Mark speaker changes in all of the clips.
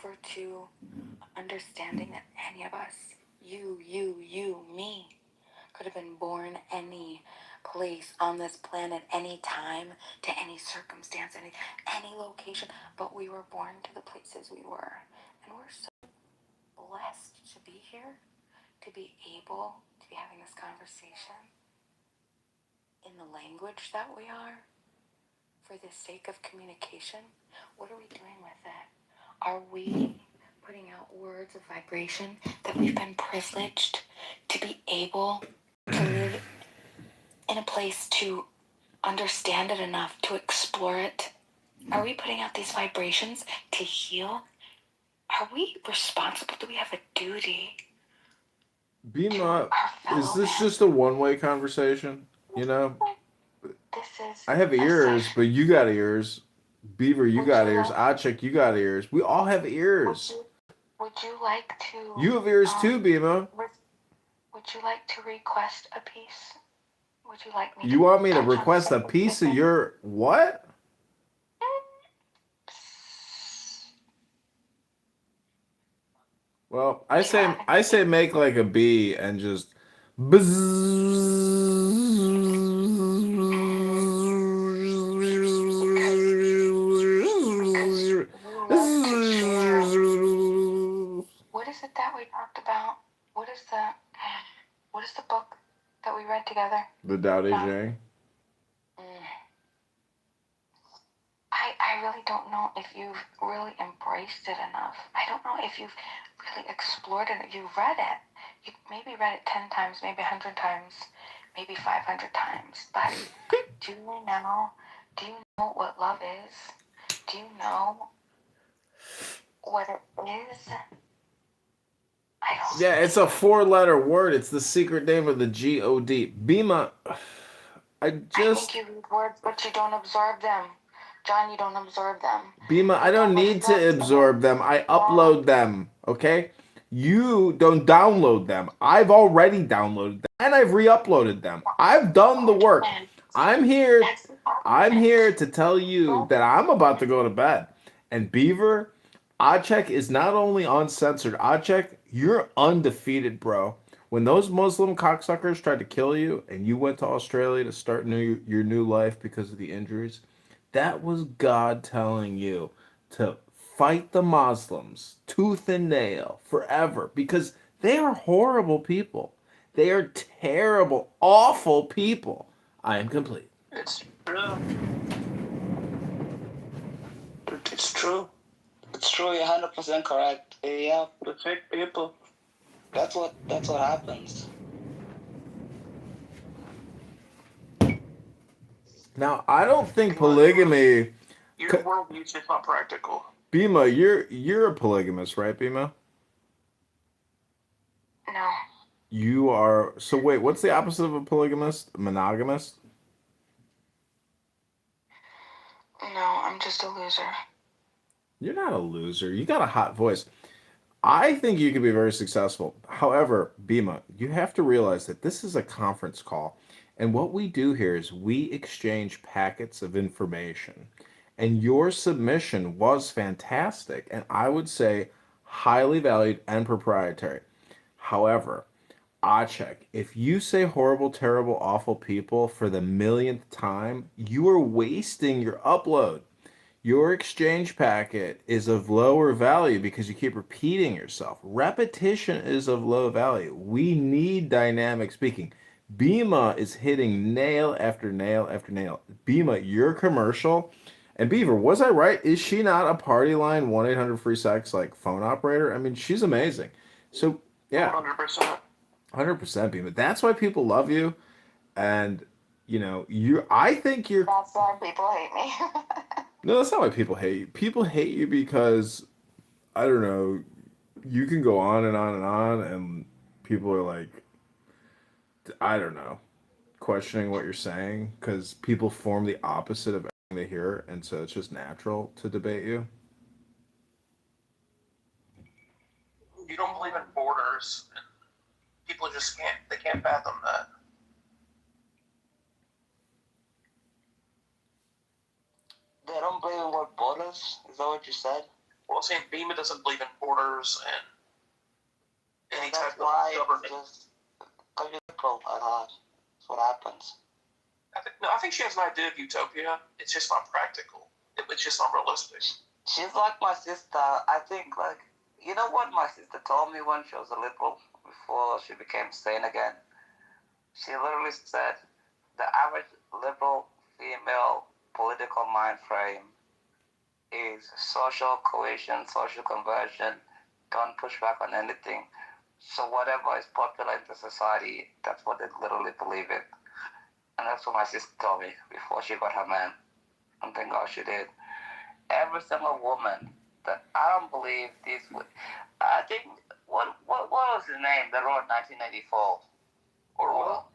Speaker 1: over to understanding that any of us, you, me, could have been born any place on this planet, any time, to any circumstance, any location, but we were born to the places we were. And we're so blessed to be here, to be able to be having this conversation in the language that we are, for the sake of communication. What are we doing with it? Are we putting out words of vibration that we've been privileged to be able to live in a place to understand it enough to explore it? Are we putting out these vibrations to heal? Are we responsible? Do we have a duty?
Speaker 2: Bima, is this just a one-way conversation? You know,
Speaker 1: This is
Speaker 2: I have ears, but you got ears. Beaver, you got ears. Achik, you got ears. We all have ears.
Speaker 1: Would you like to?
Speaker 2: You have ears too, Bima.
Speaker 1: Would you like to request a piece? Would you like me?
Speaker 2: You want me to request a piece of your what? Well, I say make like a bee and just buzz.
Speaker 1: What is it that we talked about? What is the book that we read together?
Speaker 2: The Tao Te Ching.
Speaker 1: I really don't know if you've really embraced it enough. I don't know if you've really explored it. You've read it. You maybe read it 10 times, maybe 100 times, maybe 500 times. But do you know what love is? Do you know what it is? I don't.
Speaker 2: Yeah, it's a 4-letter word. It's the secret name of the God. Bima. I think
Speaker 1: you read words, but you don't absorb them. John, you don't absorb them.
Speaker 2: Bima, I don't need to absorb them. I upload them, okay? You don't download them. I've already downloaded them, and I've re-uploaded them. I've done the work. I'm here to tell you that I'm about to go to bed. And Beaver, Achek is not only uncensored. Achek, you're undefeated, bro. When those Muslim cocksuckers tried to kill you and you went to Australia to start your new life because of the injuries, that was God telling you to fight the Muslims tooth and nail forever because they are horrible people. They are terrible, awful people. I am complete.
Speaker 3: It's true. It's true. It's true. You're 100% correct. Yeah, the fake people. That's what happens.
Speaker 2: Now, I don't think polygamy.
Speaker 3: Your worldview is just not practical.
Speaker 2: Bima, you're a polygamist, right, Bima?
Speaker 1: No.
Speaker 2: You are. So wait, what's the opposite of a polygamist? A monogamist?
Speaker 1: No, I'm just a loser.
Speaker 2: You're not a loser. You got a hot voice. I think you could be very successful. However, Bima, you have to realize that this is a conference call. And what we do here is we exchange packets of information. And your submission was fantastic. And I would say highly valued and proprietary. However, Achek, if you say horrible, terrible, awful people for the millionth time, you are wasting your upload. Your exchange packet is of lower value because you keep repeating yourself. Repetition is of low value. We need dynamic speaking. Bima is hitting nail after nail after nail. Bima, your commercial. And Beaver, was I right? Is she not a party line 1-800-FREE-SEX like phone operator? I mean, she's amazing. So, yeah.
Speaker 3: 100%.
Speaker 2: 100%, Bima. That's why people love you. And, I think you're.
Speaker 1: That's why people hate me.
Speaker 2: No, that's not why people hate you. People hate you because, I don't know, you can go on and on and on, and people are like, I don't know, questioning what you're saying because people form the opposite of everything they hear, and so it's just natural to debate you.
Speaker 3: You don't believe in borders. People just can't fathom that. They don't believe in what borders? Is that what you said?
Speaker 4: Well, I'm saying Beamer doesn't believe in borders and any type of government.
Speaker 3: Just because you're liberal at heart. That's what happens.
Speaker 4: I think she has an idea of utopia. It's just not practical. It's just not realistic.
Speaker 3: She's like my sister. I think, like, you know what my sister told me when she was a liberal before she became sane again? She literally said the average liberal female political mind frame is social cohesion, social conversion, don't push back on anything. So whatever is popular in the society, that's what they literally believe in. And that's what my sister told me before she got her man. And thank God she did. Every single woman that I don't believe this would. I think, what was his name that wrote 1984? Orwell.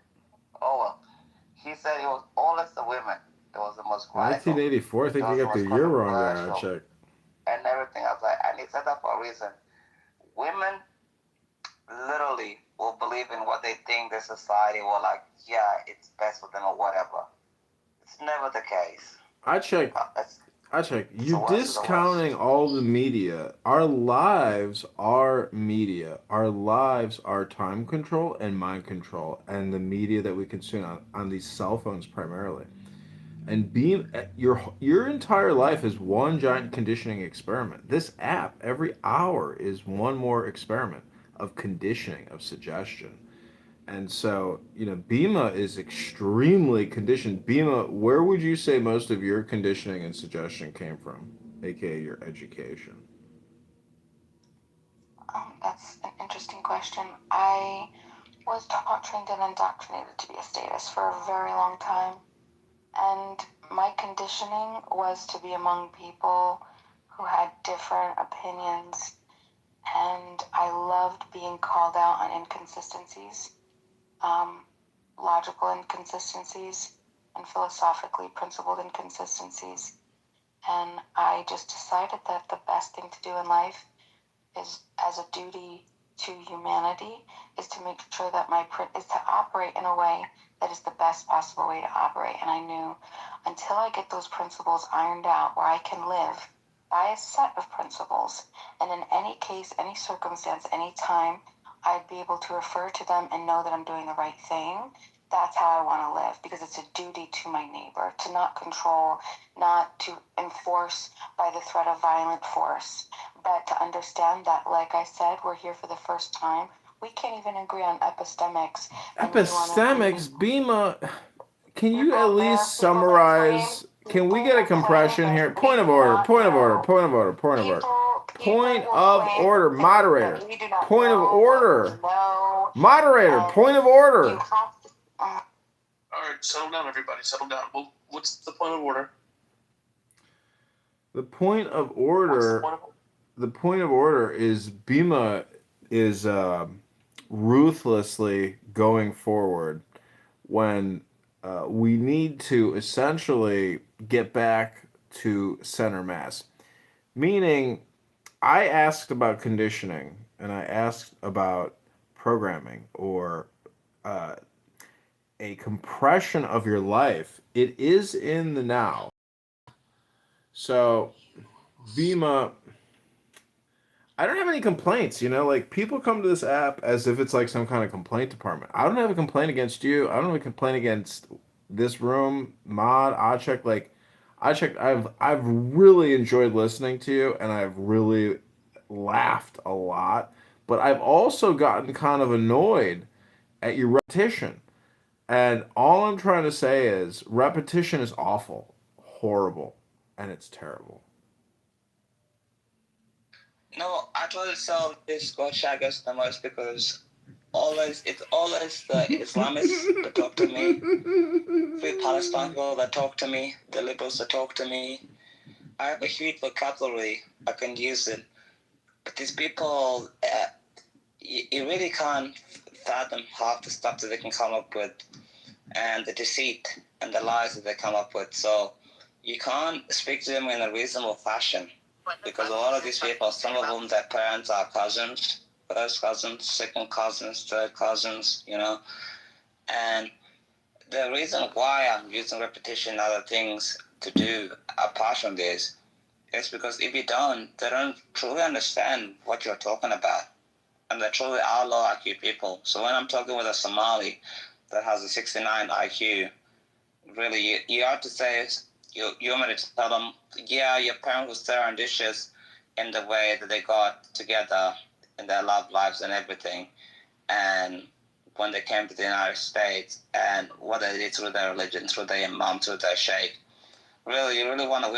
Speaker 3: He said it was always the women that was the most radical.
Speaker 2: 1984. I think you got the year wrong there. I checked.
Speaker 3: And everything. I was like, and he said that for a reason. Women literally will believe in what they think the society will like. Yeah, it's best for them or whatever. It's never the case.
Speaker 2: I checked. You discounting all the media. Our lives are media. Our lives are time control and mind control, and the media that we consume on these cell phones primarily. And your entire life is one giant conditioning experiment. This app every hour is one more experiment of conditioning, of suggestion. And so, Bima is extremely conditioned. Bima, where would you say most of your conditioning and suggestion came from, aka your education?
Speaker 1: That's an interesting question. I was taught, trained, and indoctrinated to be a statist for a very long time. And my conditioning was to be among people who had different opinions. And I loved being called out on inconsistencies, logical inconsistencies, and philosophically principled inconsistencies. And I just decided that the best thing to do in life is, as a duty to humanity, is to make sure that is to operate in a way that is the best possible way to operate. And I knew until I get those principles ironed out where I can live by a set of principles, and in any case, any circumstance, any time, I'd be able to refer to them and know that I'm doing the right thing. That's how I want to live, because it's a duty to my neighbor to not control, not to enforce by the threat of violent force, but to understand that, like I said, we're here for the first time. We can't even agree on epistemics.
Speaker 2: Epistemics, Bima. Can you at least summarize? Can we get a compression here? Point of order. Point of order. Point of order. Point of order. Point of order. Moderator. Point of order. Moderator. Point of order.
Speaker 4: All right, settle down, everybody. Settle down. Well, what's the point of order?
Speaker 2: The point of order. The point of order is Bima is ruthlessly going forward when we need to essentially get back to center mass. Meaning, I asked about conditioning and I asked about programming or a compression of your life. It is in the now. So, Bima, I don't have any complaints, like people come to this app as if it's like some kind of complaint department. I don't have a complaint against you. I don't have a complaint against this room, Mod, I've really enjoyed listening to you and I've really laughed a lot, but I've also gotten kind of annoyed at your repetition. And all I'm trying to say is repetition is awful, horrible, and it's terrible.
Speaker 3: No, I told so this got shaggers the most because it's always the Islamists that talk to me, Free Palestine people that talk to me, the liberals that talk to me. I have a huge vocabulary, I can use it. But these people, you really can't fathom half the stuff that they can come up with and the deceit and the lies that they come up with. So you can't speak to them in a reasonable fashion. Because a lot of these people, some of them, their parents are cousins, first cousins, second cousins, third cousins, And the reason why I'm using repetition and other things to do apart from this It's because if you don't, they don't truly understand what you're talking about. And they're truly are low IQ people. So when I'm talking with a Somali that has a 69 IQ, really, you have to say, you want me to tell them, yeah, your parents were so ambitious in the way that they got together in their love lives and everything. And when they came to the United States and what they did through their religion, through their imam, through their sheikh, really, you really want to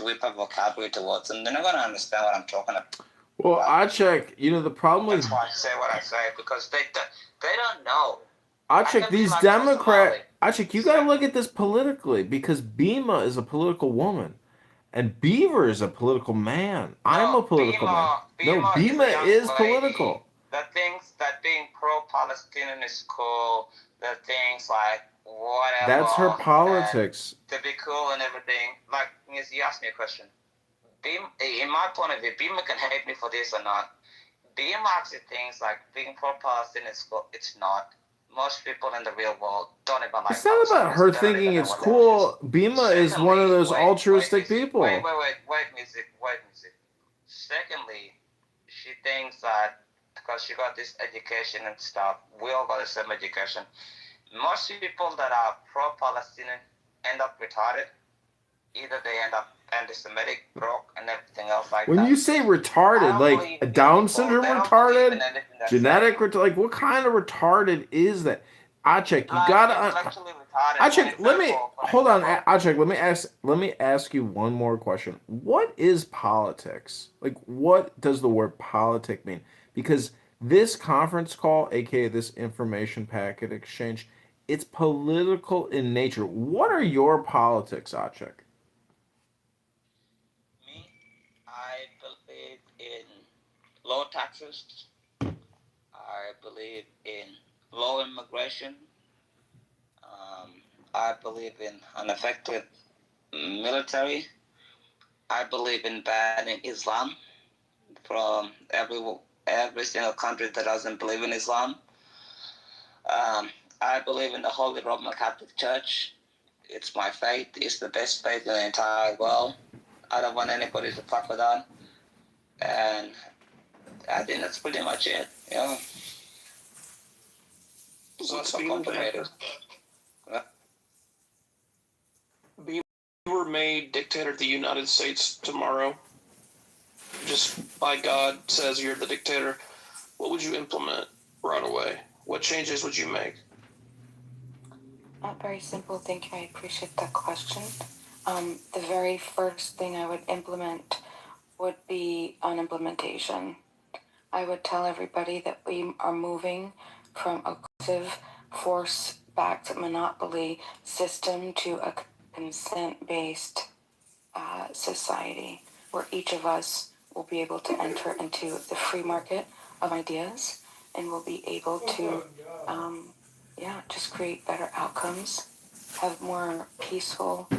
Speaker 3: whip up vocabulary towards them. They're not going to understand what I'm talking about.
Speaker 2: Well, I check. You know, the problem with
Speaker 3: That's why I say what I say, because they don't know.
Speaker 2: I
Speaker 3: I
Speaker 2: check
Speaker 3: can be
Speaker 2: these
Speaker 3: like so
Speaker 2: Democrat.
Speaker 3: Somali.
Speaker 2: I check. You got to look at this politically because Bima is a political woman, and Beaver is a political man. I'm a
Speaker 3: No,
Speaker 2: political man. No,
Speaker 3: Bima is a
Speaker 2: Bima
Speaker 3: young
Speaker 2: is
Speaker 3: lady
Speaker 2: political.
Speaker 3: that thinks that being pro-Palestinian is cool. That thinks like whatever,
Speaker 2: That's her
Speaker 3: and
Speaker 2: politics.
Speaker 3: to be cool and everything. Like, you asked me a question. In my point of view, Bima can hate me for this or not. Bima actually thinks like being pro-Palestinian is cool. It's not. Most people in the real world don't even like
Speaker 2: It's not about
Speaker 3: Palestinians.
Speaker 2: her
Speaker 3: They don't
Speaker 2: thinking
Speaker 3: even know
Speaker 2: it's
Speaker 3: what that is.
Speaker 2: cool. Bima is one of
Speaker 3: Secondly,
Speaker 2: those altruistic
Speaker 3: music.
Speaker 2: people.
Speaker 3: Wait, music. Secondly, she thinks that because she got this education and stuff, we all got the same education. Most people that are pro-Palestinian end up retarded. Either they end up anti-Semitic, broke, and everything else like
Speaker 2: When
Speaker 3: that.
Speaker 2: you say retarded, like a Down syndrome retarded, genetic retarded, like what kind of retarded is that? I check. You
Speaker 3: like
Speaker 2: gotta.
Speaker 3: intellectually retarded.
Speaker 2: I check. Let me hold on.
Speaker 3: Example,
Speaker 2: I check. Let me ask. Let me ask you one more question. What is politics? Like, what does the word politic mean? Because this conference call, aka this information packet exchange, it's political in nature. What are your politics, Achek?
Speaker 3: me, I believe in low taxes. I believe in low immigration. I believe in an effective military. I believe in banning Islam from every single country that doesn't believe in Islam. Um, I believe in the Holy Roman Catholic Church. It's my faith. It's the best faith in the entire world. I don't want anybody to fuck with that. And I think that's pretty much it. Yeah. It's not so complicated.
Speaker 4: Be were made dictator of the United States tomorrow, just by God says you're the dictator, what would you implement right away? What changes would you make?
Speaker 1: Very simple. Thank you. I appreciate that question. The very first thing I would implement would be on implementation. I would tell everybody that we are moving from a collective force-backed monopoly system to a consent-based society where each of us will be able to enter into the free market of ideas and will be able to, just create better outcomes, have more peaceful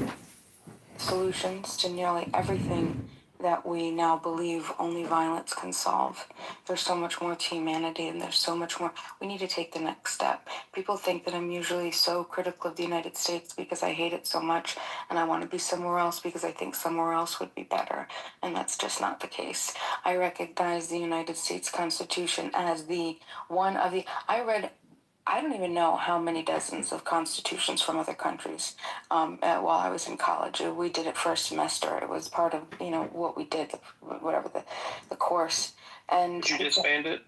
Speaker 1: solutions to nearly everything that we now believe only violence can solve. There's so much more to humanity and there's so much more. We need to take the next step. People think that I'm usually so critical of the United States because I hate it so much and I want to be somewhere else because I think somewhere else would be better. And that's just not the case. I recognize the United States Constitution as the one of the. I don't even know how many dozens of constitutions from other countries while I was in college. We did it for a semester. It was part of, what we did, whatever the course. And
Speaker 4: Would you disband it?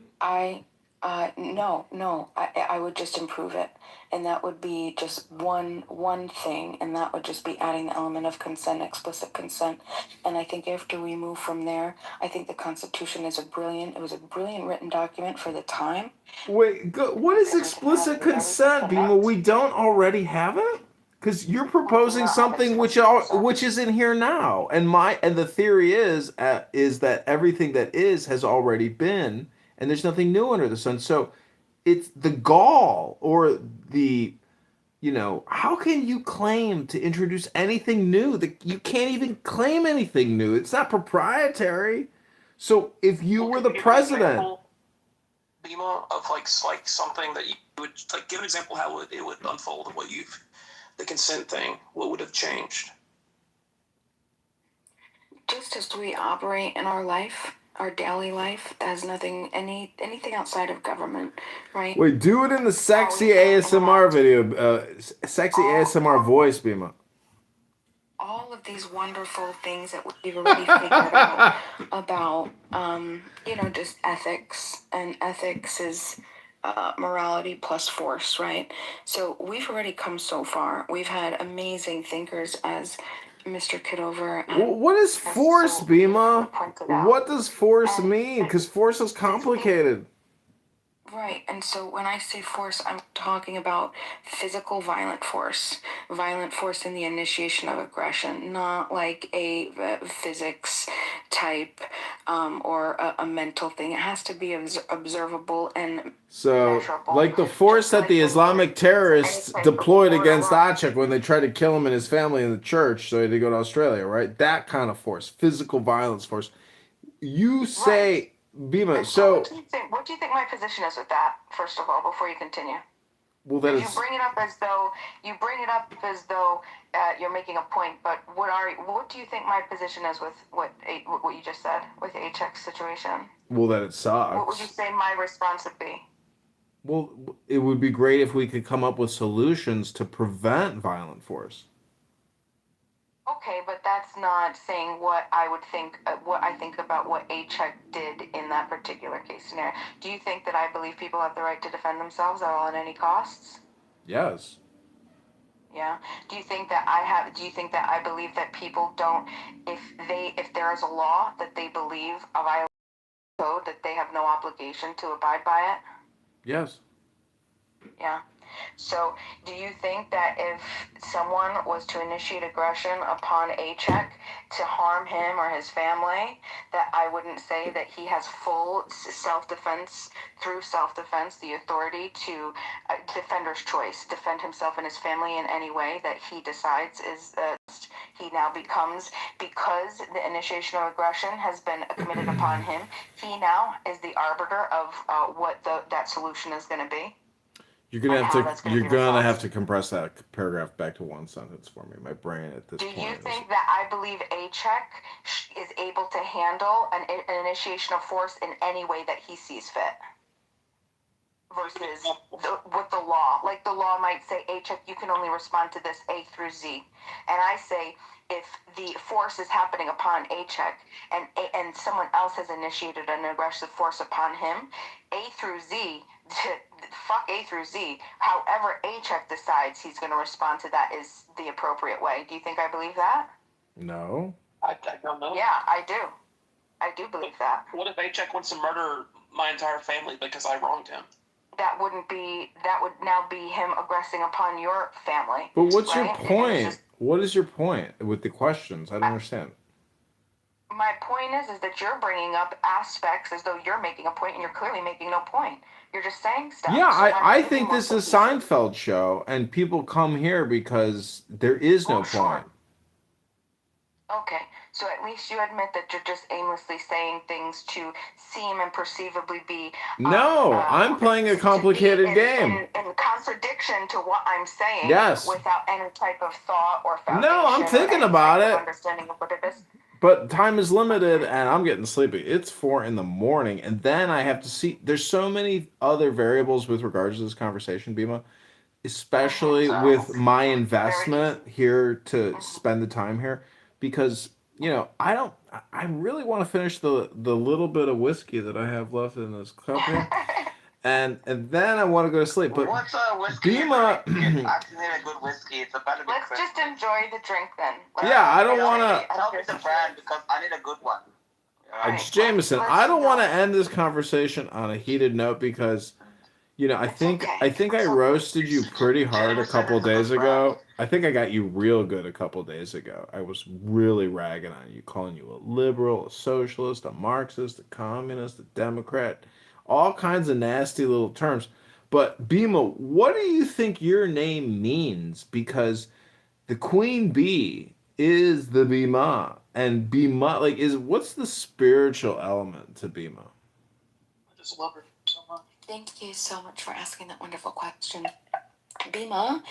Speaker 1: no, I would just improve it. And that would be just one thing, and that would just be adding the element of consent, explicit consent. And I think after we move from there, I think the Constitution is it was a brilliant written document for the time.
Speaker 2: Wait, what is explicit consent, Bima? We don't already have it? Because you're proposing something which is in here now, and the theory is that everything that is has already been, and there's nothing new under the sun. So it's the gall or the how can you claim to introduce anything new? That you can't even claim anything new. It's not proprietary. So if you were the president.
Speaker 4: Bima, of like something that you would like give an example how it would unfold of what the consent thing, what would have changed?
Speaker 1: just as we operate in our life, our daily life, that has anything outside of government, right?
Speaker 2: Wait, do it in the sexy ASMR video, sexy ASMR voice, Bima.
Speaker 1: All of these wonderful things that we've already figured out about, just ethics, and ethics is morality plus force, right? So we've already come so far. We've had amazing thinkers as Mr. Kitover.
Speaker 2: What is force, Bima? What does force mean? Because force is complicated.
Speaker 1: Right, and so when I say force, I'm talking about physical violent force in the initiation of aggression, not like a physics type or a mental thing. It has to be observable and measurable.
Speaker 2: Like the force that the Islamic terrorists deployed against Aceh when they tried to kill him and his family in the church, so he had to go to Australia, right? That kind of force, physical violence force. You say, Bima, so
Speaker 1: what do you think my position is with that, first of all, before you continue?
Speaker 2: Well, that
Speaker 1: you bring it up as though you're making a point, but what do you think my position is with what you just said with the HX situation?
Speaker 2: Well, that it sucks.
Speaker 1: What would you say my response would be?
Speaker 2: Well, it would be great if we could come up with solutions to prevent violent force.
Speaker 1: Okay, but that's not saying what I would think, what I think about what A-Check did in that particular case scenario. Do you think that I believe people have the right to defend themselves at all at any costs?
Speaker 2: Yes.
Speaker 1: Yeah. Do you think that I believe that people don't, if there is a law that they believe a violation code, that they have no obligation to abide by it?
Speaker 2: Yes.
Speaker 1: Yeah. So, do you think that if someone was to initiate aggression upon A-Check to harm him or his family, that I wouldn't say that he has full self-defense, through self-defense, the authority to defender's choice, defend himself and his family in any way that he decides is he now becomes, because the initiation of aggression has been committed upon him, he now is the arbiter of what that solution is going to be.
Speaker 2: You're gonna have to compress that paragraph back to one sentence for me. My brain at this point.
Speaker 1: Do you think that I believe A-Check is able to handle an initiation of force in any way that he sees fit? Versus with the law. Like the law might say, A-Check, you can only respond to this A through Z. And I say, if the force is happening upon A-Check and someone else has initiated an aggressive force upon him, A through Z, fuck A through Z. However A-Check decides he's going to respond to that is the appropriate way. Do you think I believe that?
Speaker 2: No.
Speaker 4: I don't know.
Speaker 1: Yeah, I do. I do believe that.
Speaker 4: What if A-Check wants to murder my entire family because I wronged him?
Speaker 1: That would now be him aggressing upon your family.
Speaker 2: But what's your point? What is your point with the questions? I don't understand.
Speaker 1: My point is that you're bringing up aspects as though you're making a point, and you're clearly making no point. You're just saying stuff.
Speaker 2: Yeah, I think this is a Seinfeld show, and people come here because there is no point.
Speaker 1: Okay, so at least you admit that you're just aimlessly saying things to seem and perceivably be...
Speaker 2: No, I'm playing a complicated game.
Speaker 1: In contradiction to what I'm saying.
Speaker 2: Yes.
Speaker 1: Without any type of thought or foundation.
Speaker 2: No, I'm thinking about it.
Speaker 1: Understanding of what it is.
Speaker 2: But time is limited, and I'm getting sleepy. It's 4 a.m, and then I have to see. There's so many other variables with regards to this conversation, Bima, especially with my investment here to spend the time here, because I really want to finish the little bit of whiskey that I have left in this cup here. And then I want to go to sleep. But
Speaker 3: what's whiskey?
Speaker 2: Bima,
Speaker 3: I need a good whiskey. It's about to be
Speaker 1: Let's just enjoy the drink then.
Speaker 2: I don't want to.
Speaker 3: Tell me the brand because I need a good one.
Speaker 2: It's Jameson. I don't want to end this conversation on a heated note because, I think I roasted you pretty hard a couple days ago. I think I got you real good a couple days ago. I was really ragging on you, calling you a liberal, a socialist, a Marxist, a communist, a Democrat. All kinds of nasty little terms. But Bima, what do you think your name means? Because the queen bee is the Bima. And Bima, what's the spiritual element to Bima?
Speaker 4: I just love her so much.
Speaker 1: Thank you so much for asking that wonderful question. Bima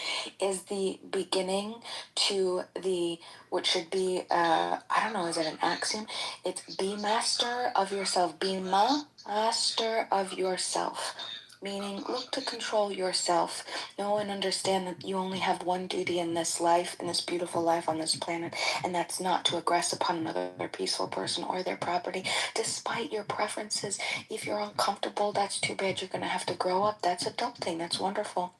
Speaker 1: is the beginning to the, what should be, I don't know, is it an axiom? It's be master of yourself. Bima, master of yourself. Meaning, look to control yourself. Know and understand that you only have one duty in this life, in this beautiful life on this planet, and that's not to aggress upon another peaceful person or their property, despite your preferences. If you're uncomfortable, that's too bad. You're going to have to grow up. That's adulting. That's wonderful.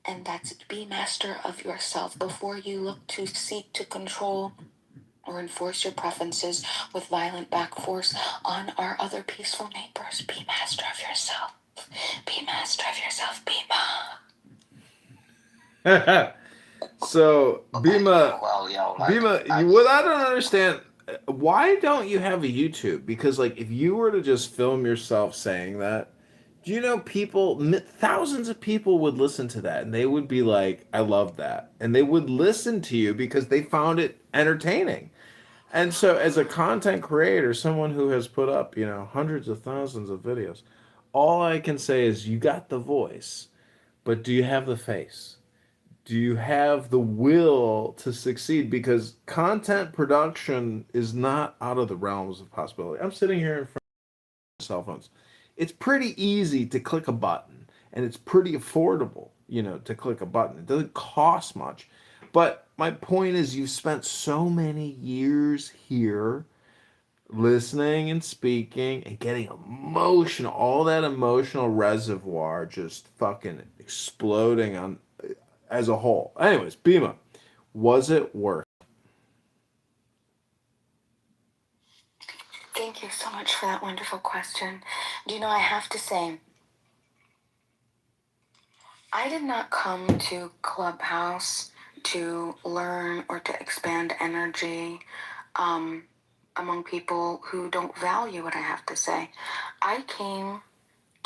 Speaker 1: And that's be master of yourself before you look to seek to control or enforce your preferences with violent back force on our other peaceful neighbors. Be master of yourself. Be master of yourself. Be
Speaker 2: So
Speaker 3: Okay.
Speaker 2: Bima,
Speaker 3: Well,
Speaker 2: Bima, what I don't understand, why don't you have a YouTube? Because like, if you were to just film yourself saying that, do you know people, thousands of people would listen to that, and they would be like, "I love that," and they would listen to you because they found it entertaining. And so, as a content creator, someone who has put up, hundreds of thousands of videos, all I can say is you got the voice, but do you have the face? Do you have the will to succeed? Because content production is not out of the realms of possibility. I'm sitting here in front of cell phones. It's pretty easy to click a button, and it's pretty affordable, to click a button. It doesn't cost much. But my point is, you've spent so many years here listening and speaking and getting emotional, all that emotional reservoir just fucking exploding on as a whole. Anyways, Bima, was it worth?
Speaker 1: Thank you so much for that wonderful question. Do you know, I have to say, I did not come to Clubhouse to learn or to expand energy um, among people who don't value what I have to say. I came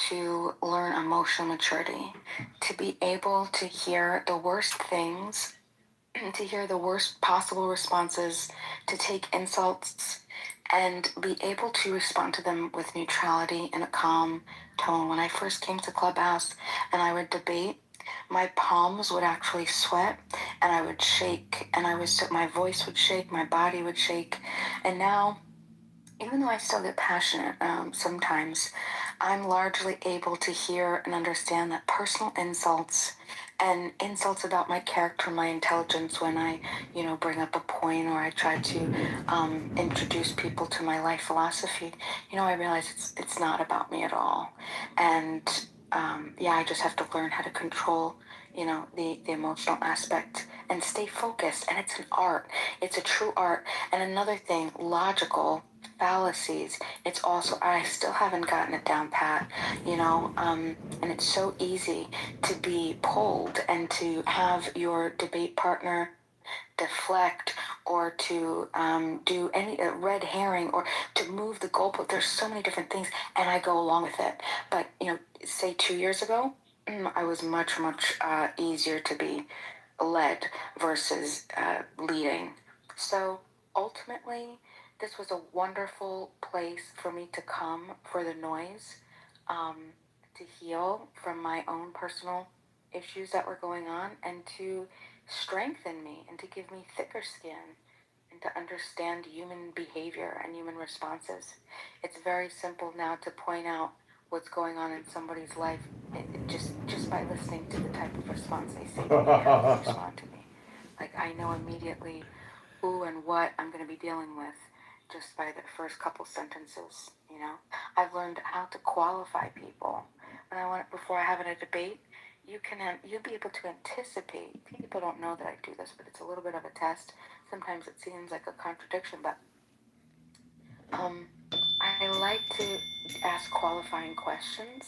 Speaker 1: to learn emotional maturity, to be able to hear the worst things, to hear the worst possible responses, to take insults and be able to respond to them with neutrality in a calm tone. When I first came to Clubhouse and I would debate, my palms would actually sweat and I would shake, and my voice would shake, my body would shake. And now, even though I still get passionate sometimes, I'm largely able to hear and understand that personal insults and insults about my character, my intelligence, when I, bring up a point or I try to introduce people to my life philosophy, I realize it's not about me at all. And yeah, I just have to learn how to control, the emotional aspect and stay focused. And it's an art. It's a true art. And another thing, logical fallacies. It's also, I still haven't gotten it down pat, and it's so easy to be pulled and to have your debate partner deflect or to do any red herring or to move the goalpost. There's so many different things, and I go along with it. But say 2 years ago, I was much easier to be led versus leading. So ultimately, this was a wonderful place for me to come for the noise, um, to heal from my own personal issues that were going on, and to strengthen me and to give me thicker skin and to understand human behavior and human responses. It's very simple now to point out what's going on in somebody's life, just by listening to the type of response they say to me, how they respond to me. Like, I know immediately who and what I'm going to be dealing with just by the first couple sentences. I've learned how to qualify people. Before I have in a debate, you'll be able to anticipate. People don't know that I do this, but it's a little bit of a test. Sometimes it seems like a contradiction, but um, I like to ask qualifying questions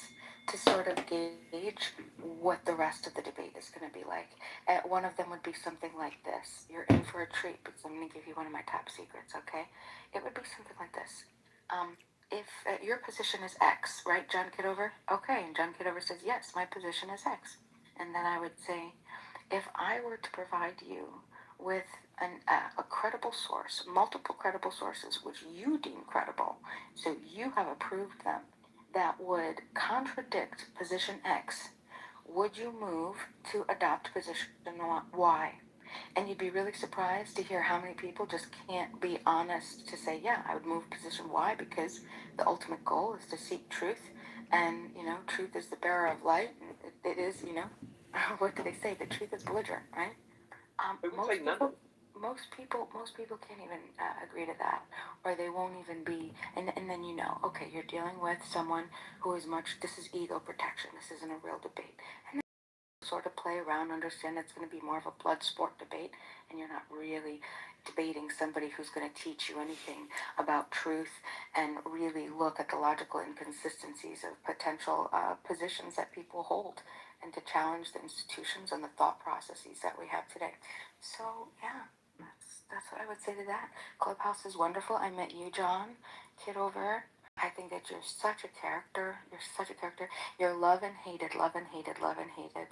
Speaker 1: to sort of gauge what the rest of the debate is going to be like. One of them would be something like this. You're in for a treat because I'm going to give you one of my top secrets, okay? It would be something like this. If your position is X, right, John Kitover? Okay, and John Kitover says, yes, my position is X. And then I would say, if I were to provide you with a credible source, multiple credible sources, which you deem credible, so you have approved them, that would contradict position X, would you move to adopt position Y? And you'd be really surprised to hear how many people just can't be honest to say, yeah, I would move position Y because the ultimate goal is to seek truth. And, truth is the bearer of light. It is, what do they say? The truth is belligerent, right? Most people can't even agree to that, or they won't even be. And then okay, you're dealing with someone who is much. This is ego protection. This isn't a real debate. And sort of play around, understand it's going to be more of a blood sport debate, and you're not really debating somebody who's going to teach you anything about truth and really look at the logical inconsistencies of potential positions that people hold and to challenge the institutions and the thought processes that we have today. So, yeah. That's what I would say to that. Clubhouse is wonderful. I met you, John, Kitover. I think that you're such a character. You're such a character. You're love and hated, love and hated, love and hated.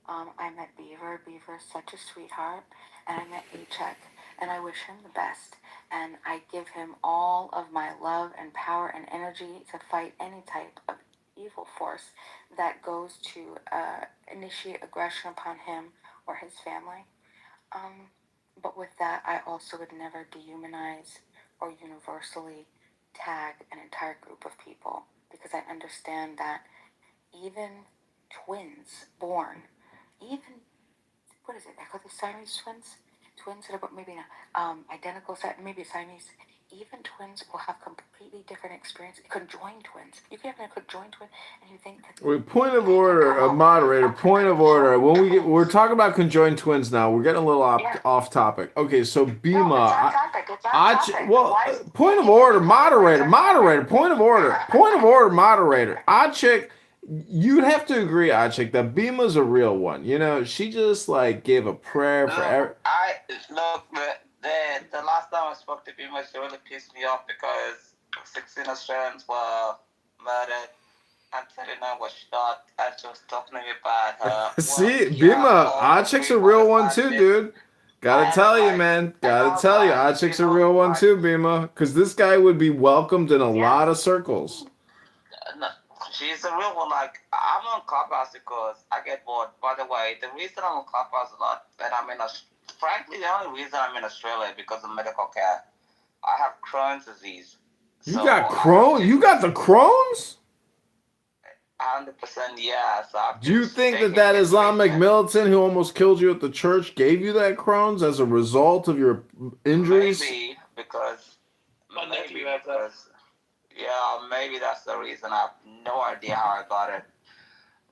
Speaker 1: I met Beaver. Beaver's such a sweetheart. And I met Achek. And I wish him the best. And I give him all of my love and power and energy to fight any type of evil force that goes to initiate aggression upon him or his family. But with that, I also would never dehumanize or universally tag an entire group of people because I understand that even twins born, even what is it? I call these Siamese twins. Twins that are maybe not identical, maybe Siamese. Even twins will have completely different experience. Conjoined twins. You can have a conjoined twin, and you think that.
Speaker 2: Wait, point of order, moderator. Point of order. We're talking about conjoined twins now. We're getting a little off topic. Okay, so Bima,
Speaker 1: no, it's on topic. It's on topic.
Speaker 2: well, point of order, moderator. Point of order, moderator. Achik, you'd have to agree, Achik, that Bima's a real one. She just like gave a prayer for every.
Speaker 3: The last time I spoke to Bima, she really pissed me off because 16 Australians were murdered. And 39 was shot, and she was talking to me about her.
Speaker 2: See, Bima, Achik's a real one too, dude. Gotta tell you, man. Gotta tell you, Achik's a real one too, Bima. Because this guy would be welcomed in a lot of circles.
Speaker 3: No, she's a real one. Like, I'm on Clubhouse because I get bored. By the way, the reason I'm on Clubhouse a lot, and frankly, the only reason I'm in Australia is because of medical care. I have Crohn's disease.
Speaker 2: You got Crohn's? You got the Crohn's?
Speaker 3: 100%, yeah. So
Speaker 2: do you think that Islamic militant who almost killed you at the church gave you that Crohn's as a result of your injuries?
Speaker 3: Maybe that's the reason. I have no idea how I got it.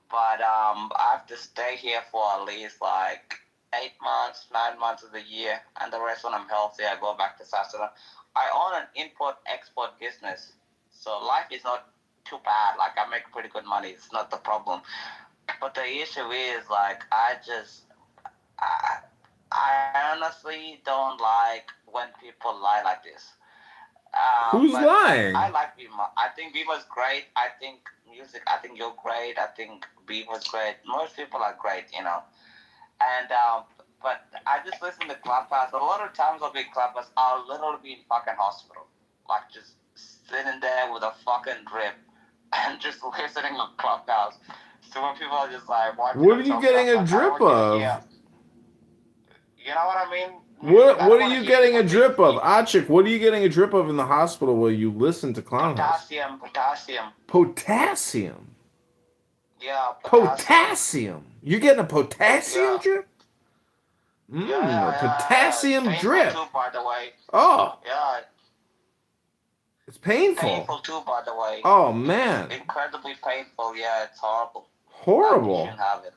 Speaker 3: But I have to stay here for at least like 8 months, 9 months of the year, and the rest when I'm healthy, I go back to South Sudan. I own an import-export business, so life is not too bad. Like, I make pretty good money. It's not the problem. But the issue is, like, I honestly don't like when people lie like this.
Speaker 2: Who's lying?
Speaker 3: I like Bima. I think Bima's great. I think you're great. I think Bima's great. Most people are great, And, but I just listen to Clubhouse. A lot of times I'll be in Clubhouse, I'll literally be in fucking hospital. Like, just sitting there with a fucking drip and just listening to Clubhouse. So when people are just like,
Speaker 2: what are you getting a drip of?
Speaker 3: You know what I mean?
Speaker 2: What are you getting a drip of? Achik, what are you getting a drip of in the hospital while you listen to Clown House? Potassium?
Speaker 3: Yeah,
Speaker 2: potassium. You're getting a potassium drip? A potassium drip.
Speaker 3: Too, by the way.
Speaker 2: Oh.
Speaker 3: Yeah.
Speaker 2: It's painful.
Speaker 3: Painful too, by the way.
Speaker 2: Oh, man.
Speaker 3: It's incredibly painful. Yeah, it's horrible.
Speaker 2: Horrible.
Speaker 3: You shouldn't have it.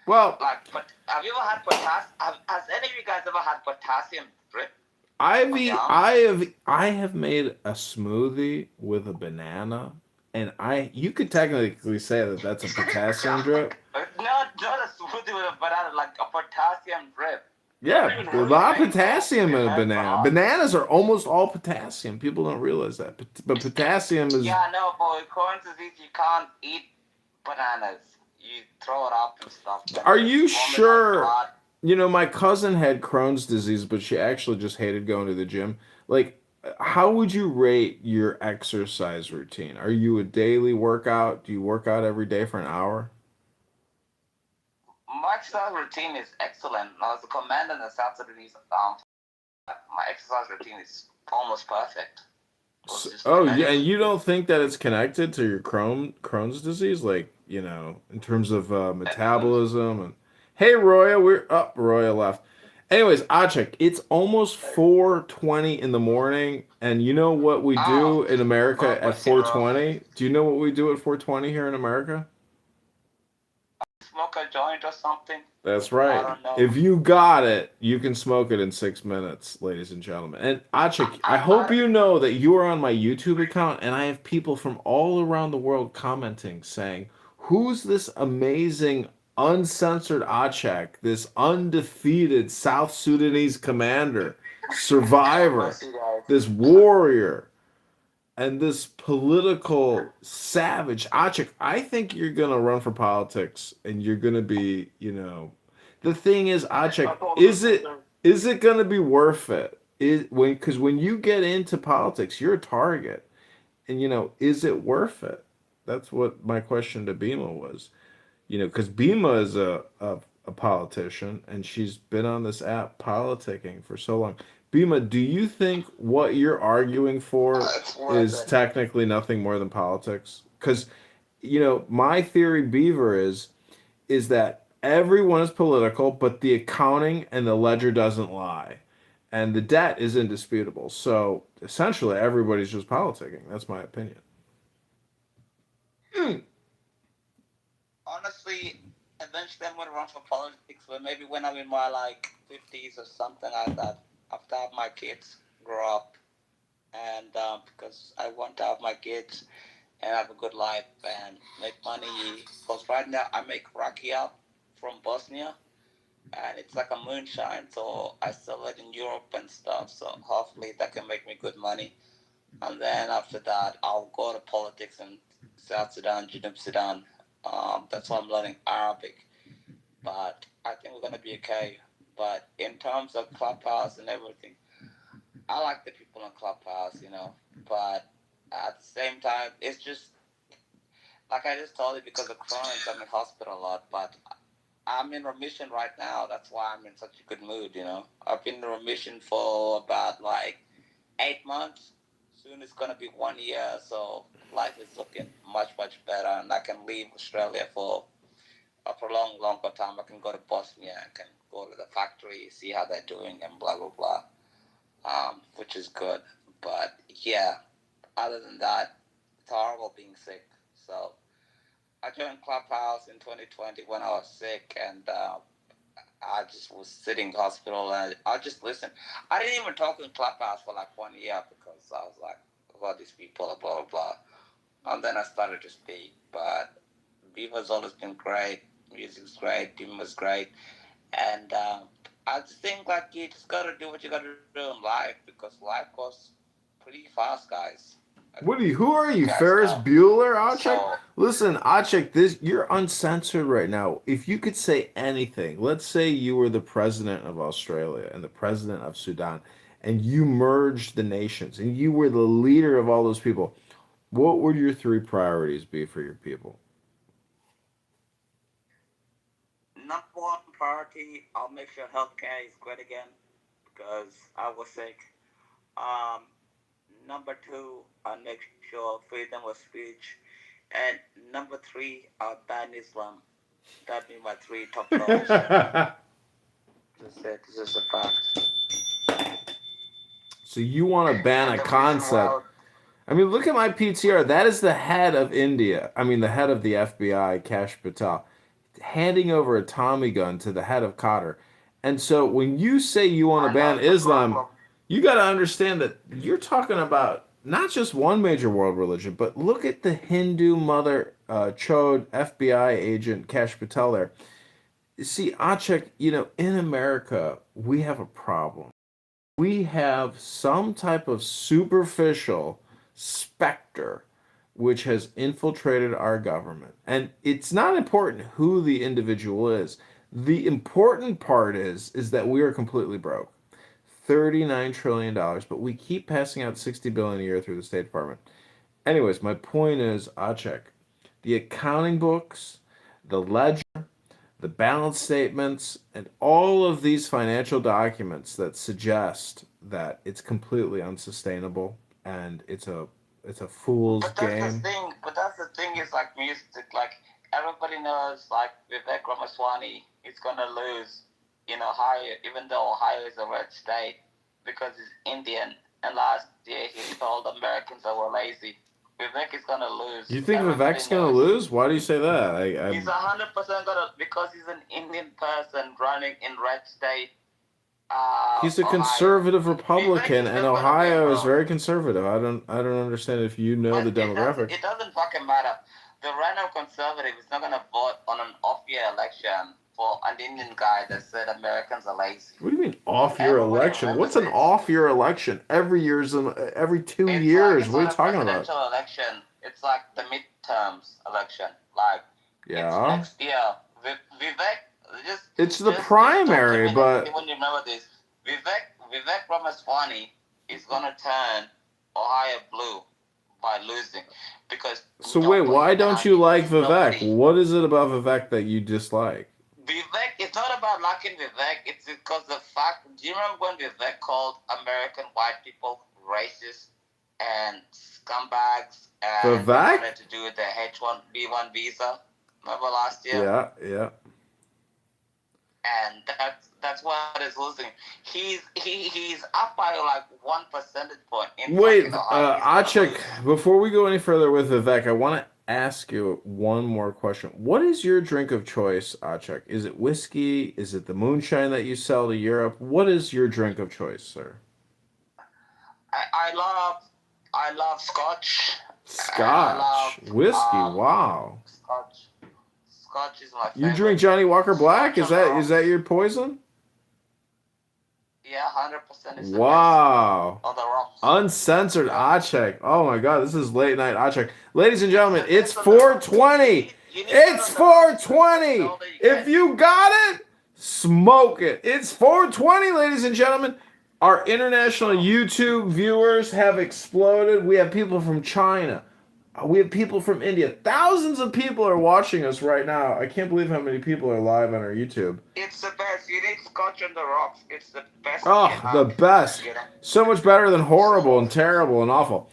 Speaker 2: Well,
Speaker 3: but have you ever had potassium? Has any of you guys ever had potassium drip?
Speaker 2: I have made a smoothie with a banana, and you could technically say that that's a potassium drip.
Speaker 3: Not a smoothie with a banana, like a potassium drip.
Speaker 2: Yeah, a lot of potassium in a banana. Bananas are almost all potassium. People don't realize that, but potassium is.
Speaker 3: Yeah, no, but with Crohn's disease, you can't eat bananas. You throw it up and stuff.
Speaker 2: Are you sure? My cousin had Crohn's disease, but she actually just hated going to the gym. Like, how would you rate your exercise routine? Are you a daily workout? Do you work out every day for an hour?
Speaker 3: My exercise routine is excellent. I was a commander in the South Sudanese my exercise routine is almost perfect. It was just
Speaker 2: Oh yeah, and
Speaker 3: genetic.
Speaker 2: you don't think that it's connected to your Crohn's disease, like in terms of metabolism and. Hey Roya, we're up. Roya left. Anyways, Achik, it's almost 4:20 in the morning, and you know what we
Speaker 3: Oh,
Speaker 2: do in America
Speaker 3: God
Speaker 2: at
Speaker 3: bless you, bro.
Speaker 2: 4:20? Do you know what we do at 4:20 here in America?
Speaker 3: Smoke a joint or something?
Speaker 2: That's
Speaker 3: I
Speaker 2: right.
Speaker 3: don't know.
Speaker 2: If you got it, you can smoke it in 6 minutes, ladies and gentlemen. And Achik, I hope
Speaker 3: I
Speaker 2: you know that you are on my YouTube account, and I have people from all around the world commenting saying, "Who's this amazing, uncensored Achek? This undefeated South Sudanese commander,
Speaker 3: God
Speaker 2: survivor,
Speaker 3: bless you guys.
Speaker 2: this warrior." And this political savage Achik, I think you're gonna run for politics and you're gonna be, the thing is, Achik, is it gonna be worth it? Because when you get into politics, you're a target. And is it worth it? That's what my question to Bima was. Because Bima is a politician and she's been on this app politicking for so long. Bima, do you think what you're arguing for
Speaker 3: It's worth
Speaker 2: is
Speaker 3: it.
Speaker 2: technically nothing more than politics? Because, my theory, Beaver, is that everyone is political, but the accounting and the ledger doesn't lie. And the debt is indisputable. So essentially, everybody's just politicking. That's my opinion.
Speaker 3: Honestly, eventually I'm gonna run for politics, but maybe when I'm in my like 50s or something like that, after I have my kids grow up, and because I want to have my kids and have a good life and make money. Because right now I make rakia from Bosnia, and it's like a moonshine, so I sell it in Europe and stuff. So hopefully that can make me good money. And then after that, I'll go to politics in South Sudan, Junub Sudan. That's why I'm learning Arabic. But I think we're gonna be okay. But in terms of clubhouse and everything, I like the people in clubhouse. But at the same time, it's just like I just told you because of Crohn's, I'm in hospital a lot. But I'm in remission right now. That's why I'm in such a good mood. I've been in remission for about like 8 months. Soon it's gonna be 1 year, so life is looking much much better, and I can leave Australia for a prolonged longer time. I can go to Bosnia, I can go to the factory, see how they're doing, and blah blah blah, which is good. But yeah, other than that, it's horrible being sick. So I joined Clubhouse in 2020 when I was sick, and I just was sitting in the hospital and I just listened. I didn't even talk in Clubhouse for like 1 year because I was like, who are these people, blah, blah, blah. And then I started to speak. But Beaver's always been great. Music's great. Beaver was great. And I just think like you just got to do what you got to do in life because life goes pretty fast, guys.
Speaker 2: Woody, who are
Speaker 3: You
Speaker 2: you,
Speaker 3: guys
Speaker 2: Ferris
Speaker 3: know.
Speaker 2: Bueller, Achek?
Speaker 3: So,
Speaker 2: Listen, Achek, this you're uncensored right now. If you could say anything, let's say you were the president of Australia and the president of Sudan, and you merged the nations, and you were the leader of all those people. What would your three priorities be for your people?
Speaker 3: number one priority, I'll make sure healthcare is great again because I was sick. Um, Number two, I'll make sure freedom of speech. And number three, I'll ban Islam. That'd be my three top goals. This is it. This is a fact.
Speaker 2: So you want to ban
Speaker 3: And
Speaker 2: a
Speaker 3: the reason
Speaker 2: concept.
Speaker 3: why
Speaker 2: I mean, look at my PTR. That is the head of India. I mean, the head of the FBI, Kash Patel, handing over a Tommy gun to the head of Qatar. And so when you say you want to
Speaker 3: I know
Speaker 2: ban
Speaker 3: it's a
Speaker 2: Islam,
Speaker 3: problem.
Speaker 2: you got to understand that you're talking about not just one major world religion, but look at the Hindu mother chode FBI agent Kash Patel there. See, Achek, in America, we have a problem. We have some type of superficial specter which has infiltrated our government. And it's not important who the individual is. The important part is that we are completely broke. $39 trillion, but we keep passing out 60 billion a year through the State Department. Anyways, my point is, Achek, the accounting books, the ledger, the balance statements, and all of these financial documents that suggest that it's completely unsustainable and it's a fool's
Speaker 3: But that's the
Speaker 2: game.
Speaker 3: thing. But that's the thing is like music. Like everybody knows, like Vivek Ramaswamy is gonna lose in Ohio, even though Ohio is a red state because he's Indian. And last year he told Americans they were lazy. Vivek is gonna lose.
Speaker 2: You think
Speaker 3: Everybody
Speaker 2: Vivek's gonna
Speaker 3: knows.
Speaker 2: lose? Why do you say that?
Speaker 3: He's 100% gonna because he's an Indian person running in red state.
Speaker 2: He's a
Speaker 3: Ohio.
Speaker 2: conservative
Speaker 3: Vivek
Speaker 2: Republican,
Speaker 3: is
Speaker 2: and
Speaker 3: just gonna win,
Speaker 2: Ohio is
Speaker 3: bro.
Speaker 2: very conservative. I don't understand if you know the
Speaker 3: But
Speaker 2: demographics.
Speaker 3: it doesn't fucking matter. The random conservative is not gonna vote on an off-year election for an Indian guy that said Americans are lazy.
Speaker 2: What do you mean off your
Speaker 3: Everybody
Speaker 2: election?
Speaker 3: remembers
Speaker 2: What's an
Speaker 3: this.
Speaker 2: off your election? Every 2
Speaker 3: It's
Speaker 2: years.
Speaker 3: it's
Speaker 2: What are you
Speaker 3: not a
Speaker 2: talking about?
Speaker 3: presidential election. It's like the midterms election. Like it's
Speaker 2: Yeah,
Speaker 3: next year. Vivek,
Speaker 2: it's the
Speaker 3: just
Speaker 2: primary,
Speaker 3: talk to me
Speaker 2: but
Speaker 3: when you remember this. Vivek Ramaswamy is gonna turn Ohio blue by losing because
Speaker 2: so wait, why don't you like Vivek?
Speaker 3: nobody.
Speaker 2: What is it about Vivek that you dislike?
Speaker 3: Vivek, it's not about liking Vivek. It's because the fact. Do you remember when Vivek called American white people racist and scumbags and
Speaker 2: Vivek?
Speaker 3: wanted to do the H1B1 visa? Remember last year?
Speaker 2: Yeah.
Speaker 3: And that's what is losing. He's up by like 1 percentage point. In
Speaker 2: Wait,
Speaker 3: fucking Ohio. He's gonna
Speaker 2: Achik,
Speaker 3: lose.
Speaker 2: before we go any further with Vivek, I want to ask you one more question. What is your drink of choice, Achik? Is it whiskey? Is it the moonshine that you sell to Europe? What is your drink of choice, sir?
Speaker 3: I love Scotch.
Speaker 2: Scotch, whiskey. Wow.
Speaker 3: Scotch. Scotch is my
Speaker 2: You
Speaker 3: favorite.
Speaker 2: drink Johnny Walker Black?
Speaker 3: Scotch
Speaker 2: Is
Speaker 3: on the
Speaker 2: that
Speaker 3: rocks.
Speaker 2: your poison?
Speaker 3: Yeah, 100% is the
Speaker 2: Wow.
Speaker 3: best on the rocks.
Speaker 2: Uncensored Achek. Oh my god, this is late night Achek. Ladies and gentlemen, it's
Speaker 3: It's on the rocks.
Speaker 2: 420.
Speaker 3: You need
Speaker 2: It's
Speaker 3: that on the rocks.
Speaker 2: 420.
Speaker 3: That's all that you
Speaker 2: If
Speaker 3: get.
Speaker 2: you got it, smoke it. It's 420, ladies and gentlemen. Our international YouTube viewers have exploded. We have people from China. We have people from India. Thousands of people are watching us right now. I can't believe how many people are live on our YouTube.
Speaker 3: It's the best. You need Scotch on the rocks. It's the best.
Speaker 2: Oh,
Speaker 3: you
Speaker 2: the
Speaker 3: have,
Speaker 2: best.
Speaker 3: You know?
Speaker 2: So much better than horrible and terrible and awful.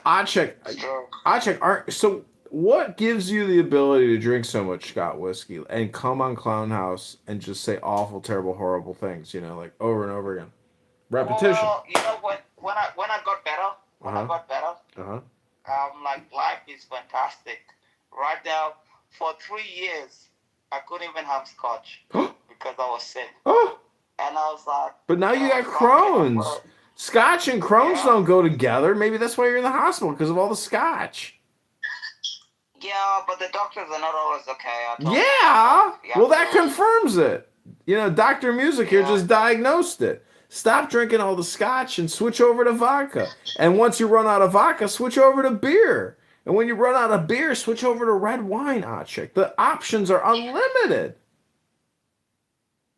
Speaker 2: Achek,
Speaker 3: So,
Speaker 2: so what gives you the ability to drink so much Scott whiskey and come on Clown House and just say awful, terrible, horrible things, like over and over again? Repetition.
Speaker 3: well, when I got better,
Speaker 2: Uh-huh.
Speaker 3: like life is fantastic. Right now, for 3 years, I couldn't even have Scotch because I was sick,
Speaker 2: Oh,
Speaker 3: and I was like,
Speaker 2: but now you got
Speaker 3: fuck it,
Speaker 2: Crohn's.
Speaker 3: bro.
Speaker 2: Scotch and Crohn's
Speaker 3: Yeah.
Speaker 2: don't go together. Maybe that's why you're in the hospital, because of all the Scotch.
Speaker 3: Yeah, but the doctors are not always okay. I told
Speaker 2: Yeah.
Speaker 3: you.
Speaker 2: Well, that confirms it. Dr. Music here
Speaker 3: Yeah.
Speaker 2: just diagnosed it. Stop drinking all the Scotch and switch over to vodka. And once you run out of vodka, switch over to beer. And when you run out of beer, switch over to red wine, Achik. The options are unlimited.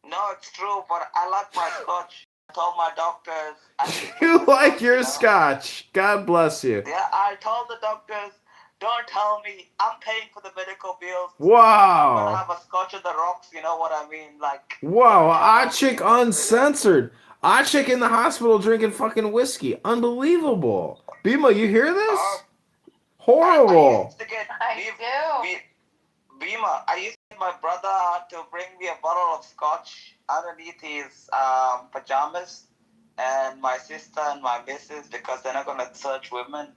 Speaker 3: No, it's true, but I like my Scotch. I told my doctors. I need to
Speaker 2: You
Speaker 3: get
Speaker 2: like
Speaker 3: Scotch,
Speaker 2: your Scotch. God bless you.
Speaker 3: Yeah, I told the doctors, don't tell me I'm paying for the medical bills. I'm gonna
Speaker 2: Wow.
Speaker 3: have a Scotch on the rocks. You know what I mean? Like.
Speaker 2: Wow.
Speaker 3: don't tell me.
Speaker 2: Achik uncensored. Achik in the hospital drinking fucking whiskey. Unbelievable. Bima, you hear this? Horrible.
Speaker 3: I used to get
Speaker 1: I do.
Speaker 3: Bima, I used to get my brother to bring me a bottle of Scotch underneath his pajamas, and my sister and my missus, because they're not gonna search women,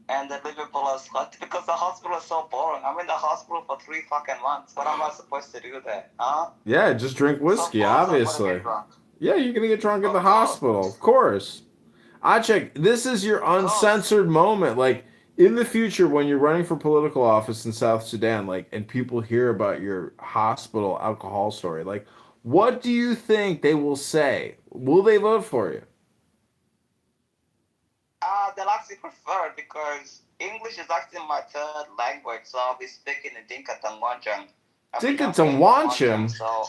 Speaker 3: and they leave a bottle of Scotch because the hospital is so boring. I'm in the hospital for 3 fucking months. What am I supposed to do there? Huh?
Speaker 2: Yeah, just drink whiskey,
Speaker 3: So, of course I'm gonna
Speaker 2: obviously.
Speaker 3: get drunk.
Speaker 2: Yeah, you're gonna get drunk at the
Speaker 3: Of course.
Speaker 2: hospital, of course. Achik, this is your uncensored moment. Like, in the future, when you're running for political office in South Sudan, and people hear about your hospital alcohol story, what do you think they will say? Will they vote for you?
Speaker 3: They'll actually prefer it because English is actually my third language, so I'll be speaking in Dinka Tangwanjang.
Speaker 2: Dinka Tangwanjang?
Speaker 3: So,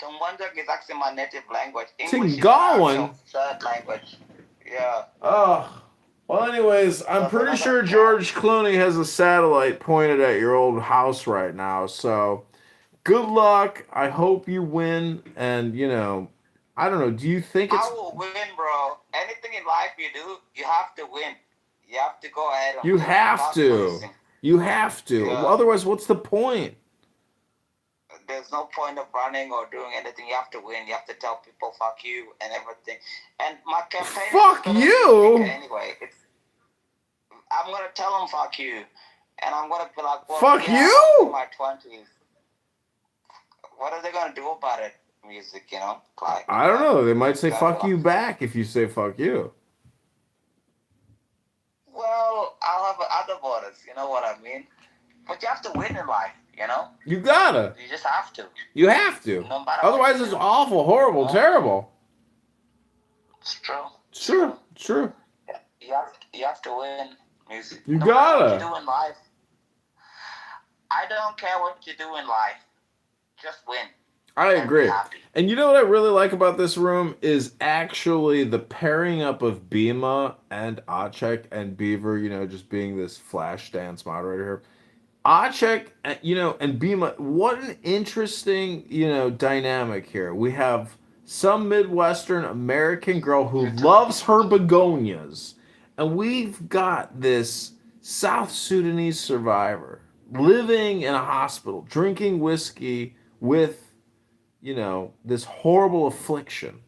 Speaker 3: Tangwanjang is actually my native language. English is my
Speaker 2: Tingawan?
Speaker 3: actual third language. Yeah.
Speaker 2: Oh. Well, anyways, I'm pretty sure George Clooney has a satellite pointed at your old house right now, so Good luck. I hope you win. And I don't know. Do you think
Speaker 3: I
Speaker 2: it's?
Speaker 3: will win, bro. Anything in life you do, you have to win. You have to go ahead and
Speaker 2: You
Speaker 3: win. You're
Speaker 2: have
Speaker 3: not
Speaker 2: to.
Speaker 3: losing.
Speaker 2: You have to.
Speaker 3: Yeah.
Speaker 2: Otherwise, what's the point?
Speaker 3: There's no point of running or doing anything. You have to win. You have to tell people fuck you and everything. And my campaign is
Speaker 2: Fuck
Speaker 3: gonna be
Speaker 2: you.
Speaker 3: bigger anyway. I'm gonna tell them fuck you, and I'm gonna be like, well,
Speaker 2: Fuck
Speaker 3: yeah, I'm in
Speaker 2: you.
Speaker 3: my 20s. What are they gonna do about it? Music, like
Speaker 2: I don't know. They might say
Speaker 3: gotta be
Speaker 2: fuck
Speaker 3: like,
Speaker 2: you back if you say fuck you.
Speaker 3: well, I'll have other borders. You know what I mean? But you have to win in life.
Speaker 2: You gotta.
Speaker 3: You just have to.
Speaker 2: You have to.
Speaker 3: No matter what
Speaker 2: Otherwise,
Speaker 3: you
Speaker 2: it's
Speaker 3: do.
Speaker 2: awful, horrible, terrible.
Speaker 3: It's true.
Speaker 2: It's true. It's true.
Speaker 3: Yeah. You have to win music.
Speaker 2: You
Speaker 3: No matter what you
Speaker 2: gotta.
Speaker 3: do in life. I don't care what you do in life. Just win.
Speaker 2: I
Speaker 3: And be
Speaker 2: agree.
Speaker 3: happy.
Speaker 2: And you know what I really like about this room is actually the pairing up of Bima and Acek and Beaver, just being this flash dance moderator here. Acek, and Bima, what an interesting, dynamic here. We have some Midwestern American girl who loves her begonias, and we've got this South Sudanese survivor living in a hospital, drinking whiskey with, this horrible affliction.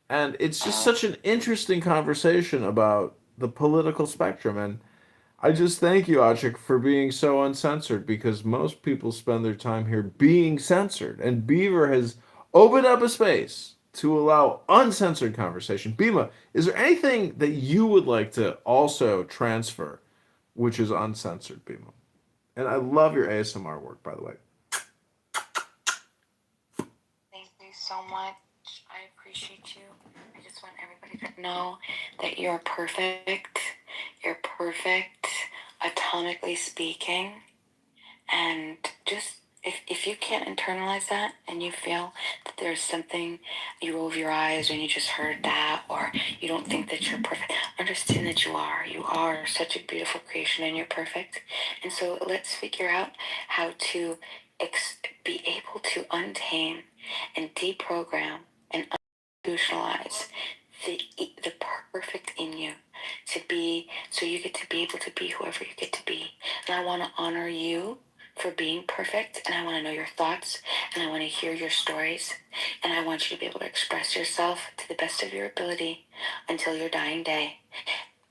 Speaker 2: And it's just such an interesting conversation about the political spectrum. And I just thank you, Achik, for being so uncensored because most people spend their time here being censored. And Beaver has opened up a space to allow uncensored conversation. Bima, is there anything that you would like to also transfer, which is uncensored, Bima? And I love your ASMR work, by the way.
Speaker 1: Thank you so much. I appreciate you. I just want everybody to know that you're perfect. You're perfect, atomically speaking. And just if you can't internalize that and you feel that there's something, you roll your eyes when you just heard that, or you don't think that you're perfect, understand that you are. You are such a beautiful creation and you're perfect. And so let's figure out how to be able to untame and deprogram and institutionalize the perfect in you to be, so you get to be able to be whoever you get to be. And I want to honor you for being perfect, and I want to know your thoughts, and I want to hear your stories, and I want you to be able to express yourself to the best of your ability until your dying day.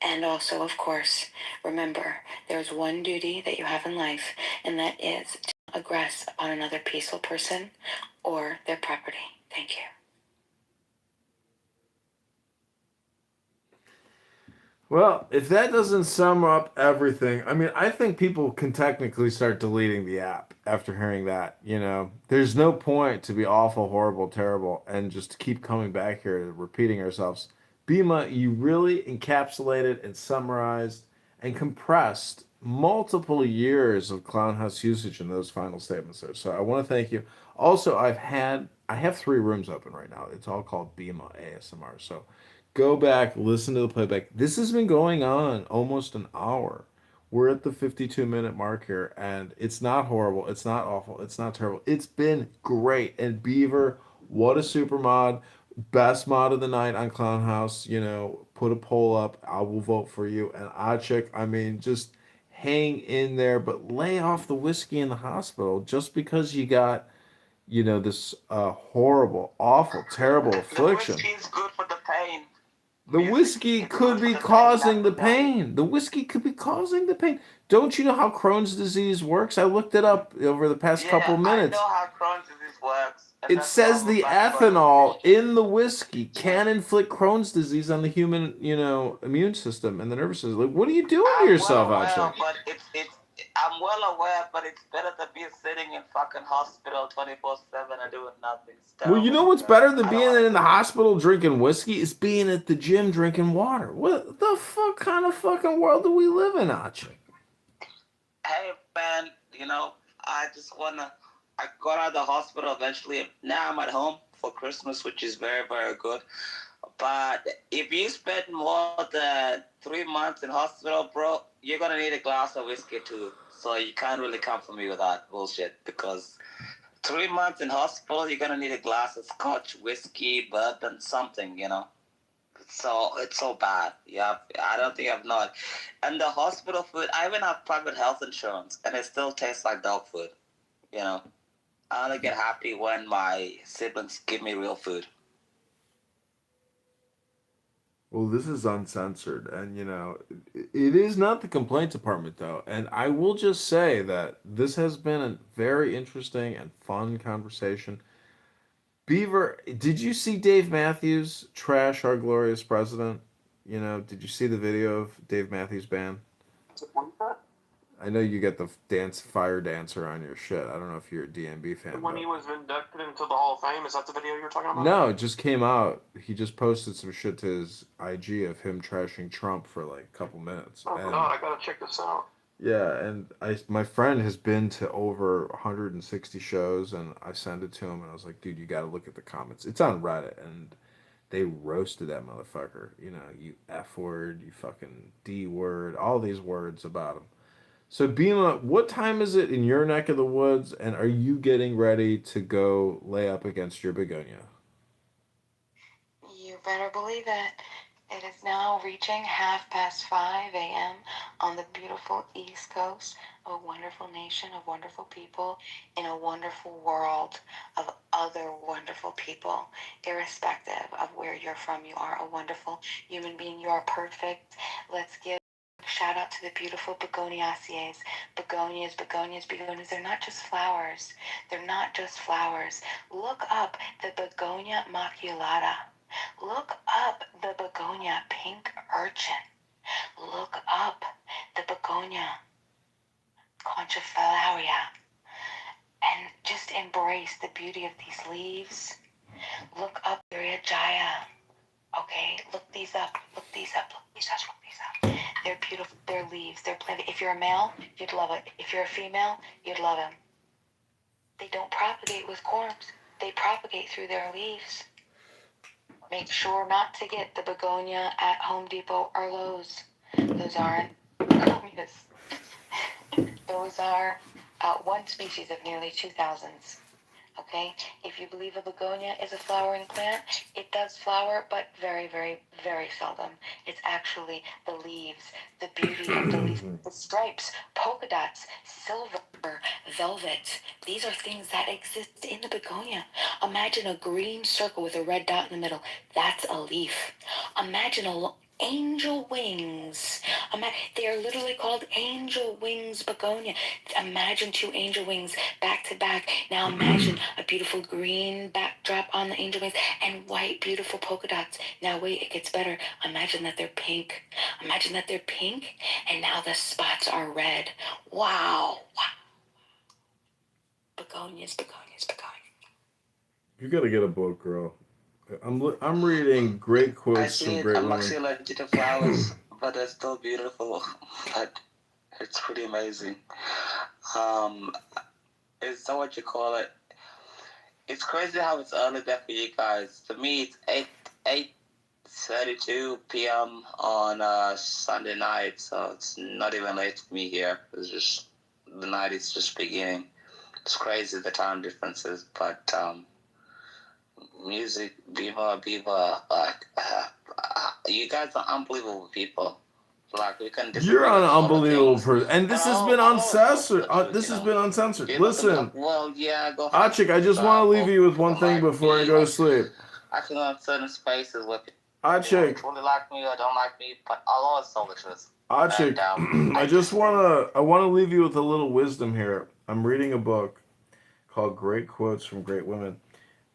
Speaker 1: And also, of course, remember, there's one duty that you have in life, and that is to not aggress upon another peaceful person or their property. Thank you.
Speaker 2: Well, if that doesn't sum up everything, I mean, I think people can technically start deleting the app after hearing that. There's no point to be awful, horrible, terrible, and just keep coming back here, repeating ourselves. Bima, you really encapsulated and summarized and compressed multiple years of Clown House usage in those final statements there. So I want to thank you. Also, I have 3 rooms open right now. It's all called Bima ASMR. So go back, listen to the playback. This has been going on almost an hour. We're at the 52-minute mark here, and it's not horrible. It's not awful. It's not terrible. It's been great. And Beaver, what a super mod. Best mod of the night on Clown House. Put a poll up. I will vote for you. And Achik, I mean, just hang in there, but lay off the whiskey in the hospital just because you got, this horrible, awful, terrible
Speaker 3: The
Speaker 2: affliction.
Speaker 3: whiskey is good for the pain.
Speaker 2: The whiskey
Speaker 3: It's
Speaker 2: could
Speaker 3: good
Speaker 2: be
Speaker 3: for the
Speaker 2: causing
Speaker 3: pain,
Speaker 2: the
Speaker 3: not the pain.
Speaker 2: pain. The whiskey could be causing the pain. Don't you know how Crohn's disease works? I looked it up over the past couple
Speaker 3: Yeah, I
Speaker 2: minutes.
Speaker 3: know how Crohn's disease works, and
Speaker 2: It
Speaker 3: that's why
Speaker 2: says
Speaker 3: I'm a
Speaker 2: the
Speaker 3: fan of
Speaker 2: ethanol
Speaker 3: medication.
Speaker 2: in the whiskey can inflict Crohn's disease on the human, immune system and the nervous system. Like, what are you doing to
Speaker 3: I'm
Speaker 2: yourself,
Speaker 3: well aware,
Speaker 2: Acha?
Speaker 3: but I'm well aware, but it's better than be sitting in fucking hospital 24/7 and doing nothing. It's
Speaker 2: Well, you
Speaker 3: terrible.
Speaker 2: know what's better than
Speaker 3: I don't
Speaker 2: being
Speaker 3: want to
Speaker 2: in
Speaker 3: do
Speaker 2: the
Speaker 3: it.
Speaker 2: hospital drinking whiskey is being at the gym drinking water. What the fuck kind of fucking world do we live in, Acha?
Speaker 3: Hey man, I just wanna. I got out of the hospital eventually. Now I'm at home for Christmas, which is very very good. But if you spend more than 3 months in hospital, bro, you're gonna need a glass of whiskey too. So you can't really come for me with that bullshit because 3 months in hospital, you're gonna need a glass of scotch, whiskey, bourbon, something, it's so bad. Yeah, I don't think I've not. And the hospital food, I even have private health insurance, and it still tastes like dog food. You know, I only get happy when my siblings give me real food.
Speaker 2: Well, this is uncensored, and it is not the complaint department, though. And I will just say that this has been a very interesting and fun conversation. Beaver, did you see Dave Matthews trash our glorious president? Did you see the video of Dave Matthews Band? I know you get the fire dancer on your shit. I don't know if you're a DMB fan.
Speaker 4: When he was inducted into the Hall of Fame, is that the video you're talking about?
Speaker 2: No, it just came out. He just posted some shit to his IG of him trashing Trump for like a couple minutes.
Speaker 4: Oh God, I gotta check this out.
Speaker 2: Yeah, and my friend has been to over 160 shows, and I sent it to him, and I was like, dude, you got to look at the comments. It's on Reddit, and they roasted that motherfucker. You F word, you fucking D word, all these words about him. So, Bima, what time is it in your neck of the woods, and are you getting ready to go lay up against your begonia?
Speaker 1: You better believe it. It is now reaching 5:30 a.m. on the beautiful East Coast, a wonderful nation of wonderful people in a wonderful world of other wonderful people. Irrespective of where you're from, you are a wonderful human being. You are perfect. Let's give shout out to the beautiful begoniaceae. Begonias, begonias, begonias. They're not just flowers. They're not just flowers. Look up the begonia maculata. Look up the begonia pink urchin. Look up the begonia conchifloria. And just embrace the beauty of these leaves. Look up Jaya. Okay, look these up. Look these up. Look these up. Look these up. They're beautiful. They're leaves. They're planted. If you're a male, you'd love it. If you're a female, you'd love them. They don't propagate with corms. They propagate through their leaves. Make sure not to get the begonia at Home Depot or Lowe's. Those aren't begonias. Those are one species of nearly 2,000s. Okay? If you believe a begonia is a flowering plant, it does flower, but very, very, very seldom. It's actually the leaves, the beauty of the leaves, the stripes, polka dots, silver, velvet. These are things that exist in the begonia. Imagine a green circle with a red dot in the middle. That's a leaf. Imagine angel wings. They are literally called angel wings begonia. Imagine two angel wings back to back. Now imagine a beautiful green backdrop on the angel wings and white beautiful polka dots. Now wait, it gets better. Imagine that they're pink. Imagine that they're pink and now the spots are red. Wow. Begonias, begonias, begonias.
Speaker 2: You got to get a book, girl. I'm reading great quotes from great
Speaker 3: I'm
Speaker 2: women.
Speaker 3: actually allergic to flowers, but they're still beautiful. But it's pretty amazing. It's so what you call it. It's crazy how it's early there for you guys. For me, it's 8:32 p.m. on Sunday night, so it's not even late for me here. It's just the night is just beginning. It's crazy the time differences, but music, Viva, like you guys are unbelievable people. Like we can disagree.
Speaker 2: You're an
Speaker 3: on
Speaker 2: unbelievable
Speaker 3: things,
Speaker 2: person, and this
Speaker 3: but
Speaker 2: has been
Speaker 3: I'll always
Speaker 2: uncensored.
Speaker 3: tell the truth,
Speaker 2: This has been uncensored.
Speaker 3: People can
Speaker 2: Listen,
Speaker 3: talk, well, yeah, go ahead.
Speaker 2: Achik, I just want to leave you with one
Speaker 3: People
Speaker 2: thing
Speaker 3: like
Speaker 2: before I
Speaker 3: me,
Speaker 2: go to
Speaker 3: like,
Speaker 2: sleep.
Speaker 3: I can go in certain spaces where people
Speaker 2: Achik,
Speaker 3: truly like me or don't like me, but I'll always tell the truth.
Speaker 2: Achik,
Speaker 3: And,
Speaker 2: I want to leave you with a little wisdom here. I'm reading a book called Great Quotes from Great Women,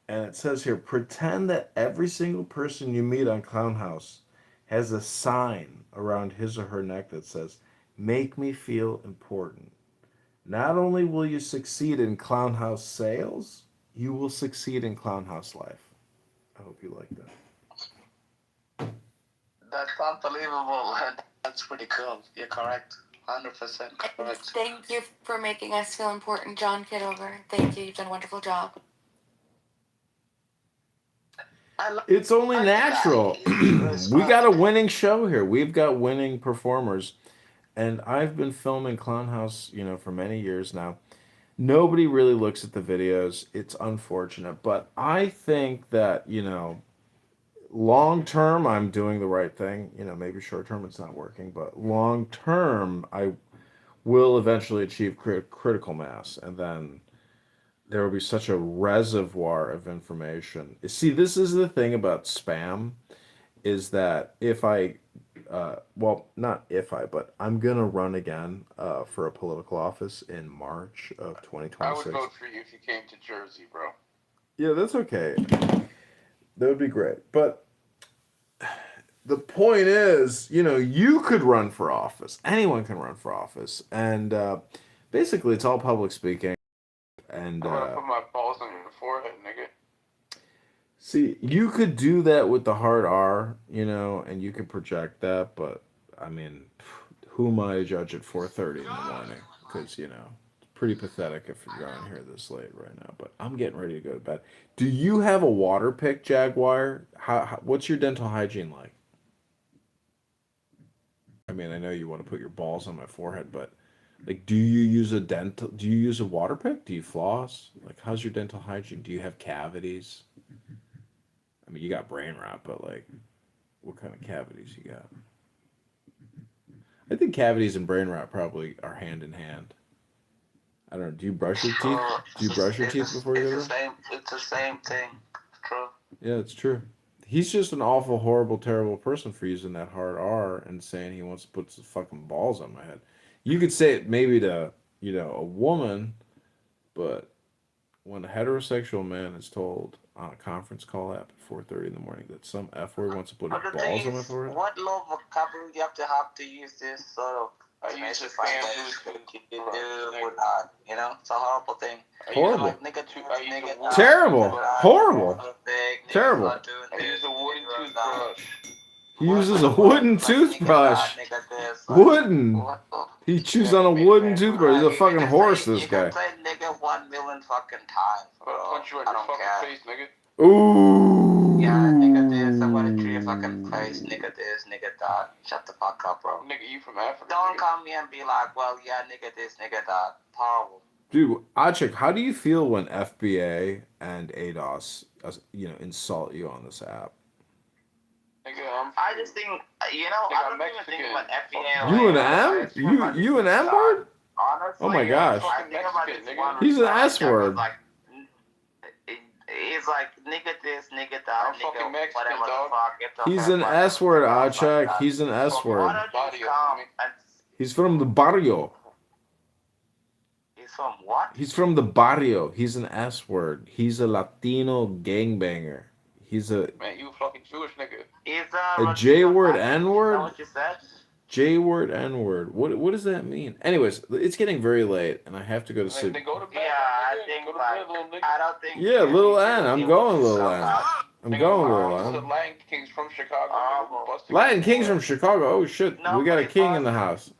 Speaker 2: and it says here, pretend that every single person you meet on Clown House has a sign around his or her neck that says, "Make me feel important." Not only will you succeed in Clown House sales, you will succeed in Clown House life. I hope you like that.
Speaker 3: That's unbelievable. That's pretty cool. You're correct. 100% correct.
Speaker 1: Thank you for making us feel important, John Kitover. Thank you. You've done a wonderful job.
Speaker 2: It's only natural. We got a winning show here. We've got winning performers. And I've been filming Clown House, for many years now. Nobody really looks at the videos. It's unfortunate, but I think that, long term, I'm doing the right thing. Maybe short term it's not working, but long term, I will eventually achieve critical mass, and then there will be such a reservoir of information. See, this is the thing about spam, is that if I, well, not if I, but I'm gonna run again for a political office in March of
Speaker 5: I would
Speaker 2: 2026.
Speaker 5: vote for you if you came to Jersey, bro.
Speaker 2: Yeah, that's okay. That would be great. But the point is, you could run for office. Anyone can run for office, and basically, it's all public speaking. And
Speaker 5: I'm gonna put my balls on your forehead, nigga.
Speaker 2: see, you could do that with the hard R, and you could project that. But I mean, who am I to judge at 4:30 in the morning? Because it's pretty pathetic if you're on here this late right now. But I'm getting ready to go to bed. Do you have a water pick, Jaguar? What's your dental hygiene like? I mean, I know you want to put your balls on my forehead, but like, do you use a water pick? Do you floss? Like, how's your dental hygiene? Do you have cavities? I mean, you got brain rot, but like, what kind of cavities you got? I think cavities and brain rot probably are hand in hand. I don't know. Do you brush your teeth? Do you brush your teeth before you go to bed?
Speaker 3: It's the same thing. True.
Speaker 2: Yeah, it's true. He's just an awful, horrible, terrible person for using that hard R and saying he wants to put his fucking balls on my head. You could say it maybe to, a woman, but when a heterosexual man is told on a conference call app at 4:30 in the morning that some F word wants to put his
Speaker 3: But the
Speaker 2: balls
Speaker 3: thing
Speaker 2: on my
Speaker 3: is,
Speaker 2: forehead,
Speaker 3: what low vocabulary do you have to use this sort of
Speaker 5: I
Speaker 3: to
Speaker 5: use a
Speaker 3: specify
Speaker 5: bamboo
Speaker 3: that you
Speaker 5: toothbrush,
Speaker 3: do
Speaker 5: nigga.
Speaker 3: would not? It's a horrible thing.
Speaker 2: Horrible.
Speaker 3: Like nigga,
Speaker 5: I use a
Speaker 3: nigga,
Speaker 5: wooden
Speaker 2: Terrible.
Speaker 5: toothbrush.
Speaker 2: Horrible.
Speaker 3: Big,
Speaker 2: Terrible.
Speaker 3: not doing
Speaker 5: I use
Speaker 3: this,
Speaker 5: a wooden
Speaker 3: nigga,
Speaker 5: toothbrush.
Speaker 2: He uses a wooden toothbrush.
Speaker 3: Nigga, this,
Speaker 2: Wooden.
Speaker 3: what the?
Speaker 2: He chews on a wooden toothbrush. He's a
Speaker 3: You
Speaker 2: fucking
Speaker 3: can
Speaker 2: horse,
Speaker 3: say-
Speaker 2: this
Speaker 3: you
Speaker 2: guy.
Speaker 3: can say nigga 1,000,000 fucking times,
Speaker 5: I'm
Speaker 3: bro.
Speaker 5: gonna punch you on
Speaker 3: I
Speaker 5: your
Speaker 3: don't
Speaker 5: fucking
Speaker 3: care.
Speaker 5: face, nigga.
Speaker 2: Ooh.
Speaker 3: Yeah, nigga this, I'm gonna treat your fucking face, nigga this, nigga that. Shut the fuck up, bro.
Speaker 5: Nigga, you from Africa.
Speaker 3: Don't
Speaker 5: nigga.
Speaker 3: come here and be like, well, yeah, nigga this, nigga that. Horrible.
Speaker 2: Dude, Achik, how do you feel when FBA and ADOS, insult you on this app?
Speaker 5: Nigga,
Speaker 3: I just think, I don't even think about FBA.
Speaker 2: You an M? You an M word?
Speaker 3: Honestly,
Speaker 2: Oh my gosh.
Speaker 3: I think about this
Speaker 5: Mexican,
Speaker 3: one
Speaker 5: nigga.
Speaker 2: He's an
Speaker 3: response
Speaker 2: S
Speaker 3: that
Speaker 2: word.
Speaker 3: was like, it's like nigga this, nigga that,
Speaker 5: I'm fucking
Speaker 3: nigga
Speaker 5: Mexican,
Speaker 3: whatever
Speaker 5: dog.
Speaker 3: the fuck. It's okay,
Speaker 2: He's an
Speaker 3: fuck
Speaker 2: S
Speaker 3: it,
Speaker 2: word,
Speaker 3: fuck like
Speaker 2: Achik.
Speaker 3: that.
Speaker 2: He's an S
Speaker 3: Why
Speaker 2: word.
Speaker 3: don't you
Speaker 5: Barrio,
Speaker 3: come
Speaker 5: homie.
Speaker 3: and
Speaker 2: He's from the barrio.
Speaker 3: he's from what?
Speaker 2: He's from the barrio. He's an S word. He's a Latino gangbanger. He's a
Speaker 5: Man, you a fucking Jewish nigga.
Speaker 3: Is
Speaker 2: A J word, N
Speaker 3: Is that
Speaker 2: word?
Speaker 3: what you said?
Speaker 2: J word, N word. What does that mean? Anyways, it's getting very late and I have to go to
Speaker 5: Man,
Speaker 2: sleep.
Speaker 5: then go to bed,
Speaker 3: Yeah, I
Speaker 5: nigga.
Speaker 3: think
Speaker 5: Go to
Speaker 3: like
Speaker 5: bed, little nigga.
Speaker 3: I don't think.
Speaker 2: Yeah, little N. I'm going little N.
Speaker 3: N.
Speaker 2: I'm
Speaker 5: Nigga,
Speaker 2: going
Speaker 5: this
Speaker 2: little
Speaker 5: is the
Speaker 2: N.
Speaker 5: Latin Kings from Chicago.
Speaker 3: Oh,
Speaker 5: nigga. Busted
Speaker 2: Latin
Speaker 5: your
Speaker 2: Kings
Speaker 5: boy.
Speaker 2: from Chicago. Oh shit,
Speaker 3: No,
Speaker 2: we got a
Speaker 3: but
Speaker 2: king in the house.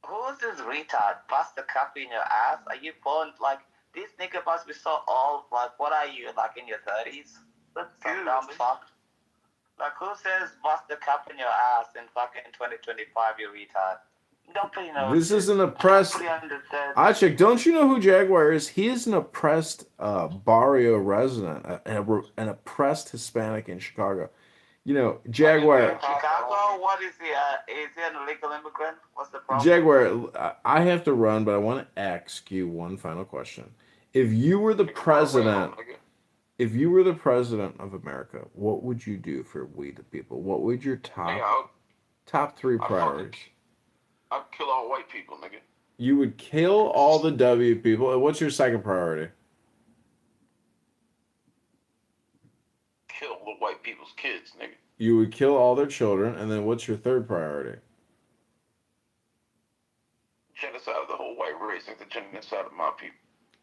Speaker 3: Who's this retard? Bust the cup in your ass? Are you born like this nigga must be so old? Like what are you? Like in your 30s? Some dumb fuck. Like who says bust the cup in your ass in fucking 2025? You retard. Nobody knows.
Speaker 2: This is an oppressed.
Speaker 3: Nobody understands.
Speaker 2: Achik, don't you know who Jaguar is? He is an oppressed barrio resident, an oppressed Hispanic in Chicago. Jaguar.
Speaker 3: Chicago, what is he? Is he an illegal immigrant? What's the problem?
Speaker 2: Jaguar, I have to run, but I want to ask you one final question. If you were the president, if you were the president of America, what would you do for we the people? What would your top three priorities?
Speaker 5: I'd kill all white people, nigga.
Speaker 2: You would kill all the W people. And what's your second priority?
Speaker 5: Kill the white people's kids, nigga.
Speaker 2: You would kill all their children, and then what's your third priority?
Speaker 5: Genocide of the whole white race, like the genocide of my people.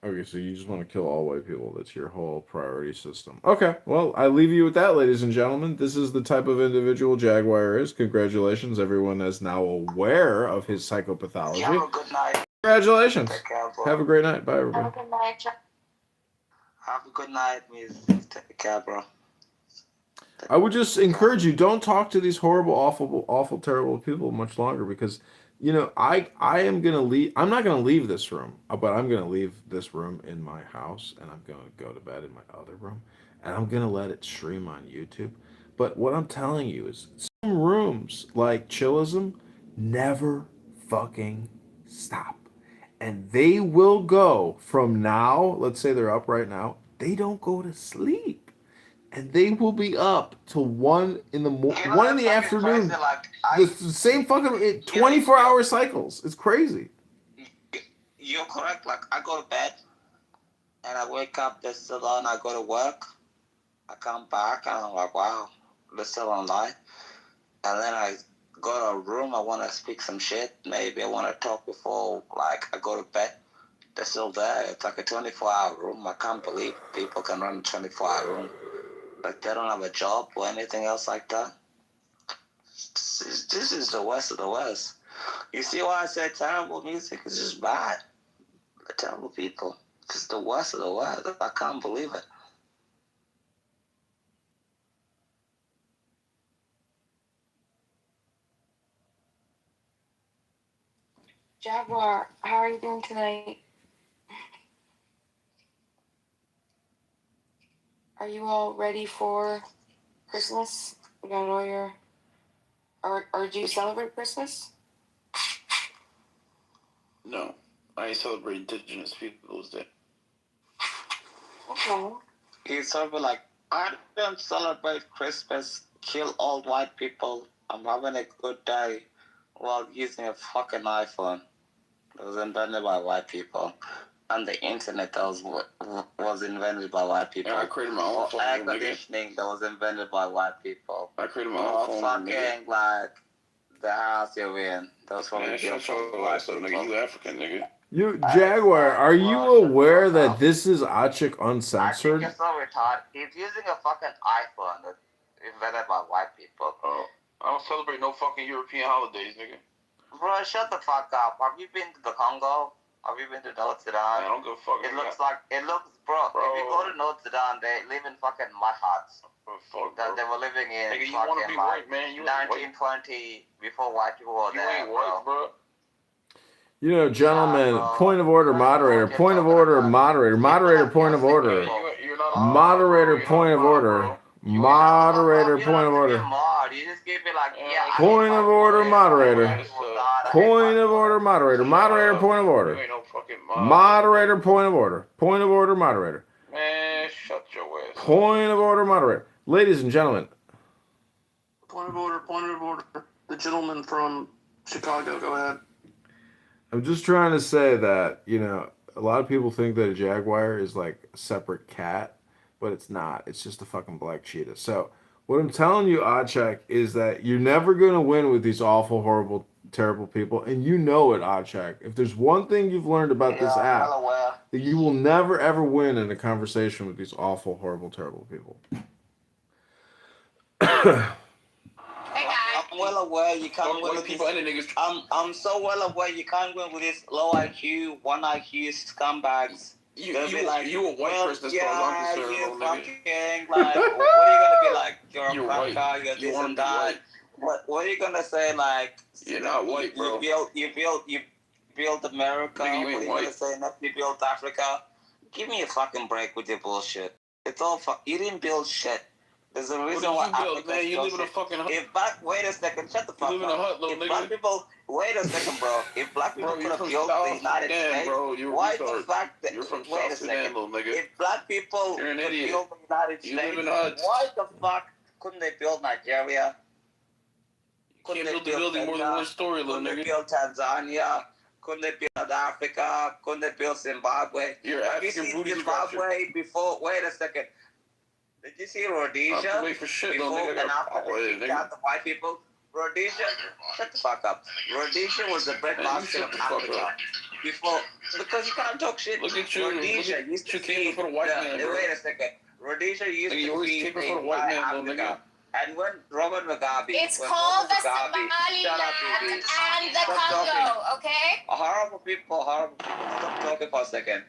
Speaker 2: Okay, so you just want to kill all white people. That's your whole priority system. Okay, well, I leave you with that, ladies and gentlemen. This is the type of individual Jaguar is. Congratulations. Everyone is now aware of his psychopathology.
Speaker 3: Have a good night.
Speaker 2: Congratulations.
Speaker 3: Take care, bro.
Speaker 2: Have a great night. Bye, everybody.
Speaker 1: Have a good night,
Speaker 3: Have a good night, miss. Take care, bro.
Speaker 2: I would just encourage you, don't talk to these horrible, awful, terrible people much longer because, I am gonna leave. I'm not gonna leave this room, but I'm gonna leave this room in my house, and I'm gonna go to bed in my other room, and I'm gonna let it stream on YouTube. But what I'm telling you is, some rooms like Chillism never fucking stop, and they will go from now. Let's say they're up right now. They don't go to sleep, and they will be up till 1 in
Speaker 3: That's
Speaker 2: the
Speaker 3: fucking crazy.
Speaker 2: afternoon.
Speaker 3: Like
Speaker 2: The same fucking
Speaker 3: you know,
Speaker 2: 24-hour cycles. It's crazy.
Speaker 3: you're correct. Like I go to bed and I wake up. They're still on. I go to work. I come back and I'm like, wow, they're still online. And then I go to a room. I want to speak some shit. Maybe I want to talk before like I go to bed. They're still there. It's like a 24-hour room. I can't believe people can run a 24-hour room. Like they don't have a job or anything else like that. This is the worst of the worst. You see why I said terrible music? It's just bad. The terrible people. It's the worst of the worst. I can't believe it.
Speaker 1: Jaguar, how are you doing tonight? Are you all ready for Christmas? We got all your. Or do you celebrate Christmas?
Speaker 5: No, I celebrate Indigenous Peoples Day.
Speaker 1: Okay.
Speaker 3: He's sort of like, I don't celebrate Christmas, kill old white people. I'm having a good day while using a fucking iPhone. It was invented by white people. And the internet that was invented by white people.
Speaker 5: Yeah, I created my own phone,
Speaker 3: air
Speaker 5: nigga.
Speaker 3: conditioning that was invented by white people.
Speaker 5: I created my own phone,
Speaker 3: fucking
Speaker 5: nigga.
Speaker 3: like the house you're in. Those
Speaker 5: Man,
Speaker 3: probably
Speaker 5: shut your ass up, nigga. You African, nigga.
Speaker 2: You Jaguar, are you aware that this is Achik Uncensored?
Speaker 3: I think you're so retarded. He's using a fucking iPhone that's invented by white people.
Speaker 5: Oh, I don't celebrate no fucking European holidays, nigga.
Speaker 3: Bro, shut the fuck up. Have you been to the Congo? Have you been to North Sudan?
Speaker 5: I don't give a fuck.
Speaker 3: It looks, bro, if you go to North Sudan, they live in fucking mud huts.
Speaker 5: Fuck,
Speaker 3: That they were living in
Speaker 5: nigga, you wanna be white, man? You
Speaker 3: 1920, before white people were there,
Speaker 5: ain't white, bro.
Speaker 2: Gentlemen, point of order, moderator, point of order, moderator, moderator, point of order,
Speaker 5: You're not
Speaker 2: moderator, point of order, moderator, point of order,
Speaker 3: You just give me like,
Speaker 2: point of order, moderator, point of order, moderator, moderator, point of order,
Speaker 5: You ain't no fucking
Speaker 2: moderator, point of order, point of order, moderator,
Speaker 5: Man, shut your ass.
Speaker 2: point of order, moderator. Ladies and gentlemen,
Speaker 4: Point of order, point of order. The gentleman from Chicago, go ahead.
Speaker 2: I'm just trying to say that, a lot of people think that a jaguar is like a separate cat, but it's not. It's just a fucking black cheetah. So what I'm telling you, Achek, is that you're never going to win with these awful, horrible, terrible people. And you know it, Achek. If there's one thing you've learned about this app, that you will never, ever win in a conversation with these awful, horrible, terrible people.
Speaker 3: I'm well aware you can't win with this. I'm so well aware you can't win with this low IQ, 1 IQ scumbags.
Speaker 5: You a white person as far as I'm concerned,
Speaker 3: you
Speaker 5: nigga.
Speaker 3: fucking, like, what are you gonna be like? You're a
Speaker 5: white.
Speaker 3: cracker, you're this and that. What are you gonna say, like?
Speaker 5: You're not white, bro.
Speaker 3: You built America.
Speaker 5: Nigga, you
Speaker 3: what
Speaker 5: ain't
Speaker 3: are you
Speaker 5: white.
Speaker 3: gonna say? You built Africa. Give me a fucking break with your bullshit. It's all you didn't build shit. There's a reason why Africa.
Speaker 5: Man, you live in a fucking hut.
Speaker 3: Wait a second, shut the fuck up.
Speaker 5: You live in a hut, little nigga.
Speaker 3: Black people, wait a second, bro. If black people could have built the United States, why the fact that
Speaker 5: you're from
Speaker 3: wait
Speaker 5: South
Speaker 3: a
Speaker 5: Sudan,
Speaker 3: second?
Speaker 5: little nigga.
Speaker 3: If black people
Speaker 5: You're an
Speaker 3: could
Speaker 5: idiot.
Speaker 3: build the United
Speaker 5: You
Speaker 3: States,
Speaker 5: live in huts.
Speaker 3: why the fuck couldn't they build Nigeria?
Speaker 5: You can't build the building more than one story, little
Speaker 3: Couldn't
Speaker 5: nigga.
Speaker 3: they build Tanzania? Couldn't they build Africa? Couldn't they build Zimbabwe?
Speaker 5: You're
Speaker 3: Have you
Speaker 5: African
Speaker 3: seen
Speaker 5: booty
Speaker 3: Zimbabwe before? Wait a second. Did you see Rhodesia?
Speaker 5: Wait for shit, little
Speaker 3: Before
Speaker 5: nigga.
Speaker 3: and after they kicked out the white people? Rhodesia, shut the fuck up. Rhodesia was the breadbasket of Africa. Before, because you can't talk shit.
Speaker 5: Look at you.
Speaker 3: Rhodesia used to feed
Speaker 5: for the white man, bro.
Speaker 3: wait a second. Rhodesia used
Speaker 5: Nigga, you
Speaker 3: to
Speaker 5: always
Speaker 3: feed
Speaker 5: caping for the white man, little nigga.
Speaker 3: Africa. And when Robert Mugabe,
Speaker 6: It's called the Somaliland and the Congo, okay?
Speaker 3: Horrible people. Stop talking for a second.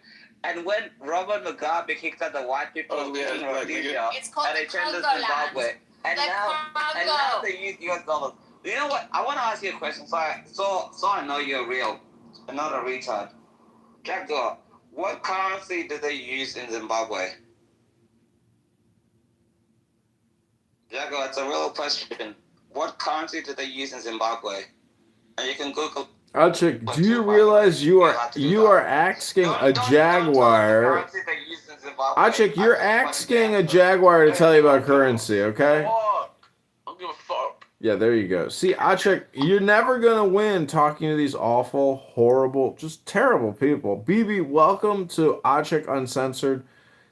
Speaker 3: And when Robert Mugabe kicked out the white people in Rhodesia,
Speaker 6: It's called
Speaker 3: and
Speaker 6: the
Speaker 3: they turned to
Speaker 6: Congo
Speaker 3: Zimbabwe,
Speaker 6: land.
Speaker 3: And
Speaker 6: The
Speaker 3: now
Speaker 6: Congo.
Speaker 3: they use US dollars. You know what? I want to ask you a question. So I know you're real, and not a retard. Jaguar, what currency do they use in Zimbabwe? Jaguar, it's a real question. What currency do they use in Zimbabwe? And you can Google.
Speaker 2: Achik, do you realize you are asking a jaguar? Achik, you're asking a jaguar to tell you about currency, okay?
Speaker 5: I don't give a fuck.
Speaker 2: Yeah, there you go. See, Achik, you're never gonna win talking to these awful, horrible, just terrible people. BB, welcome to Achik Uncensored.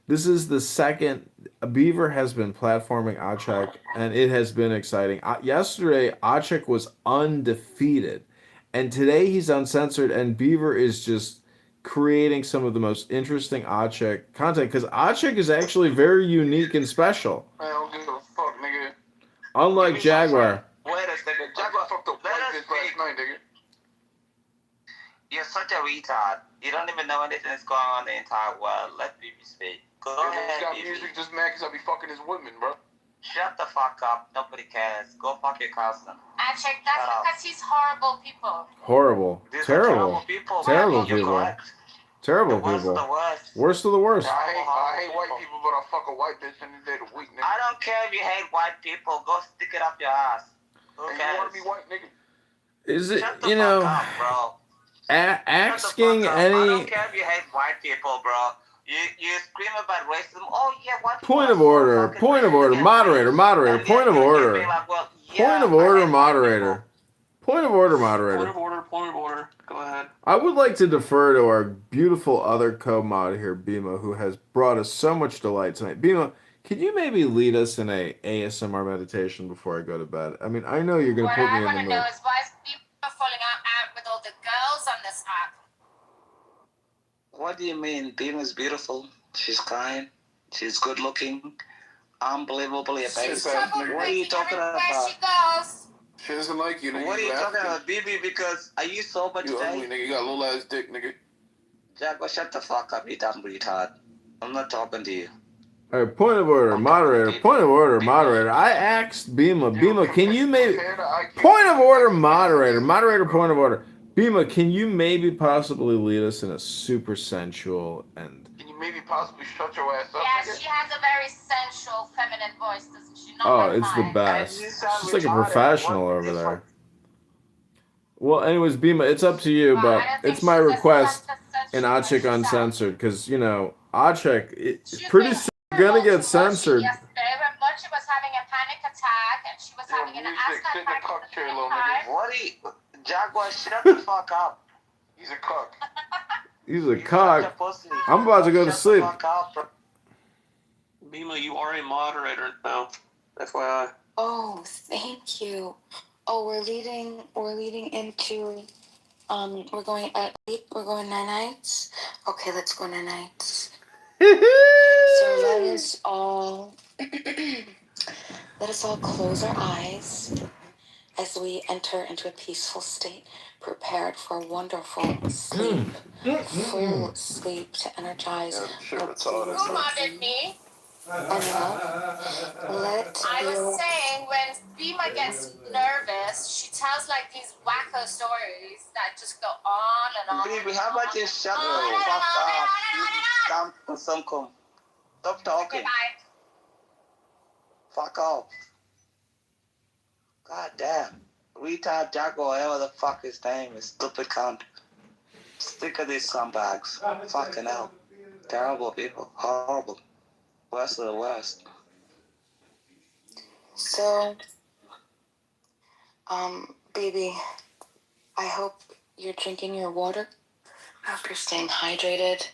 Speaker 2: This is the second Beaver has been platforming Achik, and it has been exciting. Yesterday, Achik was undefeated, and today he's uncensored, and Beaver is just creating some of the most interesting Achik content because Achik is actually very unique and special.
Speaker 5: I don't give a fuck, nigga.
Speaker 2: Unlike Jaguar.
Speaker 3: Wait a second.
Speaker 5: Jaguar fucked up white bitch last night, nigga.
Speaker 3: You're such a retard. You don't even know anything that's going on in the entire world. Let BB speak. Go
Speaker 5: He
Speaker 3: ahead,
Speaker 5: got
Speaker 3: BB.
Speaker 5: music just mad because I be fucking his women, bro.
Speaker 3: Shut the fuck up. Nobody cares. Go fuck your cousin.
Speaker 6: Achik, that's because he's horrible people.
Speaker 2: Horrible.
Speaker 3: These
Speaker 2: Terrible.
Speaker 3: are terrible people.
Speaker 2: Terrible
Speaker 3: man. You're
Speaker 2: people.
Speaker 3: correct.
Speaker 2: Terrible
Speaker 3: The worst
Speaker 2: people.
Speaker 3: of the worst.
Speaker 2: Worst of the worst.
Speaker 5: I hate white people, but I fuck a white bitch any day of the week, nigga.
Speaker 3: I don't care if you hate white people. Go stick it up your ass. Who
Speaker 5: And you
Speaker 3: cares?
Speaker 5: want to be white, nigga?
Speaker 2: Is it,
Speaker 3: Shut the
Speaker 2: you
Speaker 3: fuck
Speaker 2: know,
Speaker 3: up, bro.
Speaker 2: asking
Speaker 3: Shut the fuck up. I don't
Speaker 2: any
Speaker 3: care if you hate white people, bro. You scream about racism. Oh yeah, white people
Speaker 2: point
Speaker 3: are
Speaker 2: of
Speaker 3: so
Speaker 2: order,
Speaker 3: fucking
Speaker 2: point of
Speaker 3: racist
Speaker 2: order,
Speaker 3: against
Speaker 2: moderator,
Speaker 3: me.
Speaker 2: moderator,
Speaker 3: And
Speaker 2: point of
Speaker 3: then you're
Speaker 2: order,
Speaker 3: being like, well,
Speaker 2: point
Speaker 3: yeah,
Speaker 2: of
Speaker 3: I
Speaker 2: order,
Speaker 3: hate white
Speaker 2: moderator,
Speaker 3: people.
Speaker 2: point of order,
Speaker 4: Point
Speaker 2: moderator.
Speaker 4: of order, point of order. Go ahead.
Speaker 2: I would like to defer to our beautiful other co-mod here, Bima, who has brought us so much delight tonight. Bima, can you maybe lead us in a ASMR meditation before I go to bed? I mean, I know you're going to
Speaker 6: What
Speaker 2: put
Speaker 6: I
Speaker 2: me in
Speaker 6: want
Speaker 2: the
Speaker 6: to
Speaker 2: mood.
Speaker 6: know is why is people falling out with all the girls on this app?
Speaker 3: What do you mean? Beam is beautiful. She's kind. She's good looking. Unbelievably
Speaker 5: Shit,
Speaker 3: amazing.
Speaker 5: fast
Speaker 6: Trouble
Speaker 5: nigga.
Speaker 3: What are you
Speaker 6: breaking
Speaker 3: talking
Speaker 6: everywhere
Speaker 3: about?
Speaker 6: she goes.
Speaker 5: She doesn't like you, nigga.
Speaker 3: What are you talking
Speaker 5: African.
Speaker 3: about, BB? Because are you sober
Speaker 5: You ugly,
Speaker 3: today?
Speaker 5: nigga. You got a little ass dick, nigga.
Speaker 3: Jaguar, shut the fuck up, you dumb retard. I'm not talking to you.
Speaker 2: All right, point of order, moderator, point of order, moderator. I asked Bima, Bima, can you maybe, point of order, moderator, moderator, point of order. Bima, can you maybe possibly lead us in a super sensual and
Speaker 5: Can you maybe possibly shut your ass up,
Speaker 6: Yes,
Speaker 5: nigga?
Speaker 6: she has a very sensual, feminine voice, doesn't she? Not
Speaker 2: oh,
Speaker 6: like
Speaker 2: it's the
Speaker 6: mine.
Speaker 2: best.
Speaker 3: And you
Speaker 2: She's
Speaker 3: sound
Speaker 2: like a
Speaker 3: retarded.
Speaker 2: professional
Speaker 3: What
Speaker 2: over
Speaker 3: is
Speaker 2: there. Well, anyways, Bima, it's up to you,
Speaker 6: Well,
Speaker 2: but
Speaker 6: I don't think
Speaker 2: it's my
Speaker 6: she's as
Speaker 2: request
Speaker 6: sensitive
Speaker 2: in
Speaker 6: as
Speaker 2: Achik
Speaker 6: she sounds.
Speaker 2: Uncensored, because, you know, Achik, it's
Speaker 6: She's
Speaker 2: pretty
Speaker 6: been
Speaker 2: soon gonna
Speaker 6: horrible
Speaker 2: get
Speaker 6: to Mochi
Speaker 2: censored.
Speaker 6: yesterday when Mochi was having a panic attack and she was
Speaker 5: Yo,
Speaker 6: having an
Speaker 5: music,
Speaker 6: asthma
Speaker 5: sit in the
Speaker 6: attack
Speaker 5: cock
Speaker 6: at the
Speaker 5: chair,
Speaker 6: same
Speaker 5: little
Speaker 6: time.
Speaker 5: nigga.
Speaker 3: What are you... Jaguar, shut the fuck up.
Speaker 5: He's a cock.
Speaker 2: He's a
Speaker 3: You're such a
Speaker 2: cock.
Speaker 3: pussy.
Speaker 2: I'm about to go to
Speaker 3: Shut
Speaker 2: sleep.
Speaker 3: the fuck up, bro.
Speaker 4: Bima, you are a moderator now. FYI.
Speaker 1: Oh, thank you. Oh, we're leading into we're going night nights. Okay, let's go night nights. So let us all close our eyes as we enter into a peaceful state, prepared for wonderful sleep, full sleep to energize
Speaker 5: Yeah, shit
Speaker 1: our
Speaker 5: retarded.
Speaker 6: Who modded me? I was saying when Bima gets nervous, she tells like these wacko stories that just go on and on.
Speaker 3: Baby, how about you shut the fuck up? You scum for some cum. Stop talking.
Speaker 6: Okay, bye.
Speaker 3: Fuck off. God damn. Retard Jaguar, whatever the fuck his name is. Stupid cunt. Stick of these scumbags. Fucking hell. Terrible people. Horrible. Worst of the worst.
Speaker 1: So, baby, I hope you're drinking your water. After staying hydrated,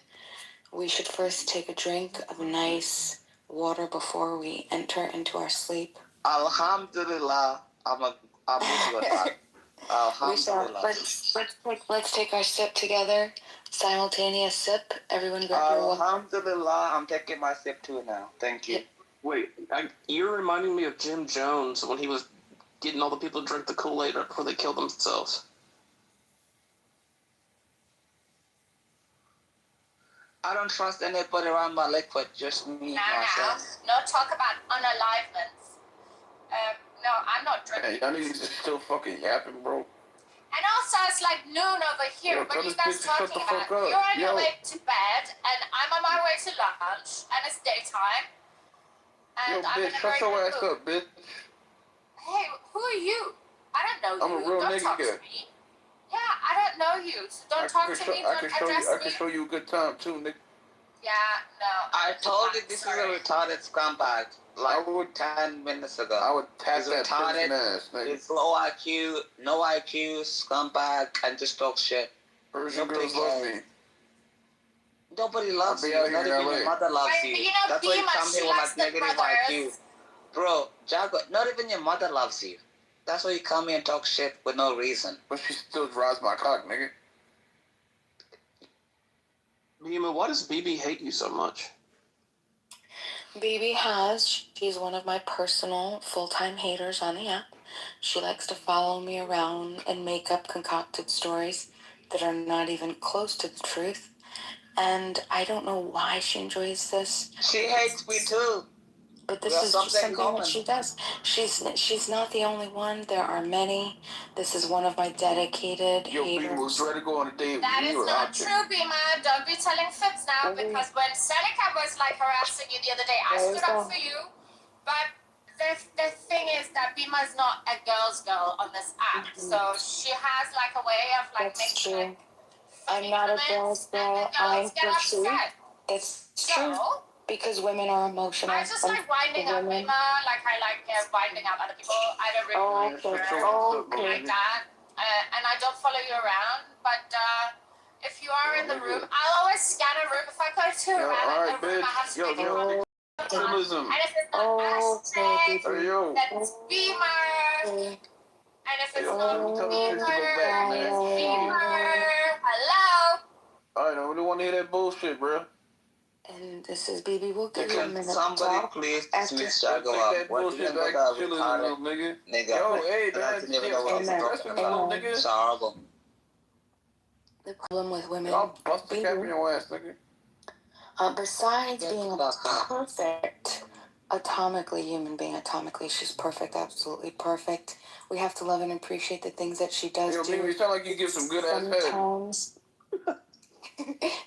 Speaker 1: we should first take a drink of nice water before we enter into our sleep.
Speaker 3: Alhamdulillah. I'm with you with that.
Speaker 1: We shall
Speaker 3: Alhamdulillah.
Speaker 1: let's take our sip together. Simultaneous sip. Everyone grab your water.
Speaker 3: Alhamdulillah. I'm taking my sip too now. Thank you.
Speaker 4: Wait, you're reminding me of Jim Jones when he was getting all the people to drink the Kool-Aid right before they killed themselves.
Speaker 3: I don't trust anybody around my liquid, just me, myself.
Speaker 6: No talk about unalivements. No, I'm not
Speaker 5: Man,
Speaker 6: drinking.
Speaker 5: y'all niggas is still fucking yapping, bro.
Speaker 6: And also, it's like noon over here.
Speaker 5: Yo,
Speaker 6: What
Speaker 5: tell
Speaker 6: are you
Speaker 5: this
Speaker 6: guys
Speaker 5: bitch to shut
Speaker 6: talking
Speaker 5: the
Speaker 6: about?
Speaker 5: fuck up.
Speaker 6: You're on your
Speaker 5: Yo.
Speaker 6: way to bed, and I'm on my way to lunch, and it's daytime.
Speaker 5: Yo,
Speaker 6: And I'm in
Speaker 5: bitch,
Speaker 6: a
Speaker 5: shut
Speaker 6: very
Speaker 5: your
Speaker 6: good
Speaker 5: ass
Speaker 6: mood.
Speaker 5: up, bitch.
Speaker 6: Hey, who are you? I don't know
Speaker 5: I'm
Speaker 6: you.
Speaker 5: a real
Speaker 6: Don't
Speaker 5: nigga.
Speaker 6: talk to me. Yeah, I don't know you. So don't talk to me.
Speaker 5: I
Speaker 6: Don't
Speaker 5: can show you.
Speaker 6: address
Speaker 5: I
Speaker 6: me.
Speaker 5: can show you a good time too, nigga.
Speaker 6: Yeah, no.
Speaker 3: I told you
Speaker 6: I'm
Speaker 3: this
Speaker 6: sorry.
Speaker 3: is a retarded scumbag. Like
Speaker 5: I would
Speaker 3: 10 minutes ago.
Speaker 5: I would tap
Speaker 3: He's
Speaker 5: that
Speaker 3: retarded.
Speaker 5: Persian ass, nigga.
Speaker 3: It's low IQ, no IQ, scumbag, and just talk shit.
Speaker 5: Persian
Speaker 3: Nobody
Speaker 5: girls love
Speaker 3: cares.
Speaker 5: me.
Speaker 3: Nobody loves
Speaker 5: I'll be
Speaker 3: you.
Speaker 5: out here
Speaker 3: Not
Speaker 5: in
Speaker 3: even
Speaker 5: LA.
Speaker 3: your mother loves
Speaker 6: But
Speaker 3: you.
Speaker 6: you know,
Speaker 3: That's why you
Speaker 6: Bima,
Speaker 3: come
Speaker 6: she
Speaker 3: here with
Speaker 6: likes
Speaker 3: like
Speaker 6: the
Speaker 3: negative IQ.
Speaker 6: brothers.
Speaker 3: Bro, Jago, not even your mother loves you. That's why you come here and talk shit with no reason.
Speaker 5: But she still drives my cock, nigga.
Speaker 4: Bima, why does BB hate you so much?
Speaker 1: She's one of my personal full-time haters on the app. She likes to follow me around and make up concocted stories that are not even close to the truth. And I don't know why she enjoys this.
Speaker 3: She hates me too.
Speaker 1: But
Speaker 3: We
Speaker 1: this
Speaker 3: have
Speaker 1: is just
Speaker 3: something in
Speaker 1: something that
Speaker 3: common.
Speaker 1: she does. She's not the only one. There are many. This is one of my dedicated
Speaker 5: Yo, Bima was
Speaker 1: haters.
Speaker 5: ready to go on a date with
Speaker 6: That
Speaker 5: me
Speaker 6: is
Speaker 5: or
Speaker 6: not
Speaker 5: object.
Speaker 6: true, Bima. Don't be telling fibs now, because when Seneca was like harassing you the other day, I stood up for you. But the thing is that Bima is not a girl's girl on this app, so she has like a way of like
Speaker 1: That's
Speaker 6: making
Speaker 1: true.
Speaker 6: like
Speaker 1: I'm not a
Speaker 6: comments,
Speaker 1: girl's
Speaker 6: and
Speaker 1: girl.
Speaker 6: the
Speaker 1: I'm
Speaker 6: girls get
Speaker 1: for true.
Speaker 6: upset.
Speaker 1: It's
Speaker 6: So
Speaker 1: true because women are emotional.
Speaker 6: I just like winding up
Speaker 1: women.
Speaker 6: Bima, like I like winding up other people. I don't really
Speaker 5: Man, shut your ass up,
Speaker 6: like
Speaker 5: nigga.
Speaker 6: that, and I don't follow you around. But if you are in the room, I'll always scan a room. If I go to
Speaker 5: Yo,
Speaker 6: a
Speaker 5: alright,
Speaker 6: room, I
Speaker 5: bitch.
Speaker 6: have to
Speaker 5: Yo,
Speaker 6: make sure
Speaker 5: yo,
Speaker 6: I'm
Speaker 5: symbolism.
Speaker 6: and if it's not hashtag,
Speaker 5: Hey, yo.
Speaker 6: then it's Beamer. And if it's
Speaker 5: Yo,
Speaker 6: not
Speaker 5: let me tell this bitch to go
Speaker 6: Beamer,
Speaker 5: back,
Speaker 6: then it's
Speaker 5: man.
Speaker 6: Beamer. Hello?
Speaker 5: Alright, I really want to hear that bullshit, bro.
Speaker 1: And this is BB. We'll give you a
Speaker 3: Can
Speaker 1: minute.
Speaker 3: somebody please dismiss Jago
Speaker 5: Take
Speaker 3: up?
Speaker 5: that
Speaker 3: What
Speaker 5: bullshit
Speaker 3: you
Speaker 5: back.
Speaker 3: got
Speaker 5: Chill a
Speaker 3: retarded
Speaker 5: little nigga.
Speaker 3: nigga?
Speaker 5: Yo, hey,
Speaker 3: I
Speaker 5: man.
Speaker 3: don't even know what he's talking
Speaker 5: Little
Speaker 3: about.
Speaker 5: nigga.
Speaker 3: It's horrible.
Speaker 1: The problem with women,
Speaker 5: I'll bust the cap in your ass, nigga.
Speaker 1: besides
Speaker 3: Get
Speaker 1: being
Speaker 3: the
Speaker 1: a
Speaker 3: fuck up.
Speaker 1: perfect, atomically human being, atomically, she's perfect, absolutely perfect. We have to love and appreciate the things that she does
Speaker 5: Yo,
Speaker 1: do.
Speaker 5: Bima, you sound like you give some good ass head.
Speaker 1: Sometimes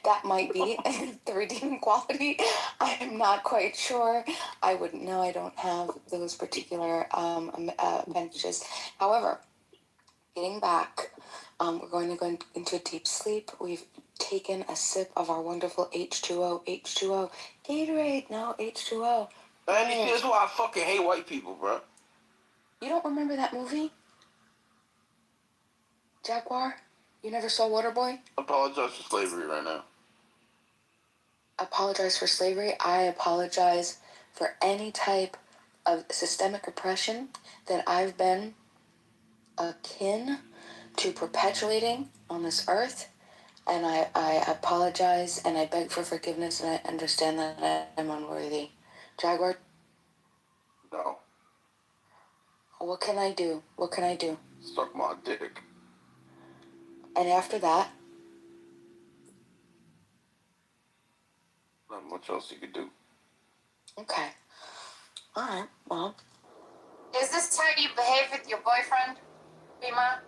Speaker 1: that might be the redeeming quality. I am not quite sure. I wouldn't know. I don't have those particular advantages. However, getting back, we're going to go into a deep sleep. We've taken a sip of our wonderful H2O, Gatorade, no, H2O.
Speaker 5: Man, this is why I fucking hate white people, bro.
Speaker 1: You don't remember that movie? Jaguar? You never saw Waterboy?
Speaker 5: I apologize for slavery right now.
Speaker 1: Apologize for slavery. I apologize for any type of systemic oppression that I've been akin to perpetuating on this earth. And I apologize and I beg for forgiveness and I understand that I'm unworthy. Jaguar,
Speaker 5: No.
Speaker 1: what can I do? What can I do?
Speaker 5: Suck my dick.
Speaker 1: And after that,
Speaker 5: Not much else you could do.
Speaker 1: okay. All right, well.
Speaker 6: Is this how you behave with your boyfriend, Bima?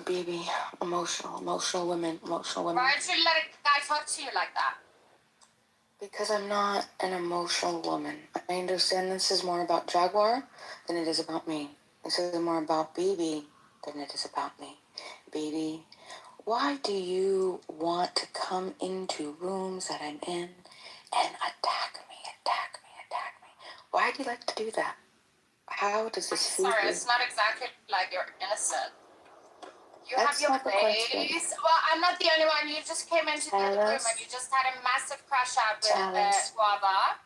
Speaker 1: Baby, emotional women.
Speaker 6: Why don't you let a guy talk to you like that?
Speaker 1: Because I'm not an emotional woman. I understand this is more about Jaguar than it is about me. This is more about BB than it is about me. BB, why do you want to come into rooms that I'm in and attack me? Why do you like to do that? How does this feel?
Speaker 6: Sorry, it's not exactly like you're innocent. You
Speaker 1: That's
Speaker 6: have your
Speaker 1: not the question.
Speaker 6: face. Well, I'm not the only one. You just came into the other room and you just had a massive crash out with Guava.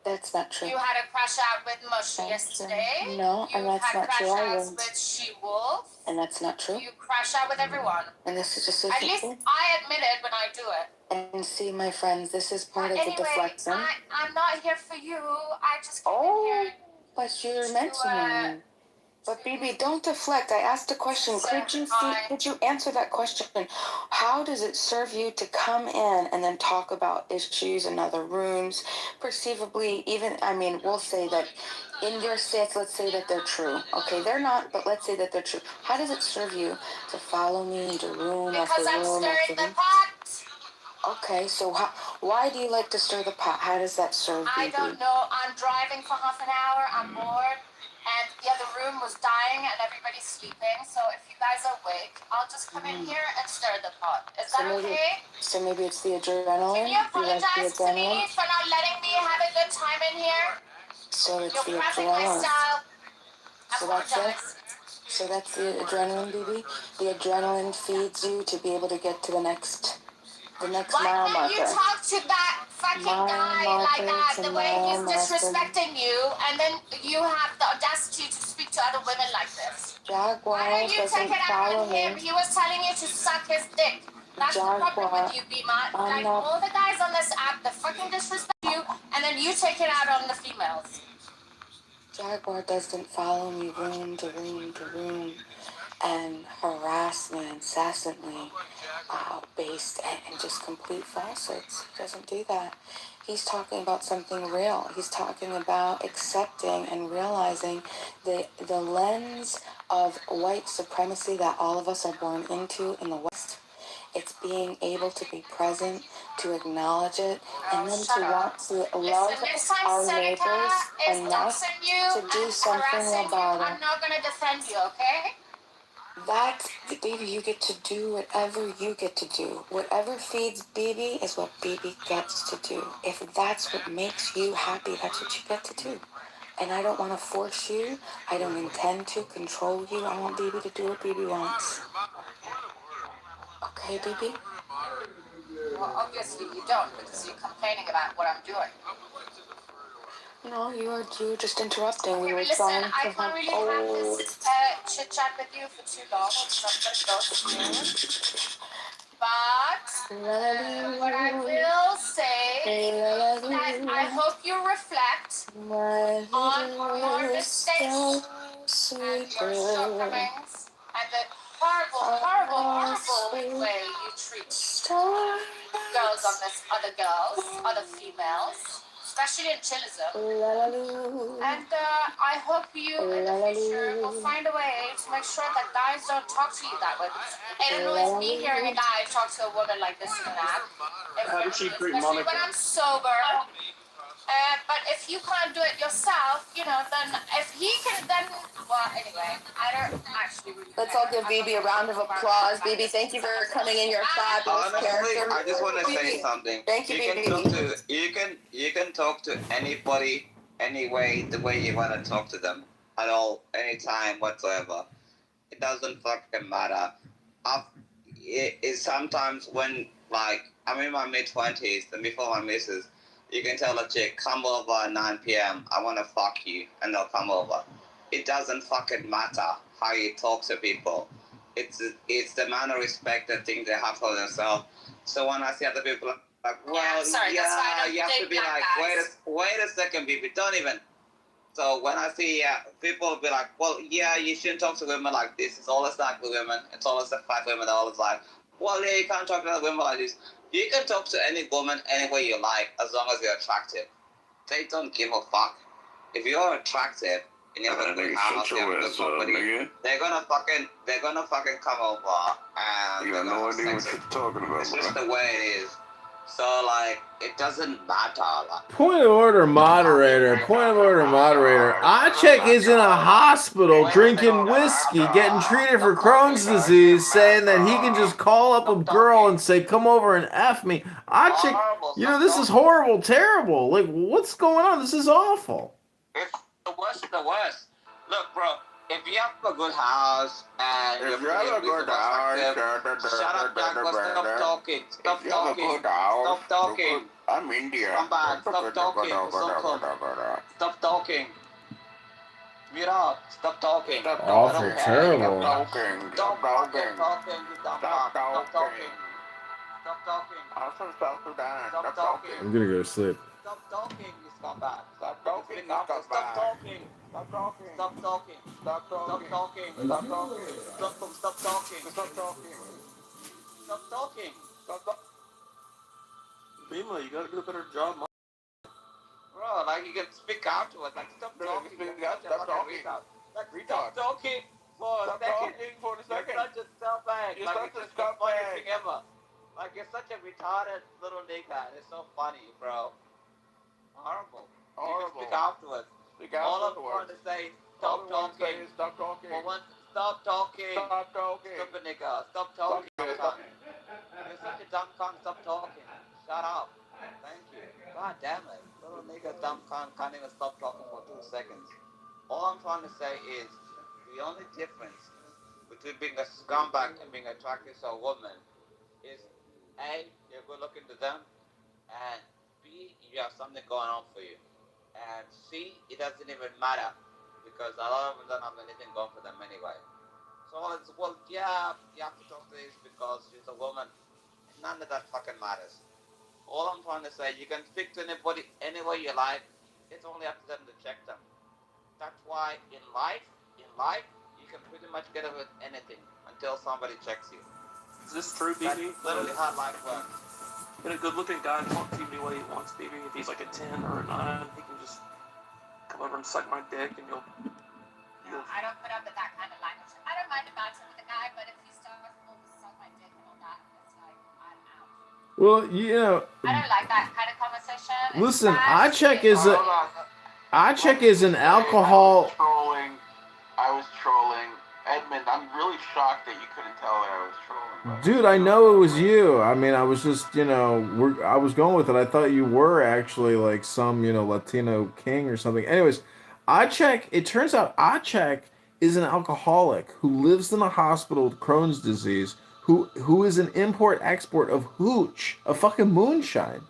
Speaker 1: That's not true.
Speaker 6: You had a crash out with Mush yesterday.
Speaker 1: No, and that's
Speaker 6: had
Speaker 1: not
Speaker 6: crash
Speaker 1: true.
Speaker 6: outs with She-Wolf.
Speaker 1: And that's not true.
Speaker 6: You crash out with everyone.
Speaker 1: And this is just
Speaker 6: At least I admit it when I do it.
Speaker 1: And see, my friends, this is part of
Speaker 6: Anyway,
Speaker 1: the deflection.
Speaker 6: I'm not here for you. I just came in here
Speaker 1: But you're mentioning But BB, don't deflect. I asked a question. Could you answer that question? How does it serve you to come in and then talk about issues in other rooms? Perceivably, even we'll say that in your states, let's say that they're true. Okay, they're not, but let's say that they're true. How does it serve you to follow me into room after
Speaker 6: Because I'm
Speaker 1: room
Speaker 6: stirring
Speaker 1: after
Speaker 6: the
Speaker 1: room?
Speaker 6: pot.
Speaker 1: Okay, so why do you like to stir the pot? How does that serve
Speaker 6: I
Speaker 1: BB?
Speaker 6: don't know. I'm driving for half an hour. I'm bored. And the other room was dying and everybody's sleeping. So if you guys are awake, I'll just come in here and stir the pot. Is that okay?
Speaker 1: So maybe it's the adrenaline.
Speaker 6: Can you apologize to me for not letting me have a good time in here?
Speaker 1: So it's
Speaker 6: You're
Speaker 1: the
Speaker 6: cramping my
Speaker 1: adrenaline.
Speaker 6: style.
Speaker 1: So that's it. So that's the adrenaline, BB. The adrenaline feeds you to be able to get to the next
Speaker 6: Why
Speaker 1: mile
Speaker 6: can't you
Speaker 1: marker.
Speaker 6: talk to that fucking guy like that, the way he's disrespecting you, and then you have the audacity to speak to other women like this?
Speaker 1: Jaguar
Speaker 6: Why don't you take
Speaker 1: doesn't
Speaker 6: it out
Speaker 1: follow
Speaker 6: on him?
Speaker 1: me.
Speaker 6: He was telling you to suck his dick. That's the problem
Speaker 1: Jaguar,
Speaker 6: with you, Bima.
Speaker 1: I'm
Speaker 6: Like
Speaker 1: not.
Speaker 6: all the guys on this app, they fucking disrespect you, and then you take it out on the females.
Speaker 1: Jaguar doesn't follow me room to room to room and harass me incessantly, based and just complete falsehoods. He doesn't do that. He's talking about something real. He's talking about accepting and realizing the lens of white supremacy that all of us are born into in the West. It's being able to be present, to acknowledge it, and then to want to love our neighbors enough to do something about it.
Speaker 6: I'm not gonna defend you, okay?
Speaker 1: That, baby, you get to do whatever you get to do. Whatever feeds BB is what BB gets to do. If that's what makes you happy, that's what you get to do. And I don't want to force you. I don't intend to control you. I want BB to do what BB wants. Okay, BB?
Speaker 6: Well, obviously you don't, because you're complaining about what I'm doing.
Speaker 1: No, you were just interrupting.
Speaker 6: Okay,
Speaker 1: We were
Speaker 6: listen,
Speaker 1: trying
Speaker 6: I
Speaker 1: to
Speaker 6: can't
Speaker 1: have.
Speaker 6: really have this chit chat with you for too long. It's not gonna go soon. But what I will say is that I hope you reflect on your mistakes and your shortcomings and the horrible, horrible, horrible way you treat girls on this, other females, especially in chillism. And I hope you in the future will find a way to make sure that guys don't talk to you that way. It annoys me hearing a guy talk to a woman like this in an app.
Speaker 4: How does she treat
Speaker 6: Especially
Speaker 4: Monica?
Speaker 6: when I'm sober. But if you can't do it yourself, then if he can, then well, anyway, I don't actually really.
Speaker 1: Let's all give BB a round of applause. BB, thank you for coming in. Your fabulous
Speaker 3: Honestly,
Speaker 1: character.
Speaker 3: I just want to say something.
Speaker 1: Thank you,
Speaker 3: You can
Speaker 1: BB.
Speaker 3: talk to you can talk to anybody anyway the way you want to talk to them at all, anytime whatsoever. It doesn't fucking matter. It sometimes when like I'm in my mid-20s and before my missus, you can tell a chick come over at 9 p.m. I want to fuck you, and they'll come over. It doesn't fucking matter how you talk to people. It's the amount of respect and things they have for themselves. So when I see other people like, well,
Speaker 6: sorry, that's why I don't
Speaker 3: you have to
Speaker 6: date
Speaker 3: be
Speaker 6: black
Speaker 3: like,
Speaker 6: guys.
Speaker 3: wait a second, baby, don't even. So when I see people will be like, well, yeah, you shouldn't talk to women like this. It's always like with women. It's always the five women that always like, well, yeah, you can't talk to women like this. You can talk to any woman any way you like as long as you're attractive. They don't give a fuck. If you're attractive and you have a good house, you have a good property, they're gonna fucking come over and
Speaker 5: You got no idea what you're talking about,
Speaker 3: it's just the way it is. So like, it doesn't matter. Like,
Speaker 2: Point of order, moderator. Point of order, moderator. Achek is in a hospital drinking whiskey, getting treated for Crohn's disease, saying that he can just call up a girl and say, "Come over and f me." Achek, this is horrible, terrible. Like, what's going on? This is awful.
Speaker 3: it's the worst of the worst. Look, bro, if you have a good house and
Speaker 5: If you have a good house,
Speaker 3: shut up, Jaguar, stop talking. Stop
Speaker 5: if you have a
Speaker 3: talking.
Speaker 5: good house,
Speaker 3: Stop talking.
Speaker 5: I'm India.
Speaker 3: Come back. Stop talking. Stop talking. Mute up. Stop talking.
Speaker 5: Stop
Speaker 2: Awful,
Speaker 5: talking.
Speaker 2: terrible.
Speaker 5: Stop talking.
Speaker 3: Stop
Speaker 5: Stop talking.
Speaker 3: talking. You dumb
Speaker 5: Stop
Speaker 3: fuck. Stop
Speaker 5: talking.
Speaker 3: talking. Stop talking.
Speaker 5: I'm from South Sudan.
Speaker 3: Stop
Speaker 5: Stop
Speaker 3: talking.
Speaker 5: talking.
Speaker 2: I'm gonna go to sleep.
Speaker 3: Stop talking, you scumbag.
Speaker 5: Stop talking.
Speaker 3: Stop talking.
Speaker 5: Stop talking.
Speaker 3: Stop talking.
Speaker 5: Stop
Speaker 3: Stop
Speaker 5: talking.
Speaker 3: talking.
Speaker 5: Stop talking.
Speaker 3: Stop talking.
Speaker 5: Stop talking.
Speaker 3: Stop talking.
Speaker 5: Stop talking.
Speaker 4: Bima, you gotta do a better job.
Speaker 3: Bro, like you can speak afterwards. Like stop
Speaker 5: No,
Speaker 3: talking.
Speaker 5: speak
Speaker 3: You're
Speaker 5: out.
Speaker 3: such a
Speaker 5: Stop
Speaker 3: fucking
Speaker 5: talking.
Speaker 3: retard. Like
Speaker 5: Retard.
Speaker 3: stop talking for a
Speaker 5: Stop
Speaker 3: second.
Speaker 5: talking for a second.
Speaker 3: You're such a scumbag.
Speaker 5: You're
Speaker 3: Like
Speaker 5: such
Speaker 3: it's
Speaker 5: a
Speaker 3: just the funniest
Speaker 5: scumbag.
Speaker 3: thing ever. Like you're such a retarded little nigga. It's so funny, bro. Horrible. You can
Speaker 5: Horrible.
Speaker 3: speak afterwards.
Speaker 5: Speak out.
Speaker 3: All I'm trying to say is stop talking.
Speaker 5: Stop talking.
Speaker 3: For one, stop talking.
Speaker 5: Stop talking.
Speaker 3: Stupid nigga. Stop talking.
Speaker 5: Stop.
Speaker 3: You're such a dumb cunt. Stop talking. Shut up. Thank you. God damn it. Little nigga dumb cunt can't even stop talking for 2 seconds. All I'm trying to say is the only difference between being a scumbag and being attracted to a woman is A, you're good looking to them, and B, you have something going on for you. And C, it doesn't even matter because a lot of them don't have anything going for them anyway. So it's, well, yeah, you have to talk to this because she's a woman. None of that fucking matters. All I'm trying to say, you can speak to anybody any way you like. It's only up to them to check them. That's why in life, you can pretty much get away with anything until somebody checks you.
Speaker 4: Is this true,
Speaker 3: That's
Speaker 4: BB?
Speaker 3: literally how life works.
Speaker 4: Can a good-looking guy talk to you the way he wants, BB? If he's like a 10 or a 9, he can just come over and suck my dick, and you'll.
Speaker 6: No, I don't put up with that kind of language. I don't mind bouncing with a guy, but if he starts to suck my dick and all that, it's like, I'm out.
Speaker 2: Well, you know,
Speaker 6: I don't like that kind of conversation. It's
Speaker 2: listen,
Speaker 6: bad.
Speaker 2: iCheck is
Speaker 5: Hold
Speaker 2: a
Speaker 5: on.
Speaker 2: iCheck is an alcohol.
Speaker 5: I was trolling. Edmund, I'm really shocked that you couldn't tell that I was trolling.
Speaker 2: Dude, I know it was you. I mean, I was just, I was going with it. I thought you were actually like some, Latino king or something. Anyways, iCheck, it turns out iCheck is an alcoholic who lives in a hospital with Crohn's disease, who is an import-export of hooch, of fucking moonshine.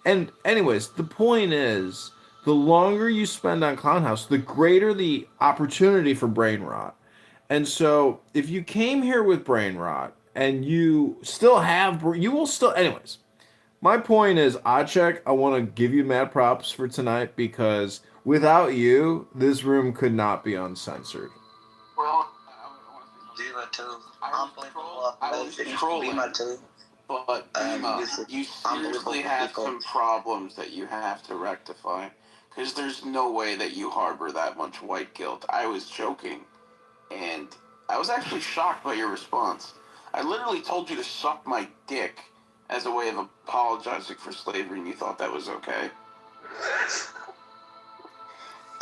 Speaker 2: And anyways, the point is, the longer you spend on Clown House, the greater the opportunity for brain rot. And so, if you came here with brain rot and you still have, you will still. Anyways, my point is, Oddcheck, I want to give you mad props for tonight because without you, this room could not be uncensored.
Speaker 5: Well,
Speaker 3: Diva too.
Speaker 5: I was trolling.
Speaker 3: Diva too.
Speaker 5: But you seriously have some problems that you have to rectify. Because there's no way that you harbor that much white guilt. I was joking. And I was actually shocked by your response. I literally told you to suck my dick as a way of apologizing for slavery, and you thought that was okay.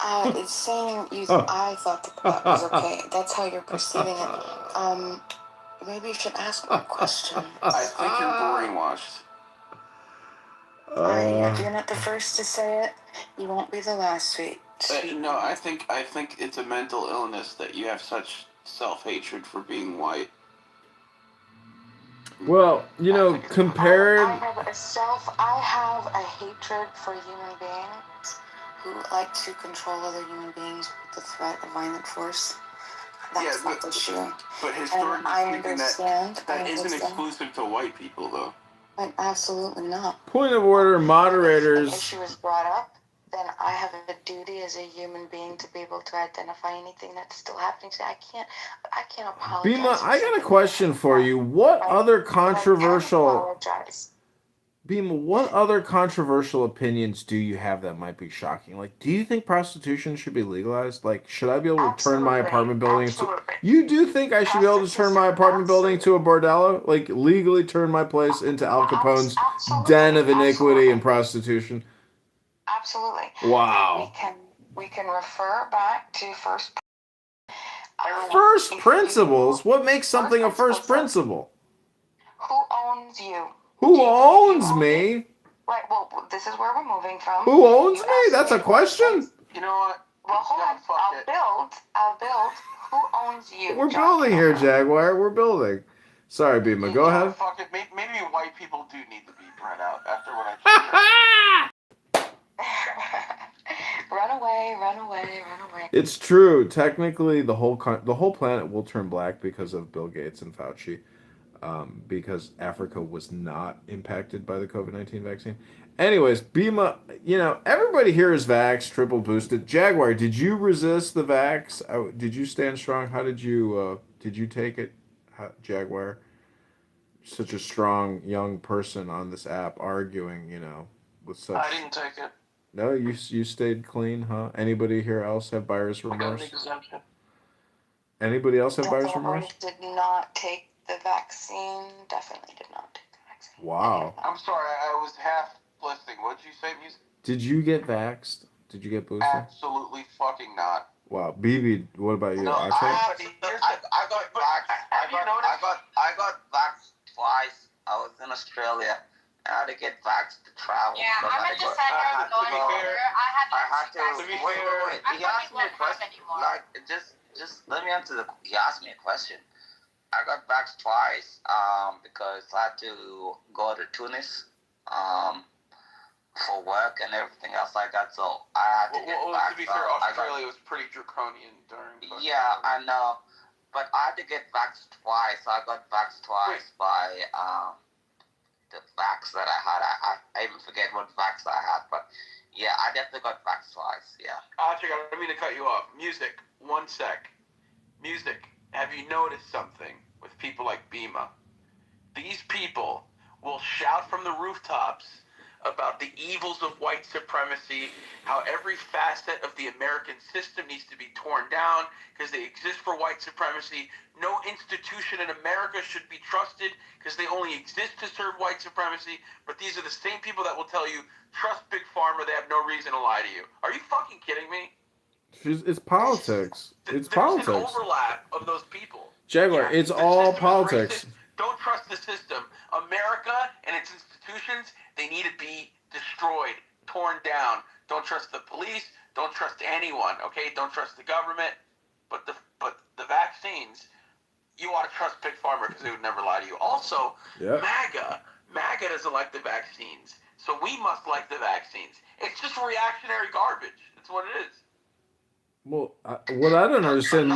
Speaker 1: It's saying I thought that was okay. That's how you're perceiving it. Maybe you should ask me a question.
Speaker 5: I think you're brainwashed.
Speaker 1: You're not the first to say it. You won't be the last, sweet.
Speaker 5: No, I think it's a mental illness that you have such self-hatred for being white.
Speaker 2: Well, compared.
Speaker 1: I have a hatred for human beings who like to control other human beings with the threat of violent force. That's not the issue.
Speaker 5: But historically speaking, that isn't
Speaker 1: understand.
Speaker 5: exclusive to white people, though.
Speaker 1: But absolutely not.
Speaker 2: Point of order,
Speaker 1: If an
Speaker 2: moderators.
Speaker 1: issue is brought up, then I have a duty as a human being to be able to identify anything that's still happening today. I can't apologize.
Speaker 2: Bima, I got a question for you. What other controversial Bima, what other controversial opinions do you have that might be shocking? Like, do you think prostitution should be legalized? Like, should I be able to turn my apartment building into... You do think I should be able to turn my apartment building to a bordello? Like, legally turn my place into Al Capone's den of iniquity and prostitution?
Speaker 1: Absolutely.
Speaker 2: Wow.
Speaker 1: We can refer back to first
Speaker 2: principles? What makes something a first principle?
Speaker 1: Who owns you?
Speaker 2: Who owns me?
Speaker 1: Right, well, this is where we're moving from.
Speaker 2: Who owns me? That's a question?
Speaker 5: You know what?
Speaker 1: Well, hold on. I'll build. Who owns you?
Speaker 2: We're building here, Jaguar. We're building. Sorry, Bima. Go ahead.
Speaker 5: Fuck it. Maybe white people do need to be bred out after what I just said.
Speaker 1: Run away.
Speaker 2: It's true. Technically, the whole planet will turn black because of Bill Gates and Fauci. because Africa was not impacted by the COVID-19 vaccine. Anyways, Bima, everybody here is vax, triple boosted. Jaguar, did you resist the vax? Did you stand strong? How did you take it, Jaguar? Such a strong young person on this app arguing, with
Speaker 4: I
Speaker 2: such.
Speaker 4: didn't take it.
Speaker 2: No, you stayed clean, huh? Anybody here else have buyer's
Speaker 4: I got an
Speaker 2: remorse?
Speaker 4: exemption.
Speaker 2: Anybody else have buyer's
Speaker 1: Definitely
Speaker 2: remorse?
Speaker 1: did not take the vaccine. Definitely did not take the vaccine.
Speaker 2: Wow.
Speaker 5: I'm sorry, I was half listening. What'd you say, Music?
Speaker 2: Did you get vaxxed? Did you get boosted?
Speaker 5: Absolutely fucking not.
Speaker 2: Wow. BB, what about you?
Speaker 3: No,
Speaker 2: Akshay?
Speaker 3: I got vaxxed. I got vaxxed twice. I was in Australia. I had to get vaxxed to travel.
Speaker 6: Yeah,
Speaker 3: So
Speaker 6: I'm a defender of law and order.
Speaker 3: I had to.
Speaker 4: To be
Speaker 3: Wait,
Speaker 4: fair,
Speaker 3: wait, wait.
Speaker 6: I
Speaker 3: He
Speaker 6: probably
Speaker 3: asked me a
Speaker 6: won't have
Speaker 3: question.
Speaker 6: anymore.
Speaker 3: Like, just let me answer the. He asked me a question. I got vaxxed twice. Because I had to go to Tunis. For work and everything else like that. So I had to get vaxxed.
Speaker 5: To be fair, Australia was pretty draconian during.
Speaker 3: Yeah, I know. But I had to get vaxxed twice. I got vaxxed twice by the vax that I had. I even forget what vax I had, but yeah, I definitely got vaxxed twice. Yeah.
Speaker 5: Patrick, I don't mean to cut you off. Music, 1 sec. Music, have you noticed something with people like Bima? These people will shout from the rooftops about the evils of white supremacy, how every facet of the American system needs to be torn down because they exist for white supremacy. No institution in America should be trusted because they only exist to serve white supremacy. But these are the same people that will tell you, trust Big Pharma, they have no reason to lie to you. Are you fucking kidding me?
Speaker 2: It's politics. It's
Speaker 5: There's
Speaker 2: politics.
Speaker 5: an overlap of those people.
Speaker 2: Jaguar, it's
Speaker 5: The
Speaker 2: all
Speaker 5: system is
Speaker 2: politics.
Speaker 5: racist. Don't trust the system. America and its institutions, they need to be destroyed, torn down. Don't trust the police. Don't trust anyone. Okay, don't trust the government. But the vaccines, you ought to trust Big Pharma because they would never lie to you. Also,
Speaker 2: Yep.
Speaker 5: MAGA doesn't like the vaccines, so we must like the vaccines. It's just reactionary garbage. That's what it is.
Speaker 2: Well, what I don't understand,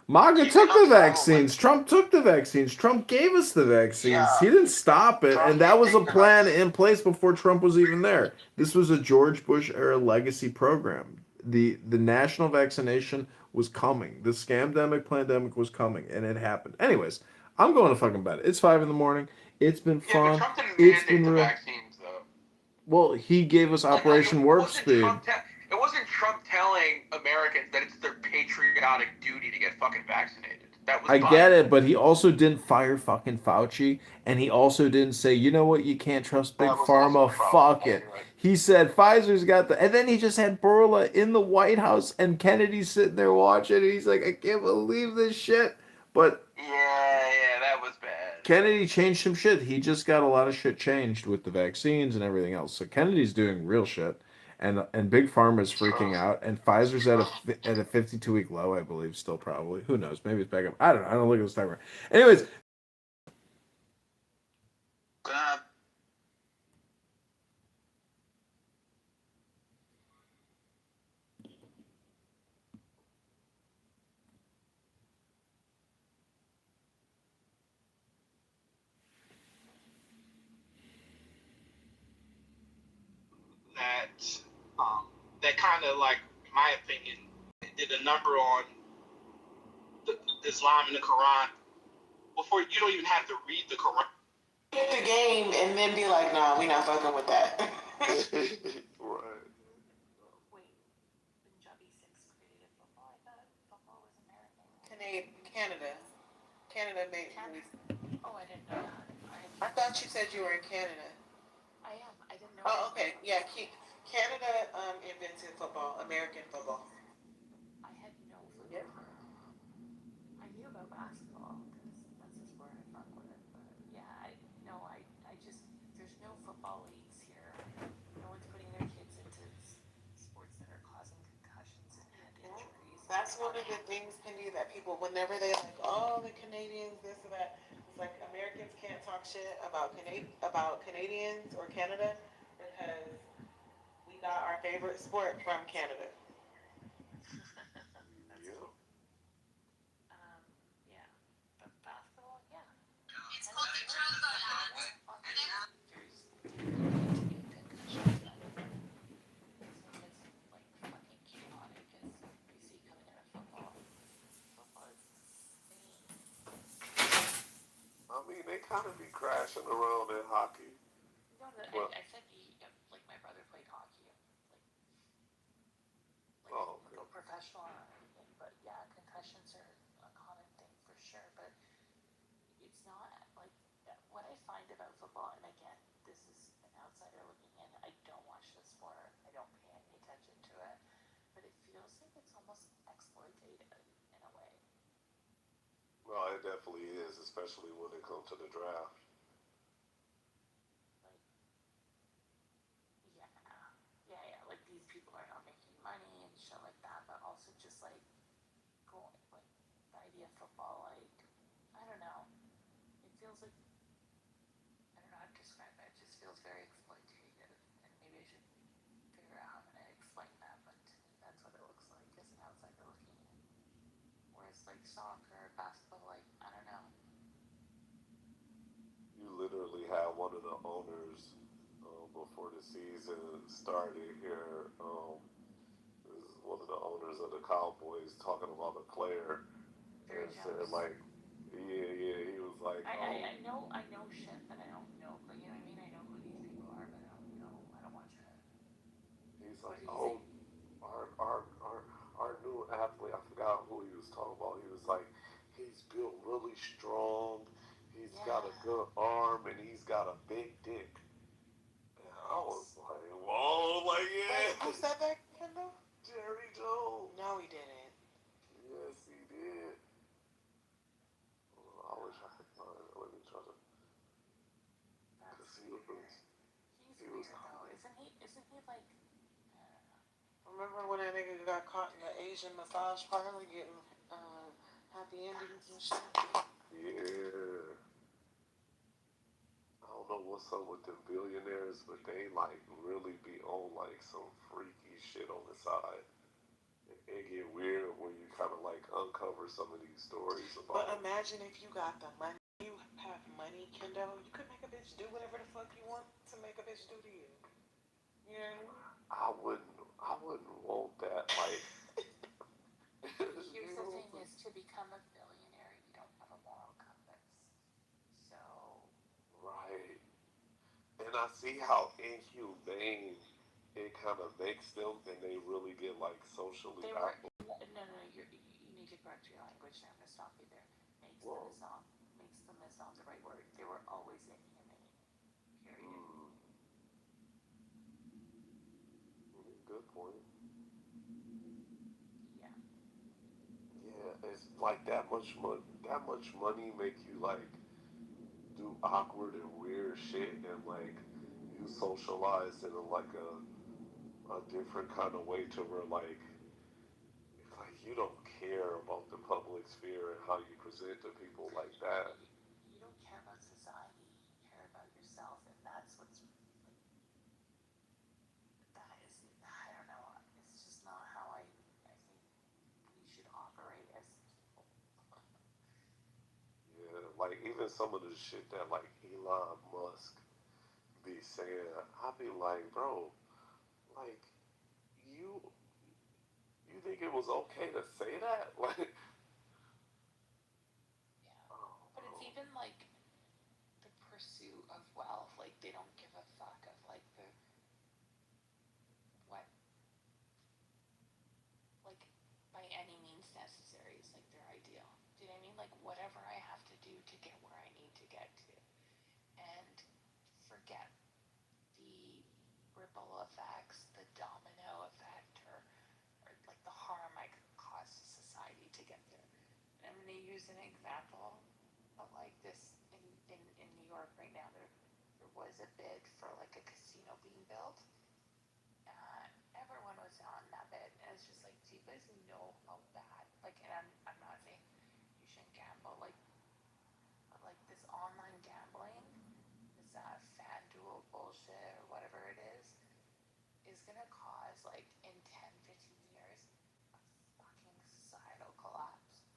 Speaker 2: MAGA took the vaccines. Trump took the vaccines. Trump gave us the vaccines.
Speaker 3: Yeah.
Speaker 2: He didn't stop it,
Speaker 3: Trump
Speaker 2: and that was a
Speaker 3: did the
Speaker 2: plan
Speaker 3: vaccines.
Speaker 2: in place before Trump was even there. This was a George Bush era legacy program. The national vaccination was coming. The scamdemic pandemic was coming, and it happened. Anyways, I'm going to fucking bed. It's 5 in the morning. It's been
Speaker 5: Yeah, but
Speaker 2: fun.
Speaker 5: Trump didn't
Speaker 2: It's
Speaker 5: mandate
Speaker 2: been
Speaker 5: the
Speaker 2: real.
Speaker 5: vaccines, though.
Speaker 2: Well, he gave us Operation Warp Speed.
Speaker 5: It wasn't Trump telling Americans that it's their patriotic duty to get fucking vaccinated. That was
Speaker 2: I
Speaker 5: Biden.
Speaker 2: get it, but he also didn't fire fucking Fauci, and he also didn't say, you know what, you can't trust Big
Speaker 5: That was
Speaker 2: Pharma,
Speaker 5: also a problem.
Speaker 2: fuck it.
Speaker 5: Right.
Speaker 2: He said Pfizer's got the, and then he just had Burla in the White House, and Kennedy's sitting there watching, and he's like, I can't believe this shit. But
Speaker 5: Yeah, that was bad.
Speaker 2: Kennedy changed some shit. He just got a lot of shit changed with the vaccines and everything else. So Kennedy's doing real shit, and Big Pharma's freaking out, and Pfizer's at a 52-week low, I believe, still probably. Who knows? Maybe it's back up. I don't know. I don't look at this timer. Anyways,
Speaker 7: that that kind of, like, in my opinion, did a number on the Islam and the Quran before you don't even have to read the Quran.
Speaker 8: Get the game and then be like, nah, we not fucking with that.
Speaker 5: Right.
Speaker 1: Wait, Punjabi Sikhs created football? I thought football was American.
Speaker 8: Canada made.
Speaker 1: Oh, I didn't know that.
Speaker 8: I thought you said you were in Canada.
Speaker 1: I am. I didn't know.
Speaker 8: Oh, okay. Yeah, Canada invented football, American football.
Speaker 1: I had no clue. I knew about basketball because that's the sport I fuck with. But yeah, I just there's no football leagues here. No one's putting their kids into sports that are causing concussions and head injuries.
Speaker 8: That's one of the things, Cindy, that people, whenever they like, oh, the Canadians, this or that, it's like Americans can't talk shit about Canadians or Canada because we got our favorite sport from Canada.
Speaker 1: That's cool. Yeah, but basketball, yeah,
Speaker 9: kind of be crashing around in hockey.
Speaker 1: No,
Speaker 9: Well,
Speaker 1: I said like my brother played hockey,
Speaker 9: oh,
Speaker 1: like
Speaker 9: okay.
Speaker 1: a professional or anything. But yeah, concussions are a common thing for sure. But it's not like what I find about football. And again, this is an outsider looking in. I don't watch the sport. I don't pay any attention to it. But it feels like it's almost exploitative in a way.
Speaker 9: Well, it definitely is, especially when it comes to the draft.
Speaker 1: Like yeah, yeah. Like these people are not making money and shit like that. But also just like going like the idea of football. Like I don't know. It feels like I don't know how to describe it. It just feels very exploitative, and maybe I should figure out how I'm gonna explain that. But to me, that's what it looks like as an outsider looking in. Whereas like soccer, basketball, like I don't know.
Speaker 9: You literally had one of the owners before the season started here. This is one of the owners of the Cowboys talking about a player
Speaker 1: Very
Speaker 9: and said
Speaker 1: jealous.
Speaker 9: like, yeah, he was like,
Speaker 1: I know shit, but I don't know. Like you know what I mean? I know who these people are, but I don't know. I don't watch it.
Speaker 9: he's
Speaker 1: What
Speaker 9: like,
Speaker 1: did he say?
Speaker 9: oh, our our our our new athlete. I forgot who he was talking about. He was like, he's built really strong. He's got a
Speaker 1: Yeah.
Speaker 9: good arm and he's got a big dick. And I was
Speaker 1: What?
Speaker 9: like, whoa, like
Speaker 8: Wait, who
Speaker 9: yeah,
Speaker 8: said that, Kendall?
Speaker 9: Jerry Jones.
Speaker 8: No, he didn't.
Speaker 9: Yes, he did. I wish I could find it. Let me try to,
Speaker 1: That's
Speaker 9: cause
Speaker 1: weird. He's
Speaker 9: he was
Speaker 1: weird though, isn't he? Isn't he like? I don't know.
Speaker 8: Remember when that nigga got caught in the Asian massage parlor getting happy endings and shit?
Speaker 9: yeah. I don't know what's up with them billionaires, but they like really be on like some freaky shit on the side. It get weird when you kind of like uncover some of these stories
Speaker 8: But
Speaker 9: about.
Speaker 8: imagine if you got the money. You have money, Kendall. You could make a bitch do whatever the fuck you want to make a bitch do to you. You know what I mean?
Speaker 9: I wouldn't want that. Like,
Speaker 1: Here's
Speaker 9: you
Speaker 1: the
Speaker 9: know,
Speaker 1: thing: is to become a billionaire, you don't have a moral compass. So
Speaker 9: right? And I see how inhumane it kind of makes them, and they really get like socially
Speaker 1: they were
Speaker 9: awkward.
Speaker 1: no. You need to correct your language. I'm gonna stop you there.
Speaker 9: Well,
Speaker 1: Makes them is not the right word. They were always inhumane. Period.
Speaker 9: mm, good point.
Speaker 1: Yeah.
Speaker 9: Yeah, it's like that much money. That much money make you like do awkward and weird shit, and like you socialize in like a different kind of way to where like you don't care about the public sphere and how you present to people like that.
Speaker 1: You don't care about society. You care about yourself, and that's what's like. That is. I don't know. It's just not how I think we should operate as people.
Speaker 9: Yeah, like even some of the shit that like Elon Musk be saying, I be like, bro, like you you think it was okay to say that? Like,
Speaker 1: Yeah.
Speaker 9: oh,
Speaker 1: But it's
Speaker 9: bro.
Speaker 1: even like the pursuit of wealth. Like they don't give a fuck of like the what like by any means necessary is like their ideal. Do you know what I mean? Like whatever I have to do to get where I need to get to, and forget the ripple effects, the domino effect, or like the harm I could cause to society to get there. And I'm going to use an example of like this in New York right now. There was a bid for like a casino being built. Everyone was on that bid, and it's just like, do you guys know how bad? Like, and I'm not saying you shouldn't gamble, like, but like this online gambling, this FanDuel bullshit or whatever it is gonna cause like in 10, 15 years a fucking societal collapse.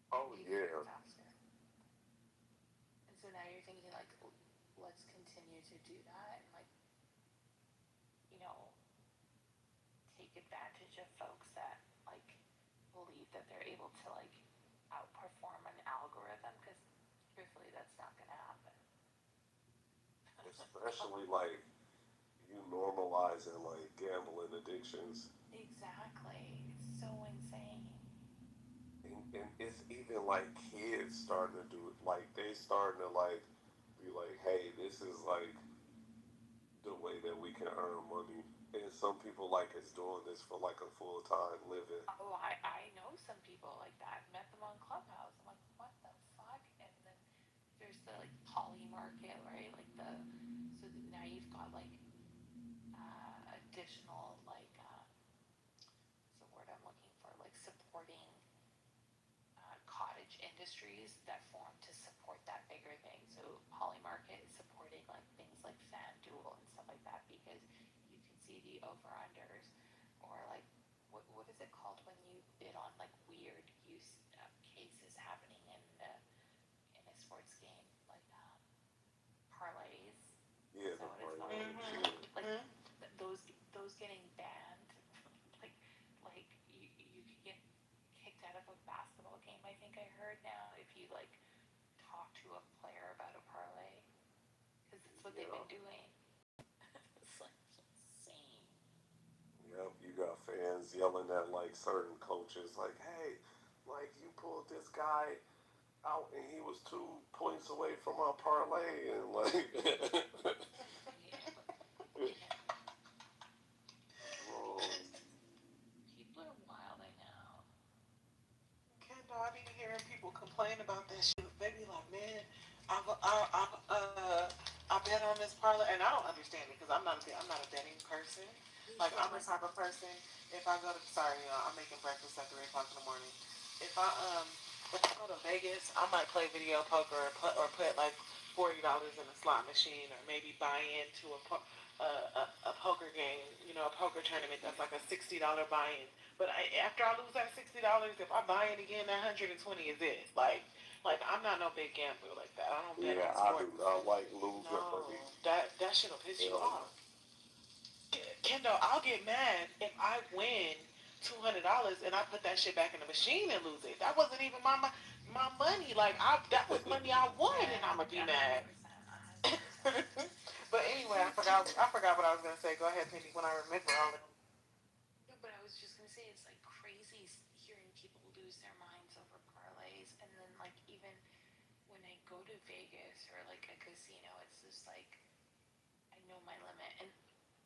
Speaker 9: Oh
Speaker 1: Maybe even
Speaker 9: yeah,
Speaker 1: faster. And so now you're thinking like, let's continue to do that and like, you know, take advantage of folks that like believe that they're able to like outperform an algorithm because truthfully that's that's not gonna happen.
Speaker 9: Especially like you normalizing like gambling addictions.
Speaker 1: Exactly. It's so insane.
Speaker 9: And it's even like kids starting to do it. Like they starting to like be like, hey, this is like the way that we can earn money. And some people like is doing this for like a full time living.
Speaker 1: Oh, I know some people like that. Met them on Clubhouse. I'm like, what the fuck? And then there's the like poly market, right? Like the so now you've got like additional like what's the word I'm looking for? Like supporting cottage industries that form to support that bigger thing. So poly market is supporting like things like FanDuel and stuff like that because you can see the over unders or like what is it called when you bid on like weird use cases happening in a sports game like parlays.
Speaker 9: Yeah,
Speaker 1: Is that
Speaker 9: the
Speaker 1: what it's called?
Speaker 9: parlay.
Speaker 1: Like those getting banned, like you could get kicked out of a basketball game. I think I heard now if you like talk to a player about a parlay because that's what they've been doing. It's like insane.
Speaker 9: Yep, you got fans yelling at like certain coaches, like, "Hey, like you pulled this guy out and he was 2 points away from our parlay," and like, bro,
Speaker 1: People are wild, I know.
Speaker 8: Kendall, I be hearing people complain about that shit. They be like, man, I bet on this parlay, and I don't understand it because I'm not a betting person. Like I'm the type of person. If I go to sorry, I'm making breakfast at 3 o'clock in the morning. If I um if I go to Vegas, I might play video poker or put like $40 in a slot machine or maybe buy into a poker game, a poker tournament that's like a $60 buy-in. But after I lose that $60, if I buy it again, that 120 is it. Like I'm not no big gambler like that. I don't bet
Speaker 9: yeah,
Speaker 8: on
Speaker 9: I do
Speaker 8: sports.
Speaker 9: not like losing
Speaker 8: No,
Speaker 9: money.
Speaker 8: that shit'll piss you
Speaker 9: Hell
Speaker 8: off. Kendall, I'll get mad if I win $200 and I put that shit back in the machine and lose it. That wasn't even my money. Like that was money I won, and I'ma be mad.
Speaker 1: 100%, 100%.
Speaker 8: But anyway, I forgot what I was gonna say. Go ahead, Penny. When I remember, I'll.
Speaker 1: No, but I was just gonna say it's like crazy hearing people lose their minds over parlays, and then like even when I go to Vegas or like a casino, it's just like I know my limit. And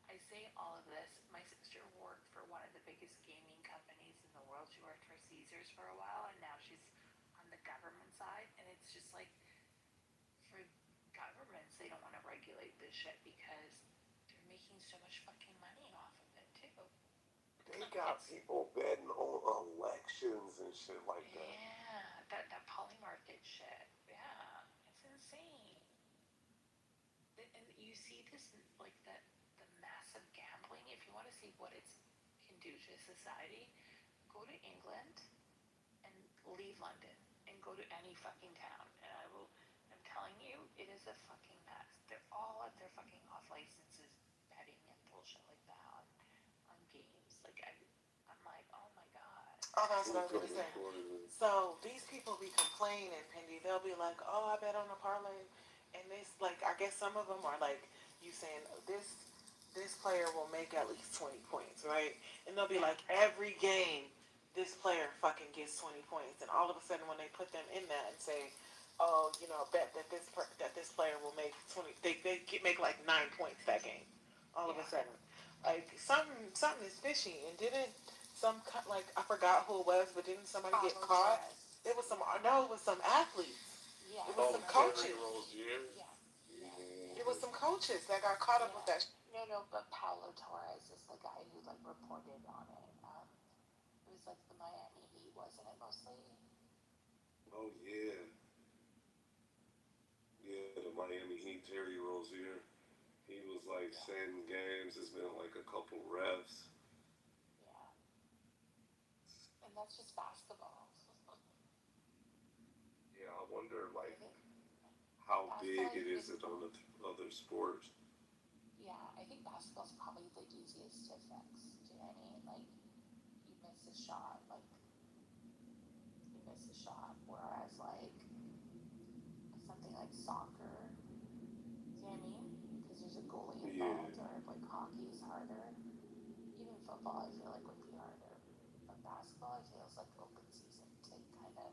Speaker 1: I say all of this. My sister worked for one of the biggest gaming companies in the world. She worked for Caesars for a while, and now she's on the government side. And it's just like for governments, they don't want to regulate this shit because they're making so much fucking money off of it too.
Speaker 9: they got
Speaker 1: It's
Speaker 9: people betting on elections and shit like that.
Speaker 1: yeah, that poly market shit. Yeah, it's insane. And you see this like the massive gambling. If you want to see what it's can do to society, go to England and leave London and go to any fucking town. And I will. I'm telling you, it is a fucking mess. They're all at their fucking off licenses betting and bullshit like that on games. Like I'm like, oh my god.
Speaker 8: Oh, that's what I
Speaker 9: Who
Speaker 8: was
Speaker 9: could
Speaker 8: gonna say.
Speaker 9: afford it?
Speaker 8: So these people be complaining, Pendy. They'll be like, "Oh, I bet on a parlay," and this, like, I guess some of them are like you saying this player will make at least 20 points, right? And they'll be
Speaker 1: Yeah.
Speaker 8: like, every game, this player fucking gets 20 points, and all of a sudden when they put them in that and say, "Oh, bet that this player will make 20," make like 9 points that game. All of a
Speaker 1: Yeah.
Speaker 8: sudden, like something is fishy, and didn't like I forgot who it was, but didn't somebody get
Speaker 1: Pablo
Speaker 8: caught?
Speaker 1: Torres.
Speaker 8: It was some no, it was some athletes.
Speaker 1: Yes.
Speaker 8: It was
Speaker 9: Oh,
Speaker 8: some
Speaker 9: Terry
Speaker 8: coaches.
Speaker 9: Rozier.
Speaker 1: Yes. Yes.
Speaker 8: It was some coaches that got caught up with
Speaker 1: Yeah.
Speaker 8: that.
Speaker 1: No, no, but Paulo Torres is the guy who like reported on it. It was like the Miami Heat, wasn't it mostly?
Speaker 9: Oh yeah, yeah. The Miami Heat, Terry Rozier. He was like
Speaker 1: Yeah.
Speaker 9: setting games. It's been like a couple refs.
Speaker 1: Yeah. And that's just basketball.
Speaker 9: Yeah, I wonder
Speaker 1: I
Speaker 9: like
Speaker 1: think
Speaker 9: how
Speaker 1: basketball
Speaker 9: big
Speaker 1: I
Speaker 9: it
Speaker 1: think
Speaker 9: is
Speaker 1: is
Speaker 9: in other sports.
Speaker 1: yeah, I think basketball's probably the easiest to fix. Do you know what I mean? Like you miss a shot, like you miss a shot. Whereas like something like soccer. See what I mean? Because there's a goalie
Speaker 9: Yeah.
Speaker 1: involved, or like hockey is harder. Even football, I feel like would be harder. But basketball, I feel is like open season to kind of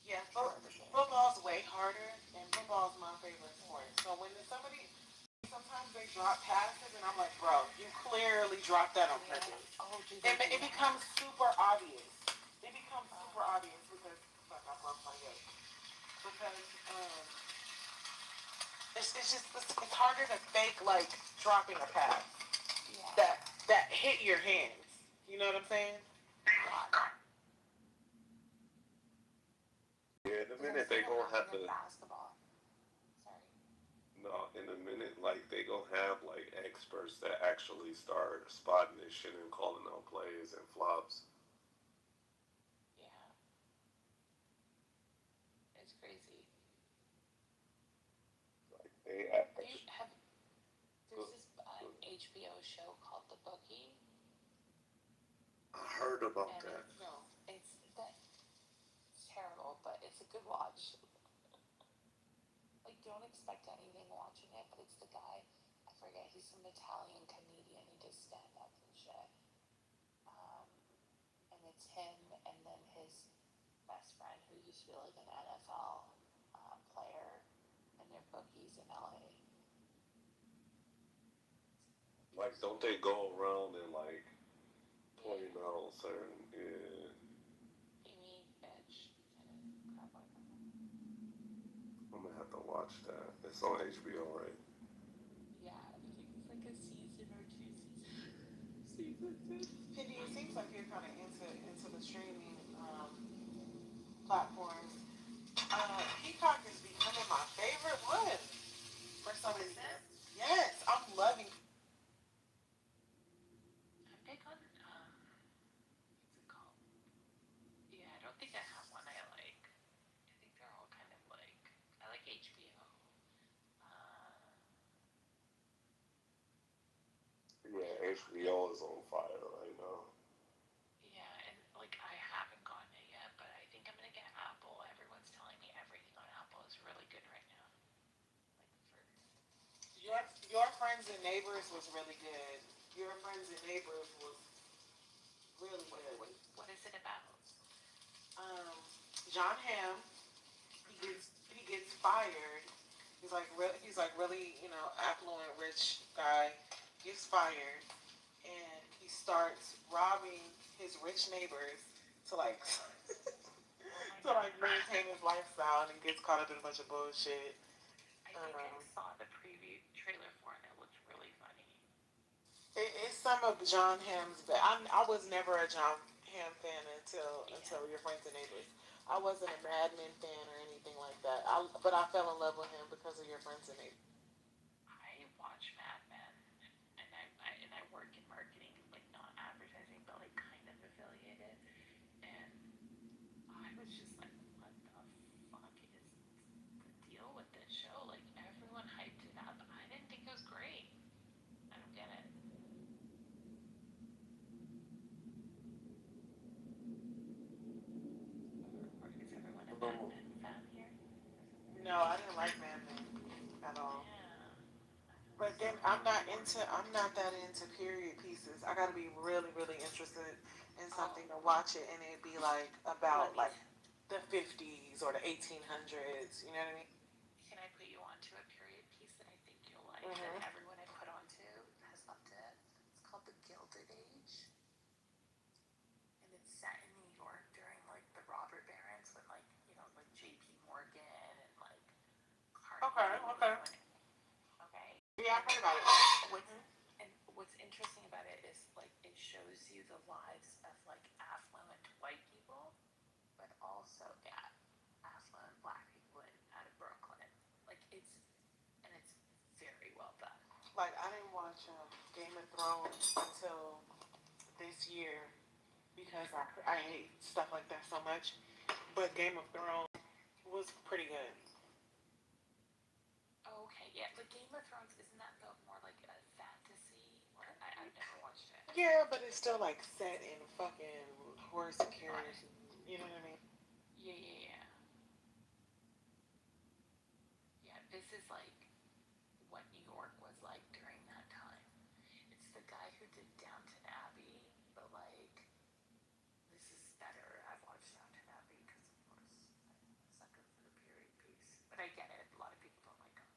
Speaker 8: Yeah,
Speaker 1: shorter game.
Speaker 8: football's way harder, and football's my favorite sport. So when somebody, sometimes they drop passes, and I'm like, bro, you clearly dropped that on
Speaker 1: Yeah.
Speaker 8: purpose.
Speaker 1: Oh, do
Speaker 8: It,
Speaker 1: they do
Speaker 8: it
Speaker 1: that?
Speaker 8: becomes super obvious. It becomes super obvious because, fuck, I broke my yoke. Because it's harder to fake like dropping a pass
Speaker 1: Yeah.
Speaker 8: that hit your hands. You know what I'm saying?
Speaker 1: Got it.
Speaker 9: Yeah, in a
Speaker 1: Because I'm
Speaker 9: minute they
Speaker 1: seeing it
Speaker 9: gonna have
Speaker 1: happen in
Speaker 9: to.
Speaker 1: basketball. Sorry.
Speaker 9: No, in a minute, like they gonna have like experts that actually start spotting this shit and calling out plays and flops.
Speaker 1: Yeah. It's crazy.
Speaker 9: Like they
Speaker 1: Do you
Speaker 9: actually.
Speaker 1: have? There's this HBO show called The Bookie,
Speaker 9: I heard about
Speaker 1: and
Speaker 9: that.
Speaker 8: No.
Speaker 1: it's terrible, but it's a good watch. Like, don't expect anything watching it, but it's the guy. I forget. He's some Italian Canadian. He does stand up and shit. Um, and it's him, and then his best friend, who used to be like an NFL player, and they're bookies in LA.
Speaker 9: Like, don't they go around and like point
Speaker 1: Yeah.
Speaker 9: out certain? Yeah,
Speaker 1: Amy, bitch, kind of crap like that.
Speaker 9: I'm gonna have to watch that. It's on HBO, right?
Speaker 1: Yeah, I think it's like a season or two seasons.
Speaker 8: Pindy, it seems like you're kind of into the streaming platforms. Peacock is becoming my favorite one for some
Speaker 1: Oh, is
Speaker 8: reason.
Speaker 1: it?
Speaker 8: Yes, I'm loving.
Speaker 1: I'm big on what's it called? Yeah, I don't think I have one I like. I think they're all kind of like I like HBO.
Speaker 9: Yeah, HBO is on fire right now.
Speaker 1: Yeah, and like I haven't gotten it yet, but I think I'm gonna get Apple. Everyone's telling me everything on Apple is really good right now. Like for
Speaker 8: Your friends and neighbors was really good. Your friends and neighbors was really good.
Speaker 1: what is it about?
Speaker 8: Um, John Hamm, he gets fired. He's like really affluent rich guy, gets fired, and he starts robbing his rich neighbors to like
Speaker 1: Oh my
Speaker 8: to
Speaker 1: god.
Speaker 8: like maintain his lifestyle, and he gets caught up in a bunch of bullshit.
Speaker 1: I think I saw the preview trailer for it and it looked really funny.
Speaker 8: It's some of John Hamm's, but I was never a John Hamm fan
Speaker 1: Yeah.
Speaker 8: until Your Friends and Neighbors. I wasn't a Mad Men fan or anything like that. But I fell in love with him because of Your Friends and Neighbors.
Speaker 1: I watch Mad Men, and I work in marketing, like not advertising, but like kind of affiliated. And I was just like, what the fuck is the deal with this show? Like everyone hyped it up. I didn't think it was great. I don't get it. Or is everyone a Mad Men fan here?
Speaker 8: No, I didn't like Mad Men at all.
Speaker 1: Yeah.
Speaker 8: But then I'm not that into period pieces. I got to be really really interested in
Speaker 1: Oh,
Speaker 8: something to watch it, and it'd be like
Speaker 1: let
Speaker 8: about
Speaker 1: me.
Speaker 8: like the 50s or the 1800s. You know what I mean?
Speaker 1: Can I put you onto a period piece that I think you'll like that
Speaker 8: Mm-hmm.
Speaker 1: everyone I put onto has loved it? It's called The Gilded Age, and it's set in New York during like the robber barons when like like J.P. Morgan and like
Speaker 8: Okay.
Speaker 1: Carnegie.
Speaker 8: Okay.
Speaker 1: Okay,
Speaker 8: Yeah,
Speaker 1: and
Speaker 8: I heard about it.
Speaker 1: what's and what's interesting about it is like it shows you the lives of like affluent white people, but also yeah, affluent black people out of Brooklyn. Like it's very well done.
Speaker 8: Like I didn't watch Game of Thrones until this year because I hate stuff like that so much. But Game of Thrones was pretty good.
Speaker 1: Oh, okay, yeah, but Game of Thrones isn't that the more like a fantasy? Or I've never watched it.
Speaker 8: Yeah, but it's still like set in fucking horse and
Speaker 1: Got
Speaker 8: carriage.
Speaker 1: it.
Speaker 8: You know what I mean?
Speaker 1: Yeah, yeah, yeah. This is like what New York was like during that time. It's the guy who did Downton Abbey, but like this is better. I've watched Downton Abbey because, of course, I'm a sucker for the period piece. But I get it. A lot of people don't like them.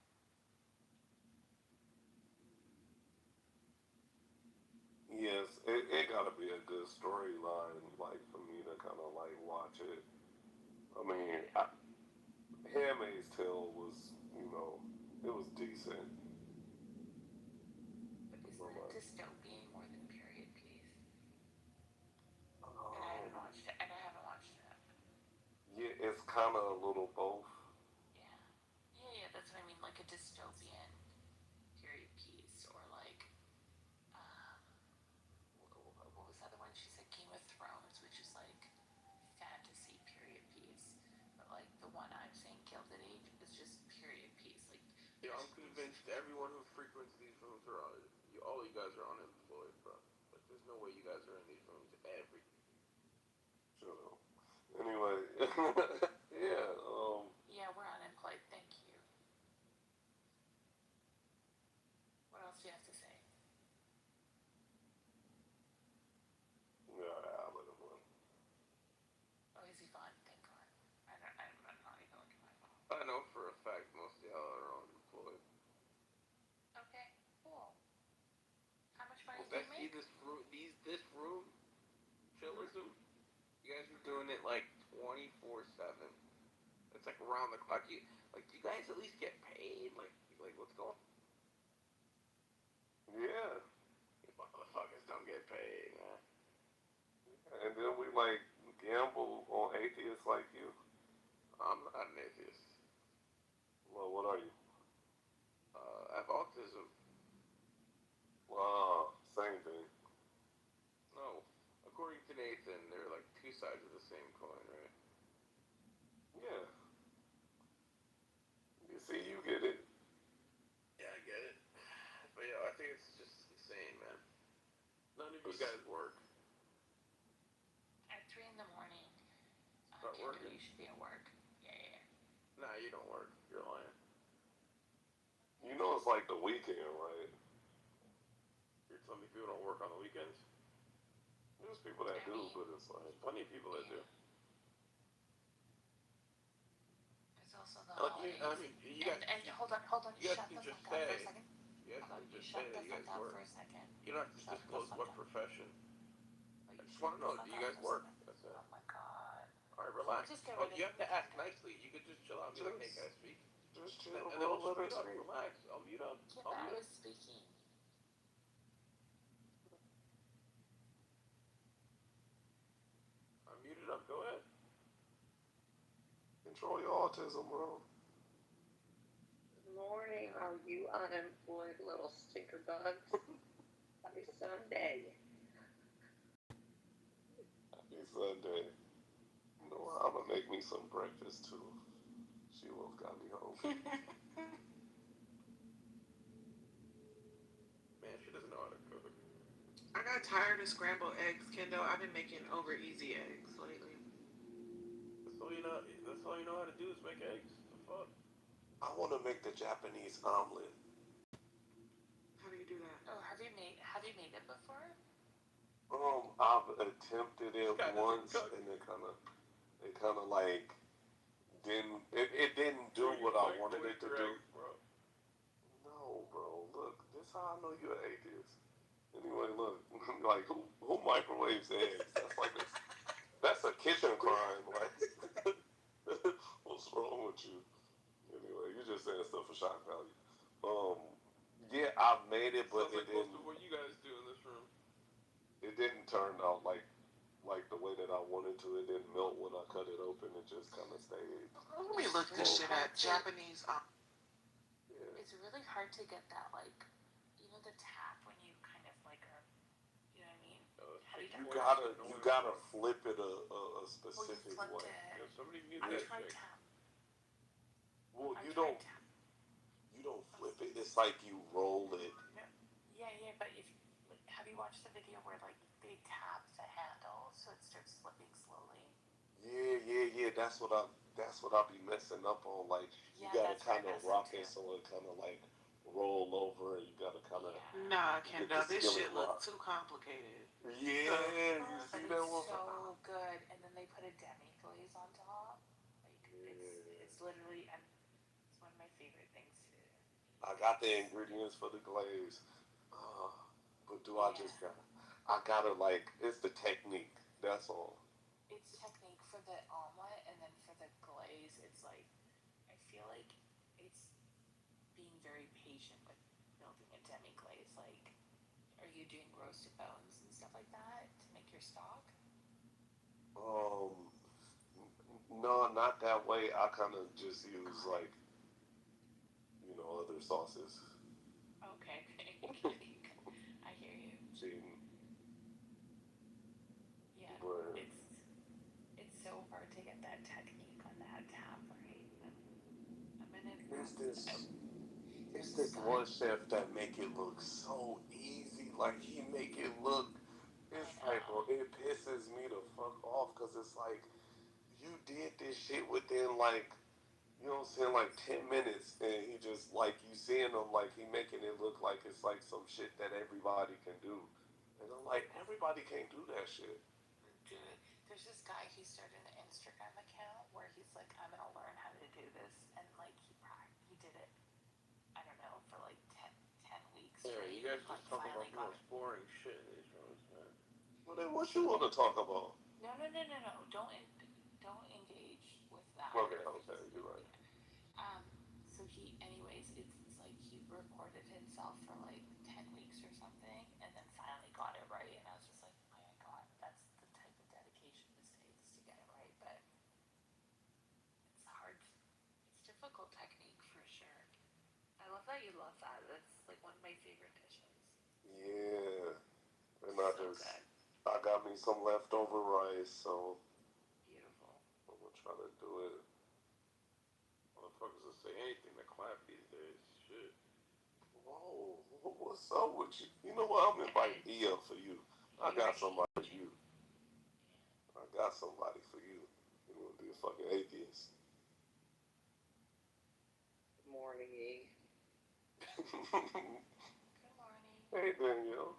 Speaker 9: Yes, it gotta be a good storyline, like for me to kind of like watch it. I mean, Handmaid's Tale was, it was decent.
Speaker 1: But isn't
Speaker 9: But
Speaker 1: it
Speaker 9: like,
Speaker 1: dystopian more than period piece? And I
Speaker 9: um,
Speaker 1: haven't watched it. And I haven't watched it.
Speaker 9: yeah, it's kind of a little both.
Speaker 1: Yeah. Yeah, yeah. That's what I mean. Like a dystopian period piece, or like what was the other one? She said Game of Thrones, which is like fantasy period piece. But like the one I'm saying, Gilded Age, is just period piece. Like
Speaker 5: Yeah, I'm convinced everyone who frequents these rooms are all you guys are unemployed, bro. Like, there's no way you guys are in these rooms every.
Speaker 9: Shut up. Anyway, yeah,
Speaker 1: yeah, we're unemployed. Thank you. What else do you have to say?
Speaker 9: yeah, I let him run.
Speaker 1: Oh, is he fun? Thank God. I'm not even looking at my phone.
Speaker 5: I know for a fact most of y'all are unemployed.
Speaker 1: Okay, cool. How much money
Speaker 5: Well,
Speaker 1: do you
Speaker 5: see
Speaker 1: make?
Speaker 5: this room, chillism. You guys are doing it like 24/7. It's like around the clock. You guys at least get paid? Like what's going?
Speaker 9: Yeah,
Speaker 5: You motherfuckers don't get paid, man.
Speaker 9: and then we like gamble on atheists like you.
Speaker 5: I'm not an atheist.
Speaker 9: Well, what are you?
Speaker 5: I have autism.
Speaker 9: Same thing.
Speaker 5: No, according to Nathan, they're like two sides of the same coin, right?
Speaker 9: Yeah. You see, you get it.
Speaker 5: Yeah, I get it. But yeah, I think it's just insane, man. None of you guys work.
Speaker 1: At 3 in the morning,
Speaker 5: Start
Speaker 1: Kendall,
Speaker 5: working.
Speaker 1: you should be at work. Yeah, yeah, yeah.
Speaker 5: Nah, you don't work. You're lying.
Speaker 9: You know it's like the weekend, right?
Speaker 5: You're telling me people don't work on the weekends?
Speaker 9: There's people that
Speaker 1: I
Speaker 9: do,
Speaker 1: mean,
Speaker 9: but it's
Speaker 5: There's
Speaker 9: like,
Speaker 5: plenty of people that
Speaker 1: yeah.
Speaker 5: do.
Speaker 1: There's also the
Speaker 5: Like,
Speaker 1: holidays.
Speaker 5: you guys.
Speaker 1: And hold on.
Speaker 5: You guys
Speaker 1: Shut
Speaker 5: can
Speaker 1: the
Speaker 5: just
Speaker 1: fuck up for a
Speaker 5: say.
Speaker 1: second.
Speaker 5: You guys
Speaker 1: Hold on.
Speaker 5: can
Speaker 1: You
Speaker 5: just say
Speaker 1: shut
Speaker 5: that
Speaker 1: the
Speaker 5: you
Speaker 1: fuck
Speaker 5: guys
Speaker 1: up
Speaker 5: work.
Speaker 1: for a second.
Speaker 5: You don't have to
Speaker 1: Shut the
Speaker 5: disclose
Speaker 1: fuck
Speaker 5: what
Speaker 1: up.
Speaker 5: profession.
Speaker 1: But
Speaker 5: I
Speaker 1: you
Speaker 5: just
Speaker 1: shut
Speaker 5: want to
Speaker 1: the
Speaker 5: know,
Speaker 1: fuck
Speaker 5: do you
Speaker 1: up
Speaker 5: guys
Speaker 1: for a
Speaker 5: work?
Speaker 1: second.
Speaker 5: That's it.
Speaker 1: Oh my god.
Speaker 5: All right, relax.
Speaker 1: Just get
Speaker 5: Oh,
Speaker 1: rid of
Speaker 5: you
Speaker 1: it.
Speaker 5: have to ask nicely. You could just chill out and be like, hey
Speaker 9: just,
Speaker 5: guys, speak.
Speaker 9: just chill,
Speaker 5: And then
Speaker 9: bro.
Speaker 5: I'll just
Speaker 9: Let her
Speaker 5: mute up.
Speaker 9: speak.
Speaker 5: Relax. I'll mute up.
Speaker 1: Yeah, but I was speaking.
Speaker 5: I'm muted up. Go ahead.
Speaker 9: Control your autism, bro.
Speaker 10: Good morning, all you unemployed little stinker bugs. Happy Sunday.
Speaker 9: Happy Sunday. You know, I'm gonna make me some breakfast too. She will got me hungry.
Speaker 5: Man, she doesn't know how to cook.
Speaker 8: I got tired of scrambled eggs, Kendall. I've been making over easy eggs lately.
Speaker 5: That's all you know. That's all you know how to do is make eggs. The fuck.
Speaker 9: I want to make the Japanese omelet.
Speaker 8: How do you do that?
Speaker 1: Oh, have you made it before?
Speaker 9: I've attempted
Speaker 5: This
Speaker 9: it
Speaker 5: guy doesn't
Speaker 9: once,
Speaker 5: cook.
Speaker 9: and it kind of like it didn't do
Speaker 5: Bro, you
Speaker 9: what I wanted
Speaker 5: microwave
Speaker 9: it to
Speaker 5: your
Speaker 9: do.
Speaker 5: eggs, bro.
Speaker 9: No, bro. Look, this how I know you're an atheist. Anyway, look, like who microwaves eggs? That's a kitchen crime. Like, what's wrong with you? Anyway, you're just saying stuff for shock value. Yeah, I made it, but
Speaker 5: Sounds like most of what you guys do in this room.
Speaker 9: it didn't turn out like the way that I wanted to. It didn't melt when I cut it open. It just kind of stayed.
Speaker 8: Let me look this shit up. Japanese.
Speaker 9: Yeah.
Speaker 1: It's really hard to get that, like, you know, the tap when you kind of like are, you know what I mean? Have you done
Speaker 9: You gotta flip it a specific
Speaker 1: flipped
Speaker 9: way.
Speaker 1: it.
Speaker 5: Yeah, somebody mute
Speaker 1: I
Speaker 5: that
Speaker 1: tried
Speaker 5: chick.
Speaker 1: tap.
Speaker 9: Well,
Speaker 1: I
Speaker 9: you
Speaker 1: tried
Speaker 9: don't
Speaker 1: tap.
Speaker 9: you don't flip it. It's like you roll it.
Speaker 1: No. Yeah, but if like, have you watched the video where like they tap the handle so it starts slipping slowly?
Speaker 9: Yeah. that's what I'll be messing up on. Like you
Speaker 1: Yeah,
Speaker 9: gotta
Speaker 1: that's where I
Speaker 9: kind of
Speaker 1: messed up
Speaker 9: rock
Speaker 1: too.
Speaker 9: it so it kind of like roll over, and you gotta kind of
Speaker 1: Yeah.
Speaker 8: Nah,
Speaker 9: get the
Speaker 8: Kendall, this
Speaker 9: skillet
Speaker 8: shit
Speaker 9: rock.
Speaker 8: looks too complicated.
Speaker 9: Yeah, you
Speaker 1: No,
Speaker 9: see
Speaker 1: but
Speaker 9: that
Speaker 1: it's
Speaker 9: one?
Speaker 1: so good. And then they put a demi glaze on top. Like
Speaker 9: Yeah.
Speaker 1: it's literally it's one of my favorite things to eat.
Speaker 9: I got the
Speaker 1: It's,
Speaker 9: ingredients for the glaze, uh, but do I
Speaker 1: yeah.
Speaker 9: just got? I gotta like it's the technique. That's all.
Speaker 1: It's technique for the omelet, and then for the glaze, it's like I feel like it's being very patient with building a demi glaze. Like, are you doing roasted bones and stuff like that to make your stock?
Speaker 9: Um, no, not that way. I kind of just use like other sauces.
Speaker 1: Okay, okay. I hear you.
Speaker 9: See,
Speaker 1: Yeah,
Speaker 9: but
Speaker 1: it's so hard to get that technique on that tap right. I'm an
Speaker 9: it's
Speaker 1: advanced.
Speaker 9: this
Speaker 1: There's
Speaker 9: it's
Speaker 1: this
Speaker 9: this
Speaker 1: guy.
Speaker 9: one chef that make it look so easy. Like he make it look.
Speaker 1: I
Speaker 9: It's like,
Speaker 1: know.
Speaker 9: bro, it pisses me the fuck off because it's like you did this shit within like what I'm saying, like 10 minutes, and he just like you seeing him like he making it look like it's like some shit that everybody can do, and I'm like everybody can't do that shit.
Speaker 1: Dude, there's this guy. He started an Instagram account where he's like, I'm gonna learn how to do this, and like he did it. I don't know for like 10 weeks
Speaker 5: Yeah,
Speaker 1: straight.
Speaker 5: you guys
Speaker 1: Like
Speaker 5: just talk
Speaker 1: finally
Speaker 5: about the
Speaker 1: got
Speaker 5: most boring shit in these rooms, man.
Speaker 9: Well, then what you want to talk about?
Speaker 1: no. Don't engage with that.
Speaker 9: Okay, okay, you're right.
Speaker 1: Yeah. So anyways, it's like he recorded himself for like 10 weeks or something, and then finally got it right. And I was just like, oh my god, that's the type of dedication this takes to get it right. But it's hard. It's difficult technique for sure. I love that you love that. That's like one of my favorite dishes.
Speaker 9: Yeah, and
Speaker 1: So good.
Speaker 9: I got me some leftover rice, so
Speaker 1: Beautiful.
Speaker 9: I'm gonna try to do it.
Speaker 5: Motherfuckers will say anything to clap these days. Shit.
Speaker 9: Whoa, what's up with you? You know what? I'm inviting E up for you. I
Speaker 1: You
Speaker 9: got
Speaker 1: ready?
Speaker 9: somebody for you. I got somebody for you. You want to be a fucking atheist?
Speaker 10: Good morning, E.
Speaker 1: Good morning.
Speaker 9: Hey, Danielle.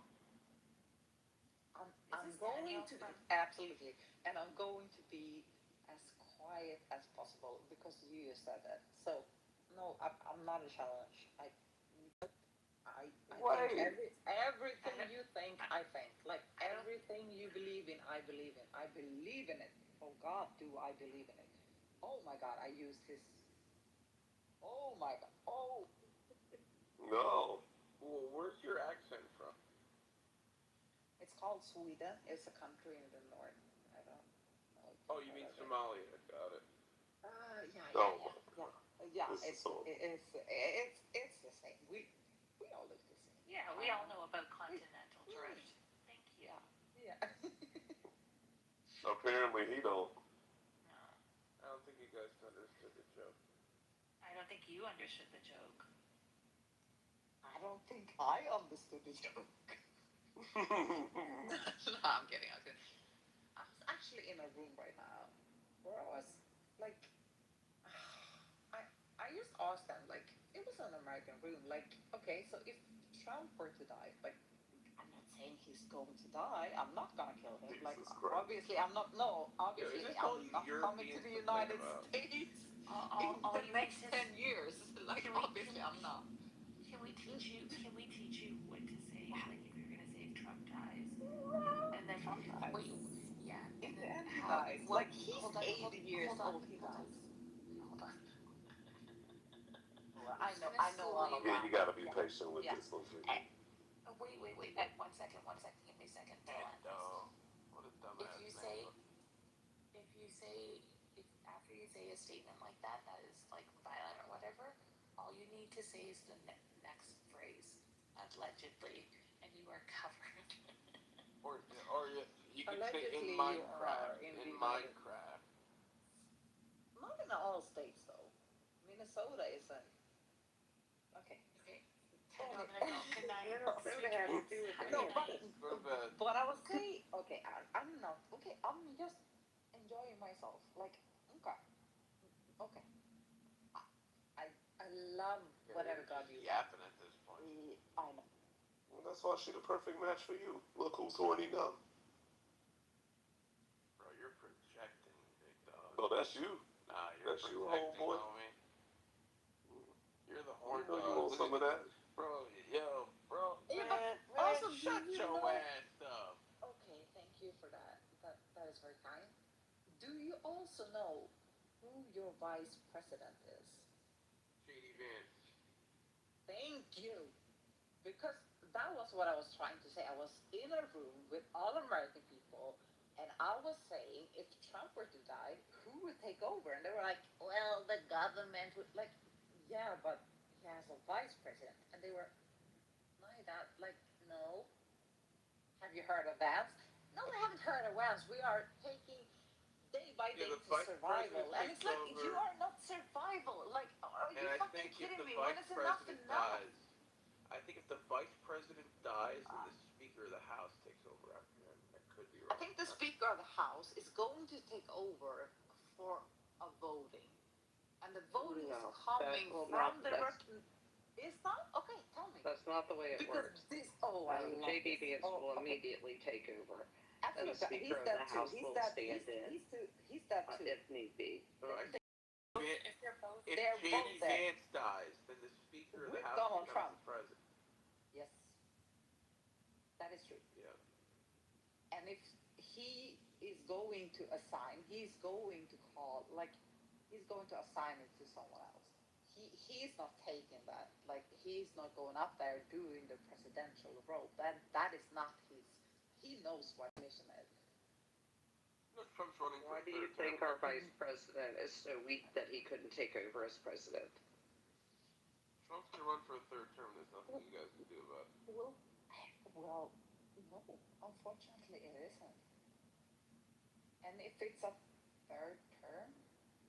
Speaker 10: I'm
Speaker 1: Is this
Speaker 10: going
Speaker 1: Daniel
Speaker 10: to be
Speaker 1: from?
Speaker 10: absolutely, and I'm going to be as quiet as possible because you said that. So, no, I'm not a challenge. I think
Speaker 9: Wait.
Speaker 10: everything you think, I think. Like
Speaker 1: I don't.
Speaker 10: everything you believe in, I believe in. I believe in it. Oh God, do I believe in it? Oh my God, I used his. Oh my God. Oh,
Speaker 9: No.
Speaker 5: Well, where's your accent from?
Speaker 10: it's called Sweden. It's a country in the north. I don't know if
Speaker 5: Oh,
Speaker 10: you
Speaker 5: you
Speaker 10: heard
Speaker 5: mean
Speaker 10: of it.
Speaker 5: Somalia? Got it.
Speaker 9: Oh
Speaker 10: Yeah.
Speaker 9: my god.
Speaker 10: Yeah,
Speaker 9: This is so.
Speaker 10: it's the same. We all look the same.
Speaker 1: Yeah, we all know about continental drift. Thank you.
Speaker 10: Yeah, yeah.
Speaker 9: Apparently he don't.
Speaker 1: No,
Speaker 5: I don't think you guys understood the joke.
Speaker 1: I don't think you understood the joke.
Speaker 10: I don't think I understood the joke. No, I'm kidding. I'm kidding. I was actually in a room right now where I was like, I I just asked them like it was an American room. Like, okay, so if Trump were to die, like I'm not saying he's going to die. I'm not gonna kill him. Like
Speaker 9: Jesus Christ.
Speaker 10: obviously I'm not. No,
Speaker 5: Yo, is
Speaker 10: obviously
Speaker 5: this all
Speaker 10: I'm coming to
Speaker 5: Europeans
Speaker 10: the
Speaker 5: complain
Speaker 10: United
Speaker 5: about?
Speaker 10: States in
Speaker 1: All
Speaker 10: the
Speaker 1: you need
Speaker 10: next
Speaker 1: to.
Speaker 10: 10 years. Like obviously I'm not.
Speaker 1: Can we teach you? Can we teach you what to say? Like if you're gonna say if Trump dies, and then
Speaker 10: Trump dies.
Speaker 1: wait, yeah,
Speaker 10: In
Speaker 1: and
Speaker 10: the
Speaker 1: then
Speaker 10: end, he
Speaker 1: how?
Speaker 10: dies.
Speaker 1: Well,
Speaker 10: Like he's
Speaker 1: hold on,
Speaker 10: 80 years old. He
Speaker 1: hold on,
Speaker 10: dies.
Speaker 1: hold on.
Speaker 10: Well,
Speaker 1: We're just gonna
Speaker 10: I know all
Speaker 1: slowly
Speaker 9: Yeah,
Speaker 10: about
Speaker 9: you
Speaker 1: ramp
Speaker 10: it.
Speaker 9: gotta
Speaker 1: up.
Speaker 9: be
Speaker 10: Yeah,
Speaker 9: patient with
Speaker 10: yeah.
Speaker 9: this one, Jimmy.
Speaker 1: Eh, wait. 1 second. Give me a second to
Speaker 5: And
Speaker 1: land this.
Speaker 5: what a
Speaker 1: If
Speaker 5: dumbass
Speaker 1: you
Speaker 5: name.
Speaker 1: say, if you say, if after you say a statement like that is like violent or whatever, all you need to say is the next phrase, allegedly, and you are covered.
Speaker 5: Or you could say
Speaker 10: Allegedly,
Speaker 5: in
Speaker 10: you
Speaker 5: Minecraft.
Speaker 10: are in the
Speaker 5: In
Speaker 10: United.
Speaker 5: Minecraft.
Speaker 10: Not in all states though. Minnesota isn't. Okay.
Speaker 1: Okay, I'm gonna go. Good night.
Speaker 10: Minnesota
Speaker 1: Sweet
Speaker 10: has to
Speaker 1: dreams.
Speaker 10: do with
Speaker 1: Have a
Speaker 10: it.
Speaker 1: good
Speaker 10: No,
Speaker 1: night.
Speaker 5: Go to bed.
Speaker 10: but I would say okay. I'm not okay. I'm just enjoying myself. Like okay, Okay. I I love whatever God you want.
Speaker 5: Yapping at this point.
Speaker 10: I know.
Speaker 9: Well, that's why she the perfect match for you. Look who's horny now.
Speaker 5: Bro, you're projecting, big dog.
Speaker 9: No, that's you.
Speaker 5: Nah, you're
Speaker 9: That's you,
Speaker 5: projecting,
Speaker 9: homeboy.
Speaker 5: homie. You're the
Speaker 9: You
Speaker 5: horn
Speaker 9: know you
Speaker 5: dog.
Speaker 9: want
Speaker 5: Look
Speaker 9: some
Speaker 5: at
Speaker 9: of that.
Speaker 5: bro, yo, bro,
Speaker 10: Yeah, but
Speaker 5: man,
Speaker 10: also, do
Speaker 5: shut
Speaker 10: you
Speaker 5: your
Speaker 10: know?
Speaker 5: ass up.
Speaker 10: Okay, thank you for that. That is very kind. Do you also know who your vice president is?
Speaker 5: JD Vance.
Speaker 10: Thank you. Because that was what I was trying to say. I was in a room with all American people, and I was saying, if Trump were to die, who would take over? And they were like, well, the government would, like, yeah, but he has a vice president. And they were like that, like, no. Have you heard of Vance? No, I haven't heard of Vance. We are taking day by day
Speaker 5: the
Speaker 10: to
Speaker 5: vice
Speaker 10: survival.
Speaker 5: president
Speaker 10: And it's
Speaker 5: takes
Speaker 10: like,
Speaker 5: over.
Speaker 10: you are not survival. Like, are
Speaker 5: And
Speaker 10: you
Speaker 5: I
Speaker 10: fucking
Speaker 5: think if
Speaker 10: kidding
Speaker 5: the
Speaker 10: me? When
Speaker 5: vice
Speaker 10: is enough
Speaker 5: president
Speaker 10: enough?
Speaker 5: dies, I think if the vice president dies, then the Speaker of the House takes over after him. I could be
Speaker 10: I
Speaker 5: wrong.
Speaker 10: think the Speaker of the House is going to take over for a voting. And the voting is coming from the working. It's not? Okay, tell me.
Speaker 11: That's not the way it
Speaker 10: Because
Speaker 11: works.
Speaker 10: this, oh, I love
Speaker 11: JD
Speaker 10: this.
Speaker 11: Vance will
Speaker 10: okay.
Speaker 11: immediately take over.
Speaker 10: Absolutely.
Speaker 11: And the Speaker
Speaker 10: He's
Speaker 11: of the
Speaker 10: that too.
Speaker 11: House
Speaker 10: He's
Speaker 11: will
Speaker 10: that,
Speaker 11: stand in
Speaker 10: he's that too.
Speaker 11: if need be.
Speaker 5: Right.
Speaker 10: If they're both,
Speaker 5: If
Speaker 10: they're
Speaker 5: JD
Speaker 10: both there.
Speaker 5: Vance dies, then the Speaker of the
Speaker 10: With
Speaker 5: House
Speaker 10: Donald
Speaker 5: becomes
Speaker 10: Trump.
Speaker 5: the president.
Speaker 10: Yes. That is true.
Speaker 5: Yeah.
Speaker 10: And if he is going to assign, he's going to call, like, he's going to assign it to someone else. He's not taking that. Like, he's not going up there doing the presidential role. That is not his. He knows what his mission is.
Speaker 5: No, Trump's running for
Speaker 11: Why do you
Speaker 5: third
Speaker 11: think
Speaker 5: term.
Speaker 11: our vice president is so weak that he couldn't take over as president?
Speaker 5: Trump's gonna run for a third term. There's nothing you guys can do about it.
Speaker 10: Well, no. Unfortunately, it isn't. And if it's a third term,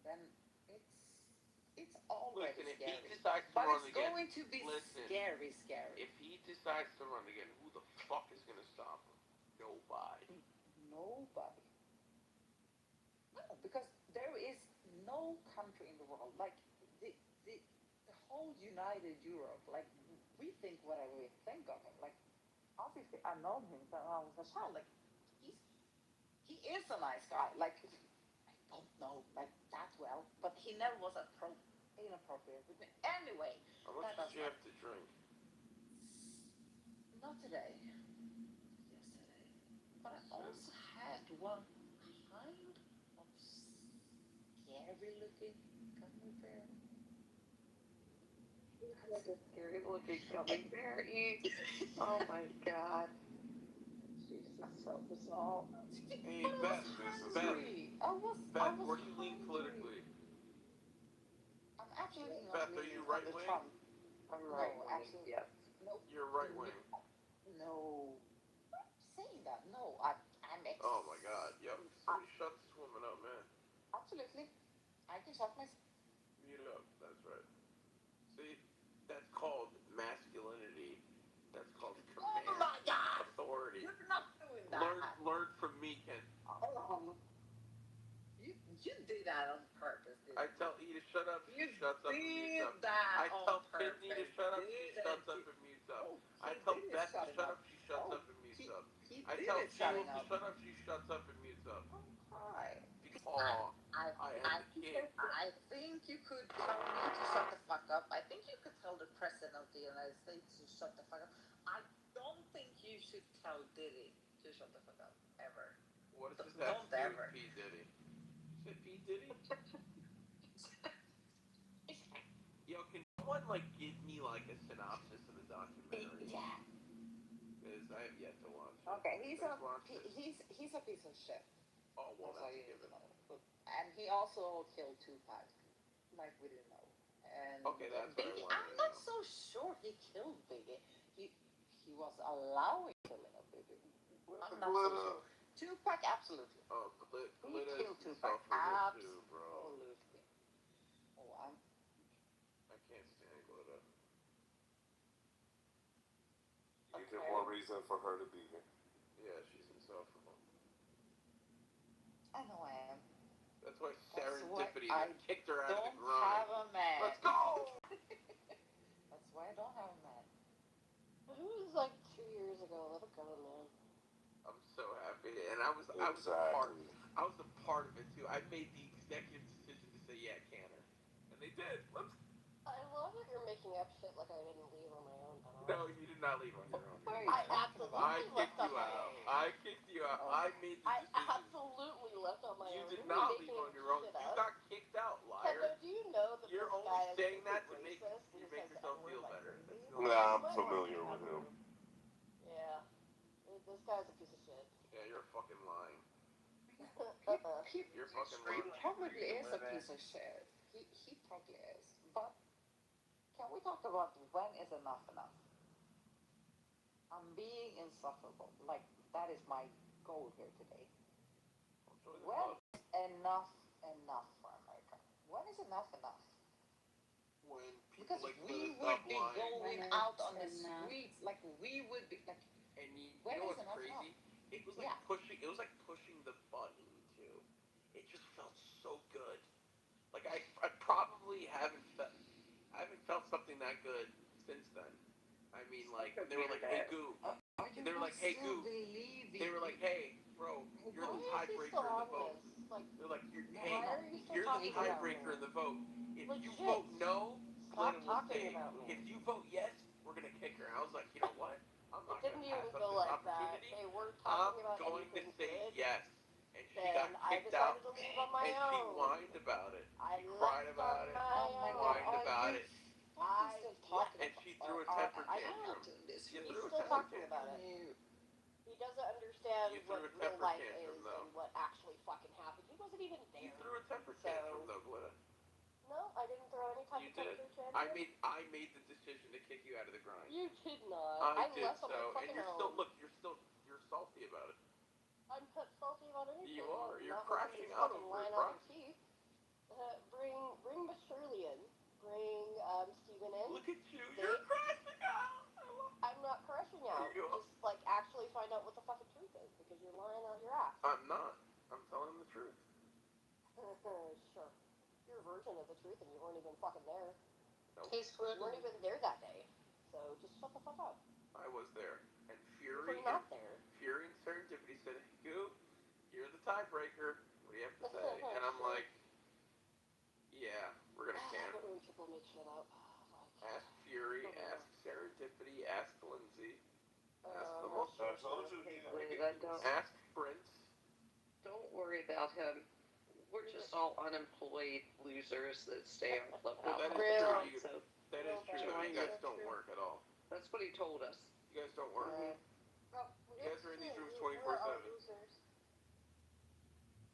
Speaker 10: then it's already
Speaker 5: Listen, if
Speaker 10: scary.
Speaker 5: he decides to
Speaker 10: But
Speaker 5: run
Speaker 10: it's
Speaker 5: again,
Speaker 10: going to be scary.
Speaker 5: if he decides to run again, who the fuck is gonna stop him? Nobody.
Speaker 10: Nobody. No, because there is no country in the world like the whole United Europe. Like, we think whatever we think of him. Like, obviously, I've known him since I was a child. Like, he is a nice guy. Like, I don't know like that well, but he never was inappropriate with me. Anyway,
Speaker 5: How much did you have to drink?
Speaker 10: not today. Yesterday, but I also had one kind of scary looking gummy bear.
Speaker 11: That's a scary looking gummy bear. Oh my god. Jesus, so bizarre.
Speaker 5: Hey,
Speaker 10: But
Speaker 5: Beth, Beth, where do you lean politically?
Speaker 10: I'm actually not
Speaker 5: Beth, are
Speaker 10: leaning
Speaker 5: you
Speaker 10: for
Speaker 5: right
Speaker 10: the
Speaker 5: wing?
Speaker 10: Trump.
Speaker 11: I'm
Speaker 10: No,
Speaker 11: right.
Speaker 10: actually,
Speaker 11: Yes.
Speaker 10: no.
Speaker 5: You're right wing.
Speaker 10: No. I'm not saying that. No, I'm ex.
Speaker 5: Oh my god, yep. Somebody shut this woman up, man.
Speaker 10: Absolutely. I can shut myself.
Speaker 5: Mute up, that's right. See, that's called masculinity. That's called command.
Speaker 10: Oh my god!
Speaker 5: Authority.
Speaker 10: You're not doing that.
Speaker 5: Learn from me, Ken.
Speaker 10: You did that on purpose, didn't
Speaker 5: I tell E to shut up, she shuts up and mutes up.
Speaker 10: that
Speaker 5: I tell Pitney to shut up, she shuts up and mutes up. I tell Beth to shut up, she shuts up and mutes up. I tell Sheila to shut up, she shuts up and mutes up.
Speaker 10: Hi.
Speaker 5: Because I am the king.
Speaker 10: I think you could tell me to shut the fuck up. I think you could tell the president of the United States to shut the fuck up. I don't think you should tell Diddy to shut the fuck up, ever.
Speaker 5: What does this have
Speaker 10: Don't
Speaker 5: to do
Speaker 10: ever.
Speaker 5: with P. Diddy? You said P. Diddy? Yo, can someone, like, give me, like, a synopsis of the documentary?
Speaker 10: Yeah.
Speaker 5: Because I have yet to watch it.
Speaker 10: Okay, he's a piece of shit.
Speaker 5: Oh, well,
Speaker 10: That's all
Speaker 5: that's
Speaker 10: you
Speaker 5: a
Speaker 10: need to
Speaker 5: given.
Speaker 10: know. And he also killed Tupac, like we didn't know. And
Speaker 5: Okay, that's what I
Speaker 10: Biggie,
Speaker 5: wanted
Speaker 10: I'm
Speaker 5: to
Speaker 10: not
Speaker 5: know.
Speaker 10: so sure he killed Biggie. He was allowing killing of Biggie. I'm not so sure. Tupac, absolutely.
Speaker 5: Oh,
Speaker 10: He
Speaker 5: Glitta
Speaker 10: killed
Speaker 5: is
Speaker 10: Tupac,
Speaker 5: insufferable too, bro.
Speaker 10: absolutely. Oh,
Speaker 5: I can't stand Glitta.
Speaker 9: Even more reason for her to be here.
Speaker 5: Yeah, she's insufferable.
Speaker 10: I know I am.
Speaker 5: That's why
Speaker 10: That's why
Speaker 5: serendipity
Speaker 10: I
Speaker 5: kicked her out of the
Speaker 10: don't
Speaker 5: grind.
Speaker 10: have a man.
Speaker 5: Let's go!
Speaker 10: That's why I don't have a man.
Speaker 11: It was like 2 years ago. Let it go, man.
Speaker 5: I'm so happy, and I was a part of it too. I made the executive decision to say, yeah, Canner, and they did.
Speaker 11: I love that you're making up shit like I didn't leave on my own.
Speaker 5: No, you did not leave on your own.
Speaker 10: What are you
Speaker 11: I
Speaker 10: talking about?
Speaker 5: I
Speaker 11: absolutely left
Speaker 5: kicked
Speaker 11: on
Speaker 5: you
Speaker 11: my
Speaker 5: out.
Speaker 11: own.
Speaker 5: I kicked you out. I made the
Speaker 11: I
Speaker 5: decision.
Speaker 11: absolutely left on my
Speaker 5: You
Speaker 11: own.
Speaker 5: did
Speaker 11: You're
Speaker 5: not leave
Speaker 11: making
Speaker 5: on your own.
Speaker 11: shit
Speaker 5: You
Speaker 11: up.
Speaker 5: got kicked out, liar.
Speaker 11: Kendo, do you know that
Speaker 5: You're
Speaker 11: this
Speaker 5: only
Speaker 11: guy is
Speaker 5: saying that
Speaker 11: super
Speaker 5: to make
Speaker 11: racist?
Speaker 5: you
Speaker 11: He
Speaker 5: make
Speaker 11: says
Speaker 5: yourself
Speaker 11: N-word
Speaker 5: feel
Speaker 11: like
Speaker 5: better.
Speaker 11: crazy?
Speaker 5: That's the only
Speaker 9: Yeah, I'm
Speaker 11: You might
Speaker 9: familiar
Speaker 11: want
Speaker 9: with
Speaker 11: to
Speaker 9: him.
Speaker 11: Yeah. This guy's a piece of shit.
Speaker 5: Yeah, you're fucking lying.
Speaker 10: You're
Speaker 5: fucking
Speaker 10: He
Speaker 5: lying.
Speaker 10: probably is a piece of shit. He probably is. But can we talk about when is enough enough? I'm being insufferable. Like, that is my goal here today. When is enough enough for America? When is enough enough?
Speaker 5: When people
Speaker 10: Because
Speaker 5: like
Speaker 10: we
Speaker 5: Lewis
Speaker 10: would
Speaker 5: stop
Speaker 10: be
Speaker 5: lying.
Speaker 10: going
Speaker 1: When
Speaker 10: out on the
Speaker 1: it's enough.
Speaker 10: streets, like we would be like.
Speaker 5: And you
Speaker 10: When
Speaker 5: know
Speaker 10: is
Speaker 5: what's
Speaker 10: enough
Speaker 5: crazy?
Speaker 10: enough?
Speaker 5: It was like
Speaker 10: Yeah.
Speaker 5: pushing. It was like pushing the button too. It just felt so good. Like I probably haven't felt something that good since then. I mean, like when they were like, "Hey, Goo," they were like, "Hey, Goo." They were like, "Hey, bro, you're the
Speaker 11: Why is he
Speaker 5: tiebreaker
Speaker 11: still
Speaker 5: in the
Speaker 11: on
Speaker 5: vote."
Speaker 11: this? Like,
Speaker 5: They're like, "Hey,
Speaker 11: why are you still
Speaker 5: you're the
Speaker 11: talking about
Speaker 5: tiebreaker
Speaker 11: me?
Speaker 5: in the vote. If you
Speaker 11: Legit.
Speaker 5: vote no,
Speaker 11: Stop
Speaker 5: Glennon will
Speaker 11: talking
Speaker 5: stay.
Speaker 11: about me.
Speaker 5: If you vote yes, we're gonna kick her." And I was like, you know what? I'm
Speaker 11: It
Speaker 5: not
Speaker 11: didn't
Speaker 5: gonna pass
Speaker 11: even
Speaker 5: up
Speaker 11: go
Speaker 5: this
Speaker 11: like that.
Speaker 5: opportunity.
Speaker 11: They weren't
Speaker 5: I'm
Speaker 11: talking about
Speaker 5: going to
Speaker 11: anything
Speaker 5: say
Speaker 11: good.
Speaker 5: yes. And she
Speaker 11: Then
Speaker 5: got
Speaker 11: I
Speaker 5: kicked
Speaker 11: decided
Speaker 5: out.
Speaker 11: to leave on my
Speaker 5: And
Speaker 11: own.
Speaker 5: she whined about it.
Speaker 11: I
Speaker 5: She cried
Speaker 11: left
Speaker 5: about
Speaker 11: on
Speaker 5: it.
Speaker 11: my
Speaker 10: Oh my
Speaker 11: own.
Speaker 10: God!
Speaker 5: Whined about it.
Speaker 10: Fucking still talking
Speaker 5: And
Speaker 10: about
Speaker 5: she threw a
Speaker 10: or
Speaker 5: temper
Speaker 10: I
Speaker 5: tantrum.
Speaker 10: am doing this.
Speaker 5: She
Speaker 11: He's
Speaker 5: threw a
Speaker 11: still
Speaker 5: temper
Speaker 11: talking
Speaker 5: tantrum.
Speaker 11: about it.
Speaker 10: You.
Speaker 11: He doesn't understand
Speaker 5: You
Speaker 11: what
Speaker 5: threw a
Speaker 11: real
Speaker 5: temper
Speaker 11: life
Speaker 5: tantrum,
Speaker 11: is
Speaker 5: though.
Speaker 11: and what actually fucking happened. He wasn't even there.
Speaker 5: You threw a temper
Speaker 11: So-
Speaker 5: tantrum, though, Glenna.
Speaker 11: No, I didn't throw any type
Speaker 5: You
Speaker 11: of
Speaker 5: did.
Speaker 11: temper tantrum.
Speaker 5: I made the decision to kick you out of the grind.
Speaker 11: You did not.
Speaker 5: I did
Speaker 11: left on my
Speaker 5: so,
Speaker 11: fucking
Speaker 5: and you're
Speaker 11: own.
Speaker 5: you're salty about it.
Speaker 11: I'm not salty about anything.
Speaker 5: You are. You're
Speaker 11: Not when
Speaker 5: crashing
Speaker 11: somebody's
Speaker 5: out
Speaker 11: fucking
Speaker 5: over it,
Speaker 11: lying
Speaker 5: bro.
Speaker 11: on their teeth. Bring Miss Shirley in. Bring Steven in.
Speaker 5: Look at you. You're crashing out.
Speaker 11: I'm not crashing out.
Speaker 5: You are.
Speaker 11: Just like actually find out what the fucking truth is because you're lying out your ass.
Speaker 5: I'm not. I'm telling the truth.
Speaker 11: Sure. Your version of the truth, and you weren't even fucking there.
Speaker 5: Nope.
Speaker 11: You weren't even there that day. So just shut the fuck up.
Speaker 5: I was there, and
Speaker 11: You
Speaker 5: Fury
Speaker 11: were not there.
Speaker 5: Fury and Serendipity said, "Goo, you're the tiebreaker. What do you have to say?" And I'm like, "Yeah, we're gonna
Speaker 11: I
Speaker 5: can."
Speaker 11: hate when people make shit up.
Speaker 5: Ask Fury, ask Serendipity, ask Lindsay, ask the
Speaker 11: I'm
Speaker 5: most.
Speaker 11: not
Speaker 9: I told you.
Speaker 5: Ask Prince.
Speaker 10: Don't worry about him. We're just all unemployed losers that stay on Clubhouse.
Speaker 5: Well, that is
Speaker 11: Real.
Speaker 5: true.
Speaker 10: So
Speaker 5: That is true. though. You guys don't work at all.
Speaker 10: that's what he told us.
Speaker 5: You guys don't work. You guys are in these rooms 24/7.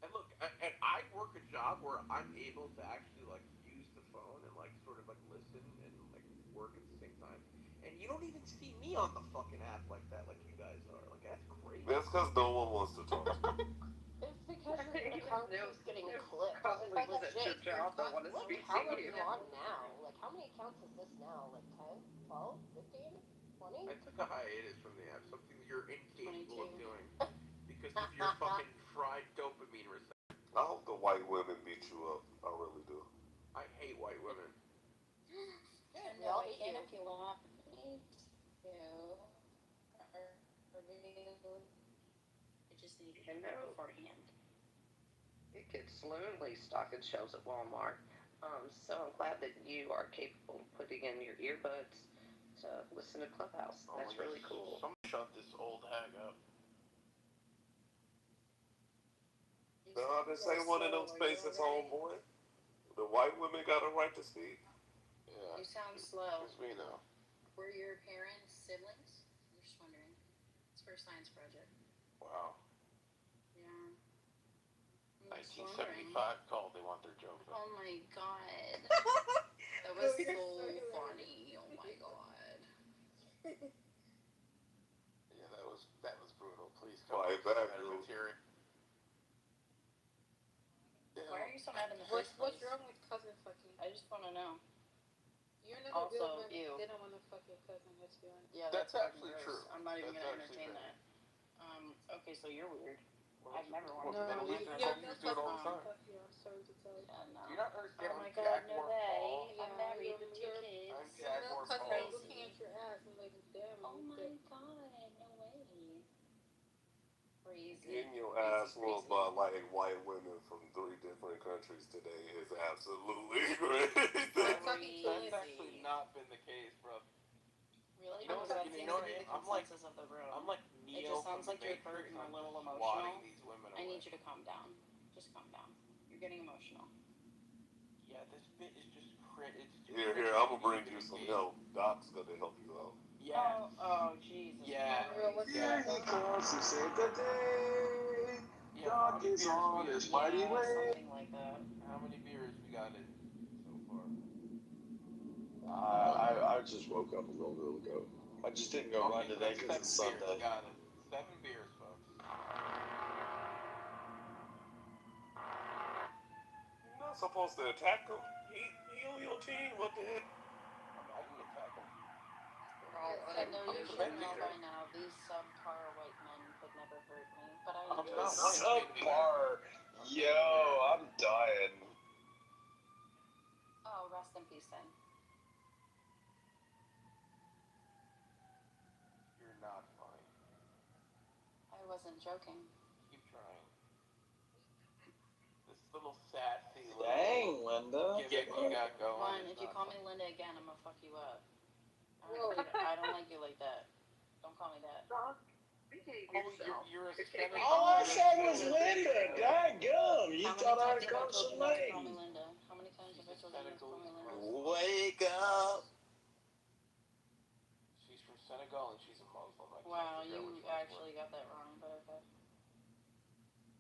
Speaker 5: And look, and I work a job where I'm able to actually like use the phone and like sort of like listen and like work at the same time. And you don't even see me on the fucking app like that, like you guys are. Like that's crazy.
Speaker 9: That's because no one wants to talk to you.
Speaker 11: It's because your account keeps getting clipped.
Speaker 10: Colleagues
Speaker 11: Like,
Speaker 10: at your
Speaker 11: shit,
Speaker 10: job that want to
Speaker 11: what
Speaker 10: speak
Speaker 11: account
Speaker 10: to
Speaker 11: are
Speaker 10: you.
Speaker 11: you on now? Like, how many accounts is this now? Like 10, 12, 15, 20?
Speaker 5: I took a hiatus from the app, something that you're incapable of
Speaker 1: 22.
Speaker 5: doing because of your fucking fried dopamine receptor.
Speaker 9: I hope the white women beat you up. I really do.
Speaker 5: I hate white women.
Speaker 11: We all hate you.
Speaker 1: If you want me to, I just need to know beforehand.
Speaker 10: It gets lonely stocking shelves at Walmart. So I'm glad that you are capable of putting in your earbuds to listen to Clubhouse.
Speaker 5: Oh
Speaker 10: That's
Speaker 5: my
Speaker 10: really
Speaker 5: gosh.
Speaker 10: cool.
Speaker 5: Someone shut this old hag up.
Speaker 9: No, this ain't one of them spaces, homeboy. The white women got a right to speak.
Speaker 5: Yeah.
Speaker 1: You sound slow.
Speaker 5: It's me now.
Speaker 1: Were your parents siblings? I'm just wondering. It's for a science project.
Speaker 5: Wow.
Speaker 1: Yeah. I'm just wondering.
Speaker 5: 1975 called. They want their joke.
Speaker 1: Oh my god. That was so funny. Oh my god.
Speaker 5: Yeah, that was brutal. Please come
Speaker 9: Fight back, dude.
Speaker 1: Why are you so mad in the
Speaker 8: What's
Speaker 1: first place?
Speaker 8: wrong with cousin fucking?
Speaker 1: I just want to know.
Speaker 8: You're not
Speaker 1: Also,
Speaker 8: a real man.
Speaker 1: ew.
Speaker 8: They don't want to fuck your cousin. That's doing.
Speaker 1: Yeah,
Speaker 5: That's
Speaker 1: fucking
Speaker 5: actually
Speaker 1: gross.
Speaker 5: true.
Speaker 1: I'm not even
Speaker 5: That's
Speaker 1: gonna
Speaker 5: actually
Speaker 1: entertain
Speaker 5: true.
Speaker 1: that. Okay, so you're weird.
Speaker 6: I've never
Speaker 5: Well,
Speaker 6: wanted to.
Speaker 5: Middle
Speaker 6: No,
Speaker 5: Eastern
Speaker 6: you
Speaker 5: cultures do it all the time.
Speaker 11: Yeah, I'm sorry to tell you.
Speaker 6: Yeah, no.
Speaker 5: Do you not understand?
Speaker 6: Oh my
Speaker 5: I'm
Speaker 6: God,
Speaker 5: Jaguar
Speaker 6: no way.
Speaker 5: Paul.
Speaker 11: Yeah,
Speaker 6: I'm married
Speaker 11: you're-
Speaker 6: with 2
Speaker 11: you're-
Speaker 6: kids.
Speaker 5: I'm
Speaker 11: Your male
Speaker 5: Jaguar
Speaker 11: cousin
Speaker 5: Paul.
Speaker 11: is looking at your ass and like, damn.
Speaker 6: Oh my God, no way. Crazy.
Speaker 9: Getting your
Speaker 6: Crazy,
Speaker 9: ass whooped by
Speaker 6: crazy.
Speaker 9: like white women from 3 different countries today is absolutely crazy.
Speaker 5: That's actually not been the case, bro.
Speaker 6: Really?
Speaker 5: You know
Speaker 6: Because
Speaker 5: what?
Speaker 6: that seems
Speaker 5: You know
Speaker 6: to
Speaker 5: what?
Speaker 6: be the
Speaker 5: I'm like,
Speaker 6: consensus of the room.
Speaker 5: I'm like
Speaker 6: It
Speaker 5: Neo
Speaker 6: just
Speaker 5: from
Speaker 6: sounds
Speaker 5: the
Speaker 6: like you're
Speaker 5: Matrix.
Speaker 6: hurt and a
Speaker 5: I'm
Speaker 6: little
Speaker 5: just
Speaker 6: emotional.
Speaker 5: swatting these women away.
Speaker 6: I need you to calm down. Just calm down. You're getting emotional.
Speaker 5: Yeah, this bit is just it's too
Speaker 9: Here,
Speaker 5: cringy
Speaker 9: I'm
Speaker 5: to
Speaker 9: gonna bring
Speaker 5: even
Speaker 9: you some
Speaker 5: engage.
Speaker 9: help. Doc's gonna help you out.
Speaker 5: Yeah.
Speaker 6: Oh, Jesus.
Speaker 5: Yeah.
Speaker 6: Christ.
Speaker 9: Here he comes to save the day.
Speaker 5: Yeah, how
Speaker 9: Doc
Speaker 5: many
Speaker 9: is
Speaker 5: beers
Speaker 9: on
Speaker 5: we
Speaker 9: his
Speaker 5: in?
Speaker 9: mighty
Speaker 6: Yeah,
Speaker 9: way.
Speaker 6: something like that.
Speaker 5: How many beers we got in so far?
Speaker 12: I just woke up a little bit ago. I just didn't go run today because it's
Speaker 5: 7 beers
Speaker 12: Sunday.
Speaker 5: got it. 7 beers, folks.
Speaker 9: You're not supposed to attack him. He on your team. What the heck?
Speaker 5: I didn't attack him.
Speaker 6: I know you should
Speaker 5: preventing
Speaker 6: know
Speaker 5: her.
Speaker 6: by now these subpar white men could never hurt me, but I
Speaker 5: I'm
Speaker 6: do.
Speaker 5: not white.
Speaker 12: Subpar. Yo, I'm dying.
Speaker 6: Oh, rest in peace then.
Speaker 5: You're not fine.
Speaker 6: I wasn't joking.
Speaker 5: Keep trying. This little sassy little
Speaker 12: Dang, Linda.
Speaker 5: gimmick you got going.
Speaker 6: One,
Speaker 5: is
Speaker 6: if you
Speaker 5: not
Speaker 6: call
Speaker 5: fun.
Speaker 6: me Linda again, I'm gonna fuck you up.
Speaker 11: Whoa.
Speaker 6: I don't like you like that. Don't call me that.
Speaker 5: You're a Senegal.
Speaker 12: All I said was Linda. Dadgum. You
Speaker 6: How
Speaker 12: thought
Speaker 6: many
Speaker 12: I
Speaker 6: times
Speaker 12: would
Speaker 6: have I
Speaker 12: come
Speaker 6: told you
Speaker 12: some
Speaker 6: not to call me
Speaker 12: names.
Speaker 6: Linda? How many times have I told you not to call me Linda?
Speaker 12: Wake up.
Speaker 5: She's from Senegal and she's a Muslim. I can't
Speaker 6: Wow,
Speaker 5: figure out
Speaker 6: you
Speaker 5: which one's
Speaker 6: actually got that wrong, but okay.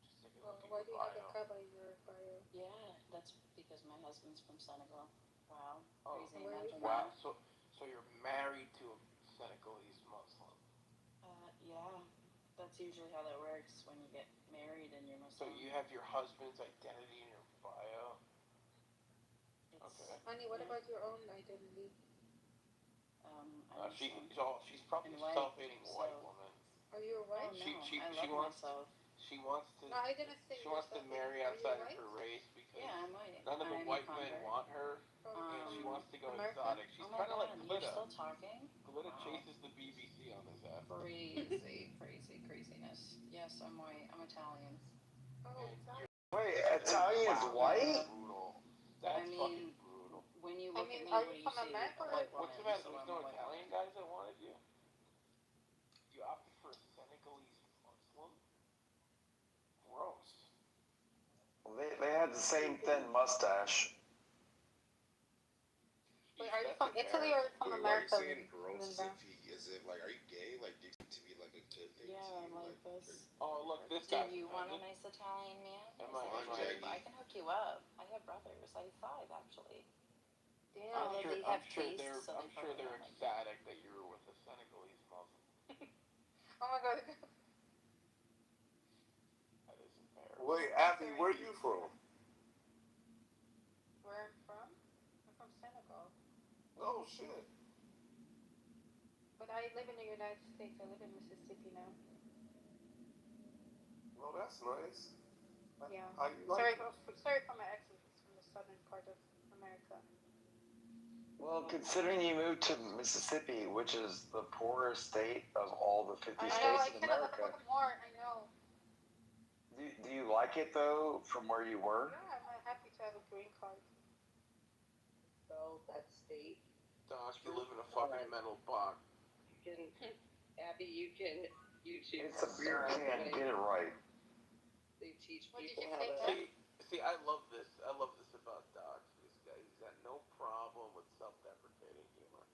Speaker 5: Just take a
Speaker 11: Well,
Speaker 5: look at
Speaker 11: why
Speaker 5: your
Speaker 11: do you have a
Speaker 5: bio.
Speaker 11: cover in your bio?
Speaker 6: Yeah, that's because my husband's from Senegal. Wow,
Speaker 5: Oh,
Speaker 6: crazy.
Speaker 11: Where are you
Speaker 6: Imagine
Speaker 11: from?
Speaker 5: wow.
Speaker 6: that.
Speaker 5: So you're married to a Senegalese Muslim.
Speaker 6: Yeah, that's usually how that works when you get married and you're
Speaker 5: So
Speaker 6: Muslim.
Speaker 5: you have your husband's identity in your bio. Okay.
Speaker 11: Honey, what about your own identity?
Speaker 6: I'm
Speaker 5: She's
Speaker 6: Muslim.
Speaker 5: probably
Speaker 6: And
Speaker 5: a
Speaker 6: white,
Speaker 5: self-hating white
Speaker 6: so-
Speaker 5: woman.
Speaker 11: Are you a
Speaker 6: Oh
Speaker 11: white?
Speaker 6: no,
Speaker 5: She
Speaker 6: I love
Speaker 5: wants
Speaker 6: myself.
Speaker 5: she wants to
Speaker 11: No, I didn't say
Speaker 5: she wants to
Speaker 11: yourself.
Speaker 5: marry
Speaker 11: Are you
Speaker 5: outside of
Speaker 11: white?
Speaker 5: her race because
Speaker 6: Yeah, I'm white.
Speaker 5: none of the
Speaker 6: I'm
Speaker 5: white
Speaker 6: a
Speaker 5: men
Speaker 6: convert.
Speaker 5: want her,
Speaker 11: From
Speaker 5: and she wants to go
Speaker 11: America?
Speaker 5: exotic. She's
Speaker 6: Oh my
Speaker 5: kind of like
Speaker 6: God, you're
Speaker 5: Glitta.
Speaker 6: still talking?
Speaker 5: Glitta
Speaker 6: Wow.
Speaker 5: chases the BBC on this app.
Speaker 6: Craziness. Yes, I'm white. I'm Italian.
Speaker 11: Oh, sorry.
Speaker 12: Wait, Italian's white?
Speaker 5: Brutal. That's fucking brutal.
Speaker 6: When you
Speaker 11: I
Speaker 6: look
Speaker 11: mean,
Speaker 6: at me,
Speaker 11: are
Speaker 6: what
Speaker 11: you
Speaker 6: do you
Speaker 11: from
Speaker 6: see?
Speaker 11: America
Speaker 6: A
Speaker 11: or-
Speaker 6: white woman.
Speaker 5: What's the matter?
Speaker 6: So
Speaker 5: There's
Speaker 6: I'm
Speaker 5: no
Speaker 6: a white
Speaker 5: Italian
Speaker 6: woman.
Speaker 5: guys that wanted you? You opted for a Senegalese Muslim? Gross.
Speaker 12: They had the same thin mustache.
Speaker 11: Wait, are you from Italy or from
Speaker 13: Wait,
Speaker 11: America?
Speaker 13: why are you saying gross?
Speaker 11: Linda?
Speaker 13: Is it like, are you gay? Like, do you to be like a good thing?
Speaker 6: Yeah,
Speaker 13: to
Speaker 6: I'm
Speaker 13: you?
Speaker 6: like this.
Speaker 5: Oh, look, this
Speaker 6: Do
Speaker 5: guy's
Speaker 6: you want a
Speaker 5: offended.
Speaker 6: nice Italian man?
Speaker 5: Am
Speaker 6: Yes,
Speaker 5: I-
Speaker 6: I
Speaker 5: am
Speaker 6: do.
Speaker 13: I-
Speaker 6: I can hook you up. I have brothers. I have 5 actually.
Speaker 11: Damn.
Speaker 6: Although they
Speaker 5: I'm
Speaker 6: have
Speaker 5: sure
Speaker 6: tastes,
Speaker 5: they're,
Speaker 6: so
Speaker 5: I'm
Speaker 6: they
Speaker 5: sure
Speaker 6: probably
Speaker 5: they're
Speaker 6: don't like
Speaker 5: ecstatic that you're with a Senegalese Muslim.
Speaker 11: Oh my God.
Speaker 5: That is embarrassing.
Speaker 9: Wait, Abby, where you from?
Speaker 11: Where I'm from? I'm from Senegal.
Speaker 9: Oh shit.
Speaker 11: But I live in the United States. I live in Mississippi now.
Speaker 9: Well, that's nice.
Speaker 11: Yeah.
Speaker 9: How you like it?
Speaker 11: Sorry for my accent. It's from the southern part of America.
Speaker 12: Well, considering you moved to Mississippi, which is the poorest state of all the 50
Speaker 11: I know.
Speaker 12: states
Speaker 11: I
Speaker 12: in
Speaker 11: could have
Speaker 12: America,
Speaker 11: afforded more. I know.
Speaker 12: do you like it though, from where you were?
Speaker 11: Yeah, I'm happy to have a green card.
Speaker 10: So that state,
Speaker 5: Doc, you live in a fucking metal box.
Speaker 10: you can, Abby, you can YouTube.
Speaker 12: It's a beer can. Get it right.
Speaker 10: They teach
Speaker 11: What did
Speaker 10: people
Speaker 11: you
Speaker 10: how
Speaker 11: say,
Speaker 10: to.
Speaker 11: Ted?
Speaker 5: See, I love this. I love this about Doc. This guy, he's got no problem with self-deprecating humor.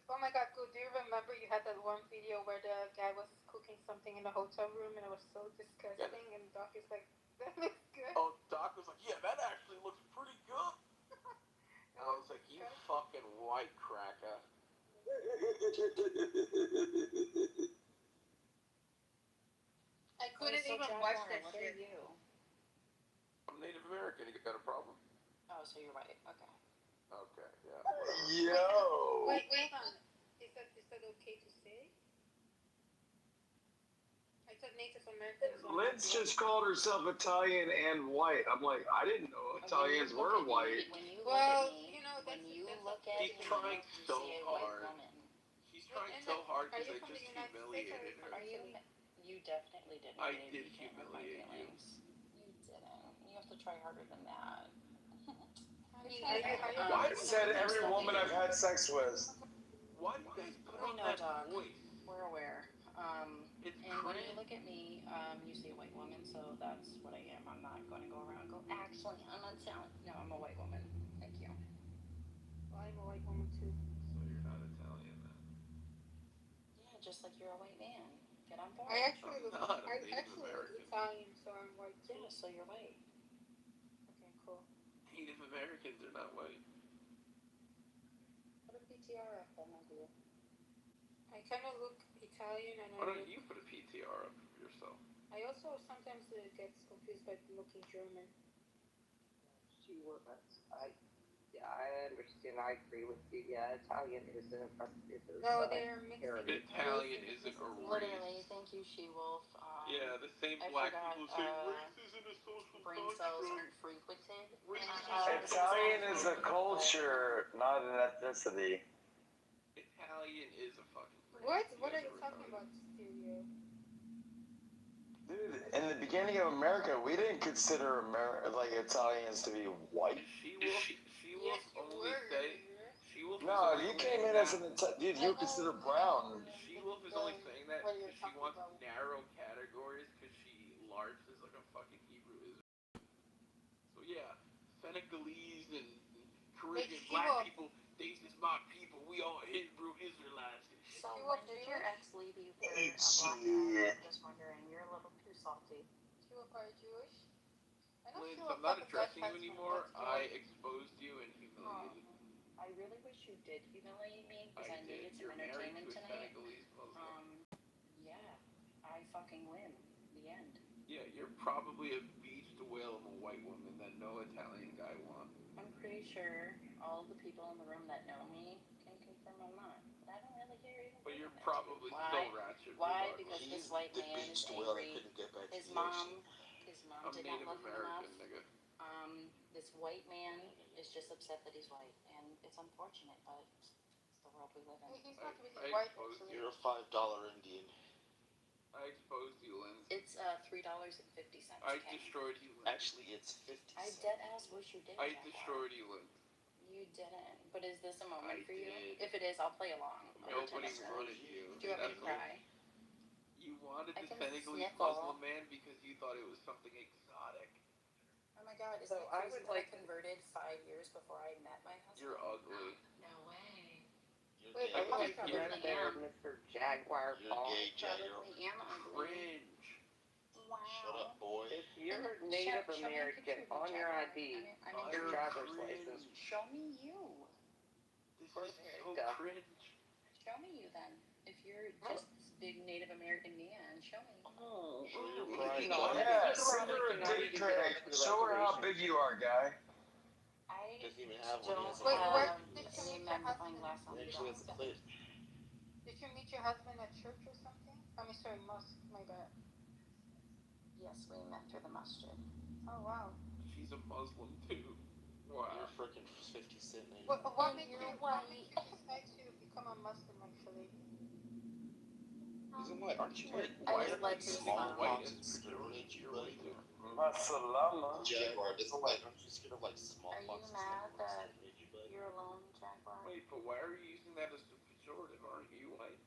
Speaker 11: Oh my God, Gu, do you remember you had that one video where the guy was cooking something in the hotel room and it was so disgusting and Doc is like, that looks good.
Speaker 5: Oh, Doc was like, yeah, that actually looks pretty good. I was like, you fucking white cracker.
Speaker 11: I couldn't
Speaker 6: so
Speaker 11: even
Speaker 6: Jaguar,
Speaker 11: watch that
Speaker 6: what
Speaker 11: shit.
Speaker 6: are you?
Speaker 5: I'm Native American. You got a problem?
Speaker 6: Oh, so you're white. Okay.
Speaker 5: Okay, yeah.
Speaker 12: Yo.
Speaker 11: Wait on. Is that okay to say? I It's a Native American song.
Speaker 12: Linz just called herself Italian and white. I'm like, I didn't know Italians were white.
Speaker 1: When you
Speaker 11: Well,
Speaker 1: look at me,
Speaker 11: you know,
Speaker 1: when
Speaker 11: that's
Speaker 1: you
Speaker 11: that's
Speaker 1: look
Speaker 11: a
Speaker 1: at
Speaker 4: He's
Speaker 1: me,
Speaker 4: trying
Speaker 1: you
Speaker 4: so
Speaker 1: see a white
Speaker 4: hard.
Speaker 1: woman.
Speaker 4: He's trying so hard
Speaker 11: Are
Speaker 4: because
Speaker 11: you
Speaker 4: I
Speaker 11: from
Speaker 4: just
Speaker 11: the United States or are you
Speaker 4: humiliated
Speaker 11: from
Speaker 4: her.
Speaker 1: Are you?
Speaker 11: Italy?
Speaker 1: You definitely didn't.
Speaker 4: I
Speaker 1: Maybe
Speaker 4: did
Speaker 1: you can't hurt my
Speaker 4: humiliate you.
Speaker 1: feelings. You didn't. You have to try harder than that.
Speaker 11: Honey, are you
Speaker 12: I
Speaker 11: from the
Speaker 12: said
Speaker 11: United
Speaker 12: every
Speaker 11: States?
Speaker 12: woman I've had sex with.
Speaker 4: Why do you guys put
Speaker 1: We
Speaker 4: on
Speaker 1: know,
Speaker 4: that
Speaker 1: dog.
Speaker 4: voice?
Speaker 1: We're aware.
Speaker 4: It's
Speaker 1: And when you
Speaker 4: cringe.
Speaker 1: look at me, you see a white woman, so that's what I am. I'm not going to go around and go, actually, I'm Italian. No, I'm a white woman. Thank you.
Speaker 11: Well, I'm a white woman too.
Speaker 4: So you're not Italian then?
Speaker 1: Yeah, just like you're a white man. Get on board.
Speaker 11: I actually look
Speaker 4: I'm not a
Speaker 11: I
Speaker 4: Native
Speaker 11: actually look
Speaker 4: American.
Speaker 11: Italian, so I'm white too.
Speaker 1: Yeah, so you're white.
Speaker 11: Okay, cool.
Speaker 4: Native Americans are not white.
Speaker 1: Put a PTR up then, my dear.
Speaker 11: I kind of look Italian and
Speaker 4: Why don't you put a PTR up of yourself?
Speaker 11: I also sometimes gets confused by looking German.
Speaker 3: She was. I understand. I agree with you. Yeah, Italian isn't.
Speaker 11: No, they're mixing
Speaker 3: heritage.
Speaker 4: Italian isn't a
Speaker 1: Literally,
Speaker 4: race.
Speaker 1: thank you, She-Wolf.
Speaker 4: Yeah, the same
Speaker 1: I
Speaker 4: black
Speaker 1: forgot,
Speaker 4: people say race isn't a social
Speaker 1: brain cells
Speaker 4: construct.
Speaker 1: aren't frequented.
Speaker 12: Italian is a culture, not an ethnicity.
Speaker 4: Italian is a fucking race.
Speaker 11: What?
Speaker 4: You
Speaker 11: What are
Speaker 4: guys
Speaker 11: you talking
Speaker 4: retarded.
Speaker 11: about, Stereo?
Speaker 12: Dude, in the beginning of America, we didn't consider Italians to be white.
Speaker 4: She-Wolf only say. She-Wolf is
Speaker 12: No,
Speaker 4: only
Speaker 12: you came
Speaker 4: saying
Speaker 12: in as an dude. You were considered brown.
Speaker 4: She-Wolf is only saying that because she wants narrow categories because she large is like a fucking Hebrew Israel. So yeah, Senegalese and Caribbean black people, they just my people. We all Hebrew Israelites and shit.
Speaker 1: So when did your ex leave you for a black guy? I'm just wondering. You're a little too salty.
Speaker 11: She-Wolf, are you Jewish? I know
Speaker 4: Lynn,
Speaker 11: She-Wolf
Speaker 4: I'm not
Speaker 11: have a Dutch
Speaker 4: addressing you
Speaker 11: husband.
Speaker 4: anymore.
Speaker 11: What's
Speaker 4: I
Speaker 11: your...
Speaker 4: exposed you and humiliated you.
Speaker 1: I really wish you did humiliate me because I
Speaker 4: did.
Speaker 1: needed some
Speaker 4: You're married
Speaker 1: entertainment
Speaker 4: to a
Speaker 1: tonight.
Speaker 4: Senegalese Muslim.
Speaker 1: Yeah, I fucking win. The end.
Speaker 4: Yeah, you're probably a beached whale of a white woman that no Italian guy wants.
Speaker 1: I'm pretty sure all the people in the room that know me can confirm I'm not. But I don't really care even.
Speaker 4: But you're probably so ratchet.
Speaker 1: Why?
Speaker 4: regardless.
Speaker 1: Because
Speaker 13: He's
Speaker 1: this white
Speaker 13: the
Speaker 1: man is
Speaker 13: beached whale that
Speaker 1: angry.
Speaker 13: couldn't get back to
Speaker 1: His
Speaker 13: the
Speaker 1: mom
Speaker 4: I'm
Speaker 1: did
Speaker 4: Native
Speaker 1: not love him
Speaker 4: American,
Speaker 1: enough.
Speaker 4: nigga.
Speaker 1: This white man is just upset that he's white, and it's unfortunate, but it's the world we live in.
Speaker 11: He's not really
Speaker 4: I
Speaker 11: white,
Speaker 4: exposed
Speaker 11: actually.
Speaker 13: You're a $5 Indian.
Speaker 4: I exposed you, Lynn.
Speaker 1: It's $3.50.
Speaker 4: I destroyed you, Lynn.
Speaker 13: Actually, it's 50
Speaker 1: I
Speaker 13: cents.
Speaker 1: dead ass wish you did.
Speaker 4: I
Speaker 1: Jaguar.
Speaker 4: destroyed you, Lynn.
Speaker 1: You didn't. But is this a moment
Speaker 4: I
Speaker 1: for you?
Speaker 4: did.
Speaker 1: If it is, I'll play along.
Speaker 4: Nobody wanted you.
Speaker 1: Do you want me to cry?
Speaker 4: You wanted
Speaker 1: I
Speaker 4: the
Speaker 1: can
Speaker 4: Senegalese
Speaker 1: sniffle.
Speaker 4: Muslim man because you thought it was something exotic.
Speaker 1: Oh my god, is
Speaker 3: So
Speaker 1: that
Speaker 3: I
Speaker 1: crazy
Speaker 3: would
Speaker 1: that
Speaker 3: like
Speaker 1: I converted 5 years before I met my husband?
Speaker 4: You're ugly.
Speaker 1: No way.
Speaker 13: You're
Speaker 11: Wait,
Speaker 13: gay.
Speaker 11: I
Speaker 3: like
Speaker 11: probably
Speaker 3: right
Speaker 1: am.
Speaker 3: there, Mr. Jaguar
Speaker 13: You're
Speaker 3: Paul.
Speaker 13: gay, Jaguar.
Speaker 1: Probably am ugly.
Speaker 4: Cringe.
Speaker 1: Wow.
Speaker 13: Shut up, boy.
Speaker 3: If you're
Speaker 1: And
Speaker 3: Native
Speaker 1: show me a
Speaker 3: American,
Speaker 1: picture of you,
Speaker 3: on your
Speaker 1: Jaguar.
Speaker 3: ID,
Speaker 1: I mean,
Speaker 3: your
Speaker 4: You're
Speaker 3: driver's
Speaker 4: cringe.
Speaker 3: license.
Speaker 1: show me you.
Speaker 4: This is so
Speaker 3: America.
Speaker 4: cringe.
Speaker 1: Show me you then. If you're just this big Native American man, show me.
Speaker 4: Oh,
Speaker 13: Show your pride,
Speaker 3: No,
Speaker 13: dog.
Speaker 12: Yeah, send her a dick pic. Show her how big you are, guy.
Speaker 1: I
Speaker 13: Doesn't even have one.
Speaker 1: don't
Speaker 13: He has a
Speaker 11: Wait,
Speaker 13: clit.
Speaker 11: where
Speaker 1: have
Speaker 11: did you
Speaker 1: any
Speaker 11: meet your
Speaker 1: magnifying
Speaker 11: husband?
Speaker 1: glass on
Speaker 13: He
Speaker 1: me.
Speaker 13: actually has a clit.
Speaker 11: Did you meet your husband at church or something? I mean, sorry, mosque. My bad.
Speaker 1: Yes, we met through the masjid.
Speaker 11: Oh wow.
Speaker 4: she's a Muslim too. Wow.
Speaker 13: You're freaking 50 Cent, nigga.
Speaker 11: What made
Speaker 1: you're
Speaker 11: you
Speaker 1: white.
Speaker 11: decide to become a Muslim actually?
Speaker 13: Isn't white? Aren't you white?
Speaker 1: I
Speaker 4: Why
Speaker 1: was
Speaker 4: are
Speaker 1: led
Speaker 4: you
Speaker 1: to
Speaker 4: using
Speaker 1: Islam.
Speaker 4: white
Speaker 13: Moms
Speaker 4: as
Speaker 13: exterminate you,
Speaker 4: You're
Speaker 13: buddy.
Speaker 4: white too.
Speaker 12: Masalama.
Speaker 13: Jaguar, doesn't like, aren't you scared of like smallpox?
Speaker 1: Are you
Speaker 13: and
Speaker 1: mad
Speaker 13: stuff?
Speaker 1: that
Speaker 13: Exterminate you, buddy.
Speaker 1: you're alone, Jaguar?
Speaker 4: Wait, but why are you using that as a pejorative? Aren't you white?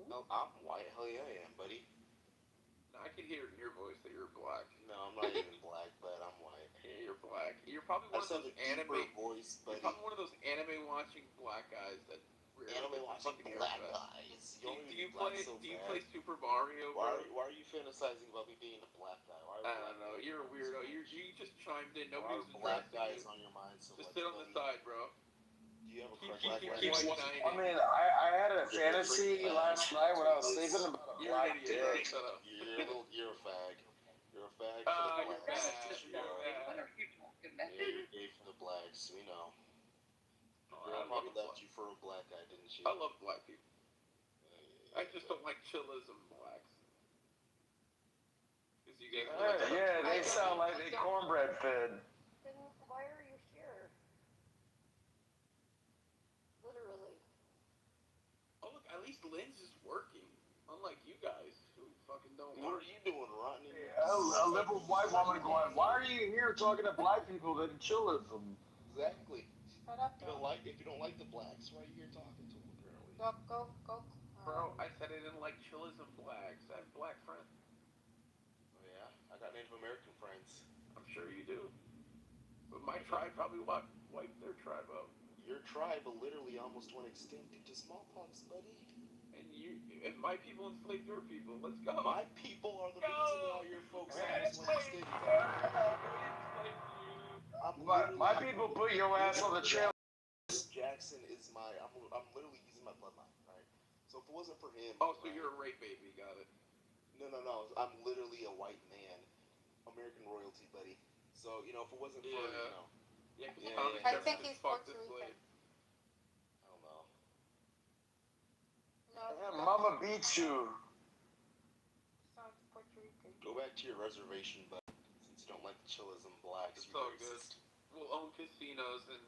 Speaker 13: No, I'm white. Hell yeah, I am, buddy.
Speaker 4: No, I can hear it in your voice that you're black.
Speaker 13: No, I'm not even black, but I'm white.
Speaker 4: Yeah, you're black. You're probably
Speaker 13: I
Speaker 4: one of
Speaker 13: just have
Speaker 4: those
Speaker 13: a deeper
Speaker 4: anime.
Speaker 13: voice,
Speaker 4: You're
Speaker 13: buddy.
Speaker 4: probably one of those anime watching black guys that.
Speaker 13: Anime watching black guys. You don't
Speaker 4: Do
Speaker 13: even
Speaker 4: you
Speaker 13: black
Speaker 4: play?
Speaker 13: so
Speaker 4: Do you
Speaker 13: bad.
Speaker 4: play Super Mario?
Speaker 13: Why
Speaker 4: Bro?
Speaker 13: are you fantasizing about me being a black guy? Why are
Speaker 4: I
Speaker 13: black
Speaker 4: don't know.
Speaker 13: guys
Speaker 4: You're a
Speaker 13: on
Speaker 4: weirdo.
Speaker 13: your
Speaker 4: You just chimed in.
Speaker 13: Why
Speaker 4: Nobody
Speaker 13: are
Speaker 4: was
Speaker 13: black
Speaker 4: addressing
Speaker 13: guys
Speaker 4: you.
Speaker 13: on your mind so
Speaker 4: Just
Speaker 13: much,
Speaker 4: sit on the
Speaker 13: buddy?
Speaker 4: side, bro.
Speaker 13: Do you have a
Speaker 4: Keep
Speaker 13: black
Speaker 4: white
Speaker 13: guy?
Speaker 12: I mean, I had a fantasy last night when I was sleeping about a
Speaker 4: You're an
Speaker 12: black
Speaker 4: idiot, bro.
Speaker 12: dick.
Speaker 4: Shut up.
Speaker 13: You're a fag. You're a fag
Speaker 4: Ah,
Speaker 13: for
Speaker 4: you're
Speaker 13: the blacks.
Speaker 4: bad. You're bad.
Speaker 13: Yeah, you're gay for the blacks. We know.
Speaker 4: Oh,
Speaker 13: Your
Speaker 4: I
Speaker 13: grandma
Speaker 4: love
Speaker 13: left you for a black guy, didn't she?
Speaker 4: I love black people. I just don't like chillism blacks.
Speaker 13: You guys feel like
Speaker 12: Yeah, they sound like they cornbread fed.
Speaker 11: Then why are you here? Literally.
Speaker 5: Oh look, at least Lynn's is working. Unlike you guys who fucking don't
Speaker 13: What
Speaker 5: work.
Speaker 13: are you doing, Rodney?
Speaker 12: A liberal white woman going, why are you here talking to black people that chillism?
Speaker 13: Exactly.
Speaker 11: Shut up,
Speaker 13: If you don't like the blacks, why are you here talking to them? Apparently.
Speaker 11: Go.
Speaker 5: Bro, I said I didn't like chillism blacks. I have black friends.
Speaker 13: Oh yeah, I got Native American friends.
Speaker 5: I'm sure you do. But my tribe probably wiped their tribe out.
Speaker 13: Your tribe literally almost went extinct due to smallpox, buddy.
Speaker 5: And my people enslaved your people. Let's go.
Speaker 13: My people are the reason why your folks almost went extinct.
Speaker 12: My people put your ass on the trail.
Speaker 13: Jackson is I'm literally using my bloodline, right? So if it wasn't for him.
Speaker 5: Oh, so you're a rape baby, got it.
Speaker 13: No. I'm literally a white man. American royalty, buddy. So, if it wasn't for,
Speaker 11: I think he's Puerto Rican.
Speaker 13: I don't know.
Speaker 11: No.
Speaker 12: Yeah, mama beat you.
Speaker 11: Sounds Puerto Rican.
Speaker 13: Go back to your reservation, but since you don't like the chillism blacks,
Speaker 5: It's all good. We'll own casinos and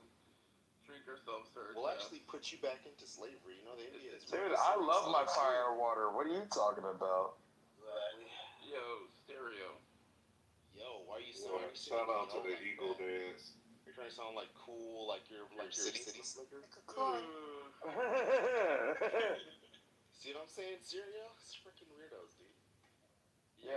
Speaker 5: drink ourselves to
Speaker 13: we'll actually put you back into slavery. The Indians.
Speaker 12: Dude, I love my fire water. What are you talking about?
Speaker 13: Exactly.
Speaker 5: Yo, stereo.
Speaker 13: Yo, why are you
Speaker 9: Shout out to the Eagle Dance.
Speaker 13: You're trying to sound like cool, like you're city slicker.
Speaker 11: Cocoon.
Speaker 13: See what I'm saying, Syria? It's freaking weirdos, dude.
Speaker 12: Yeah,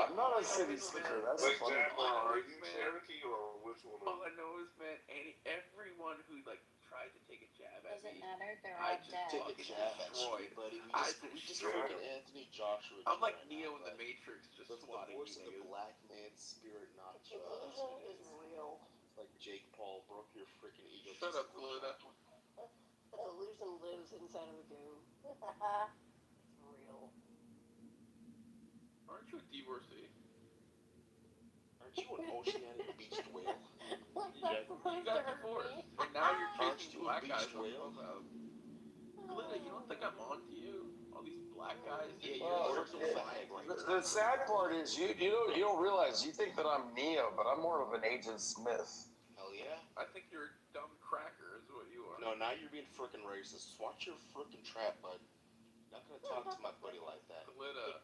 Speaker 12: I'm not a city slicker. That's
Speaker 9: Wait,
Speaker 12: funny.
Speaker 9: Jack, are you Cherokee or which one?
Speaker 5: All I know is, man, everyone who tried to take a jab at
Speaker 1: Doesn't
Speaker 5: me,
Speaker 1: matter. They're
Speaker 5: I
Speaker 1: all
Speaker 5: just
Speaker 1: dead.
Speaker 13: Take a jab at you, buddy. We just freaking Anthony Joshua.
Speaker 5: I'm like
Speaker 13: right
Speaker 5: Neo
Speaker 13: now,
Speaker 5: in the
Speaker 13: buddy.
Speaker 5: Matrix, just
Speaker 13: That's the
Speaker 5: swatting
Speaker 13: voice of the
Speaker 5: you.
Speaker 13: black man's spirit, not yours.
Speaker 11: It's real.
Speaker 13: It's like Jake Paul broke your freaking ego.
Speaker 5: Shut up, Florida.
Speaker 11: The illusion lives inside of a goo. It's real.
Speaker 5: Aren't you a divorcee?
Speaker 13: Aren't you an oceanic beached whale?
Speaker 5: You got divorced, and now you're chasing black guys on Clubhouse. Glitta, you don't think I'm on to you? All these black guys.
Speaker 13: Yeah,
Speaker 12: Well, the sad part is you don't realize, you think that I'm Neo, but I'm more of an Agent Smith.
Speaker 13: Hell yeah.
Speaker 5: I think you're a dumb cracker, is what you are.
Speaker 13: No, now you're being freaking racist. Watch your freaking trap, bud. Not gonna talk to my buddy like that.
Speaker 5: Glitta.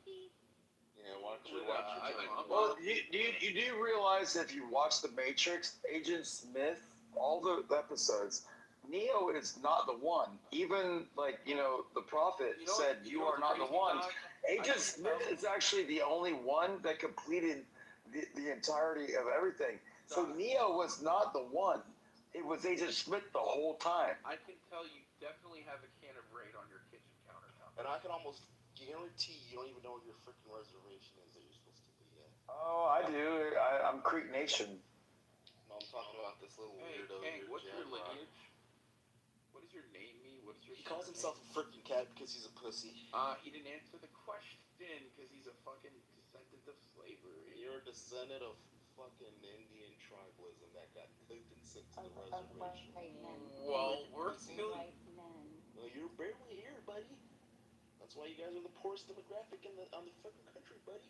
Speaker 13: Yeah, watch your
Speaker 5: I'm
Speaker 12: Well, you do realize if you watch The Matrix, Agent Smith, all the episodes, Neo is not the one. Even the prophet said, "You are not the one." Agent Smith is actually the only one that completed the entirety of everything. So Neo was not the one. It was Agent Smith the whole time.
Speaker 5: I can tell you definitely have a can of Raid on your kitchen countertop.
Speaker 13: And I can almost guarantee you don't even know where your freaking reservation is that you're supposed to be at.
Speaker 12: Oh, I do. I'm Creek Nation.
Speaker 13: No, I'm talking about this little weirdo.
Speaker 5: Hey, what's your
Speaker 13: Jack Rock.
Speaker 5: lineage? What does your name mean? What is your
Speaker 13: He calls himself a freaking cat because he's a pussy.
Speaker 5: He didn't answer the question because he's a fucking descendant of slavery.
Speaker 13: You're a descendant of fucking Indian tribalism that got cooked and sent to the reservation.
Speaker 5: Well, we're still.
Speaker 13: Well, you're barely here, buddy. That's why you guys are the poorest demographic on the fucking country, buddy.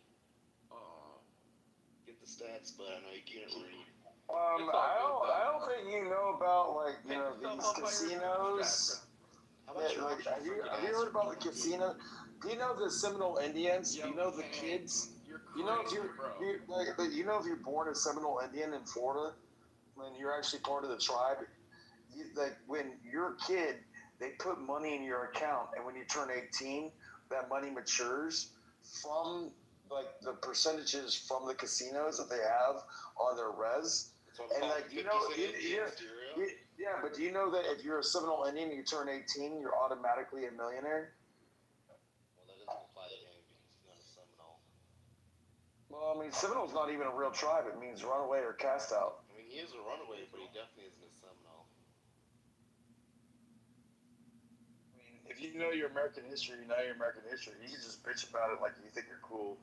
Speaker 13: Get the stats, but I know you can't read.
Speaker 12: I don't think you know about these casinos. Have you heard about the casino? Do you know the Seminole Indians? Do you know the kids? You know if you're born a Seminole Indian in Florida, when you're actually part of the tribe, when you're a kid, they put money in your account, and when you turn 18, that money matures from the percentages from the casinos that they have on their res. And but do you know that if you're a Seminole Indian and you turn 18, you're automatically a millionaire?
Speaker 13: Well, that doesn't apply to him because he's not a Seminole.
Speaker 12: Well, I mean, Seminole's not even a real tribe. It means runaway or cast out.
Speaker 13: I mean, he is a runaway, but he definitely isn't a Seminole.
Speaker 12: I mean, if you know your American history, you know your American history. You can just bitch about it like you think you're cool.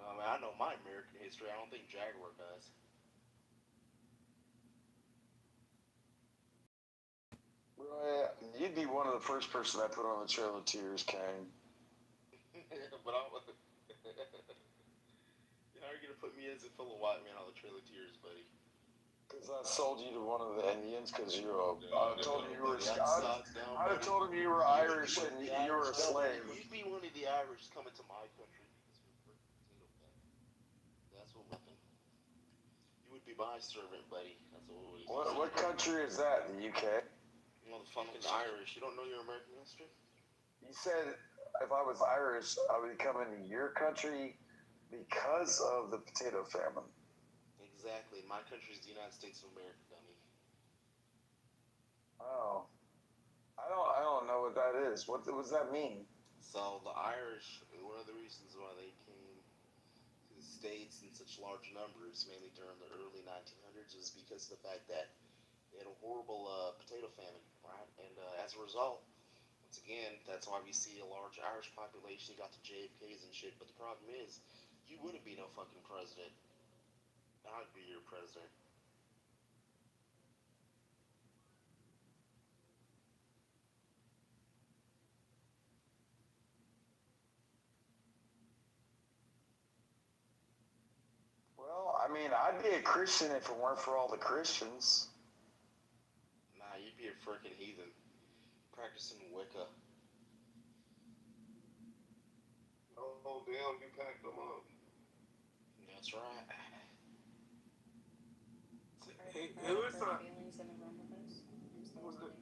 Speaker 13: No, I mean, I know my American history. I don't think Jaguar does.
Speaker 12: Right. You'd be one of the first person I put on the Trail of Tears, Kang.
Speaker 13: But I'm... How are you gonna put me as a fellow white man on the Trail of Tears, buddy?
Speaker 12: Because I sold you to one of the Indians because you're I told him you were. I'd have told him you were Irish and you were a slave.
Speaker 13: You'd be one of the Irish coming to my country because you're a freaking potato fan. That's what would happen. You would be my servant, buddy. That's what would happen.
Speaker 12: What country is that? The UK?
Speaker 13: Motherfucking Irish. You don't know your American history?
Speaker 12: You said if I was Irish, I would come into your country because of the potato famine.
Speaker 13: Exactly. My country is the United States of America, dummy.
Speaker 12: Oh, I don't know what that is. What does that mean?
Speaker 13: So the Irish, one of the reasons why they came to the States in such large numbers, mainly during the early 1900s, is because of the fact that they had a horrible potato famine, right? And as a result, once again, that's why we see a large Irish population. You got the JFKs and shit. But the problem is, you wouldn't be no fucking president. I'd be your president.
Speaker 12: Well, I mean, I'd be a Christian if it weren't for all the Christians.
Speaker 13: Nah, you'd be a freaking heathen. Practicing Wicca.
Speaker 9: Oh, damn, you packed them up.
Speaker 13: That's right.
Speaker 11: Who is that? Feelings in the room with us.
Speaker 12: Was it?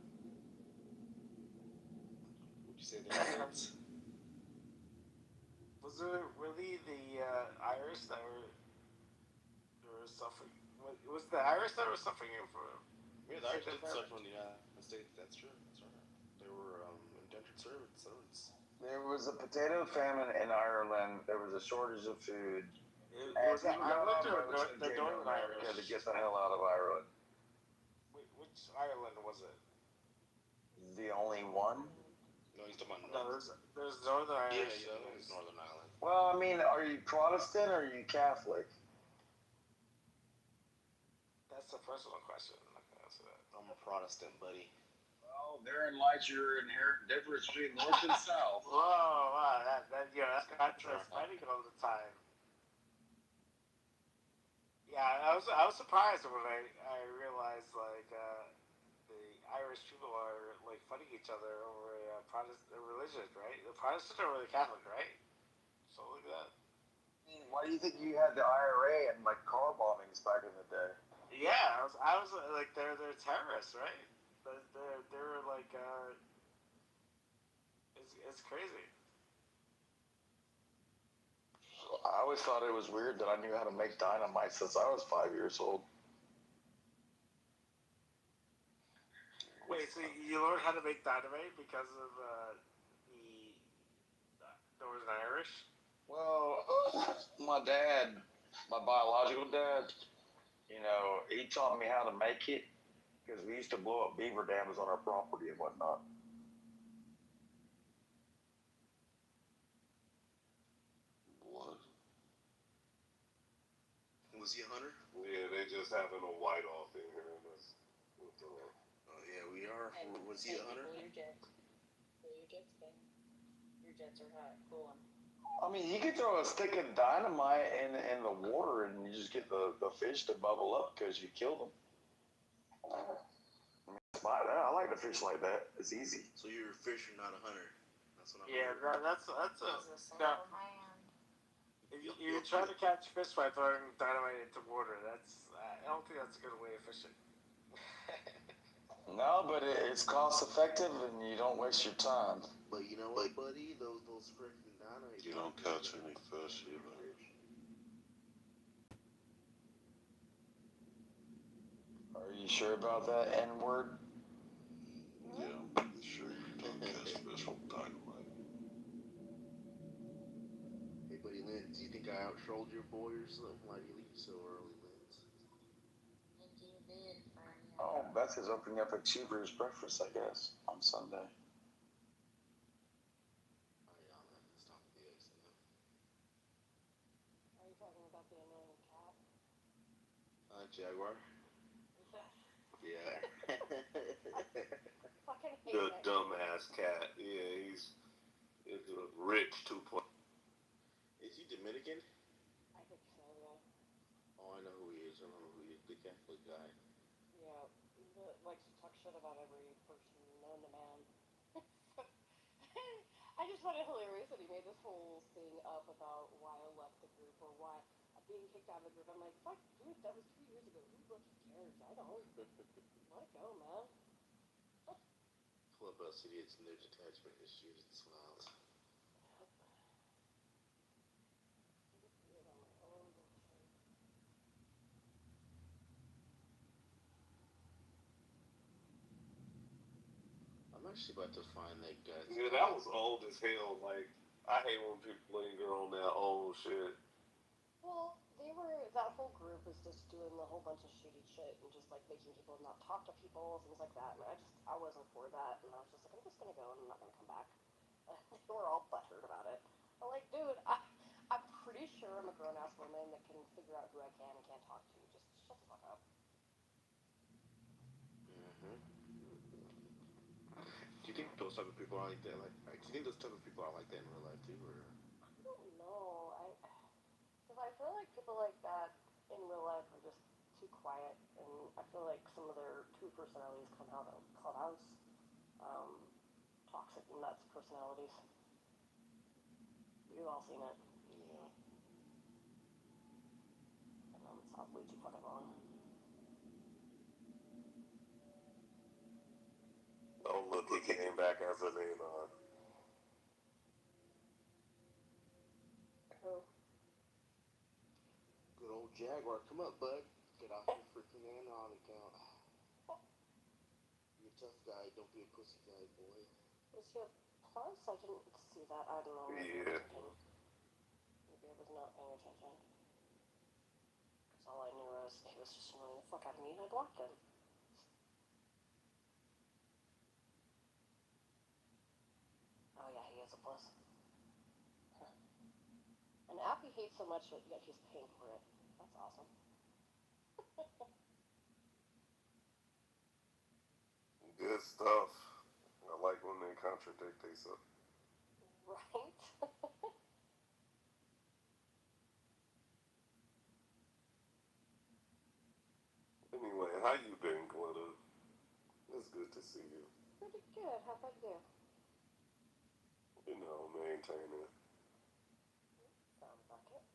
Speaker 13: Would you say there?
Speaker 12: Was it really the Irish that were suffering? Was the Irish that were suffering for?
Speaker 13: Yeah, the Irish did suffer in the United States. That's true. That's right. They were indentured servants. There was a potato famine in Ireland. There was a shortage of food. Was that Ireland or the Northern Irish? To get the hell out of Ireland. Which Ireland was it? The only one? No, he's talking about Northern.
Speaker 12: No, there's Northern Irish.
Speaker 13: Yeah, there's Northern Ireland.
Speaker 12: Well, I mean, are you Protestant or are you Catholic? That's a personal question. I'm not gonna answer that.
Speaker 13: I'm a Protestant, buddy.
Speaker 9: Well, therein lies your inherent difference between North and South.
Speaker 12: Whoa, wow, that's contrast fighting all the time. Yeah, I was surprised when I realized like the Irish people are like fighting each other over a Protestant religion, right? The Protestant or the Catholic, right? So look at that. Why do you think you had the IRA and like car bombings back in the day? Yeah, I was like they're terrorists, right? They're like it's crazy. I always thought it was weird that I knew how to make dynamite since I was 5 years old. Wait, so you learned how to make dynamite because of the Northern Irish? Well, my dad, my biological dad, you know, he taught me how to make it because we used to blow up beaver dams on our property and whatnot.
Speaker 9: What?
Speaker 13: Was he a hunter?
Speaker 9: Yeah, they just having a white off in here.
Speaker 13: Oh yeah, we are. Was he a hunter?
Speaker 1: Pull your jets. Pull your jets, babe. Your jets are hot. Pull them.
Speaker 12: I mean, you could throw a stick of dynamite in the water and you just get the fish to bubble up because you killed them. I like to fish like that. It's easy.
Speaker 13: So you're a fisher, not a hunter. That's what I'm.
Speaker 12: Yeah, that's a. No. If you
Speaker 1: If
Speaker 12: try to catch fish by throwing dynamite into water, I don't think that's a good way of fishing. No, but it's cost effective and you don't waste your time.
Speaker 13: But you know what, buddy? Those freaking dynamite.
Speaker 9: You don't catch any fish either.
Speaker 12: Are you sure about that N-word?
Speaker 9: Yeah, I'm pretty sure you don't catch fish with dynamite.
Speaker 13: Hey, buddy Lynn, do you think I outtrolled your boy or something? Why do you leave so early, Lynn?
Speaker 12: Oh, Beth is opening up a Cheever's breakfast, I guess, on Sunday.
Speaker 13: Oh, yeah, I'm gonna stop the eggs.
Speaker 11: Are you talking about the annoying cat?
Speaker 13: Jaguar? Yeah.
Speaker 11: Fucking hate
Speaker 9: The
Speaker 11: that.
Speaker 9: dumbass cat. Yeah, he's a rich 2 point.
Speaker 13: Is he Dominican?
Speaker 11: I could kill
Speaker 13: I know who he is. I remember who he is. The Catholic guy.
Speaker 10: Yeah, likes to talk shit about every person known to man. I just find it hilarious that he made this whole thing up about why I left the group or why I'm being kicked out of the group. I'm like, fuck, dude, that was 2 years ago. Who fucking cares? I don't. Let it go, man.
Speaker 13: Clubhouse idiots and their detachment issues. It's wild. I'm actually about to find that guy.
Speaker 9: Yeah, that was old as hell. Like, I hate when people linger on that old shit.
Speaker 10: Well, that whole group was just doing a whole bunch of shitty shit and just like making people not talk to people, things like that. And I wasn't for that. And I was just like, I'm just gonna go and I'm not gonna come back. They were all butthurt about it. I'm like, dude, I'm pretty sure I'm a grown ass woman that can figure out who I can and can't talk to. Just shut the fuck up.
Speaker 13: Mm-hmm. Do you think those type of people are like that? Like, do you think those type of people are like that in real life too, or?
Speaker 10: I don't know. Because I feel like people like that in real life are just too quiet, and I feel like some of their true personalities come out of clubhouse. Um, Toxic nuts personalities. We've all seen it.
Speaker 13: Yeah.
Speaker 10: And it's way too fucking long.
Speaker 9: Oh, look, he came back after they,
Speaker 10: Who?
Speaker 13: Good old Jaguar. Come up, bud. Get off your freaking Anon account. Be a tough guy. Don't be a pussy guy, boy.
Speaker 10: Was he a plus? I didn't see that. I don't know.
Speaker 9: yeah.
Speaker 10: Maybe I was not paying attention. Because all I knew was he was just annoying the fuck out of me and I blocked him. Oh yeah, he is a plus. Huh. An app he hates so much, yet he's paying for it. That's awesome.
Speaker 9: Good stuff. I like when they contradict themselves.
Speaker 10: Right?
Speaker 9: Anyway, how you been, Glitter? It's good to see you.
Speaker 10: Pretty good. How about you?
Speaker 9: You know, maintaining.
Speaker 10: Sounds like it.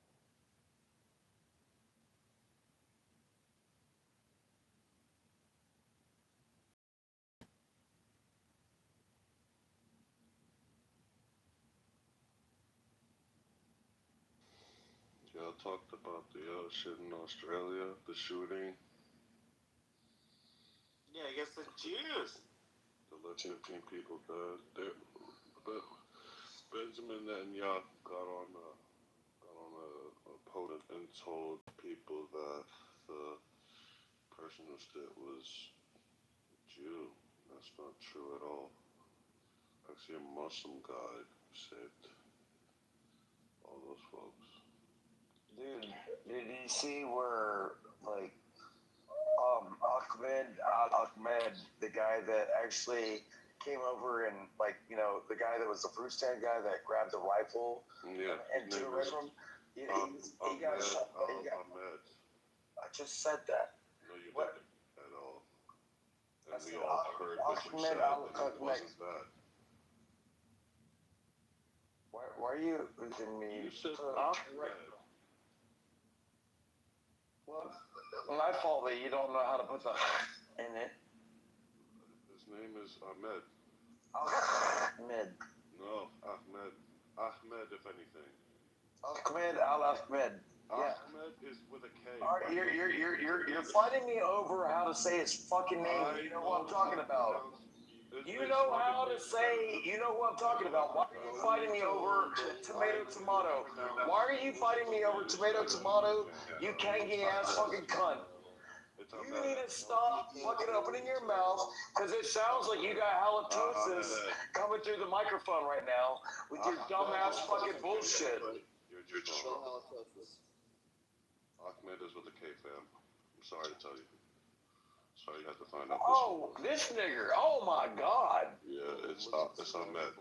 Speaker 9: Y'all talked about the shit in Australia, the shooting.
Speaker 13: Yeah, I guess the Jews.
Speaker 9: The 13 people dead. But Benjamin Netanyahu got on a podium and told people that the person who did was Jew. That's not true at all. Actually, a Muslim guy saved all those folks.
Speaker 12: Dude, did you see where, like, Ahmed, the guy that actually came over and, like, you know, the guy that was the fruit stand guy that grabbed the rifle and took away from him? He got shot.
Speaker 9: Ahmed.
Speaker 12: I just said that.
Speaker 9: No, you
Speaker 12: What?
Speaker 9: didn't at all.
Speaker 12: I
Speaker 9: And we
Speaker 12: said
Speaker 9: all heard what you said, and it wasn't that.
Speaker 12: Why are you losing me?
Speaker 9: You said Ahmed.
Speaker 12: Well, my fault that you don't know how to put the in it.
Speaker 9: His name is Ahmed.
Speaker 12: Ahmed.
Speaker 9: No, Ahmed. Ahmed, if anything.
Speaker 12: Ahmed Al-Ahmed. Yeah.
Speaker 9: Ahmed is with a K.
Speaker 12: All right, you're fighting me over how to say his fucking name. You know what I'm talking about. You know how to say. You know what I'm talking about. Why are you fighting me over tomato? Why are you fighting me over tomato? You cangy ass fucking cunt. You need to stop fucking opening your mouth because it sounds like you got halitosis coming through the microphone right now with your dumbass fucking bullshit.
Speaker 9: You're just wrong. Ahmed is with a K, fam. I'm sorry to tell you. Sorry you had to find out this.
Speaker 12: Oh, this nigger. Oh my god.
Speaker 9: Yeah, it's Ahmed.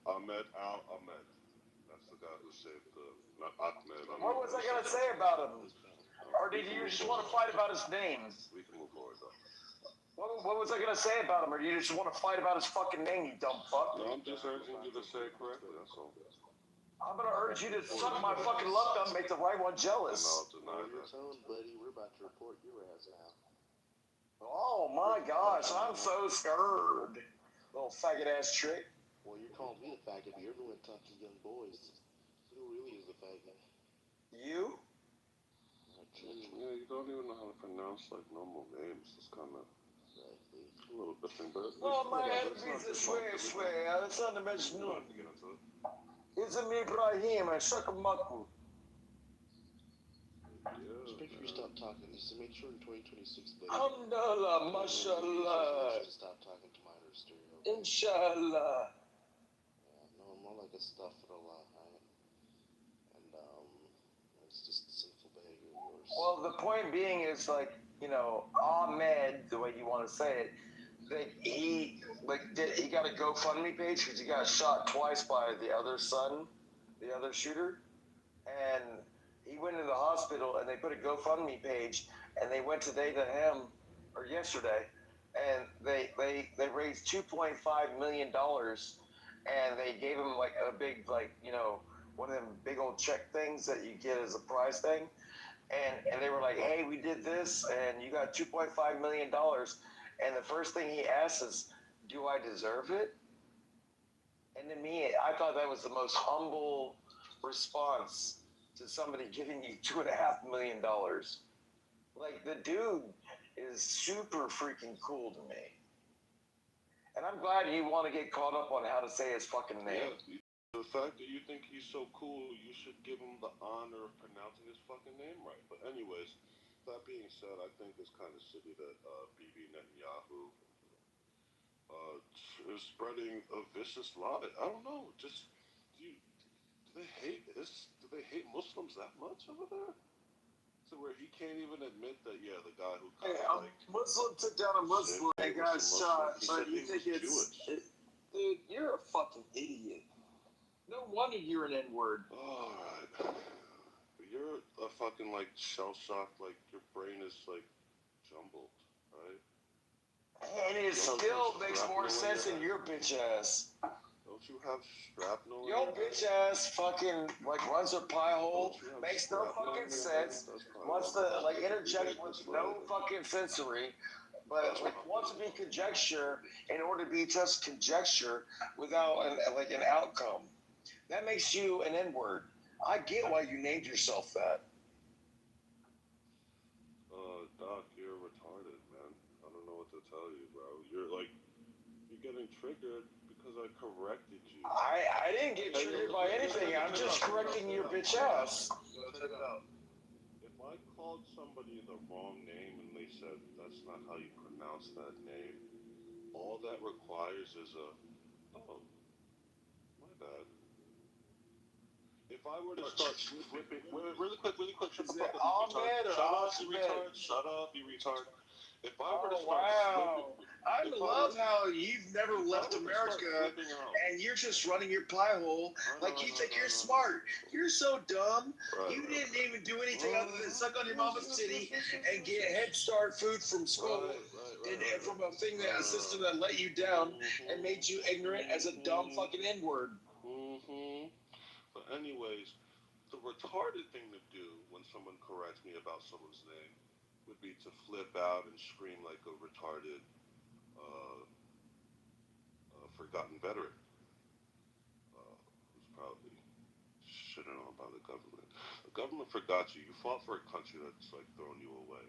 Speaker 9: Ahmed Al-Ahmed. That's the guy who saved the, not Ahmed.
Speaker 12: What was I gonna say about him? Or did you just want to fight about his name?
Speaker 9: We can move forward though.
Speaker 12: What was I gonna say about him? Or do you just want to fight about his fucking name, you dumb fuck?
Speaker 9: No, I'm just urging you to say it correctly. That's all.
Speaker 12: I'm gonna urge you to suck my fucking love gun, make the right one jealous.
Speaker 9: And I'll deny
Speaker 13: You're
Speaker 9: that.
Speaker 13: telling, buddy, we're about to report your ass now.
Speaker 12: Oh my gosh, I'm so scared. Little faggot ass trick.
Speaker 13: Well, you're calling me the faggot, but you're the one talking to young boys. Who really is the faggot?
Speaker 12: You?
Speaker 9: Yeah, you don't even know how to pronounce like normal names. It's kind of a little different, but
Speaker 12: Oh, my
Speaker 9: whatever. It's
Speaker 12: head
Speaker 9: not
Speaker 12: is
Speaker 9: too
Speaker 12: way. It's on the
Speaker 9: We don't
Speaker 12: Majnun.
Speaker 9: have to get into it.
Speaker 12: It's me, Ibrahim, and Shakamaku.
Speaker 13: Just make sure you stop talking. Just make sure in 2026, buddy.
Speaker 12: Alhamdulillah, mashallah.
Speaker 13: To stop talking to minors, stereo.
Speaker 12: Inshallah.
Speaker 13: Yeah, no, more like a astaghfirullah, right? And it's just sinful behavior of yours.
Speaker 12: Well, the point being is like, you know, Ahmed, the way you want to say it, he got a GoFundMe page because he got shot twice by the other son, the other shooter, and he went into the hospital and they put a GoFundMe page and they went today to him or yesterday and they raised $2.5 million and they gave him like a big, like, you know, one of them big old check things that you get as a prize thing. And they were like, hey, we did this and you got $2.5 million. And the first thing he asks is, do I deserve it? And to me, I thought that was the most humble response to somebody giving you $2.5 million. Like, the dude is super freaking cool to me. And I'm glad you want to get caught up on how to say his fucking name.
Speaker 9: Yeah, the fact that you think he's so cool, you should give him the honor of pronouncing his fucking name right. But anyways, that being said, I think it's kind of shitty that Bibi Netanyahu is spreading a vicious lie. I don't know. Just do they hate this? Do they hate Muslims that much over there? So where he can't even admit that, yeah, the guy who kind of like
Speaker 12: Muslim took down a Muslim and got shot, but you think it's dude, you're a fucking idiot. No wonder you're an N-word.
Speaker 9: Alright. You're a fucking like shell shocked, like your brain is like jumbled, right?
Speaker 12: And it still makes more sense than your bitch ass.
Speaker 9: Don't you have shrapnel?
Speaker 12: Yo, bitch ass fucking like runs her pie hole, makes no fucking sense, wants to like interject with no fucking sensory, but like wants to be conjecture in order to be just conjecture without an outcome. That makes you an N-word. I get why you named yourself that.
Speaker 9: Doc, you're retarded, man. I don't know what to tell you, bro. You're getting triggered because I corrected you.
Speaker 12: I didn't get triggered by anything. I'm just correcting your bitch ass.
Speaker 9: Check it out. If I called somebody the wrong name and they said that's not how you pronounce that name, all that requires is oh, my bad. If I were to start flipping, really quick, shut the fuck up, you retard. Shut up, you retard. If I were to start flipping,
Speaker 12: I love how you've never left America and you're just running your pie hole like you think you're smart. You're so dumb. You didn't even do anything other than suck on your mama's titty and get Head Start food from school and from a thing that a system that let you down and made you ignorant as a dumb fucking N-word.
Speaker 9: But anyways, the retarded thing to do when someone corrects me about someone's name would be to flip out and scream like a retarded, forgotten veteran who's probably shitting on by the government. The government forgot you. You fought for a country that's like throwing you away.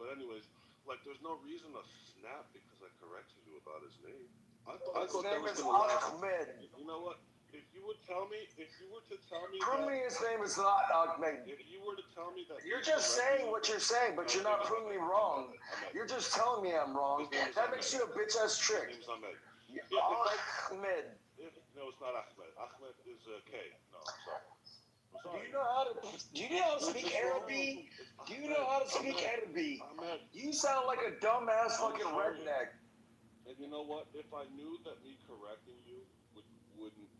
Speaker 9: But anyways, like there's no reason to snap because I corrected you about his name. I thought that was gonna last.
Speaker 12: Ahmed.
Speaker 9: You know what? If you were to tell me
Speaker 12: Prove me his name is not Ahmed.
Speaker 9: If you were to tell me that
Speaker 12: you're just saying what you're saying, but you're not proving me wrong. You're just telling me I'm wrong. That makes you a bitch ass trick.
Speaker 9: His name's Ahmed.
Speaker 12: Ahmed.
Speaker 9: No, it's not Ahmed. Ahmed is a K. No, I'm sorry.
Speaker 12: Do you know how to speak Arabic? Do you know how to speak Arabic? You sound like a dumbass fucking redneck.
Speaker 9: And you know what? If I knew that me correcting you wouldn't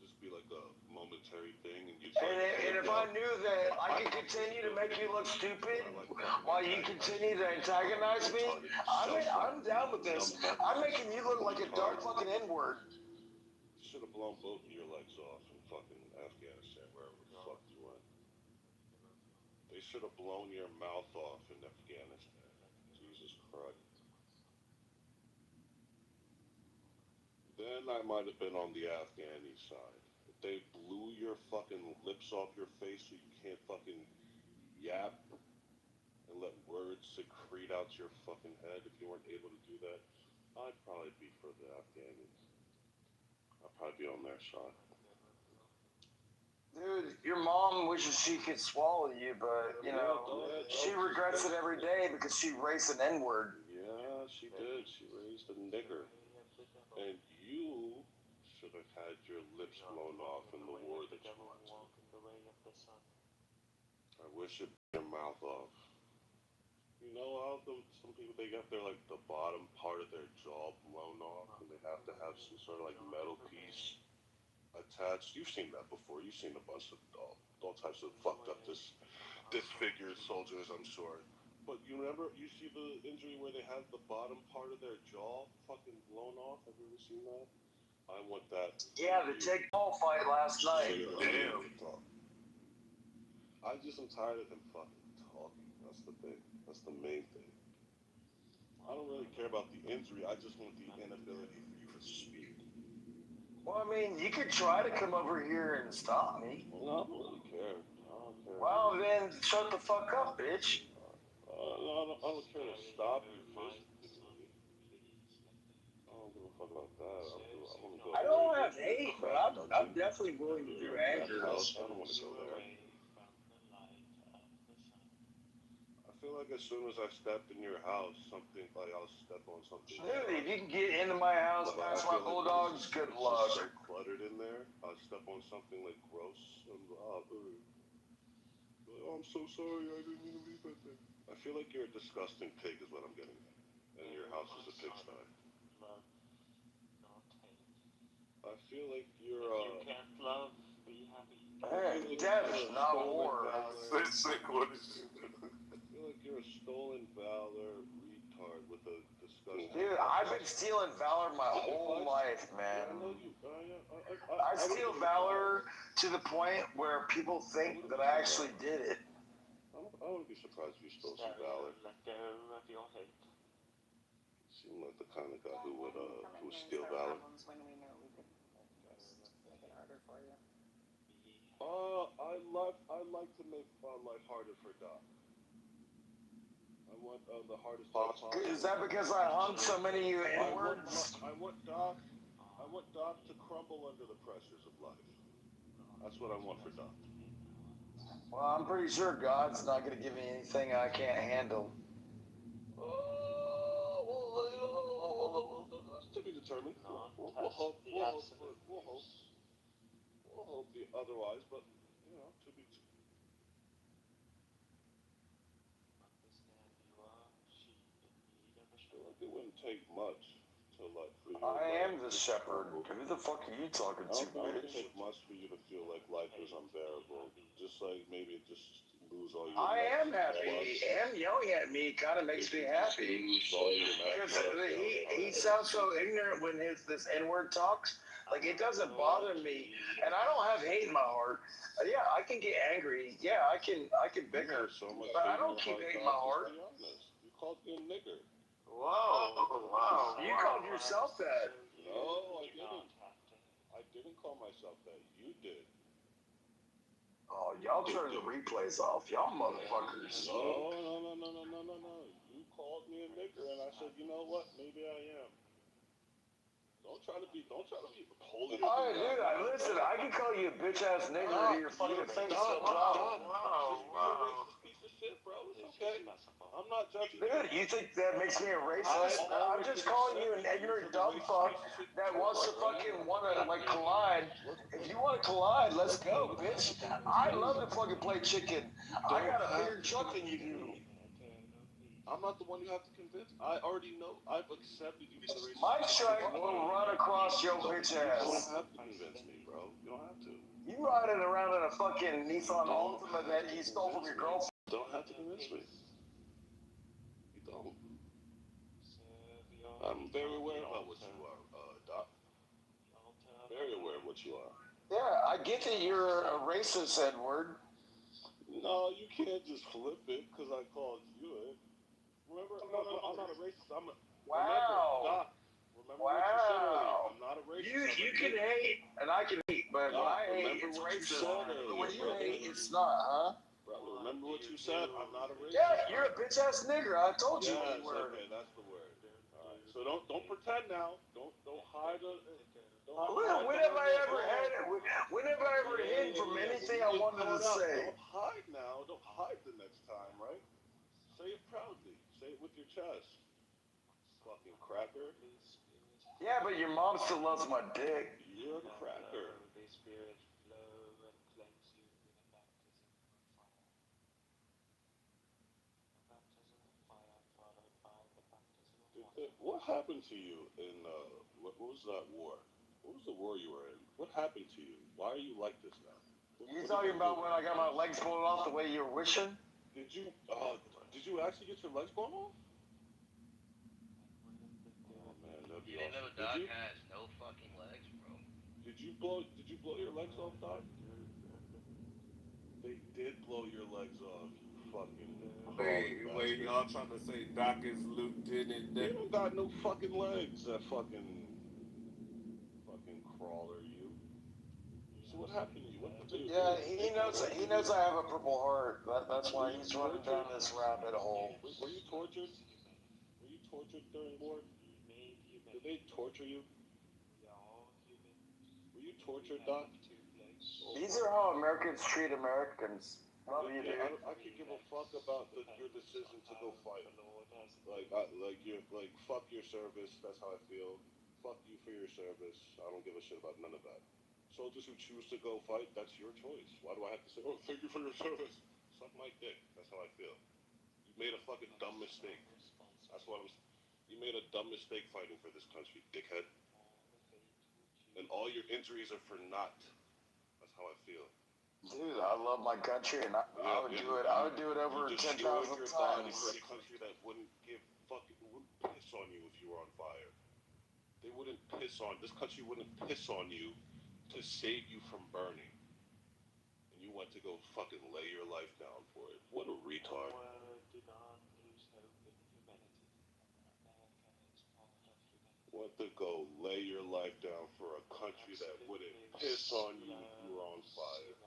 Speaker 9: just be like a momentary thing, and you.
Speaker 12: And if I knew that I could continue to make you look stupid while you continue to antagonize me, I'm down with this. I'm making you look like a dumb fucking N-word.
Speaker 9: Should have blown both of your legs off in fucking Afghanistan, wherever the fuck you went. They should have blown your mouth off in Afghanistan. Jesus Christ. Then I might have been on the Afghani side. If they blew your fucking lips off your face so you can't fucking yap and let words secrete out your fucking head, if you weren't able to do that, I'd probably be for the Afghanis. I'd probably be on their side.
Speaker 12: Dude, your mom wishes she could swallow you, but, you know, she regrets it every day because she raised an N-word.
Speaker 9: Yeah, she did. She raised a nigger. And you should have had your lips blown off in the war that you went to. I wish it blew your mouth off. You know how some people, they got their, like, the bottom part of their jaw blown off, and they have to have some sort of, like, metal piece attached. You've seen that before. You've seen a bunch of all types of fucked up disfigured soldiers, I'm sure. But you remember, you see the injury where they have the bottom part of their jaw fucking blown off? Have you ever seen that? I want that.
Speaker 12: Yeah, the Jake Paul fight last night.
Speaker 9: I just am tired of him fucking talking. That's the thing. That's the main thing. I don't really care about the injury. I just want the inability for you to speak.
Speaker 12: Well, I mean, you could try to come over here and stop me.
Speaker 9: Well, I don't really care. I don't care.
Speaker 12: Well, then shut the fuck up, bitch.
Speaker 9: No, I don't care to stop you physically. I don't give a fuck about that.
Speaker 12: I don't have hate, but I'm definitely willing to do anger.
Speaker 9: I don't want to go there. I feel like as soon as I stepped in your house, something like I'll step on something.
Speaker 12: Dude, if you can get into my house past my bulldogs, good luck.
Speaker 9: It's so cluttered in there. I'll step on something like gross and oh, I'm so sorry. I didn't mean to leave that there. I feel like you're a disgusting pig, is what I'm getting at, and your house is a pigsty. I feel like you're. You can't love, be happy.
Speaker 12: Hey, death, not war.
Speaker 9: I feel like you're a stolen valor retard with a disgusting.
Speaker 12: Dude, I've been stealing valor my whole life, man. I steal valor to the point where people think that I actually did it.
Speaker 9: I wouldn't be surprised if you stole some valor. You seem like the kind of guy who would steal valor. I like to make life harder for Doc. I want the hardest possible.
Speaker 12: Is that because I hung so many of you N-words?
Speaker 9: I want Doc to crumble under the pressures of life. That's what I want for Doc.
Speaker 12: Well, I'm pretty sure God's not going to give me anything I can't handle.
Speaker 9: To be determined. We'll hope otherwise, but you know, to be. I feel like it wouldn't take much to like.
Speaker 12: I am the shepherd. Who the fuck are you talking to,
Speaker 9: I don't
Speaker 12: bitch?
Speaker 9: take much for you to feel like life is unbearable. Just like maybe just lose all your.
Speaker 12: I am happy. Him yelling at me kind of makes me happy. Because he sounds so ignorant when this N-word talks. Like, it doesn't bother me. And I don't have hate in my heart. Yeah, I can get angry. Yeah, I can bicker. But I don't keep hate in my heart.
Speaker 9: You called me a nigger.
Speaker 12: Wow. You called yourself that.
Speaker 9: No, I didn't. I didn't call myself that. You did.
Speaker 12: Oh, y'all turn the replays off. Y'all motherfuckers.
Speaker 9: No. You called me a nigger, and I said, you know what? Maybe I am. Don't try to be holier.
Speaker 12: All right, dude, listen, I can call you a bitch-ass nigger to your fucking face.
Speaker 9: Wow. Piece of shit, bro. It's okay. I'm not judging.
Speaker 12: Dude, you think that makes me a racist? I'm just calling you an ignorant dumb fuck that wants to fucking like collide. If you want to collide, let's go, bitch. I love to fucking play chicken. I got a bigger truck than you do.
Speaker 9: I'm not the one you have to convince. I already know. I've accepted you for the reason.
Speaker 12: My truck will run across your bitch ass.
Speaker 9: You don't have to convince me,
Speaker 13: bro. You don't have to.
Speaker 12: You riding around in a fucking Nissan
Speaker 13: don't
Speaker 12: Altima
Speaker 13: have
Speaker 12: that
Speaker 13: to
Speaker 12: you stole from
Speaker 13: convince
Speaker 12: your
Speaker 13: me.
Speaker 12: girlfriend.
Speaker 13: You don't have to convince me. You don't. I'm very aware about what you are, Doc. Very aware of what you are.
Speaker 12: Yeah, I get that you're a racist, Edward.
Speaker 13: No, you can't just flip it because I called you it. Remember, no, I'm not a racist. Remember,
Speaker 12: Wow.
Speaker 13: Doc. Remember what you said earlier.
Speaker 12: Wow.
Speaker 13: I'm not a racist.
Speaker 12: You can hate and I can hate, but when
Speaker 13: Doc,
Speaker 12: I hate,
Speaker 13: remember
Speaker 12: it's
Speaker 13: what you
Speaker 12: racist.
Speaker 13: said
Speaker 12: But
Speaker 13: earlier,
Speaker 12: when you
Speaker 13: brother.
Speaker 12: hate, it's not, huh?
Speaker 13: Brother, remember what you said. I'm not a racist.
Speaker 12: Yeah, you're a bitch ass nigger. I told you what
Speaker 13: Yes,
Speaker 12: you were.
Speaker 13: okay, that's the word. All right. So don't pretend now. Don't hide the.
Speaker 12: When have I ever had it? When have I ever hid from anything I wanted to say?
Speaker 13: Don't hide now. Don't hide the next time, right? Say it proudly. Say it with your chest. Fucking cracker.
Speaker 12: Yeah, but your mom still loves my dick.
Speaker 13: You're a cracker. What happened to you in what was that war? What was the war you were in? What happened to you? Why are you like this now?
Speaker 12: You talking about when I got my legs blown off the way you were wishing?
Speaker 13: Did you actually get your legs blown off? Oh man, that'd be awesome.
Speaker 14: Know Doc has no fucking legs, bro.
Speaker 13: Did you blow your legs off, Doc? They did blow your legs off. Fucking
Speaker 9: Wait, y'all trying to say Doc is Lieutenant?
Speaker 13: You don't got no fucking legs, that fucking crawler, you. So what happened to you? What did you
Speaker 12: Yeah, he knows I have a purple heart. That's why he's running down this rabbit hole.
Speaker 13: Were you tortured? Were you tortured during war? Did they torture you? Were you tortured, Doc?
Speaker 12: These are how Americans treat Americans. Love you, dude.
Speaker 13: I could give a fuck about your decision to go fight. Fuck your service. That's how I feel. Fuck you for your service. I don't give a shit about none of that. Soldiers who choose to go fight, that's your choice. Why do I have to say, oh, thank you for your service? Suck my dick. That's how I feel. You made a fucking dumb mistake. That's what I'm. You made a dumb mistake fighting for this country, dickhead. And all your injuries are for naught. That's how I feel.
Speaker 12: Dude, I love my country, and I would do it. I would do it over 10,000 times.
Speaker 13: For a country that wouldn't piss on you if you were on fire. They wouldn't piss on. This country wouldn't piss on you to save you from burning. And you went to go fucking lay your life down for it. What a retard. Want to go lay your life down for a country that wouldn't piss on you if you were on fire.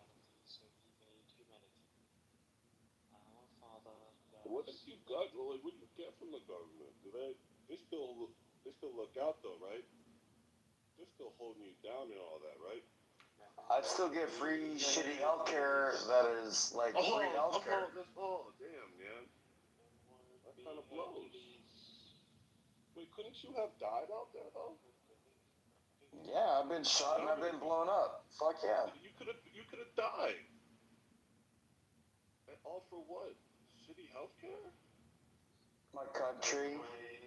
Speaker 13: What have you got? What do you get from the government? They still look out though, right? They're still holding you down and all that, right?
Speaker 12: I'd still get free shitty healthcare that is like free healthcare.
Speaker 13: Damn, man. That kind of blows. Wait, couldn't you have died out there though?
Speaker 12: Yeah, I've been shot and I've been blown up. Fuck yeah.
Speaker 13: You could have died. And all for what? Shitty healthcare?
Speaker 12: My country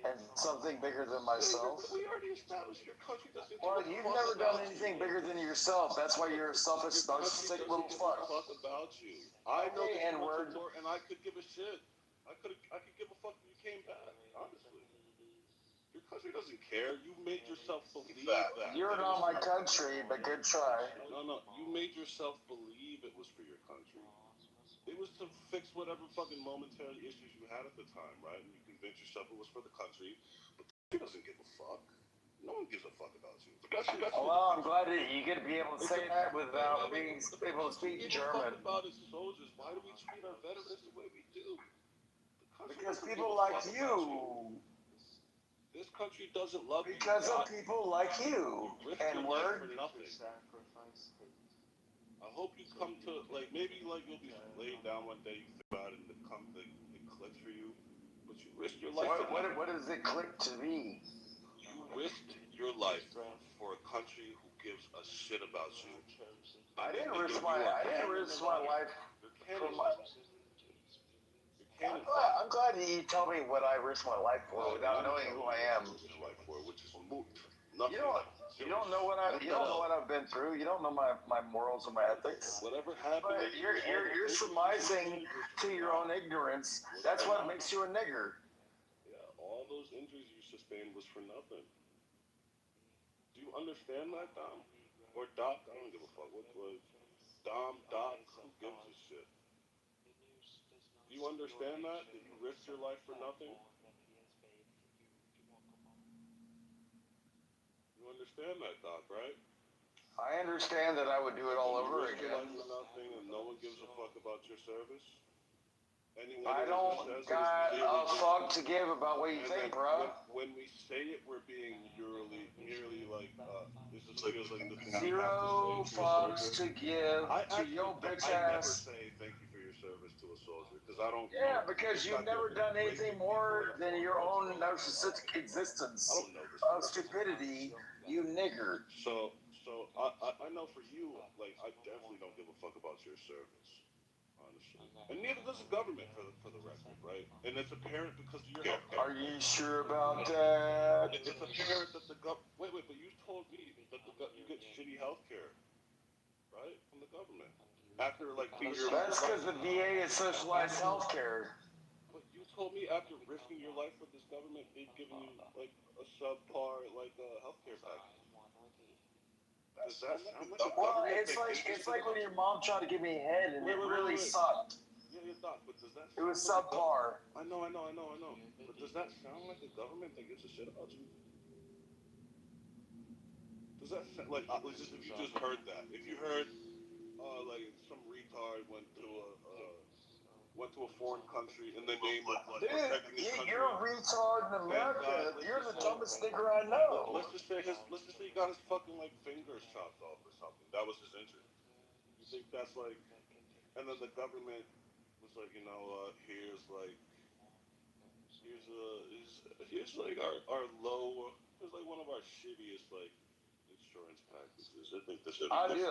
Speaker 12: and something bigger than myself.
Speaker 13: We already established your country doesn't.
Speaker 12: Well, you've never done anything bigger than yourself. That's why you're a selfish, narcissistic little fuck.
Speaker 13: Fuck about you. I know
Speaker 12: the N-word,
Speaker 13: and I could give a shit. I could give a fuck if you came back. Honestly, your country doesn't care. You made yourself believe that.
Speaker 12: You're not my country, but good try.
Speaker 13: No. You made yourself believe it was for your country. It was to fix whatever fucking momentary issues you had at the time, right? And you convinced yourself it was for the country, but the country doesn't give a fuck. No one gives a fuck about you.
Speaker 12: Well, I'm glad that you get to be able to say that without being able to speak German.
Speaker 13: About its soldiers, why do we treat our veterans the way we do?
Speaker 12: Because people like you.
Speaker 13: This country doesn't love you.
Speaker 12: Because of people like you. N-word.
Speaker 13: I hope you come to, maybe you'll be laying down one day, you think about it, and it clicks for you, but you risked your life.
Speaker 12: What does it click to me?
Speaker 13: You risked your life for a country who gives a shit about you.
Speaker 12: I didn't risk my life for my... I'm glad that you tell me what I risk my life for without knowing who I am.
Speaker 13: Which is moot.
Speaker 12: You don't. You don't know what I. You don't know what I've been through. You don't know my morals and my ethics.
Speaker 13: Whatever happened.
Speaker 12: But you're surmising to your own ignorance. That's what makes you a nigger.
Speaker 13: Yeah, all those injuries you sustained was for nothing. Do you understand that, Dom? Or Doc? I don't give a fuck. What was Dom, Doc? Who gives a shit? Do you understand that? That you risked your life for nothing? You understand that, Doc, right?
Speaker 12: I understand that I would do it all over
Speaker 13: Risk your life
Speaker 12: again.
Speaker 13: for nothing and no one gives a fuck about your service? Anyone
Speaker 12: I
Speaker 13: who
Speaker 12: don't
Speaker 13: says it is
Speaker 12: got
Speaker 13: merely
Speaker 12: a fuck to give about what you think, bro.
Speaker 13: when we say it, we're being merely like, this just feels like the thing we have to
Speaker 12: Zero
Speaker 13: say to a
Speaker 12: fucks
Speaker 13: soldier.
Speaker 12: to give
Speaker 13: I
Speaker 12: to
Speaker 13: actually,
Speaker 12: your bitch
Speaker 13: I never
Speaker 12: ass.
Speaker 13: say thank you for your service to a soldier because I don't.
Speaker 12: Yeah,
Speaker 13: know.
Speaker 12: because
Speaker 13: It's
Speaker 12: you've
Speaker 13: got
Speaker 12: never
Speaker 13: different
Speaker 12: done
Speaker 13: races,
Speaker 12: anything
Speaker 13: people
Speaker 12: more
Speaker 13: in a
Speaker 12: than
Speaker 13: foreign
Speaker 12: your
Speaker 13: country.
Speaker 12: own narcissistic existence
Speaker 13: I don't know this
Speaker 12: of
Speaker 13: stuff.
Speaker 12: stupidity, you nigger.
Speaker 13: So I know for you, like I definitely don't give a fuck about your service, honestly, and neither does the government for the record, right? And it's apparent because of your healthcare.
Speaker 12: Are you sure about that?
Speaker 13: It's apparent that the wait, but you told me that you get shitty healthcare, right, from the government after like
Speaker 12: That's because the VA is socialized healthcare.
Speaker 13: But you told me after risking your life for this government, they've given you like a subpar like healthcare package. Does that sound like a
Speaker 12: Well,
Speaker 13: government
Speaker 12: it's like when your mom tried to give me head and it really sucked.
Speaker 13: Yeah, Doc, but does that
Speaker 12: It was
Speaker 13: sound like
Speaker 12: subpar.
Speaker 13: I know. But does that sound like a government that gives a shit about you? Does that sound like just if you just heard that? If you heard like some retard went to a foreign country in the name of like protecting his country.
Speaker 12: You're a retard in America. You're the dumbest nigger I know.
Speaker 13: Let's just say he got his fucking like fingers chopped off or something. That was his injury. You think that's like? And then the government was like, here's like our low. Here's like one of our shittiest like insurance packages. I think this.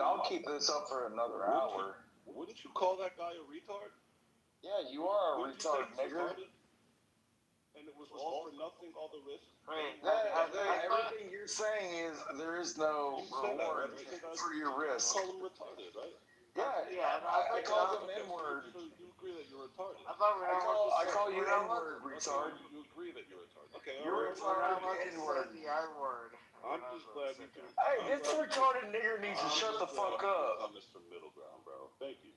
Speaker 12: I'll keep this up for another hour.
Speaker 13: Wouldn't you call that guy a retard?
Speaker 12: Yeah, you are a retard, nigger.
Speaker 13: And it was all for nothing, all the risk.
Speaker 12: Everything you're saying is there is no reward for your risk.
Speaker 13: You call him retarded, right?
Speaker 12: Yeah, I call them N-word.
Speaker 13: So you agree that you're retarded?
Speaker 12: I call you N-word, retard.
Speaker 13: You agree that you're retarded? Okay,
Speaker 12: You're retarded N-word.
Speaker 13: I'm just glad we can.
Speaker 12: Hey, this retarded nigger needs to shut the fuck up.
Speaker 13: Come to some middle ground, bro. Thank you.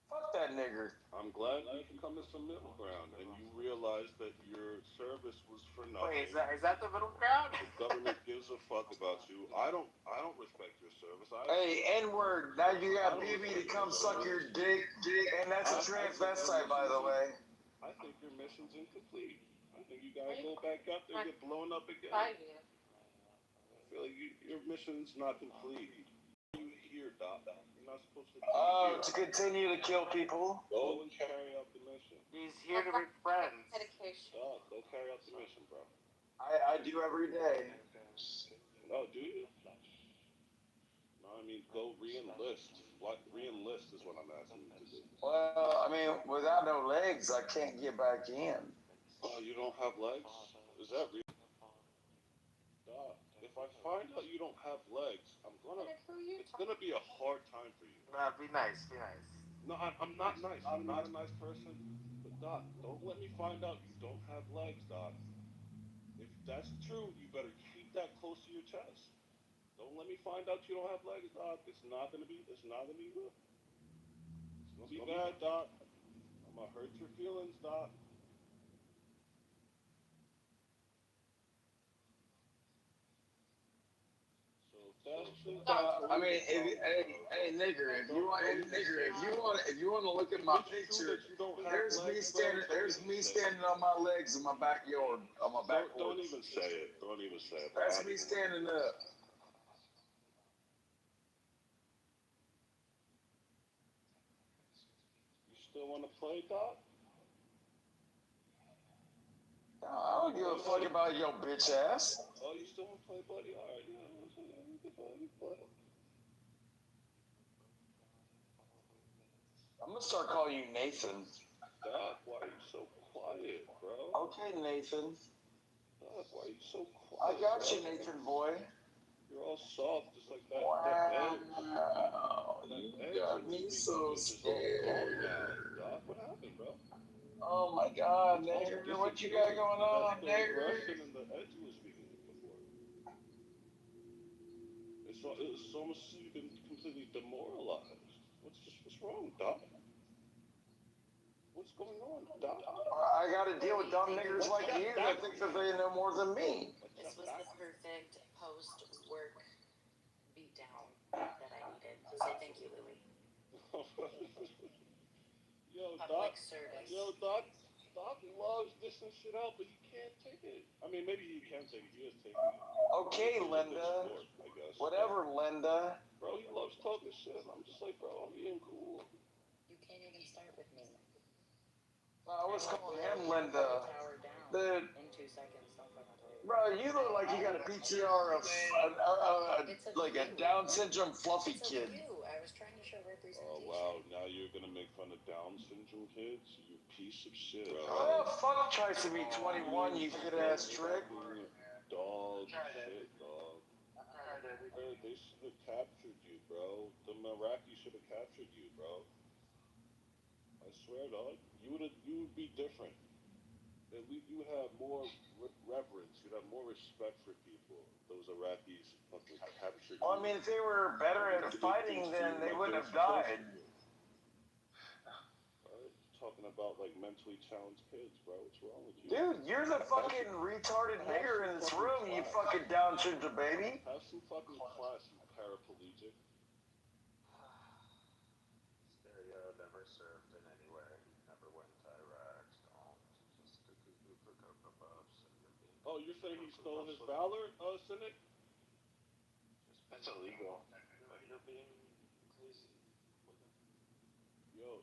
Speaker 12: Fuck that nigger.
Speaker 13: I'm glad we can come to some middle ground, and you realize that your service was for nothing.
Speaker 15: Wait, is that the middle ground?
Speaker 13: The government gives a fuck about you. I don't respect your service.
Speaker 12: Hey, N-word. Now you got BB to come suck your dick, and that's a transvestite, by the way.
Speaker 13: I think your mission's incomplete. I think you gotta go back up there and get blown up again.
Speaker 11: I
Speaker 13: feel like your mission's not complete. You here, Doc? You're not supposed to.
Speaker 12: To continue to kill people.
Speaker 13: Go and carry out the mission.
Speaker 15: He's here to make friends.
Speaker 11: Medication.
Speaker 13: Doc, go carry out the mission, bro.
Speaker 12: I do every day.
Speaker 13: Oh, do you? No, I mean go re-enlist. What re-enlist is what I'm asking you to do.
Speaker 12: Well, I mean, without no legs, I can't get back in.
Speaker 13: Oh, you don't have legs? Is that real? Doc, if I find out you don't have legs, it's gonna be a hard time for you.
Speaker 15: Be nice, be nice.
Speaker 13: No, I'm not nice. I'm not a nice person. But Doc, don't let me find out you don't have legs, Doc. If that's true, you better keep that close to your chest. Don't let me find out you don't have legs, Doc. It's not gonna be good. It's gonna be bad, Doc. I'm gonna hurt your feelings, Doc.
Speaker 12: I mean, hey, nigger, if you want to look at my picture, there's me standing on my legs in my backyard, on my back porch.
Speaker 13: Don't even say it. Don't even say it.
Speaker 12: That's me standing up.
Speaker 13: You still want to play, Doc?
Speaker 12: I don't give a fuck about your bitch ass.
Speaker 13: Oh, you still want to play, buddy? All right, yeah.
Speaker 12: I'm gonna start calling you Nathan.
Speaker 13: Doc, why are you so quiet, bro?
Speaker 12: Okay, Nathan.
Speaker 13: Doc,
Speaker 16: Doc, why are you so quiet?
Speaker 12: I got you, Nathan boy.
Speaker 16: You're all soft, just like that.
Speaker 12: Wow, you got me so scared.
Speaker 16: Doc, what happened, bro?
Speaker 12: Oh my God, nigger, what you got going on,
Speaker 16: That's the
Speaker 12: nigger?
Speaker 16: aggression and the edge you were speaking before. It's almost as if you've been completely demoralized. What's wrong, Doc? What's going on, Doc?
Speaker 12: I got to deal with dumb niggers like you that think that they know more than me.
Speaker 1: This was the perfect post-work beatdown that I needed. Say thank you, Louie.
Speaker 16: Yo,
Speaker 1: Public
Speaker 16: Doc.
Speaker 1: service.
Speaker 16: Yo, Doc. Doc loves dishing shit out, but he can't take it. I mean, maybe he can take it. He is taking it.
Speaker 12: Okay, Linda.
Speaker 16: Sport, I guess.
Speaker 12: Whatever, Linda.
Speaker 16: Bro, he loves talking shit. I'm just like, bro, I'm being cool.
Speaker 1: You can't even start with me.
Speaker 12: I was calling him Linda. Dude.
Speaker 1: In 2 seconds, don't fucking play.
Speaker 12: Bro, you look like you got a PTR of like a Down syndrome fluffy kid.
Speaker 1: I was trying to show representation.
Speaker 16: Oh, wow. Now you're going to make fun of Down syndrome kids? You piece of shit.
Speaker 12: Oh, fuck tries to be 21, you kid-ass trick.
Speaker 16: Dog shit, dog. They should have captured you, bro. The Iraqis should have captured you, bro. I swear, dog. You would be different. At least you have more reverence. You'd have more respect for people. Those Iraqis fucking captured you.
Speaker 12: Well, I mean, if they were better at fighting, then they wouldn't have died.
Speaker 16: Talking about like mentally challenged kids, bro. What's wrong with you?
Speaker 12: Dude, you're the fucking retarded nigger in this room, you fucking Down syndrome baby.
Speaker 16: Have some fucking class, you paraplegic.
Speaker 9: Stereo never served in any way. Never went to Iraq. Just pick up the buffs.
Speaker 16: Oh, you're saying he stole his valor, Cynic?
Speaker 15: That's illegal. You're being crazy.
Speaker 16: Yo,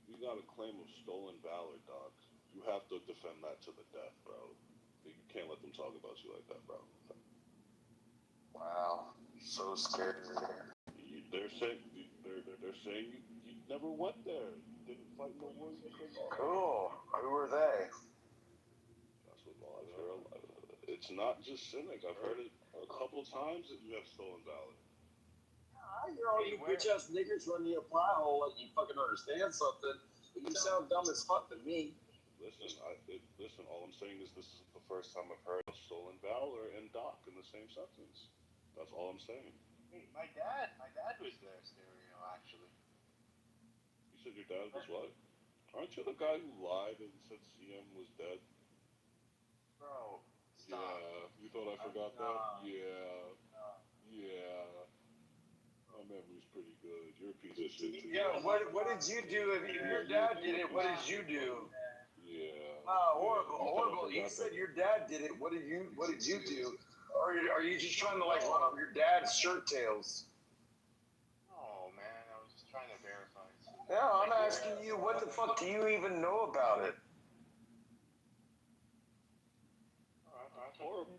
Speaker 16: we got a claim of stolen valor, Doc. You have to defend that to the death, bro. You can't let them talk about you like that, bro.
Speaker 12: Wow, so scared.
Speaker 16: They're saying you never went there. You didn't fight in the war.
Speaker 12: Cool. Who were they?
Speaker 16: That's what I've heard. It's not just Cynic. I've heard it a couple times that you have stolen valor.
Speaker 12: You're all you bitch-ass niggers running your pie hole like you fucking understand something, but you sound dumb as fuck to me.
Speaker 16: Listen, all I'm saying is this is the first time I've heard of stolen valor and Doc in the same sentence. That's all I'm saying.
Speaker 15: Hey, my dad was there, Stereo, actually.
Speaker 16: You said your dad was what? Aren't you the guy who lied and said CM was dead?
Speaker 15: Bro, stop.
Speaker 16: Yeah, you thought I forgot that? Yeah. My memory's pretty good. You're a piece of shit too.
Speaker 12: Yeah, what did you do? If your dad did it, what did you do?
Speaker 16: Yeah.
Speaker 12: Horrible. You said your dad did it. What did you do? Or are you just trying to like run up your dad's shirt tails?
Speaker 15: Oh man, I was just trying to verify.
Speaker 12: Yeah, I'm asking you, what the fuck do you even know about it?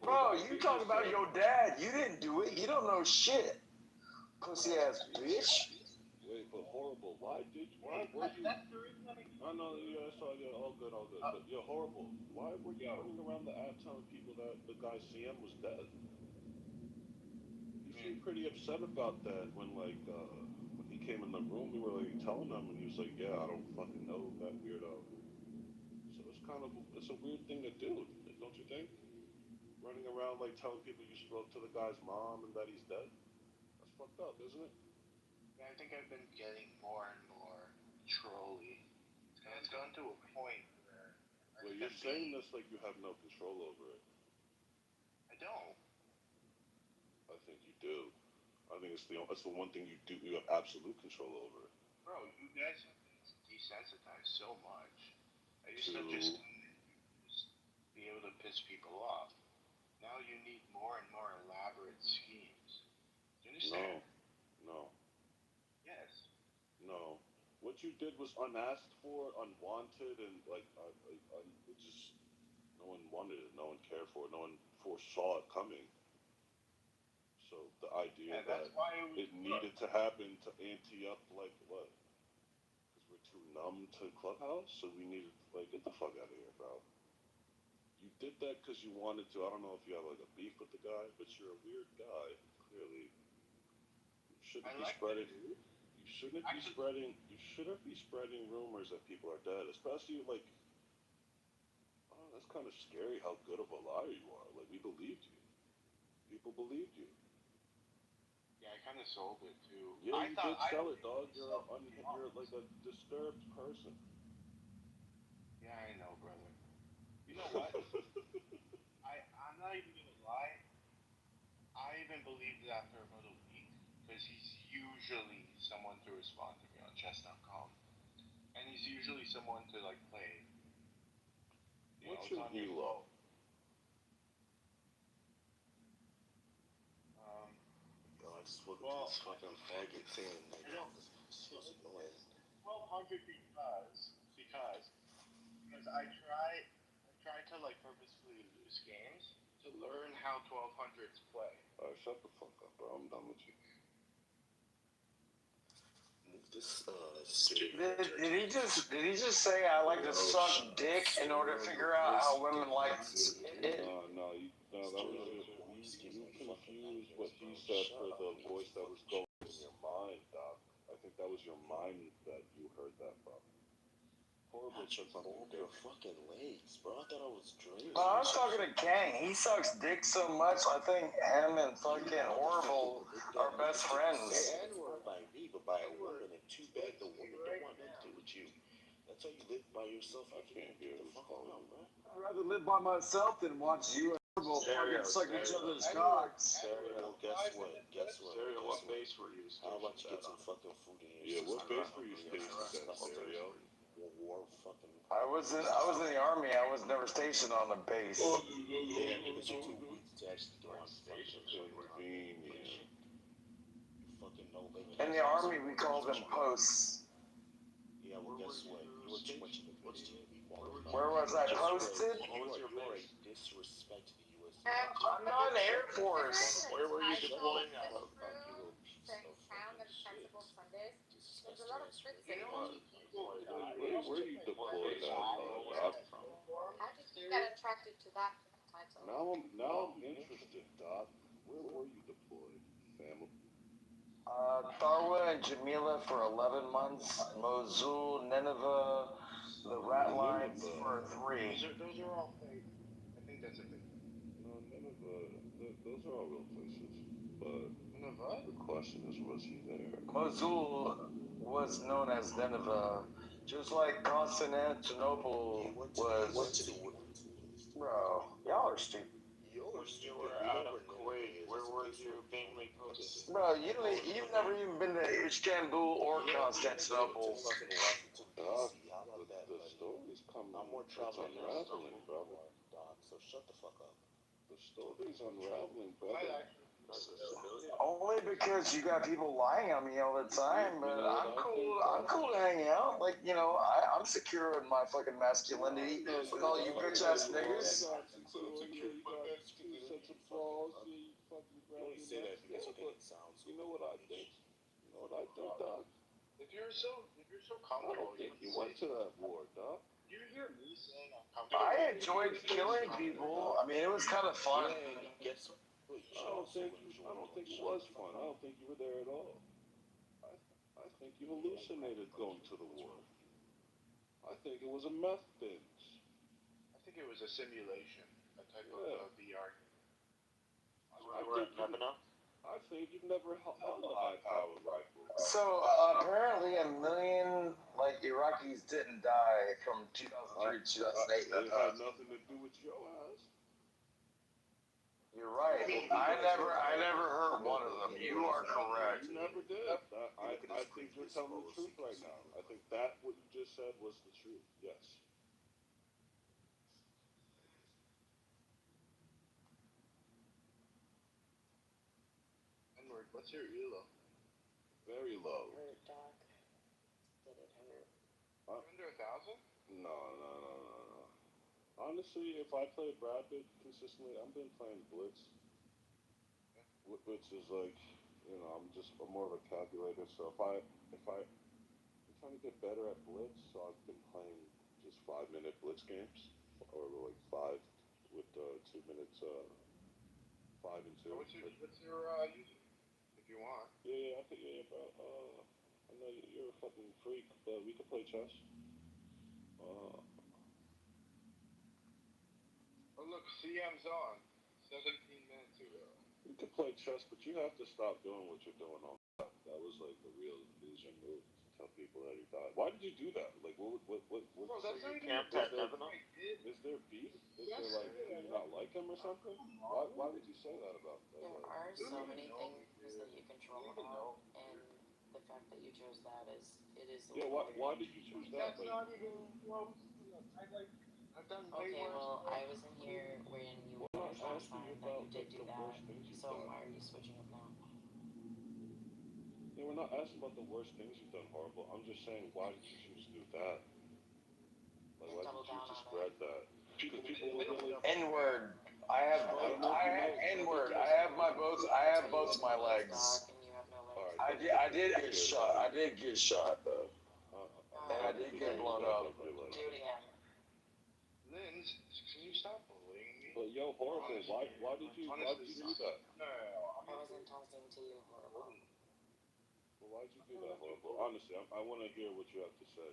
Speaker 12: Bro, you talking about your dad. You didn't do it. You don't know shit. Pussy ass bitch.
Speaker 16: Wait, but horrible. Why were you? I know, yeah, I saw, yeah, all good. But you're horrible. Why were you running around the app telling people that the guy CM was dead? You seemed pretty upset about that when he came in the room. We were like telling him, and he was like, "Yeah, I don't fucking know that weirdo." So it's a weird thing to do, don't you think? Running around like telling people you spoke to the guy's mom and that he's dead. That's fucked up, isn't it?
Speaker 15: Yeah, I think I've been getting more and more trolly. And it's gone to a point where...
Speaker 16: Well, you're saying this like you have no control over it.
Speaker 15: I don't.
Speaker 16: I think you do. I think that's the one thing you do. You have absolute control over it.
Speaker 15: Bro, you guys have been desensitized so much. I used to just be able to piss people off. Now you need more and more elaborate schemes. Do you understand?
Speaker 16: No.
Speaker 15: Yes.
Speaker 16: No. What you did was unasked for, unwanted, and just no one wanted it, no one cared for it, no one foresaw it coming. So the idea that it needed to happen to ante up like what? Because we're too numb to Clubhouse, so we needed get the fuck out of here, bro. You did that because you wanted to. I don't know if you have like a beef with the guy, but you're a weird guy. Clearly, you shouldn't be spreading. You shouldn't be spreading. You shouldn't be spreading rumors that people are dead, especially like. Oh, that's kind of scary. How good of a liar you are. Like we believed you. People believed you.
Speaker 15: Yeah, I kind of sold it too.
Speaker 16: Yeah, you did sell it, dog. You're like a disturbed person.
Speaker 15: Yeah, I know, brother. You know what? I'm not even gonna lie. I even believed it after about a week because he's usually someone to respond to me on chess.com, and he's usually someone to like play.
Speaker 16: What's your elo?
Speaker 15: Um,
Speaker 9: Yo, I just looked at this fucking faggot thing. Like, this was annoying.
Speaker 15: 1200 because I try to like purposefully lose games to learn how 1200s play.
Speaker 16: Alright, shut the fuck up, bro. I'm done with you.
Speaker 9: Move this,
Speaker 12: Did he just say I like to suck dick in order to figure out how women like it?
Speaker 16: No, that was you confused what he said for the voice that was going in your mind, Doc. I think that was your mind that you heard that from. Horrible
Speaker 9: you both your fucking legs, bro. I thought I was dreaming.
Speaker 12: I'm talking to Kang. He sucks dick so much. I think him and fucking Horrible are best friends.
Speaker 9: And were by me, but by a woman, and too bad the woman don't want nothing to do with you. That's how you live by yourself. I can't hear the fuck out, man.
Speaker 12: I'd rather live by myself than watch you and Horrible fucking suck each other's cocks.
Speaker 9: Well, guess what?
Speaker 15: Stereo, what base were you?
Speaker 9: How about you get some fucking food in your
Speaker 16: Yeah, what base were you stationed at, Stereo?
Speaker 9: War fucking.
Speaker 12: I was in the army. I was never stationed on a base.
Speaker 9: Yeah, because you're too weak to actually go on station.
Speaker 16: Convenient.
Speaker 9: You fucking no limit.
Speaker 12: In the army, we call them posts.
Speaker 9: Yeah, well, guess what? You were too much of a bitch to be qualified.
Speaker 12: Where was I posted?
Speaker 9: What was your base? Disrespect to the U.S.
Speaker 12: I'm not in the Air Force.
Speaker 15: Where were you deploying out of?
Speaker 6: There's a lot of tricks in it.
Speaker 16: Where you deployed at, Doc?
Speaker 6: How did you get attracted to that title?
Speaker 16: Now I'm interested, Doc. Where were you deployed, family?
Speaker 12: Tharwa and Jamila for 11 months. Mosul, Nineveh, the Rat Lines for 3.
Speaker 15: Those are all fake. I think that's a fake.
Speaker 16: No, those are all real places. But the question is, was he there?
Speaker 12: Mosul was known as Nineveh, just like Constantinople was. Bro, y'all are stupid.
Speaker 15: You were out of Kuwait. Where were you mainly posted?
Speaker 12: Bro, you've never even been to Istanbul or Constantinople.
Speaker 16: The story's coming.
Speaker 9: I'm more
Speaker 16: It's
Speaker 9: traveling
Speaker 16: unraveling, bro.
Speaker 9: Doc, so shut the fuck up.
Speaker 16: The story's unraveling, brother.
Speaker 12: Only because you got people lying on me all the time, but I'm cool. I'm cool to hang out. Like, I'm secure in my fucking masculinity with all you bitch ass niggas.
Speaker 9: Say that because you think it sounds.
Speaker 16: You know what I think? Doc?
Speaker 15: If you're so
Speaker 16: I
Speaker 15: comfortable,
Speaker 16: don't think you went to that war, Doc.
Speaker 15: you hear me saying I'm comfortable.
Speaker 12: I enjoyed killing people. I mean, it was kind of fun.
Speaker 16: I don't think it was fun. I don't think you were there at all. I think you hallucinated going to the war. I think it was a meth binge.
Speaker 15: I think it was a simulation, a type of VR.
Speaker 16: I think you've never held a high-powered rifle.
Speaker 12: So apparently, 1 million Iraqis didn't die from 2003 to 2008.
Speaker 16: It had nothing to do with your ass.
Speaker 12: You're right. I never hurt one of them. You are correct.
Speaker 16: You never did. I think you're telling the truth right now. I think that what you just said was the truth. Yes.
Speaker 15: Edward, what's your elo?
Speaker 16: Very low.
Speaker 15: Under 1,000?
Speaker 16: No. Honestly, if I play Brad Pitt consistently, I've been playing Blitz. Blitz is like, I'm more of a calculator. So if I'm trying to get better at Blitz, so I've been playing just 5-minute Blitz games, or like 5 with 2 minutes 5 and 2.
Speaker 15: What's your user? If you want.
Speaker 16: Yeah, I think bro. I know you're a fucking freak, but we can play chess.
Speaker 15: Oh look, CM's on. 17 minutes ago.
Speaker 16: We can play chess, but you have to stop doing what you're doing on that. That was like a real loser move to tell people that he died. Why did you do that? Like, what
Speaker 15: Bro, that's not even
Speaker 16: is there beef? Is there like, do you not like him or something? Why would you say that about that?
Speaker 1: There are so many things that you control about, and the fact that you chose that is a little weird.
Speaker 16: Why did you choose that?
Speaker 15: That's not even close. I've done way
Speaker 1: Okay,
Speaker 15: worse.
Speaker 1: well, I wasn't here when you
Speaker 16: We're not
Speaker 1: were last
Speaker 16: asking you
Speaker 1: time that
Speaker 16: about
Speaker 1: you did
Speaker 16: like
Speaker 1: do
Speaker 16: the
Speaker 1: that,
Speaker 16: worst things you've
Speaker 1: so
Speaker 16: done.
Speaker 1: why are you switching up now?
Speaker 16: Yeah, we're not asking about the worst things you've done horrible. I'm just saying, why did you choose to do that? Like, why did you choose to spread that? Because people will really
Speaker 12: N-word. I have N-word. I have my both. I have both my legs.
Speaker 1: And you have no
Speaker 16: Alright,
Speaker 1: legs.
Speaker 12: I did get shot. I did get shot though, and I did get blown up.
Speaker 1: Do it again.
Speaker 15: Linz, can you stop bullying me?
Speaker 16: But yo, horrible. Why did you do that?
Speaker 15: No.
Speaker 1: I wasn't talking to you, horrible.
Speaker 16: Well, why did you do that, horrible? Honestly, I want to hear what you have to say.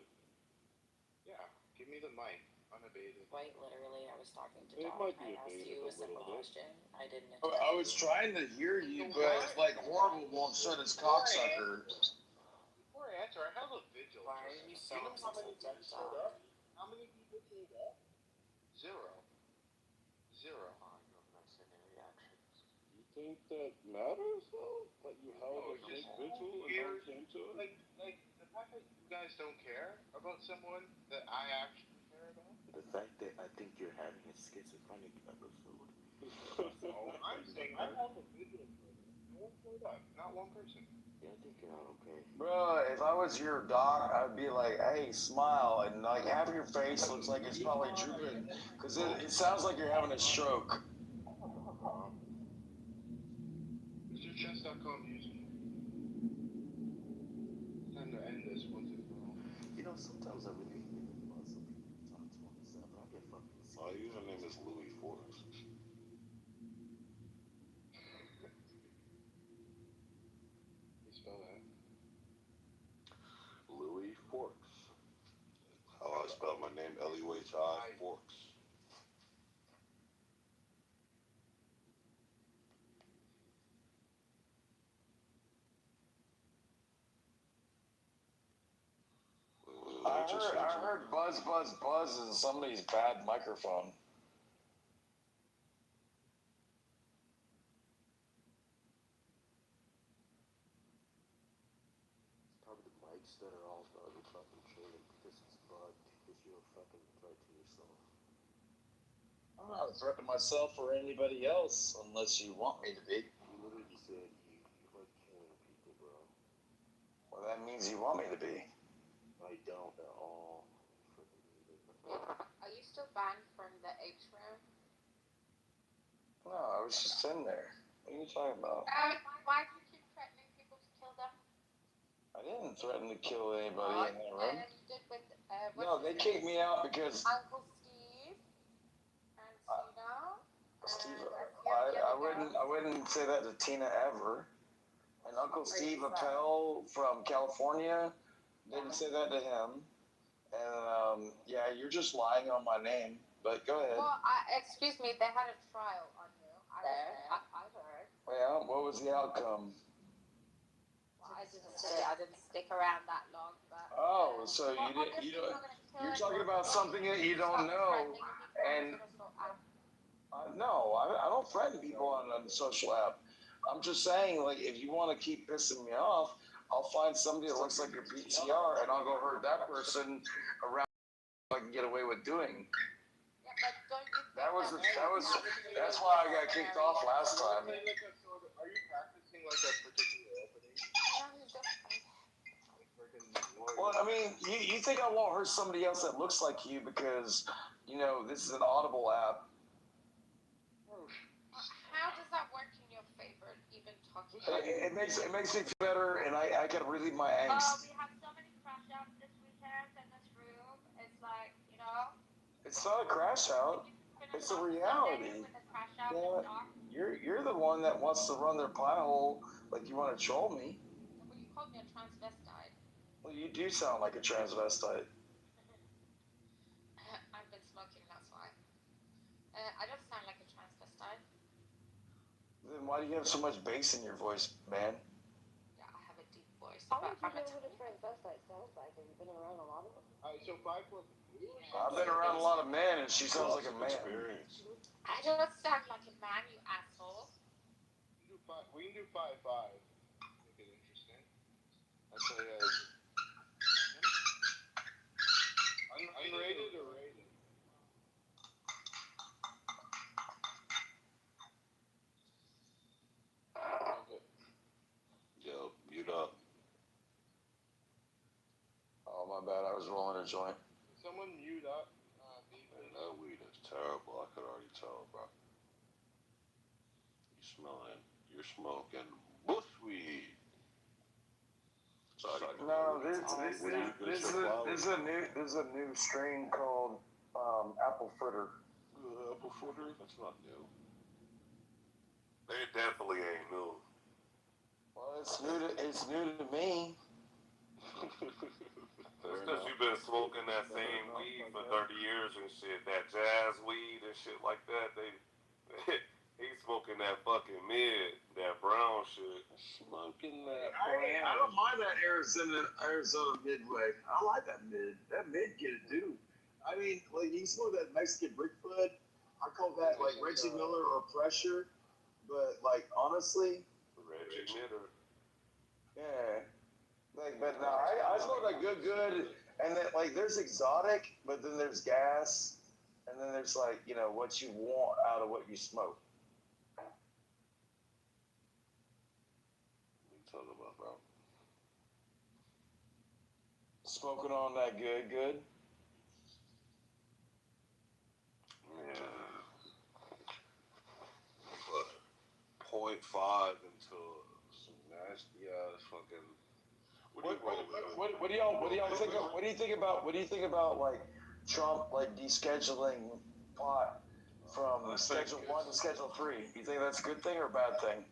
Speaker 15: Yeah, give me the mic, unabated.
Speaker 1: Quite literally, I was talking to
Speaker 16: It
Speaker 1: Doc.
Speaker 16: might
Speaker 1: I
Speaker 16: be
Speaker 1: asked
Speaker 16: abated
Speaker 1: you
Speaker 16: a
Speaker 1: a simple
Speaker 16: little bit.
Speaker 1: question. I didn't
Speaker 12: I was trying to hear you, but like horrible won't shut his cocksucker.
Speaker 15: Before I answer, I have a vigil.
Speaker 1: Why are you so
Speaker 15: know how many
Speaker 1: upset,
Speaker 15: people showed
Speaker 1: Doc?
Speaker 15: up? How many people showed up? Zero.
Speaker 16: You think that matters, though? That you held a fake vigil and no one came to it?
Speaker 15: Like the fact that you guys don't care about someone that I actually care about.
Speaker 13: The fact that I think you're having a schizophrenic episode.
Speaker 15: I'm saying I held a vigil for them. No one showed up. Not one person.
Speaker 13: Yeah, I think you're not okay.
Speaker 12: Bro, if I was your doc, I'd be like, hey, smile, and like half your face looks like it's probably drooping, because it sounds like you're having a stroke.
Speaker 15: MrChess.com user. Time to end this once and for all.
Speaker 13: You know, sometimes I really think about some people you talk to on this app, and I get fucking sick.
Speaker 16: My username is Louis Forks.
Speaker 15: You spell that?
Speaker 16: Louis Forks. How I spell my name, L-U-H-I, Forks.
Speaker 12: I heard buzz, buzz, buzz in somebody's bad microphone.
Speaker 13: It's probably the mics that are all starting fucking trailing because it's bugged, because you're a fucking threat to yourself.
Speaker 12: I'm not a threat to myself or anybody else unless you want me to be.
Speaker 13: You literally said you like killing people, bro.
Speaker 12: Well, that means you want me to be.
Speaker 13: I don't at all.
Speaker 11: Are you still banned from the H room?
Speaker 12: No, I was just in there. What are you talking about?
Speaker 11: Why do you keep threatening people to kill them?
Speaker 12: I didn't threaten to kill anybody in that room.
Speaker 11: And you did with
Speaker 12: No, they kicked me out because
Speaker 11: Uncle Steve and Tina.
Speaker 12: Steve, I wouldn't say that to Tina ever. And Uncle Steve Appel from California, didn't say that to him. And yeah, you're just lying on my name. But go ahead.
Speaker 11: Well, excuse me, they had a trial on you. I heard.
Speaker 12: Yeah, what was the outcome?
Speaker 11: Well, I didn't stick around that long, but.
Speaker 12: Oh, so you're talking about something that you don't know, and no, I don't threaten people on a social app. I'm just saying, like, if you want to keep pissing me off, I'll find somebody that looks like your PTR, and I'll go hurt that person around I can get away with doing.
Speaker 11: Yeah, but don't you
Speaker 12: that's why I got kicked off last time.
Speaker 15: Are you practicing like a particular opening?
Speaker 12: Well, I mean, you think I won't hurt somebody else that looks like you because, you know, this is an Audible app.
Speaker 11: How does that work in your favor, even talking?
Speaker 12: It makes me feel better, and I can relieve my angst.
Speaker 11: We have so many crash outs this weekend in this room. It's like, you know.
Speaker 12: It's not a crash out. It's a reality. You're the one that wants to run their pie hole like you want to troll me.
Speaker 6: But you called me a transvestite.
Speaker 12: Well, you do sound like a transvestite.
Speaker 6: I've been smoking, that's why. I don't sound like a transvestite.
Speaker 12: Then why do you have so much bass in your voice, man?
Speaker 6: Yeah, I have a deep voice.
Speaker 11: How would you know what a transvestite sounds like? Have you been around a lot of them?
Speaker 15: Alright, so 5 foot.
Speaker 12: I've been around a lot of men, and she sounds like a man.
Speaker 16: Experience.
Speaker 6: I don't sound like a man, you asshole.
Speaker 15: We can do 5'5". Make it interesting. I say unrated or rated? Okay.
Speaker 16: Yo, mute up.
Speaker 12: Oh, my bad. I was rolling a joint.
Speaker 15: Someone mute up.
Speaker 16: Man, that weed is terrible. I could already tell, bro. You're smoking bushweed.
Speaker 12: No, this is a new strain called apple fritter.
Speaker 16: Apple fritter? That's not new. They definitely ain't new.
Speaker 12: Well, it's new to me.
Speaker 16: That's because you've been smoking that same weed for 30 years and shit. That jazz weed and shit like that. He's smoking that fucking mid, that brown shit.
Speaker 12: Smoking that. I don't mind that Arizona Midway. I like that mid. That mid get it too. I mean, like you smoke that Mexican Brickfoot. I call that like Reggie Miller or Pressure. But like honestly,
Speaker 16: Reggie Miller.
Speaker 12: yeah. Like, but no, I smoke like good, and then like there's exotic, but then there's gas, and then there's like what you want out of what you smoke.
Speaker 16: What are you talking about, bro?
Speaker 12: Smoking on that good.
Speaker 16: Yeah. But 0.5 into some nasty ass fucking.
Speaker 12: What do y'all think? What do you think about like Trump like descheduling pot from Schedule 1 to Schedule 3? You think that's a good thing or a bad thing?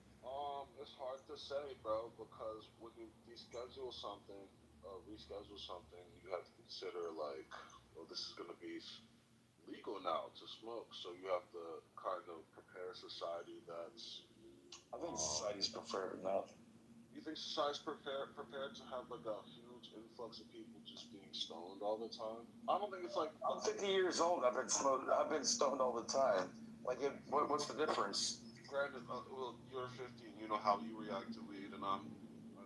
Speaker 15: It's hard to say, bro, because when you reschedule something, you have to consider like, well, this is gonna be legal now to smoke, so you have to kind of prepare society that's.
Speaker 12: I think society's prepared enough.
Speaker 15: You think society's prepared to have like a huge influx of people just being stoned all the time? I don't think it's like.
Speaker 12: I'm 50 years old. I've been stoned all the time. Like, what's the difference?
Speaker 15: Granted, well, you're 50 and you know how you react to weed, and I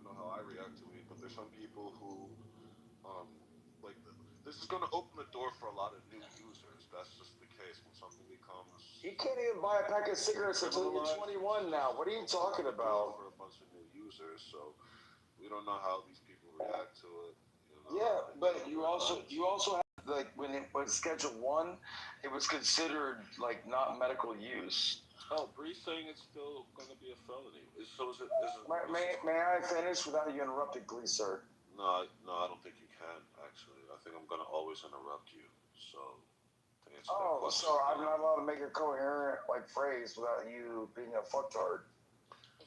Speaker 15: know how I react to weed. But there's some people who, like, this is going to open the door for a lot of new users. That's just the case when something becomes.
Speaker 12: You can't even buy a pack of cigarettes until you're 21 now. What are you talking about?
Speaker 15: For a bunch of new users, so we don't know how these people react to it.
Speaker 12: Yeah, but you also have like when it was Schedule 1, it was considered like not medical use.
Speaker 15: Oh, Bree's saying it's still going to be a felony.
Speaker 12: May I finish without you interrupting, please, sir?
Speaker 15: No, I don't think you can, actually. I think I'm going to always interrupt you, so to answer that question.
Speaker 12: So I'm not allowed to make a coherent like phrase without you being a fucktard.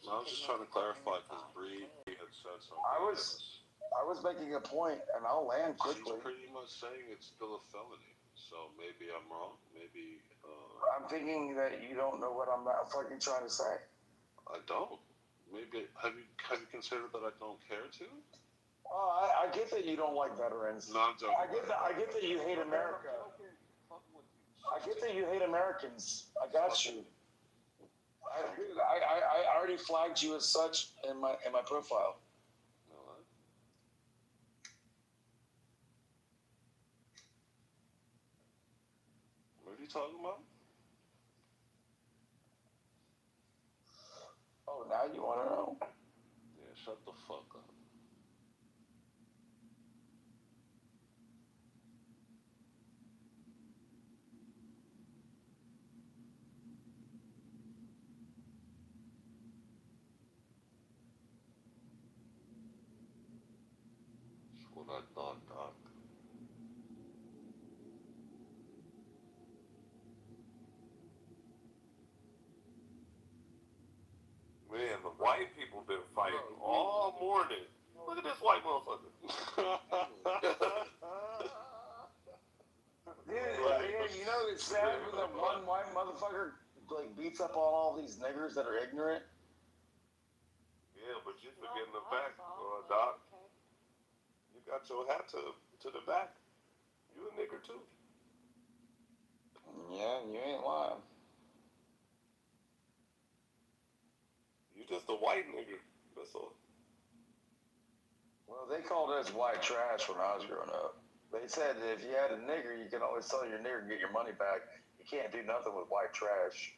Speaker 15: No, I was just trying to clarify because Bree had said something.
Speaker 12: I was making a point, and I'll land quickly.
Speaker 15: She's pretty much saying it's still a felony, so maybe I'm wrong. Maybe.
Speaker 12: I'm thinking that you don't know what I'm not fucking trying to say.
Speaker 15: I don't. Maybe have you considered that I don't care to?
Speaker 12: Oh, I get that you don't like veterans.
Speaker 15: No, I'm joking.
Speaker 12: I get that you hate America. I get that you hate Americans. I got you. I already flagged you as such in my profile.
Speaker 15: What are you talking about?
Speaker 12: Oh, now you want to know?
Speaker 15: Yeah, shut the fuck up.
Speaker 16: That's what I thought, Doc.
Speaker 9: white people been fighting all morning. Look at this white motherfucker.
Speaker 12: Yeah, you know it's sad when the one white motherfucker like beats up on all these niggers that are ignorant.
Speaker 9: Yeah, but you forgetting the back, Doc. You got your hat to the back. You a nigger too.
Speaker 12: Yeah, you ain't lying.
Speaker 9: You just a white nigger. That's all.
Speaker 12: Well, they called us white trash when I was growing up. They said that if you had a nigger, you can always sell your nigger and get your money back. You can't do nothing with white trash.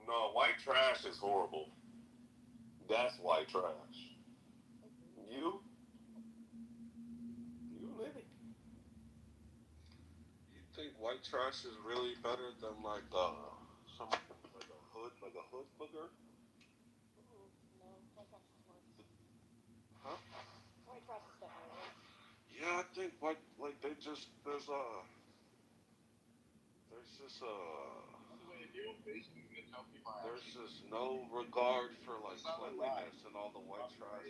Speaker 9: No, white trash is horrible. That's white trash. You nigga. You think white trash is really better than like some like a hood booger?
Speaker 11: No, white trash is worse.
Speaker 9: Huh?
Speaker 11: White trash is definitely worse.
Speaker 9: Yeah, I think white like they just there's just no regard for like cleanliness and all the white trash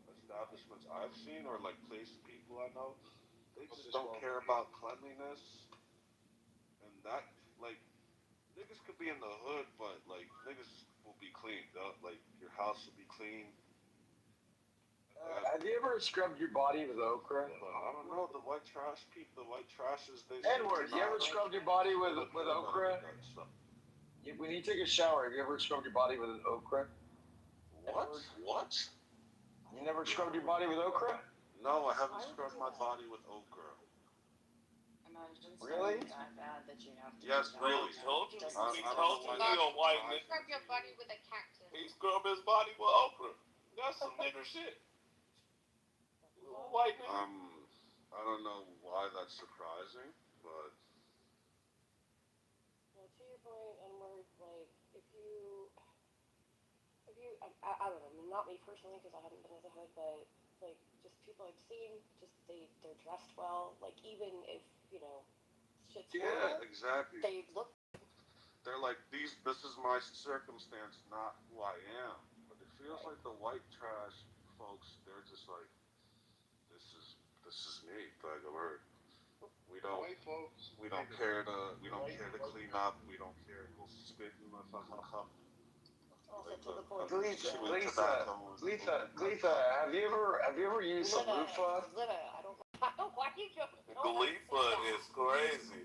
Speaker 9: establishments I've seen or like people I know. They just don't care about cleanliness and that like niggas could be in the hood, but like niggas will be cleaned up. Like your house will be clean.
Speaker 12: Have you ever scrubbed your body with okra?
Speaker 9: I don't know the white trash people. The white trashes they.
Speaker 12: Edward, you ever scrubbed your body with okra? When you take a shower, have you ever scrubbed your body with okra?
Speaker 9: What?
Speaker 12: You never scrubbed your body with okra?
Speaker 9: No, I haven't scrubbed my body with okra.
Speaker 12: Really?
Speaker 6: That bad that you have to.
Speaker 9: Yes, really. Told you. I told you
Speaker 6: Bob,
Speaker 9: he a white nigga.
Speaker 6: scrub your body with a cactus.
Speaker 9: He scrubbed his body with okra. That's some nigger shit. White nigga. I don't know why that's surprising, but.
Speaker 11: Well, to your point, and we're like, if you, I don't know, not me personally because I haven't been to the hood, but like just people I've seen, just they're dressed well. Like even if shit's horrible,
Speaker 9: exactly.
Speaker 11: they look.
Speaker 9: They're like this is my circumstance, not who I am. But it feels like the white trash folks, they're just like, this is me, bag of word. We don't care to clean up. We don't care to go spit in the fucking cup.
Speaker 11: Also to the point.
Speaker 12: Gleetha, have you ever used some loofah?
Speaker 11: I don't know why you go.
Speaker 9: Gleetha is crazy.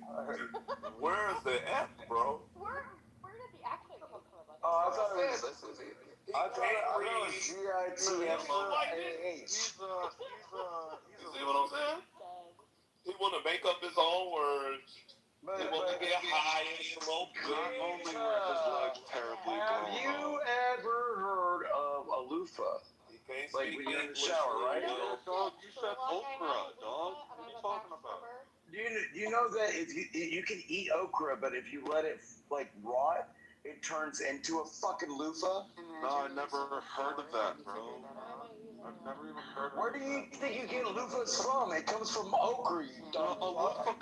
Speaker 9: Where is the F, bro?
Speaker 11: Where did the accent come from?
Speaker 12: Oh, I thought it was GITFAH.
Speaker 9: You see what I'm saying? He want to make up his own words. He want to get high and smoke.
Speaker 12: Have you ever heard of a loofah? Like when you're in the shower, right?
Speaker 9: Dog, you said okra, dog. What are you talking about?
Speaker 12: Do you know that you can eat okra, but if you let it like rot, it turns into a fucking loofah?
Speaker 9: No, I never heard of that, bro. I've never even heard of that.
Speaker 12: Where do you think you get loofahs from? It comes from okra, you dumb
Speaker 9: A loofah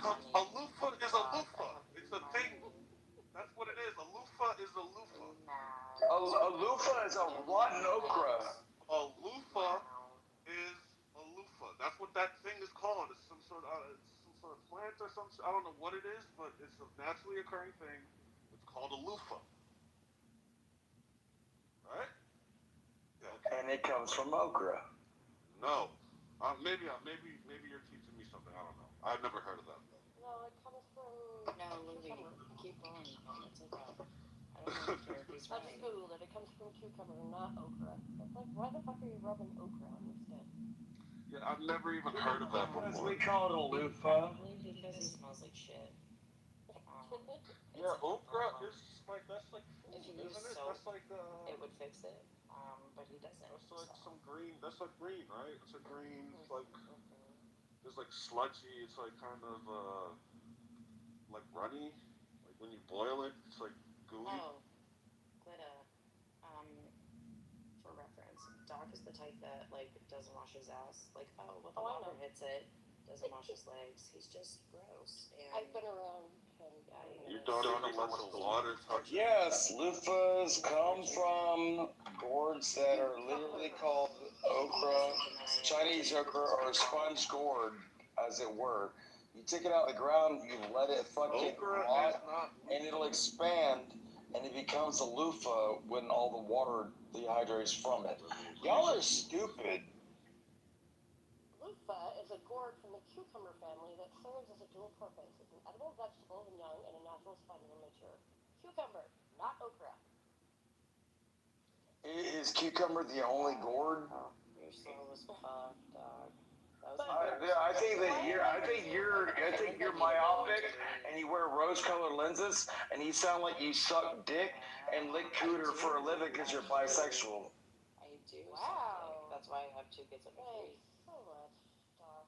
Speaker 9: is a loofah. It's a thing. That's what it is. A loofah is a loofah.
Speaker 12: A loofah is a rotten okra.
Speaker 9: A loofah is a loofah. That's what that thing is called. It's some sort of plant or some. I don't know what it is, but it's a naturally occurring thing. It's called a loofah. Right? Yeah. Okay.
Speaker 12: And it comes from okra.
Speaker 9: No. Maybe you're teaching me something. I don't know. I've never heard of that.
Speaker 11: No, it comes from.
Speaker 6: No, Louie, keep going. It's okay. I don't care if he's
Speaker 11: I
Speaker 6: right.
Speaker 11: just googled it. It comes from cucumber, not okra. It's like, why the fuck are you rubbing okra on your skin?
Speaker 9: Yeah, I've never even heard of that before.
Speaker 12: We call it a loofah.
Speaker 6: Probably because he smells like shit.
Speaker 9: Yeah, okra is like that's like food,
Speaker 6: If you
Speaker 9: isn't
Speaker 6: use
Speaker 9: it?
Speaker 6: soap,
Speaker 9: That's like
Speaker 6: it would fix it. But he doesn't.
Speaker 9: That's like some green. That's like green, right? It's a green. It's like it's like sludgy. It's like kind of like runny. Like when you boil it, it's like gooey.
Speaker 6: Oh, Glitta. For reference, Doc is the type that like doesn't wash his ass. Like, when the water hits it, doesn't wash his legs. He's just gross. And
Speaker 11: I've been around him, yeah.
Speaker 16: You don't even let the water touch it.
Speaker 12: Yes, loofahs come from gourds that are literally called okra, Chinese okra, or sponge gourd, as it were. You take it out of the ground, you let it fucking rot, and it'll expand, and it becomes a loofah when all the water dehydrates from it. Y'all are stupid.
Speaker 11: Loofah is a gourd from the cucumber family that serves as a dual purpose. It's an edible vegetable when young and a natural spider when mature. Cucumber, not okra.
Speaker 12: Is cucumber the only gourd?
Speaker 10: Your soul was fucked, dog.
Speaker 12: I think you're myopic, and you wear rose-colored lenses, and you sound like you suck dick and lick cooter for a living because you're bisexual.
Speaker 10: I do.
Speaker 11: Wow.
Speaker 10: That's why I have 2 kids under 3.
Speaker 11: Thanks so much, dog.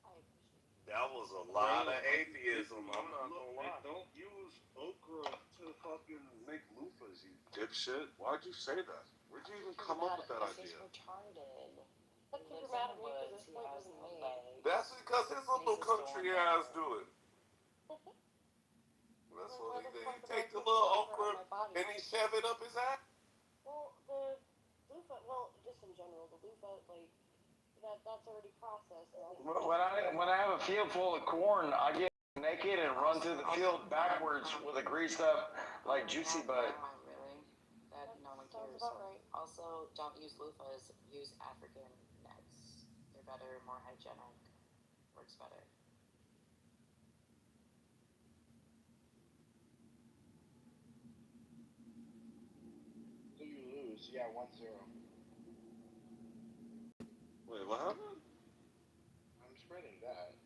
Speaker 11: I appreciate you.
Speaker 16: That was a lot of atheism. I'm not gonna lie. Don't use okra to fucking make loofahs, you dipshit. Why'd you say that? Where'd you even come up with that idea?
Speaker 10: He's retarded.
Speaker 11: That's because you're mad at me because this point wasn't made.
Speaker 16: That's because his little country ass do it. That's what he did. He take the little okra and he shove it up his ass.
Speaker 11: Well, the loofah, just in general, the loofah, like, that's already processed.
Speaker 12: When I have a field full of corn, I get naked and run through the field backwards with a greased up, like, juicy butt.
Speaker 10: Really? That no one
Speaker 11: Sounds
Speaker 10: cares.
Speaker 11: about right.
Speaker 10: Also, don't use loofahs. Use African nets. They're better, more hygienic. Works better.
Speaker 15: So you lose. Yeah, 1-0.
Speaker 16: Wait, what happened?
Speaker 15: I'm spreading that.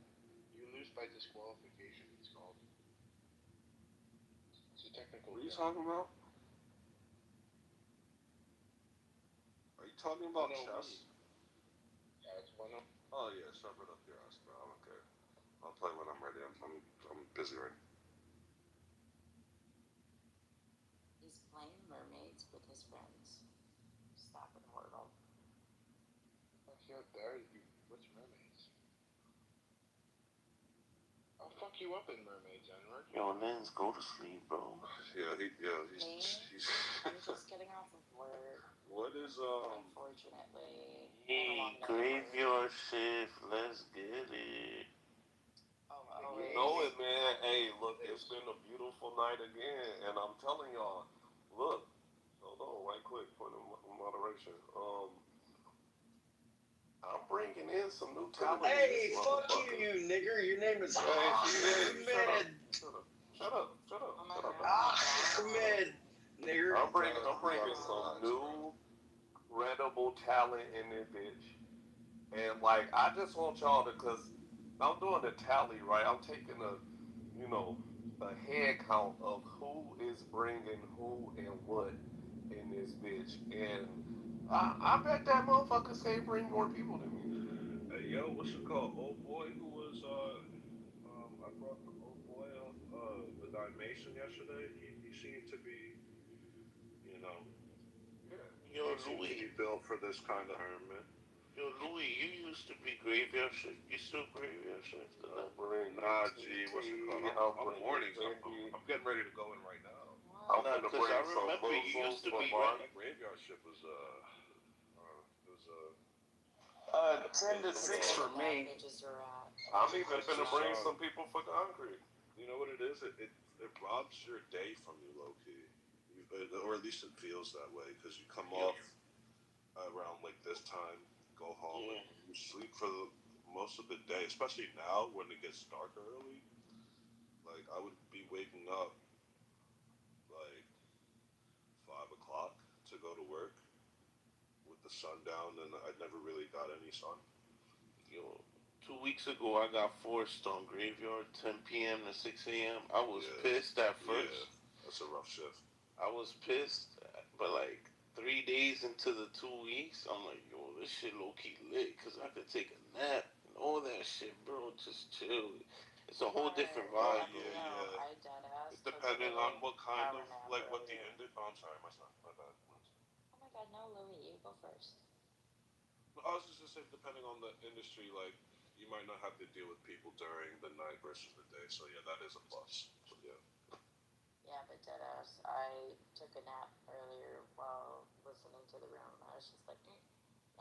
Speaker 15: You lose by disqualification, it's called. It's a technical.
Speaker 16: What are you talking about? Are you talking about chess?
Speaker 15: Yeah, it's 1-0.
Speaker 16: Oh yeah, shove it up your ass, bro. I don't care. I'll play when I'm ready. I'm busy right now.
Speaker 10: He's playing mermaids with his friends. Stop it, Wordle.
Speaker 15: What's mermaids? I'll fuck you up in mermaids, Edward.
Speaker 16: Yo, Nins, go to sleep, bro. He's
Speaker 10: I'm just getting off of work.
Speaker 16: What is
Speaker 10: Unfortunately.
Speaker 16: Hey, graveyard shift, let's get it. You know it, man. Hey, look, it's been a beautiful night again, and I'm telling y'all, look, hold on, right quick, point of moderation. I'm bringing in some new talent.
Speaker 12: Hey, fuck you, nigger. Your name is Ahmed.
Speaker 16: Shut up.
Speaker 12: Ahmed, nigger.
Speaker 16: I'm bringing some new, credible talent in this bitch. And, like, I just want y'all to, because I'm doing the tally, right? I'm taking a head count of who is bringing who and what in this bitch. And I bet that motherfucker say bring more people than me. Hey, yo, what's it called? Old boy who was, I brought the old boy up, the Dalmatian yesterday. He seemed to be, you know,
Speaker 17: Yo,
Speaker 16: he seemed to be built for this kind of tournament.
Speaker 17: Yo, Louis, you used to be graveyard shift. You still graveyard shift?
Speaker 16: Nah, G, what's it called? I'm mornings. I'm getting ready to go in right now. I'm
Speaker 17: Nah,
Speaker 16: gonna
Speaker 17: because
Speaker 16: bring
Speaker 17: I
Speaker 16: some
Speaker 17: remember you
Speaker 16: Muslims
Speaker 17: used to
Speaker 16: for
Speaker 17: be
Speaker 16: mine. That graveyard ship was
Speaker 12: 10 to 6 for me.
Speaker 16: I'm even gonna bring some people for concrete. You know what it is? It robs your day from you, low key. Or at least it feels that way, because you come off around like this time, go home, and you sleep for most of the day, especially now when it gets dark early. Like, I would be waking up like 5 o'clock to go to work with the sun down, and I never really got any sun.
Speaker 17: Yo, 2 weeks ago, I got forced on graveyard, 10 p.m. to 6 a.m. I was pissed at first.
Speaker 16: Yeah, that's a rough shift.
Speaker 17: I was pissed, but like 3 days into the 2 weeks, I'm like, yo, this shit low-key lit, because I could take a nap and all that shit, bro, just chill. It's a whole different vibe, bro.
Speaker 10: I dead ass.
Speaker 16: It's depending on what kind of, like, what the end. Oh, I'm sorry, my son. My bad.
Speaker 10: Oh my god, no, Louis, you go first.
Speaker 16: I was just gonna say, depending on the industry, like,
Speaker 9: you might not have to deal with people during the night versus the day. So yeah, that is a plus. So yeah.
Speaker 1: Yeah, but dead ass. I took a nap earlier while listening to the room. I was just like,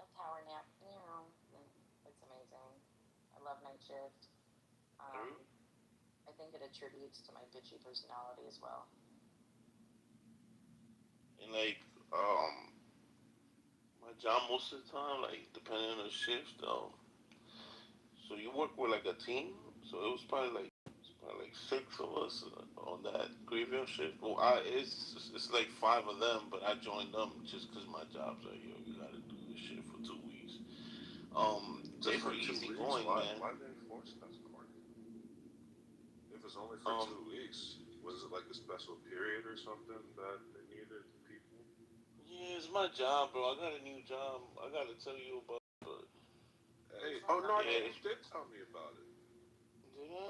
Speaker 1: a power nap. It's amazing. I love night shift. Um, I think it attributes to my bitchy personality as well.
Speaker 17: And like, my job most of the time, like depending on the shift, so you work with like a team. So it was probably like 6 of us on that graveyard shift. Well, it's like 5 of them, but I joined them just because my job's like, yo, you gotta do this shit for 2 weeks. They
Speaker 9: Just for
Speaker 17: were
Speaker 9: two
Speaker 17: easy
Speaker 9: weeks?
Speaker 17: going, man.
Speaker 9: Why they force that corny? If it's only for
Speaker 17: Um,
Speaker 9: 2 weeks, was it like a special period or something that they needed people?
Speaker 17: yeah, it's my job, bro. I got a new job. I gotta tell you about, but
Speaker 9: Hey, oh no, I think
Speaker 17: yeah,
Speaker 9: you did tell me about it.
Speaker 17: did I?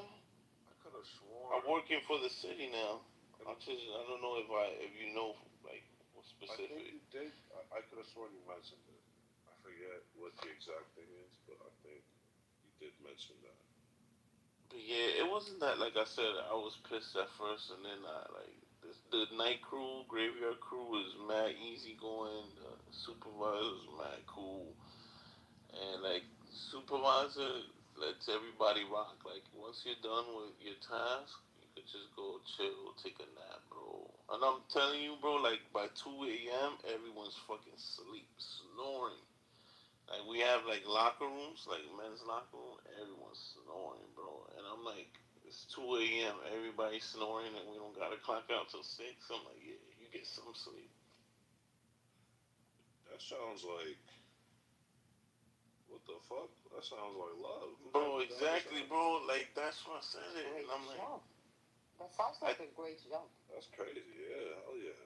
Speaker 9: I could have
Speaker 17: I'm
Speaker 9: sworn.
Speaker 17: working for the city now. I don't know if you know like what
Speaker 9: I think
Speaker 17: specific.
Speaker 9: you did. I could have sworn you mentioned it. I forget what the exact thing is, but I think you did mention that.
Speaker 17: But yeah, it wasn't that like I said. I was pissed at first, and then I like the night crew, graveyard crew is mad easy going. The supervisor's mad cool, and like supervisor lets everybody rock. Like once you're done with your task, you could just go chill, take a nap, bro. And I'm telling you, bro, like by 2 a.m., everyone's fucking sleep, snoring. Like we have like locker rooms, like men's locker room. Everyone's snoring, bro. And I'm like, it's 2 a.m. Everybody's snoring, and we don't gotta clock out till 6. I'm like, yeah, you get some sleep,
Speaker 9: That sounds like what the fuck? That sounds like love.
Speaker 17: bro.
Speaker 9: 100%.
Speaker 17: Exactly, bro. Like that's why I said it, and I'm like,
Speaker 1: That sounds like a great job.
Speaker 9: That's crazy. Yeah, hell yeah.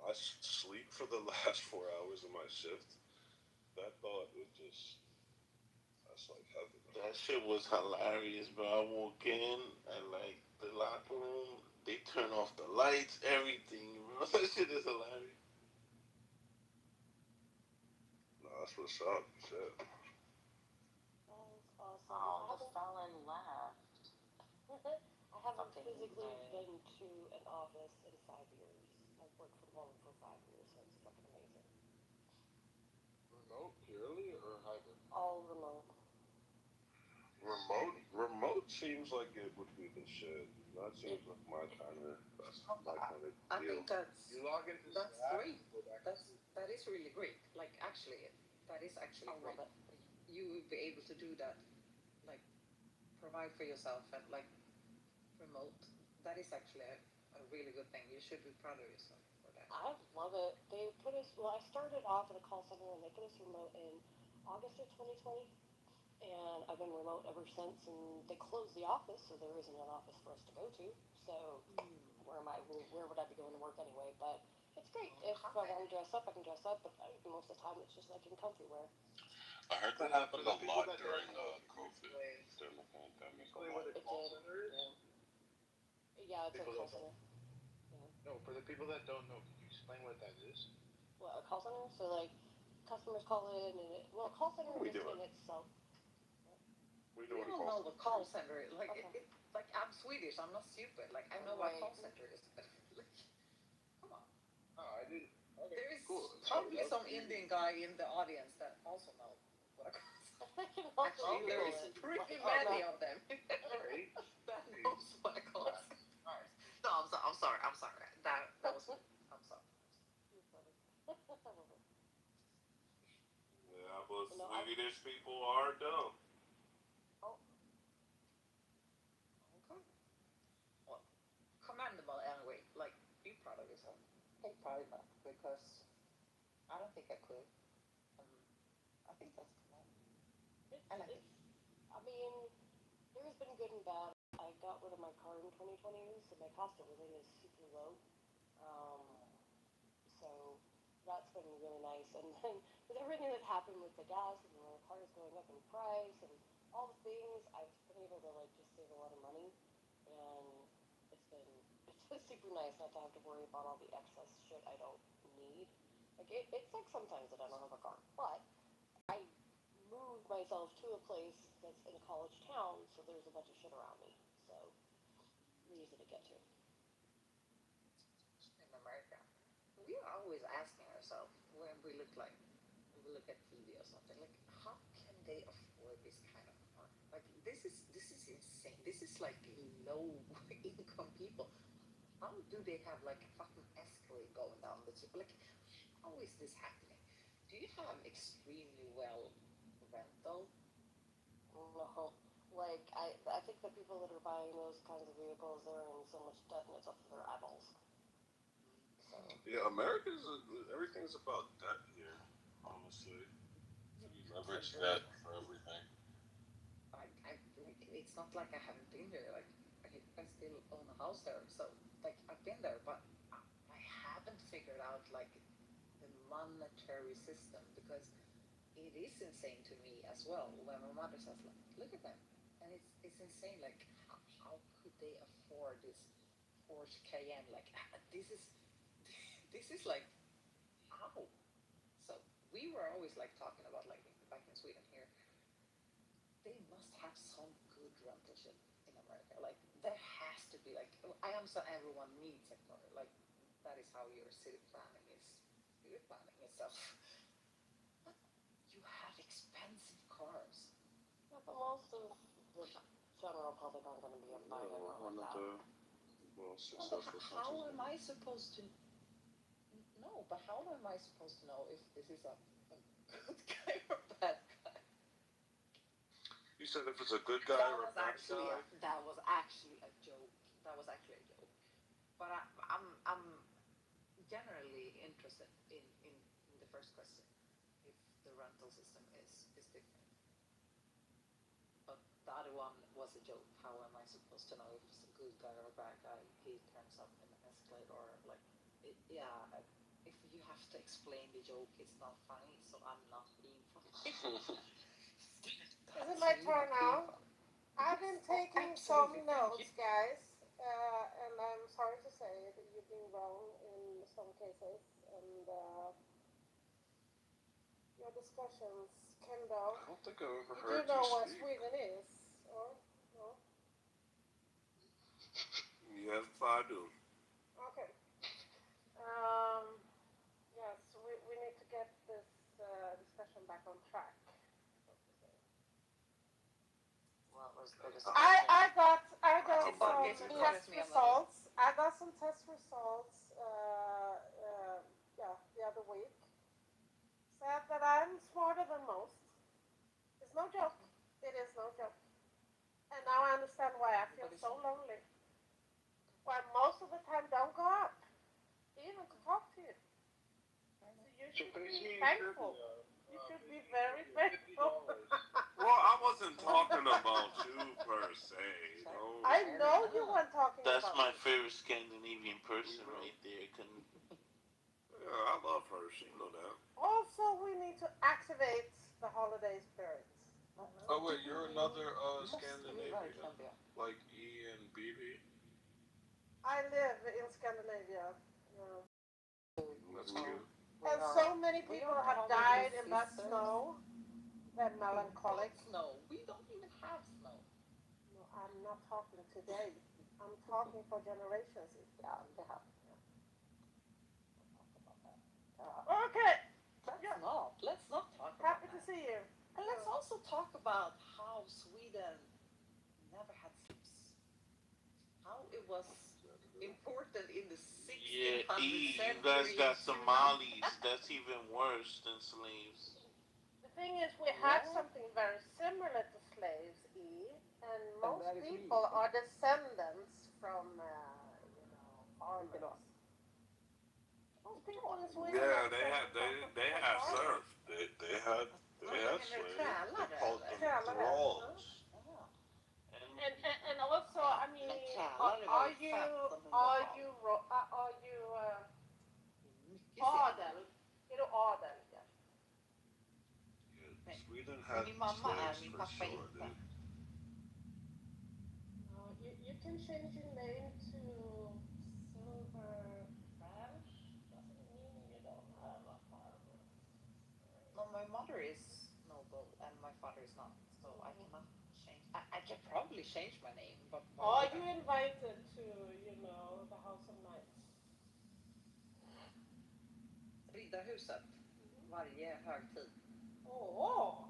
Speaker 9: I sleep for the last 4 hours of my shift. That thought was just that's like heaven.
Speaker 17: that shit was hilarious, bro. I walk in and like the locker room, they turn off the lights, everything, bro. That shit is hilarious.
Speaker 9: No, that's what's up. Shit.
Speaker 11: That's awesome.
Speaker 1: Oh, the felon left.
Speaker 11: I haven't
Speaker 1: Fucking
Speaker 11: physically
Speaker 1: day.
Speaker 11: been to an office in 5 years. I've worked from home for 5 years, so it's fucking amazing.
Speaker 16: Remote purely or hybrid?
Speaker 11: All remote.
Speaker 9: Remote seems like it would be the shit. That seems like my kind of
Speaker 10: I
Speaker 9: deal.
Speaker 10: think that's
Speaker 16: You log into
Speaker 10: that's
Speaker 16: Slack,
Speaker 10: great.
Speaker 16: go back to
Speaker 10: That's that is really great. Like actually, that is actually
Speaker 11: I love
Speaker 10: great.
Speaker 11: it.
Speaker 10: You will be able to do that, like provide for yourself and like remote. That is actually a really good thing. You should be proud of yourself for that.
Speaker 11: I love it. They put us, well, I started off at a call center and they put us remote in August of 2020. And I've been remote ever since. And they closed the office, so there isn't an office for us to go to. So where am I? Where would I be going to work anyway? But it's great. If I want to dress up, I can dress up. But most of the time, it's just like in comfy wear.
Speaker 16: I heard that happened a lot during COVID, during the pandemic. A lot.
Speaker 11: It did. Yeah, it's a call center.
Speaker 16: No, for the people that don't know, can you explain what that is?
Speaker 11: Well, a call center. So like customers call in, and a call center
Speaker 9: What we
Speaker 11: just
Speaker 9: doing?
Speaker 11: in itself.
Speaker 9: We
Speaker 10: You
Speaker 9: doing a
Speaker 10: don't
Speaker 9: call
Speaker 10: know
Speaker 9: center.
Speaker 10: what call center is. Like
Speaker 11: Okay.
Speaker 10: like I'm Swedish. I'm not stupid. Like I know what
Speaker 1: Right.
Speaker 10: call center is. Like, come on.
Speaker 16: Oh, I didn't. Okay,
Speaker 10: There is
Speaker 16: cool.
Speaker 10: probably some Indian guy in the audience that also know what a call center.
Speaker 11: I can also
Speaker 10: Actually, there is
Speaker 11: Google it.
Speaker 10: pretty many of them
Speaker 16: Alright.
Speaker 10: that knows what a call center.
Speaker 16: Alright.
Speaker 10: No, I'm sorry. I'm sorry. That was me. I'm sorry.
Speaker 11: You're funny. I love it.
Speaker 9: Yeah, but
Speaker 11: No,
Speaker 9: Swedish people are dumb.
Speaker 11: Oh,
Speaker 10: Okay. Well, commendable anyway. Like, be proud of yourself. Take pride in that because I don't think I could. Um, I think that's commendable. I like it.
Speaker 11: I mean, there's been good and bad. I got rid of my car in 2020, so my cost of living is super low. Um, so that's been really nice. And then with everything that happened with the gas and the cars going up in price and all the things, I've been able to like just save a lot of money, and it's been super nice not to have to worry about all the excess shit I don't need. Like it sucks sometimes that I don't have a car, but I moved moved myself to a place that's in a college town, so there's a bunch of shit around me. So easy to get to.
Speaker 10: In America, we are always asking ourselves when we look like we look at TV or something like, how can they afford this kind of car? Like this is insane. This is like low income people. How do they have like a fucking Escalade going down the street? Like, how is this happening? Do you have extremely well rental?
Speaker 11: No. Like, I think the people that are buying those kinds of vehicles, they're in so much debt and it's up to their eyeballs. So.
Speaker 9: Yeah, everything's about debt here, honestly. You leverage debt for everything.
Speaker 10: It's not like I haven't been there. Like, I still own a house there, so like I've been there, but I haven't figured out like the monetary system because it is insane to me as well when my mother says like, look at them, and it's insane. Like, how could they afford this Porsche Cayenne? Like, this is this is like, how? So we were always like talking about like back in Sweden here, they must have some good rental shit in America. Like, there has to be like, I understand everyone needs a car. Like, that is how your city planning itself. But you have expensive cars.
Speaker 11: Yeah, but most of the general public aren't going to be buying a car like that.
Speaker 9: Most successful
Speaker 10: How am I supposed to? No, but how am I supposed to know if this is a good guy or a bad guy?
Speaker 9: You said if it's a good guy or a bad guy?
Speaker 10: That was actually a joke. That was actually a joke. But I'm generally interested in the first question, if the rental system is different. But the other one was a joke. How am I supposed to know if it's a good guy or a bad guy? He turns up in an Escalade or like, yeah. If you have to explain the joke, it's not funny. So I'm not being funny.
Speaker 8: Is it my turn now? I've been taking some notes, guys, and I'm sorry to say that you've been wrong in some cases, and your discussions, Kendall.
Speaker 9: I don't think I've ever
Speaker 8: You
Speaker 9: heard
Speaker 8: do know
Speaker 9: you
Speaker 8: what
Speaker 9: speak.
Speaker 8: Sweden is, or no?
Speaker 9: Yes, I do.
Speaker 8: Okay. Yes, we need to get this discussion back on track.
Speaker 10: What was the discussion?
Speaker 8: I got some test results. I got some test results. Yeah, the other week. Said that I'm smarter than most. It's no joke. It is no joke. And now I understand why I feel so lonely. Why most of the time don't go up, even to talk to you. So you should be thankful. You should be very thankful.
Speaker 9: Well, I wasn't talking about you per se. No.
Speaker 8: I know you weren't talking
Speaker 17: That's
Speaker 8: about
Speaker 17: my
Speaker 8: me.
Speaker 17: favorite Scandinavian person right there.
Speaker 9: Yeah, I love her. She know that.
Speaker 8: Also, we need to activate the holiday spirit.
Speaker 9: Oh wait, you're another Scandinavian, like E and BB.
Speaker 8: I live in Scandinavia. Yeah.
Speaker 9: That's cute.
Speaker 8: And so many people have died in that snow. They're melancholic.
Speaker 10: Snow. We don't even have snow.
Speaker 8: No, I'm not talking today. I'm talking for generations.
Speaker 10: Yeah, they have.
Speaker 8: Okay.
Speaker 10: Let's not talk about
Speaker 8: Happy
Speaker 10: that.
Speaker 8: to see you.
Speaker 10: And let's also talk about how Sweden never had slaves. How it was important in the 1600s.
Speaker 17: Yeah, E, you guys got Somalis. That's even worse than slaves.
Speaker 8: The thing is, we had something very similar to slaves, E, and most people are descendants from, farmers. Most people in Sweden
Speaker 9: Yeah,
Speaker 8: are
Speaker 9: they had serfs. They had slaves. They called them thralls.
Speaker 8: And also, I mean, are you adel? Är du adel?
Speaker 9: Yeah, Sweden had slaves for sure, dude.
Speaker 8: No, you can change your name to Silver Branch. Doesn't mean you don't have a farmer.
Speaker 10: No, my mother is noble and my grandfather is not, so I cannot change. I can probably change my name, but
Speaker 11: Are you invited to, the House of Knights?
Speaker 10: Riddarhuset varje högtid.
Speaker 11: Åh!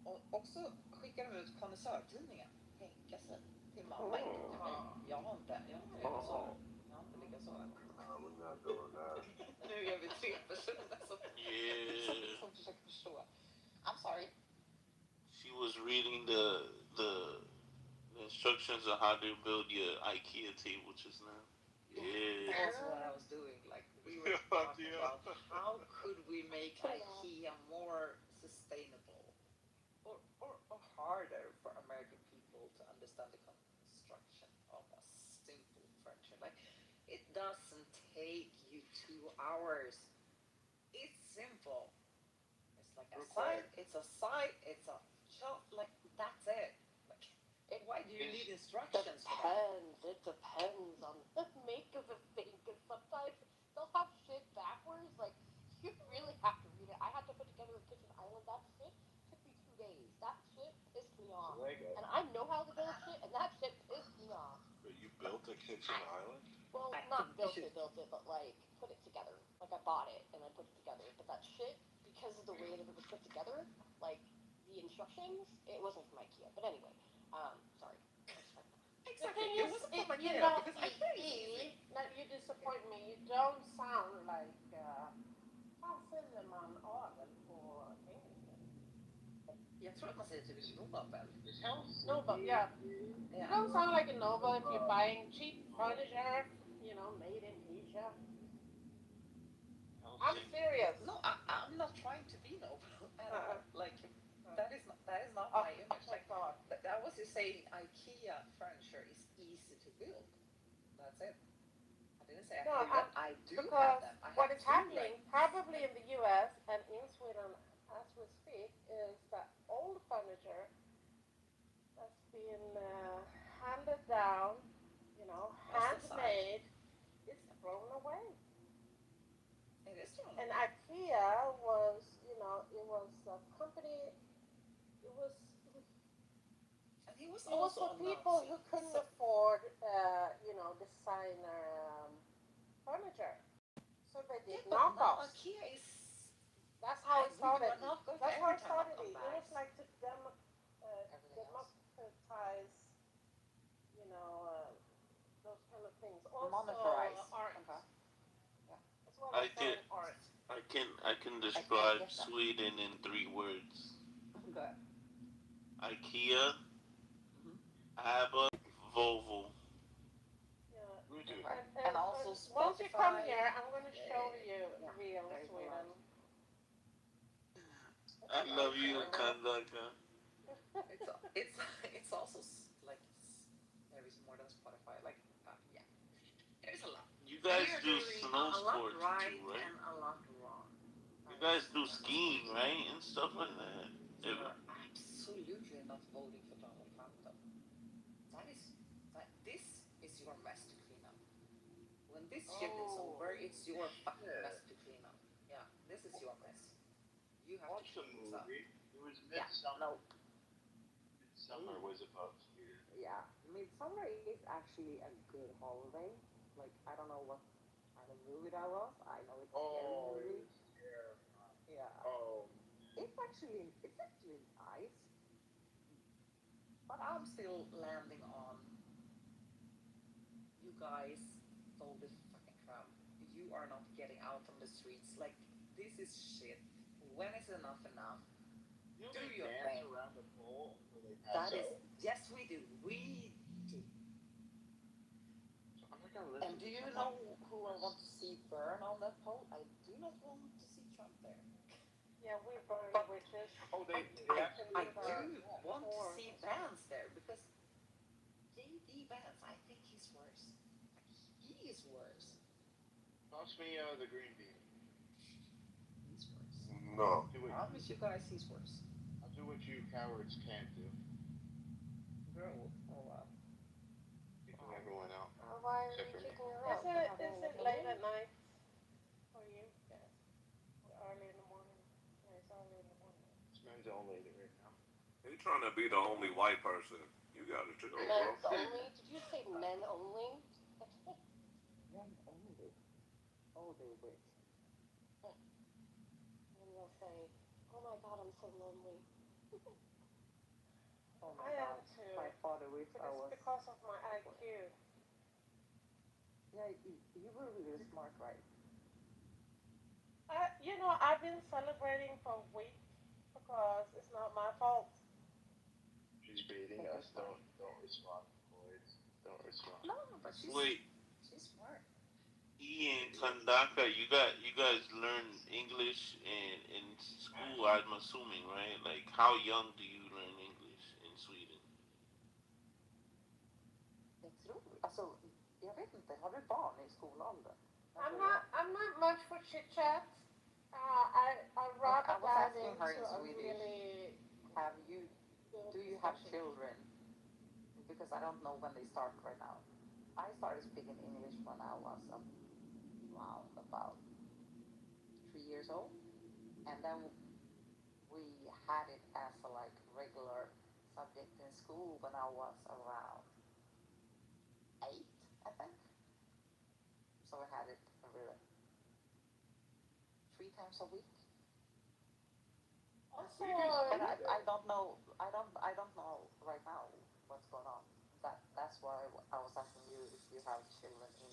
Speaker 10: Och också skickar de ut konnässörtidningen. Tänka sig. Till mamma, inte till mig. Jag har inte lyckats så. Jag har inte lyckats så.
Speaker 9: We're not doing that.
Speaker 10: Nu är vi 3 personer som försöker förstå. I'm sorry.
Speaker 17: She was reading the instructions on how to build your IKEA table just now. Yeah.
Speaker 10: That's what I was doing. Like we were talking about how could we make IKEA more sustainable or harder for American people to understand the construction of a simple furniture. Like it doesn't take you 2 hours. It's simple. It's like a side. It's a side. It's a shelf. Like that's it. Like, why do you need instructions for that?
Speaker 11: It depends on the make of the thing, because sometimes they'll have shit backwards. Like, you really have to read it. I had to put together a kitchen island. That shit took me 2 days. That shit pissed me off. And I know how to build shit, and that shit pissed me off.
Speaker 16: But you built a kitchen island?
Speaker 11: Well, not built it, but like put it together. Like I bought it and I put it together. But that shit, because of the way that it was put together, like the instructions, it wasn't from IKEA. But anyway, sorry.
Speaker 10: Exactly.
Speaker 11: The thing
Speaker 10: It
Speaker 11: is,
Speaker 10: wasn't from
Speaker 11: you
Speaker 10: IKEA
Speaker 11: know,
Speaker 10: because it's very easy.
Speaker 11: that you disappoint me. You don't sound like fan Silverman Adel på engelska.
Speaker 10: Jag tror att man säger typ Nobel.
Speaker 11: Nobel, yeah. You don't sound like a Nobel if you're buying cheap furniture, made in Asia. I'm serious.
Speaker 10: No, I'm not trying to be Nobel. Like that is not my image. Like I was just saying, IKEA furniture is easy to build. That's it. I didn't say I have them. I do have them.
Speaker 11: What is happening, probably in the U.S. and in Sweden as we speak, is that old furniture that's been handed down, handmade, is thrown away.
Speaker 10: It is thrown
Speaker 11: And
Speaker 10: away.
Speaker 11: IKEA was, it was a company.
Speaker 10: And it was
Speaker 11: It was
Speaker 10: also
Speaker 11: for people who couldn't afford, designer furniture. So they did knockoffs.
Speaker 10: IKEA is.
Speaker 11: That's how it started. That's how it started.
Speaker 10: It
Speaker 11: It was like to democratize, those kind of things. Also,
Speaker 10: Monetize.
Speaker 11: art.
Speaker 10: Okay.
Speaker 11: Yeah. That's what I
Speaker 17: can
Speaker 11: art.
Speaker 17: I can describe Sweden in 3 words.
Speaker 10: Okay.
Speaker 17: IKEA, ABBA, Volvo.
Speaker 11: Yeah.
Speaker 10: And also
Speaker 11: once you come
Speaker 10: Spotify.
Speaker 11: here, I'm going to show you real Sweden.
Speaker 17: I love you, Kandaka.
Speaker 10: It's also like there is more than Spotify. Like yeah, there's a lot.
Speaker 17: You guys
Speaker 10: We're
Speaker 17: do
Speaker 10: doing
Speaker 17: snow
Speaker 10: a lot
Speaker 17: sports
Speaker 10: right
Speaker 17: too, right?
Speaker 10: and a lot wrong.
Speaker 17: You guys do skiing, right, and stuff like that.
Speaker 10: You're absolutely not voting for Donald Trump, though. This is your mess to clean up. When this shit is over, it's your fucking mess to clean up. Yeah, this is your mess. You have to clean this up.
Speaker 15: It was Midsummer. Midsummer was about here.
Speaker 10: Yeah, Midsummer is actually a good holiday. Like I don't know what kind of movie that was. I know it's a scary movie. Yeah.
Speaker 15: Oh.
Speaker 10: It's actually nice. But I'm still landing on you guys told this fucking Trump. You are not getting out on the streets. Like this is shit. When is enough enough?
Speaker 15: You
Speaker 10: Do
Speaker 15: know
Speaker 10: your
Speaker 15: dance
Speaker 10: thing.
Speaker 15: around the pole when they pass
Speaker 10: That is
Speaker 15: out?
Speaker 10: yes we do. We do.
Speaker 15: I'm not gonna listen
Speaker 10: And do you know who I want to see burn on that pole? I do not want to see Trump there.
Speaker 11: Yeah, we burn witches.
Speaker 15: Oh,
Speaker 10: I
Speaker 15: actually
Speaker 10: do want to see Vance there because JD Vance, I think he's worse. Like, he is worse.
Speaker 15: toss me the green bean.
Speaker 10: He's worse.
Speaker 9: No.
Speaker 15: Do
Speaker 10: I promise you guys he's worse.
Speaker 15: I'll do what you cowards can't do.
Speaker 10: Girl, oh wow.
Speaker 15: Kicking everyone out.
Speaker 11: Why are you
Speaker 15: Except for me.
Speaker 11: kicking her out? Is it late at night for you? Yes. Or early in the morning? Yeah, it's early in the morning.
Speaker 15: It's men's all lady right now.
Speaker 16: He trying to be the only white person. You got to chill,
Speaker 11: Men
Speaker 16: bro.
Speaker 11: only? Did you say men only?
Speaker 10: Men only. Oh, they wish.
Speaker 11: And you'll say, oh my god, I'm so lonely.
Speaker 10: Oh my
Speaker 8: I am
Speaker 10: god.
Speaker 8: too.
Speaker 10: My father wished
Speaker 8: But
Speaker 10: I
Speaker 8: it's
Speaker 10: was.
Speaker 8: because of my IQ.
Speaker 10: Yeah, you were really smart, right?
Speaker 8: I've been celebrating for weeks because it's not my fault.
Speaker 15: She's baiting us. Don't respond, boys. Don't respond.
Speaker 10: No, but
Speaker 17: Wait,
Speaker 10: she's smart.
Speaker 17: E and Kandaka, you guys learn English in school, I'm assuming, right? Like, how young do you learn English in Sweden?
Speaker 10: Jag tror, alltså, jag vet inte, har du barn i skolåldern?
Speaker 8: I'm not much for chit chat. I rather
Speaker 10: I was
Speaker 8: dive
Speaker 10: asking her
Speaker 8: into
Speaker 10: in
Speaker 8: a
Speaker 10: Swedish.
Speaker 8: really
Speaker 10: Have you?
Speaker 8: good
Speaker 10: Do you have
Speaker 8: discussion.
Speaker 10: children? Because I don't know when they start right now. I started speaking English when I was around about 3 years old, and then we had it as a like regular subject in school when I was around 8, I think. So I had it every 3 times a week.
Speaker 8: Also,
Speaker 10: But I don't know. I don't know right now what's going on. That's why I was asking you if you have children in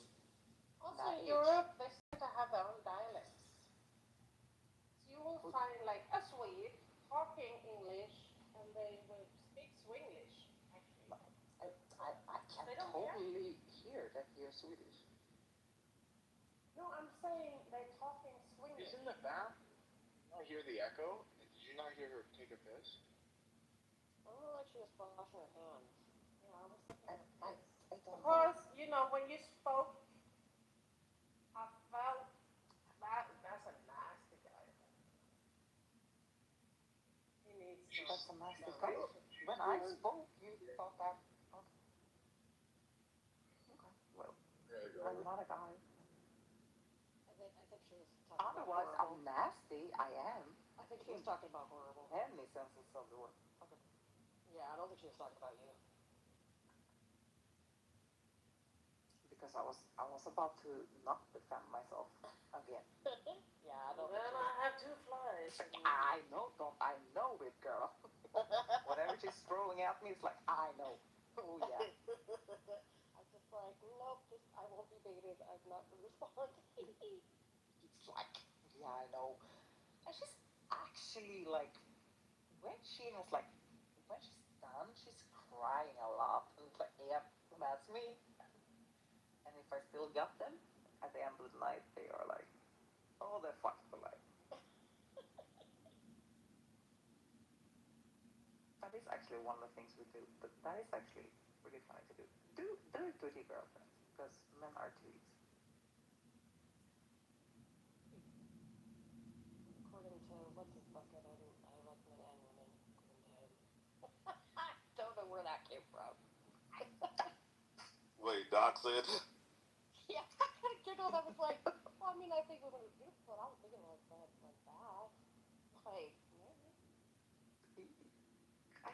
Speaker 8: also
Speaker 10: that
Speaker 8: in
Speaker 10: age.
Speaker 8: Europe, they seem to have their own dialects. So you will find like a Swede talking English, and they will speak Swinglish. Actually,
Speaker 10: I can
Speaker 8: they don't care.
Speaker 10: totally hear that you're Swedish.
Speaker 8: No, I'm saying they're talking
Speaker 15: She's
Speaker 8: Swinglish.
Speaker 15: in the bath. You not hear the echo? Did you not hear her take a piss?
Speaker 11: I don't know, like she was washing her hands.
Speaker 8: Yeah, I was thinking
Speaker 10: I,
Speaker 8: of
Speaker 10: I,
Speaker 8: this
Speaker 10: I don't know.
Speaker 8: because when you spoke, I felt that's a nasty guy. He needs
Speaker 10: That's a
Speaker 8: some
Speaker 10: nasty guy.
Speaker 8: moderation.
Speaker 10: When I spoke, you thought that. Okay, okay. Well,
Speaker 15: There you
Speaker 10: I'm
Speaker 15: go.
Speaker 10: not a guy.
Speaker 11: I think she was talking about
Speaker 10: Otherwise, I'm
Speaker 11: horrible.
Speaker 10: nasty. I am.
Speaker 11: I think she was talking about horrible.
Speaker 10: Any senses of the word. Okay.
Speaker 11: Yeah, I don't think she was talking about you.
Speaker 10: Because I was about to not defend myself again.
Speaker 11: Yeah, I don't
Speaker 8: And
Speaker 11: think
Speaker 8: then
Speaker 11: she
Speaker 8: I
Speaker 11: was.
Speaker 8: have two flies.
Speaker 10: It's like I know it, girl. Whatever she's throwing at me, it's like I know. Oh yeah.
Speaker 11: I'm just like, nope, just I won't be baited. I'm not gonna respond.
Speaker 10: It's like yeah, I know. And she's actually like when she has like when she's done, she's crying a lot, and it's like yep, that's me. And if I still got them at the end of the night, they are like, oh, they're fucked for life. That is actually one of the things we do. But that is actually really funny to do. Do it with your girlfriends because men are too easy.
Speaker 11: According to what's his bucket, I recommend any women. According to him. I don't know where that came from.
Speaker 16: Wait, Doc said.
Speaker 11: Yeah, that was like. Well, I mean, I think women are beautiful, but I was thinking like that. Like, maybe.
Speaker 10: I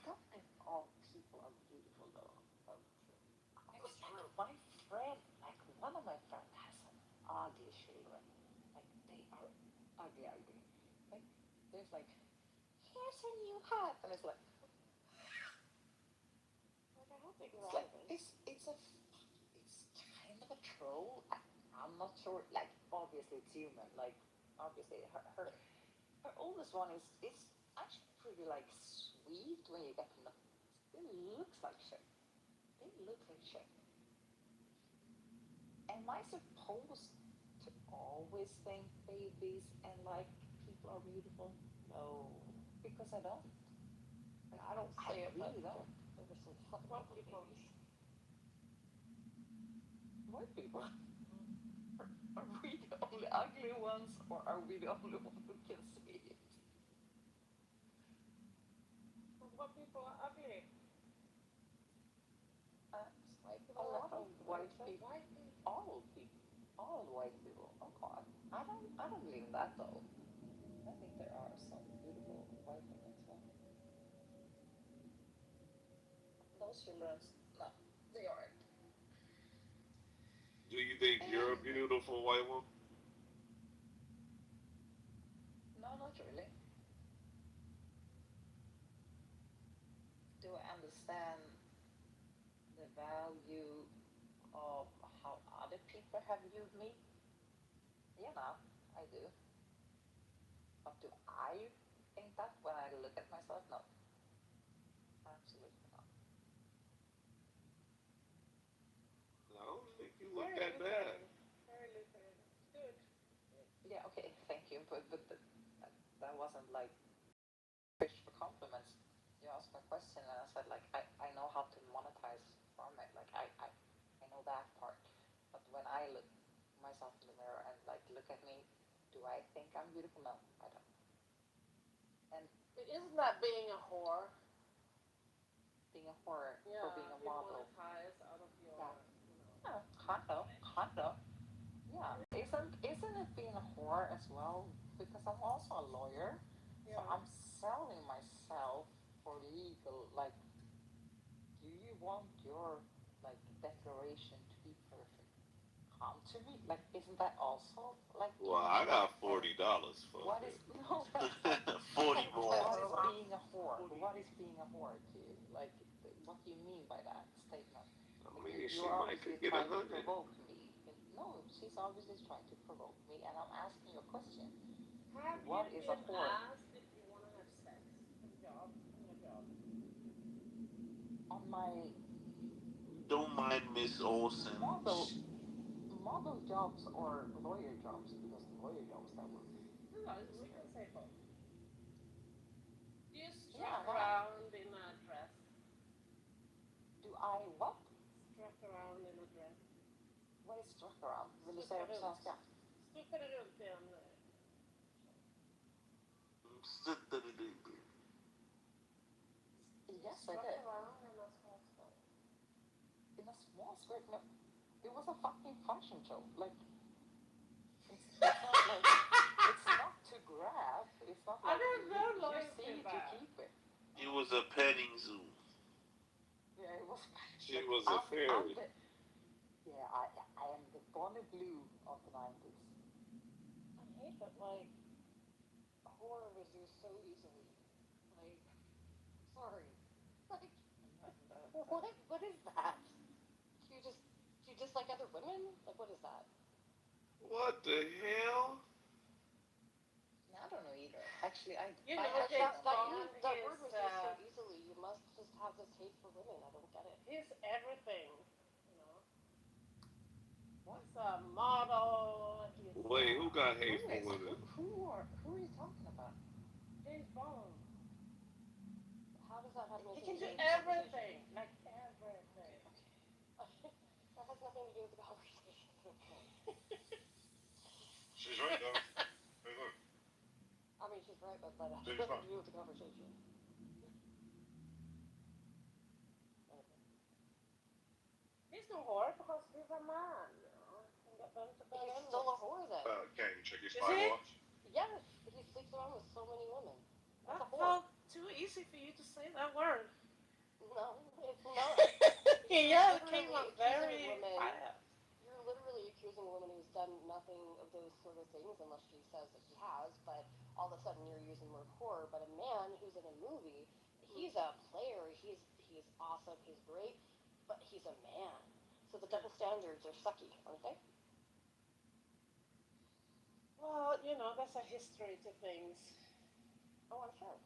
Speaker 10: don't think all people are beautiful though.
Speaker 11: Oh, true.
Speaker 10: Because like my friend, like one of my friends has some ugly children. Like they are ugly. Like there's like, here's a new hat, and it's like
Speaker 11: Like, I hope they grow
Speaker 10: it's
Speaker 11: out
Speaker 10: like
Speaker 11: of it.
Speaker 10: it's kind of a troll. I'm not sure. Like obviously it's human. Like obviously her oldest one is actually pretty like sweet when you get to know. It looks like shit. They look like shit. Am I supposed to always think babies and like people are beautiful? No, because I don't. Like,
Speaker 11: I don't
Speaker 10: I
Speaker 11: say it, but
Speaker 10: really don't.
Speaker 11: there's some fucking
Speaker 8: What
Speaker 11: ugly
Speaker 8: people?
Speaker 11: babies.
Speaker 10: White people. Are we the only ugly ones, or are we the only ones who can see it?
Speaker 8: What people are ugly?
Speaker 10: Uh,
Speaker 11: White
Speaker 10: a
Speaker 11: people are
Speaker 10: lot of
Speaker 11: ugly.
Speaker 10: white
Speaker 11: So
Speaker 10: people.
Speaker 11: white people.
Speaker 10: All white people. Oh God, I don't believe that though. I think there are some beautiful white women as well. those children, no, they aren't.
Speaker 16: Do you think you're a beautiful white woman?
Speaker 10: No, not really. Do I understand the value of how other people have viewed me? Yeah, no, I do. But do I think that when I look at myself? No, absolutely not.
Speaker 16: I don't think you look that bad.
Speaker 11: Very lucrative. Good.
Speaker 10: Yeah, okay, thank you, but that wasn't like fish for compliments. You asked me a question and I said like I know how to monetize from it. Like I know that part. But when I look myself in the mirror and like look at me, do I think I'm beautiful? No, I don't. And
Speaker 11: Isn't that being a whore?
Speaker 10: being a whore
Speaker 11: Yeah,
Speaker 10: for being a
Speaker 11: you
Speaker 10: model.
Speaker 11: monetize out of your,
Speaker 10: Yeah.
Speaker 11: you know.
Speaker 10: Yeah, kind of, kind of. Yeah. Isn't it being a whore as well? Because I'm also a lawyer,
Speaker 11: Yeah.
Speaker 10: so I'm selling myself for legal. Like, do you want your like declaration to be perfect? Come to me. Like, isn't that also like
Speaker 16: Well,
Speaker 10: being a
Speaker 16: I
Speaker 10: whore?
Speaker 16: got $40 for
Speaker 10: What is
Speaker 16: it.
Speaker 10: no? But
Speaker 17: 40
Speaker 10: but
Speaker 17: more.
Speaker 10: what is being a whore? What is being a whore to you? Like, what do you mean by that statement?
Speaker 16: I
Speaker 10: Like,
Speaker 16: mean,
Speaker 10: you
Speaker 16: she
Speaker 10: are
Speaker 16: might
Speaker 10: obviously
Speaker 16: could get
Speaker 10: trying to
Speaker 16: 100.
Speaker 10: provoke me. No, she's obviously trying to provoke me, and I'm asking you a question.
Speaker 11: Have
Speaker 10: What
Speaker 11: you
Speaker 10: is a
Speaker 11: been
Speaker 10: whore?
Speaker 11: asked if you want to have sex in a job?
Speaker 10: On my
Speaker 17: Don't mind Miss Olsen.
Speaker 10: model model jobs or lawyer jobs, because lawyer jobs that would be
Speaker 11: No, we
Speaker 10: easier.
Speaker 11: can say both. Do you strut
Speaker 10: Yeah, no.
Speaker 11: around in a dress?
Speaker 10: Do I what?
Speaker 11: Strut around in a dress.
Speaker 10: What is struck around? Vill du säga
Speaker 11: Stuckar
Speaker 10: på
Speaker 11: runt.
Speaker 10: svenska?
Speaker 11: Stuckar du runt i en...
Speaker 10: Yes, I
Speaker 11: Strut
Speaker 10: did.
Speaker 11: around in a small skirt.
Speaker 10: In a small skirt. No, it was a fucking fashion show. Like, it's not like it's not to grab. It's not
Speaker 11: I
Speaker 10: like
Speaker 11: didn't know
Speaker 10: you
Speaker 11: lawyers
Speaker 10: see
Speaker 11: did
Speaker 10: it, you
Speaker 11: that.
Speaker 10: keep it.
Speaker 17: It was a petting zoo.
Speaker 10: Yeah, it was.
Speaker 16: She
Speaker 10: Like,
Speaker 16: was a
Speaker 10: I'm
Speaker 16: fairy.
Speaker 10: the, yeah, I am the Bonnie Blue of the 90s.
Speaker 11: I hate that, like, horror is used so easily. Like, sorry. Like, what is that? Do you just like other women? Like, what is that?
Speaker 16: What the hell?
Speaker 10: I don't know either. Actually,
Speaker 11: You
Speaker 10: I
Speaker 11: know,
Speaker 10: actually
Speaker 11: James
Speaker 10: don't.
Speaker 11: Bond,
Speaker 18: That word was used so
Speaker 11: uh,
Speaker 18: easily. You must just have this hate for women. I don't get it.
Speaker 11: he's everything, you know.
Speaker 10: What?
Speaker 11: He's a model, he's
Speaker 16: Wait, who got
Speaker 10: Who
Speaker 16: hateful
Speaker 10: is
Speaker 16: women?
Speaker 10: who are you talking about?
Speaker 11: James Bond.
Speaker 18: How does that have
Speaker 11: He
Speaker 18: anything
Speaker 11: can
Speaker 18: to
Speaker 11: do
Speaker 18: do with the conversation?
Speaker 11: everything, like everything.
Speaker 10: Okay.
Speaker 18: That has nothing to do with the conversation.
Speaker 16: She's right, though. Hey, look.
Speaker 18: I mean, she's right, but that has
Speaker 16: James
Speaker 18: nothing
Speaker 16: Bond.
Speaker 18: to do with the conversation.
Speaker 11: He's no whore because he's a man, you know. Can get them to bed
Speaker 18: He's still a
Speaker 11: anyways.
Speaker 18: whore then.
Speaker 16: Can you check your
Speaker 11: Is
Speaker 16: spy
Speaker 11: he?
Speaker 16: watch?
Speaker 18: Yes, he sleeps around with so many women. That's
Speaker 11: That
Speaker 18: a whore.
Speaker 11: felt too easy for you to say that word.
Speaker 18: No, it's not.
Speaker 11: Yeah, it came up very
Speaker 18: Women.
Speaker 11: fast.
Speaker 18: You're literally accusing a woman who's done nothing of those sort of things unless she says that she has, but all of a sudden you're using the word whore. But a man who's in a movie, he's a player, he's awesome, he's great, but he's a man. So the double standards are sucky, aren't they?
Speaker 11: Well, you know, there's a history to things.
Speaker 18: Oh, I'm sure.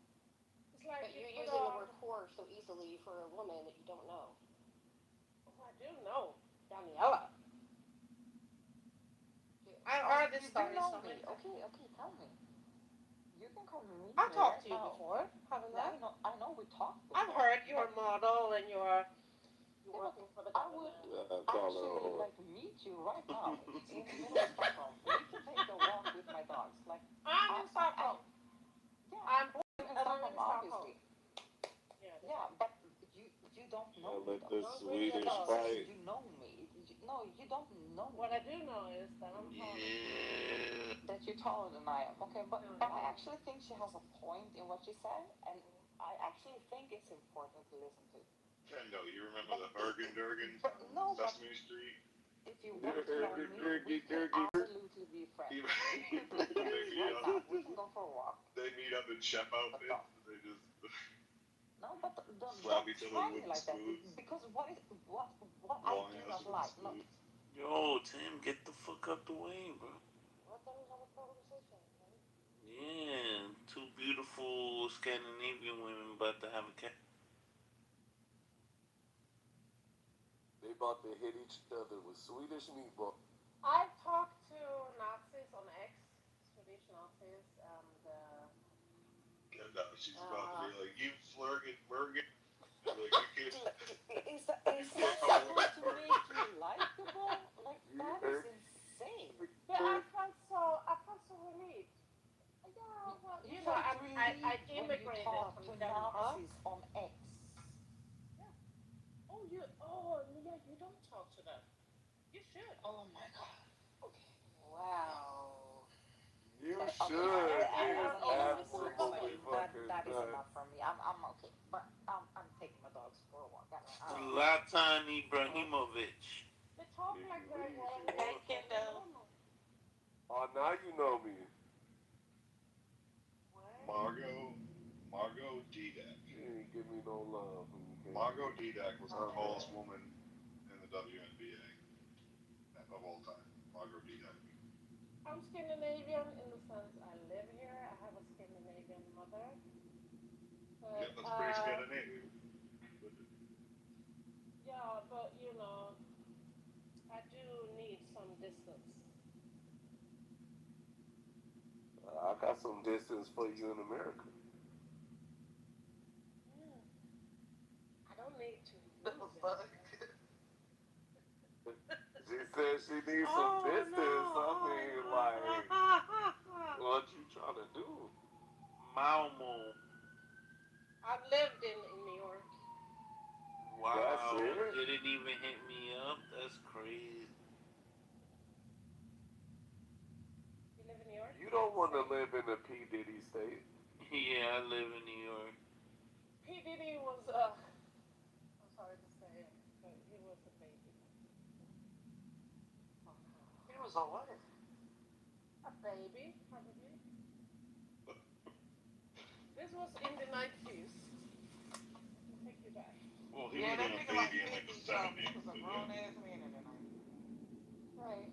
Speaker 11: It's like
Speaker 18: But you're
Speaker 11: you put
Speaker 18: using the
Speaker 11: on...
Speaker 18: word whore so easily for a woman that you don't know.
Speaker 11: Oh, I do know. Daniela. I
Speaker 10: Oh,
Speaker 11: heard this
Speaker 10: you
Speaker 11: story
Speaker 10: do know
Speaker 11: so
Speaker 10: me.
Speaker 11: many times.
Speaker 10: Okay, tell me. You can come meet
Speaker 11: I've
Speaker 10: me
Speaker 11: talked
Speaker 10: right
Speaker 11: to you
Speaker 10: now.
Speaker 11: before, haven't
Speaker 10: Yeah,
Speaker 11: I?
Speaker 10: I know we talked before.
Speaker 11: I've heard you're a model and you're
Speaker 10: Yeah,
Speaker 11: working for the
Speaker 10: I would
Speaker 11: government.
Speaker 10: actually like meet you right now in the middle of Stockholm. We can take a walk with my dogs. Like,
Speaker 11: I'm in Stockholm.
Speaker 10: yeah,
Speaker 11: I'm born
Speaker 10: in
Speaker 11: and I'm
Speaker 10: Stockholm,
Speaker 11: in Stockholm.
Speaker 10: obviously.
Speaker 11: Yeah,
Speaker 10: Yeah, but you don't know
Speaker 16: Now
Speaker 10: me
Speaker 16: let
Speaker 10: though.
Speaker 16: the
Speaker 11: Don't bring your
Speaker 16: Swedish
Speaker 11: dogs.
Speaker 16: fight.
Speaker 10: You know me. No, you don't know
Speaker 11: What
Speaker 10: me.
Speaker 11: I do know is that I'm taller.
Speaker 17: Yeah.
Speaker 10: That you're taller than I am. Okay, but I actually think she has a point in what she said, and I actually think it's important to listen to.
Speaker 15: Kendo, you remember the Bergen Durgan
Speaker 10: No,
Speaker 15: on
Speaker 10: but
Speaker 15: Sesame Street?
Speaker 10: if you want to know me, we can absolutely be friends. We can be
Speaker 15: they
Speaker 10: friends
Speaker 15: meet
Speaker 10: right
Speaker 15: up.
Speaker 10: now. We can go for a walk.
Speaker 15: They meet up in chef
Speaker 10: But
Speaker 15: outfits.
Speaker 10: don't.
Speaker 15: They just
Speaker 10: No, but
Speaker 15: slap
Speaker 10: don't
Speaker 15: each other
Speaker 10: try
Speaker 15: with
Speaker 10: me
Speaker 15: wooden
Speaker 10: like that.
Speaker 15: spoons,
Speaker 10: Because what I
Speaker 15: long
Speaker 10: do
Speaker 15: ass
Speaker 10: not
Speaker 15: wooden
Speaker 10: like. Look,
Speaker 15: spoons.
Speaker 17: Yo, Tim, get the fuck out the way, bro.
Speaker 11: Let them have a conversation, right?
Speaker 17: Yeah, two beautiful Scandinavian women about to have a cat.
Speaker 9: They about to hit each other with Swedish meatball.
Speaker 11: I've talked to Nazis on X, Swedish Nazis, and
Speaker 15: And she's about to
Speaker 11: uh,
Speaker 15: be like, "You flirting, Bergen." Like you can't.
Speaker 10: is
Speaker 15: You
Speaker 10: that
Speaker 15: can't come over
Speaker 10: supposed to
Speaker 15: there.
Speaker 10: make you likable? Like that is insane.
Speaker 11: but I felt so relieved. Yeah, well,
Speaker 10: You
Speaker 11: know,
Speaker 10: felt
Speaker 11: I
Speaker 10: relieved when you
Speaker 11: immigrated
Speaker 10: talked
Speaker 11: from
Speaker 10: to
Speaker 11: Denmark.
Speaker 10: Nazis on X.
Speaker 11: Yeah. Oh, yeah, you don't talk to them. You should.
Speaker 10: Oh my god. Okay.
Speaker 11: Wow.
Speaker 9: You
Speaker 10: Okay,
Speaker 9: should
Speaker 10: I
Speaker 9: be
Speaker 10: wasn't even gonna say this, but
Speaker 9: absolutely fucking
Speaker 10: that is
Speaker 9: nuts.
Speaker 10: enough for me. I'm okay, but I'm taking my dogs for a walk.
Speaker 17: Zlatan Ibrahimovic.
Speaker 11: They talk
Speaker 9: If
Speaker 11: like
Speaker 9: you
Speaker 11: they're
Speaker 9: leave,
Speaker 11: well,
Speaker 9: she
Speaker 11: they're
Speaker 9: won't.
Speaker 11: talking normal.
Speaker 9: Oh, now you know me.
Speaker 11: What?
Speaker 15: Margot Didak.
Speaker 9: She ain't give me no love when you came
Speaker 15: Margot
Speaker 9: here.
Speaker 15: Didak was the
Speaker 9: I'm
Speaker 15: tallest
Speaker 9: bad.
Speaker 15: woman in the WNBA of all time. Margot Didak.
Speaker 11: I'm Scandinavian in the sense I live here. I have a Scandinavian mother,
Speaker 15: Yep,
Speaker 11: but
Speaker 15: that's pretty Scandinavian.
Speaker 11: yeah, but I do need some distance.
Speaker 9: I got some distance for you in America.
Speaker 11: Yeah. I don't need to
Speaker 8: The
Speaker 11: lose
Speaker 8: fuck?
Speaker 11: it.
Speaker 9: She said she needs some
Speaker 11: Oh
Speaker 9: distance. I
Speaker 11: no!
Speaker 9: mean, like, what you trying to do?
Speaker 17: Malmo.
Speaker 11: I've lived in New York.
Speaker 9: That's
Speaker 17: Wow,
Speaker 9: it.
Speaker 17: didn't even hit me up. That's crazy.
Speaker 11: You live in New York?
Speaker 9: You don't want to
Speaker 11: Same.
Speaker 9: live in a P Diddy state.
Speaker 17: Yeah, I live in New York.
Speaker 11: P Diddy was I'm sorry to say it, but he was a baby.
Speaker 8: He was a what?
Speaker 11: A baby, probably. This was in the 90s. I can take you back.
Speaker 15: Well, he would
Speaker 8: Yeah,
Speaker 15: have
Speaker 8: that
Speaker 15: been a
Speaker 8: nigga like
Speaker 15: baby in like the
Speaker 8: 50 something. He
Speaker 15: 70s.
Speaker 8: was a
Speaker 15: So
Speaker 8: grown
Speaker 15: yeah.
Speaker 8: ass man in the 90s.
Speaker 11: Right.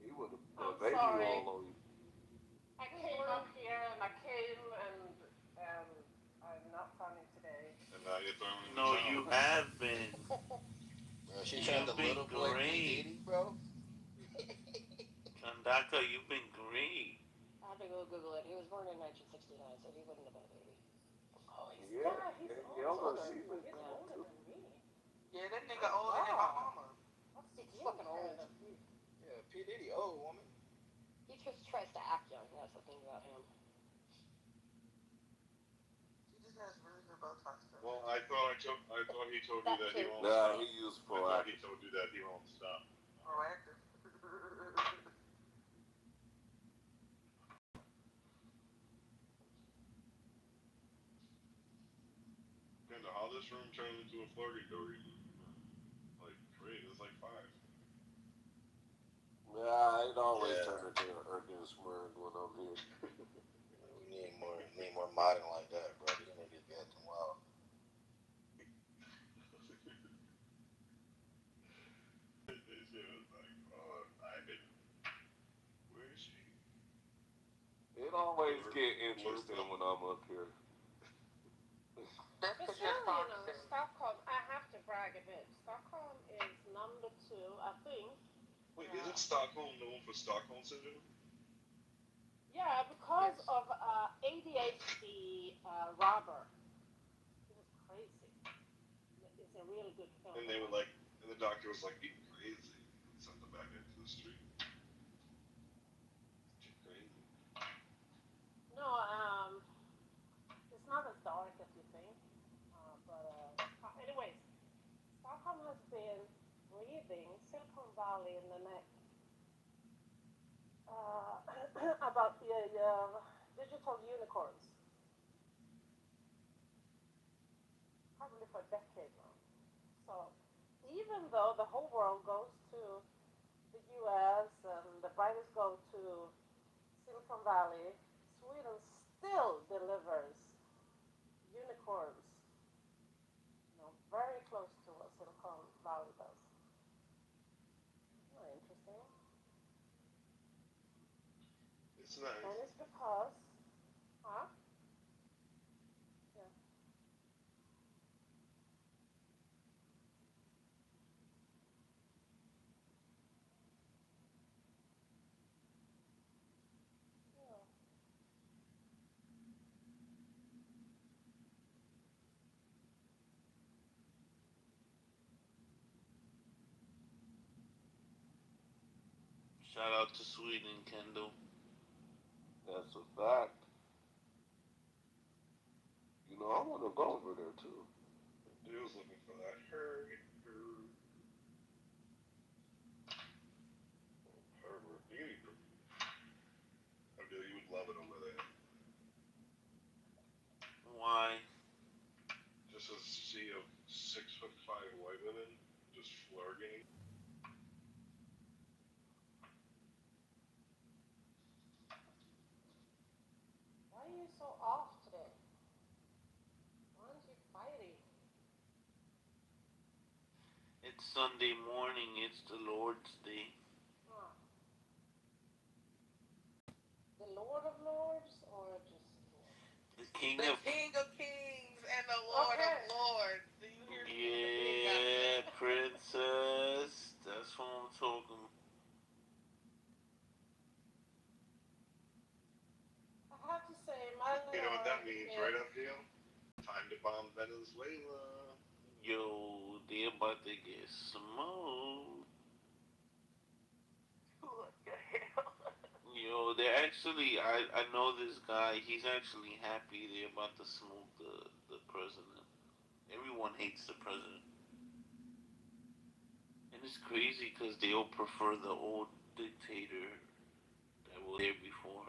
Speaker 9: He would have put a
Speaker 11: I'm
Speaker 9: baby
Speaker 11: sorry.
Speaker 9: all on you.
Speaker 11: I came up here and I came and I'm not funny today.
Speaker 15: And now you're thrown in the
Speaker 17: No,
Speaker 15: towel.
Speaker 17: you have been.
Speaker 13: Bro, she tried to
Speaker 17: You've been
Speaker 13: little boy P
Speaker 17: great.
Speaker 13: Diddy, bro.
Speaker 17: Kandaka, you've been great.
Speaker 11: I have to go Google it. He was born in 1969, so he wouldn't have been a baby. Oh,
Speaker 9: Yeah,
Speaker 11: he's
Speaker 9: Daniela,
Speaker 11: older.
Speaker 9: she been
Speaker 11: He's
Speaker 9: good
Speaker 11: older
Speaker 9: too.
Speaker 11: than me.
Speaker 8: Yeah, that nigga older than my mama.
Speaker 11: What's
Speaker 10: He's
Speaker 11: skin
Speaker 10: fucking
Speaker 11: kind
Speaker 10: old.
Speaker 11: of?
Speaker 13: Yeah, P Diddy, old woman.
Speaker 11: He just tries to act young. That's the thing about him.
Speaker 8: She just has really good Botox stuff.
Speaker 15: Well, I thought he told you
Speaker 11: That
Speaker 15: that he
Speaker 11: too.
Speaker 15: won't
Speaker 9: Nah,
Speaker 15: stop.
Speaker 9: he used
Speaker 15: I thought he
Speaker 9: proactive.
Speaker 15: told you that he won't stop.
Speaker 8: Proactive.
Speaker 15: Kind of how this room turned into a flirty dory. Like great, it's like five.
Speaker 9: Yeah, it always
Speaker 13: Yeah,
Speaker 9: turn into an Ergen Smurg when I'm here.
Speaker 13: we need more modern like that, bro. These niggas be acting wild.
Speaker 15: This shit was like, oh, I did. Where is she?
Speaker 9: It always
Speaker 15: Blur,
Speaker 9: get
Speaker 15: blurred
Speaker 9: interesting
Speaker 15: up.
Speaker 9: when I'm up here.
Speaker 8: That's
Speaker 11: But
Speaker 8: because
Speaker 11: still,
Speaker 8: you're toxic.
Speaker 11: Stockholm, I have to brag a bit. Stockholm is number two, I think.
Speaker 15: Wait, isn't Stockholm known for Stockholm syndrome?
Speaker 11: Yeah, because
Speaker 8: Yes.
Speaker 11: of ADHD Robert. He was crazy. It's a really good film.
Speaker 15: And they were like, and the doctor was like, "You crazy?" Sent them back into the street. You're crazy.
Speaker 11: No, it's not as dark as you think. Anyways, Stockholm has been breathing Silicon Valley in the neck about the digital unicorns. for decades now. So even though the whole world goes to the US and the brightest go to Silicon Valley, Sweden still delivers unicorns, very close to what Silicon Valley does. Isn't that interesting?
Speaker 16: It's nice.
Speaker 11: And it's because, huh? Yeah. Yeah.
Speaker 17: Shout out to Sweden, Kendall.
Speaker 16: That's a fact. I want to go over there too. He was looking for that Herbert. I feel you would love it over there.
Speaker 17: Why?
Speaker 16: Just a sea of 6'5" white women just flirting.
Speaker 11: Why are you so off today? Why aren't you fighting?
Speaker 17: It's Sunday morning. It's the Lord's Day.
Speaker 11: Huh. The Lord of Lords or just Lord?
Speaker 17: The King
Speaker 8: The
Speaker 17: of
Speaker 8: King of Kings and the Lord of Lords. Do you hear me?
Speaker 17: Yeah, princess. That's what I'm talking.
Speaker 11: I have to say, my
Speaker 16: You know what
Speaker 11: Lord
Speaker 16: that means,
Speaker 11: is.
Speaker 16: right, up here? Time to bomb Venezuela.
Speaker 17: Yo, they about to get smoked.
Speaker 8: What the hell?
Speaker 17: Yo, they're actually. I know this guy. He's actually happy they're about to smoke the president. Everyone hates the president, and it's crazy because they all prefer the old dictator that was there before.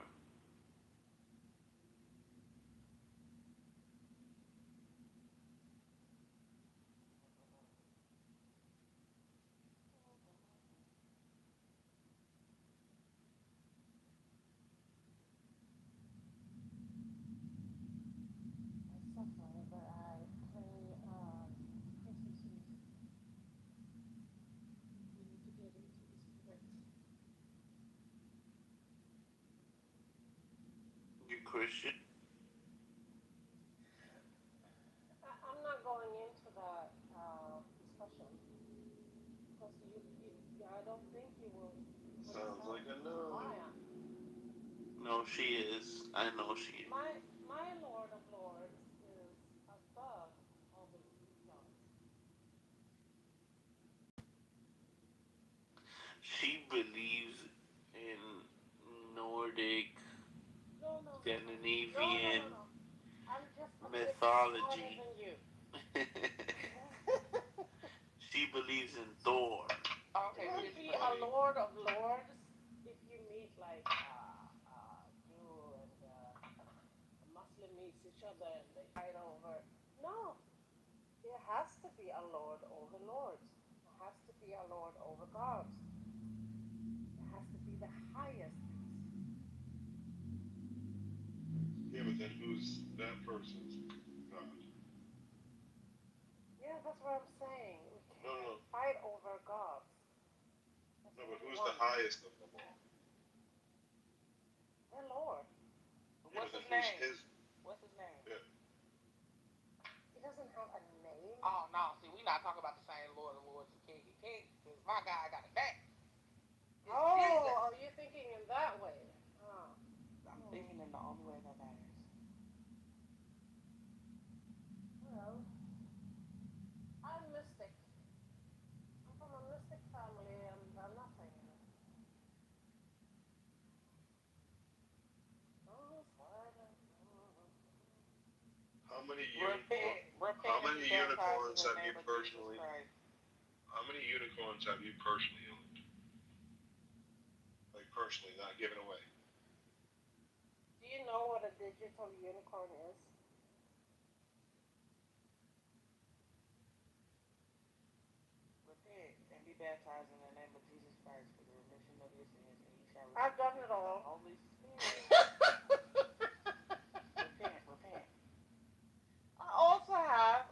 Speaker 11: I suffer, but I play Christmas music. We need to get into the spirit.
Speaker 17: You Christian?
Speaker 11: I'm not going into that discussion because I don't think you will
Speaker 16: Sounds like
Speaker 11: understand
Speaker 16: a
Speaker 11: why
Speaker 16: no.
Speaker 11: I am.
Speaker 17: No, she is. I know she is.
Speaker 11: My Lord of Lords is above all these gods.
Speaker 17: She believes in Nordic,
Speaker 11: No, no, no, no, no,
Speaker 17: Scandinavian
Speaker 11: no. I'm just a bit smarter
Speaker 17: mythology.
Speaker 11: than you.
Speaker 17: She believes in Thor.
Speaker 8: Okay,
Speaker 11: You
Speaker 8: here's
Speaker 11: would be a
Speaker 8: funny.
Speaker 11: Lord of Lords if you meet like Jew and a Muslim meets each other and they fight over. No, there has to be a Lord over Lords. There has to be a Lord over gods. There has to be the highest beast.
Speaker 16: Yeah, but then who's that person's God?
Speaker 11: Yeah, that's what I'm saying. We
Speaker 16: No,
Speaker 11: can't
Speaker 16: no,
Speaker 11: fight over gods. That's
Speaker 16: no, but
Speaker 11: only
Speaker 16: who's
Speaker 11: one.
Speaker 16: the highest of them all?
Speaker 11: The Lord.
Speaker 16: Yeah,
Speaker 8: What's
Speaker 16: but
Speaker 8: his
Speaker 16: then who's
Speaker 8: name?
Speaker 16: his?
Speaker 8: What's his name?
Speaker 16: Yeah.
Speaker 11: He doesn't have a name.
Speaker 8: Oh no, see, we not talking about the same Lord of Lords and King of Kings, because my guy got a name. It's Jesus.
Speaker 11: Oh, you're thinking in that way. Oh.
Speaker 8: I'm thinking in the only way that matters.
Speaker 11: Well, I'm mystic. I'm from a mystic family and I'm nothing. Oh, Father.
Speaker 16: How many
Speaker 8: Repent,
Speaker 16: How
Speaker 8: repent and
Speaker 16: many
Speaker 8: be baptized in
Speaker 16: unicorns
Speaker 8: the
Speaker 16: have you
Speaker 8: name of Jesus
Speaker 16: personally?
Speaker 8: Christ.
Speaker 16: How many unicorns have you personally owned? Like personally, not given away.
Speaker 11: Do you know what a digital unicorn is?
Speaker 8: baptized in the name of Jesus Christ for the remission of your sins, and you shall
Speaker 6: I've
Speaker 8: receive
Speaker 6: done
Speaker 8: the
Speaker 6: it
Speaker 8: gift of the
Speaker 6: all.
Speaker 8: Holy Spirit. Repent, repent.
Speaker 6: I also have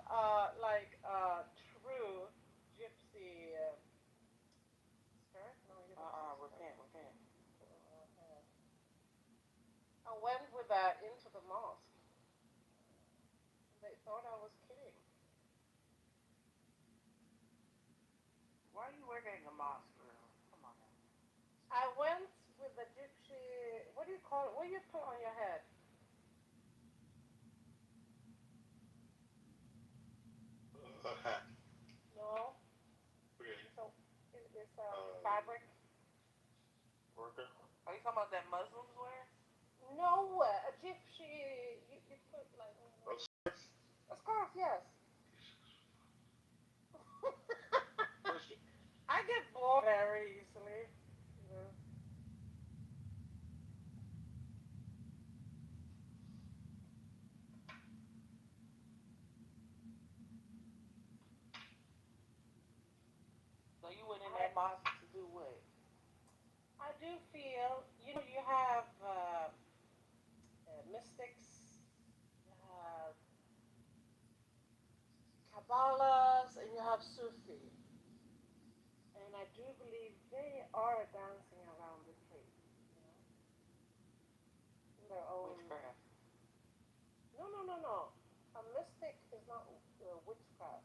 Speaker 6: true gypsy skirt. No, you don't say skirt.
Speaker 8: Repent, repent.
Speaker 6: Uh, I went with that into the mosque. They thought I was kidding.
Speaker 8: Why are you working in the mosque, girl? Come on now.
Speaker 6: I went with the gypsy. What do you call it? What do you put on your head?
Speaker 16: Hat.
Speaker 6: No,
Speaker 16: Okay.
Speaker 6: so it's fabric.
Speaker 16: Worker.
Speaker 8: Are you talking about that Muslims wear?
Speaker 6: No, a gypsy. You put like a scarf. Yes.
Speaker 16: Question.
Speaker 6: I get bored very easily. You know.
Speaker 8: So you went in that mosque to do what?
Speaker 6: I do feel, you have mystics, you have Kabbalahs, and you have Sufi. And I do believe they are dancing around the tree, in their own.
Speaker 8: Witchcraft.
Speaker 6: No, no, no, no. A mystic is not witchcraft.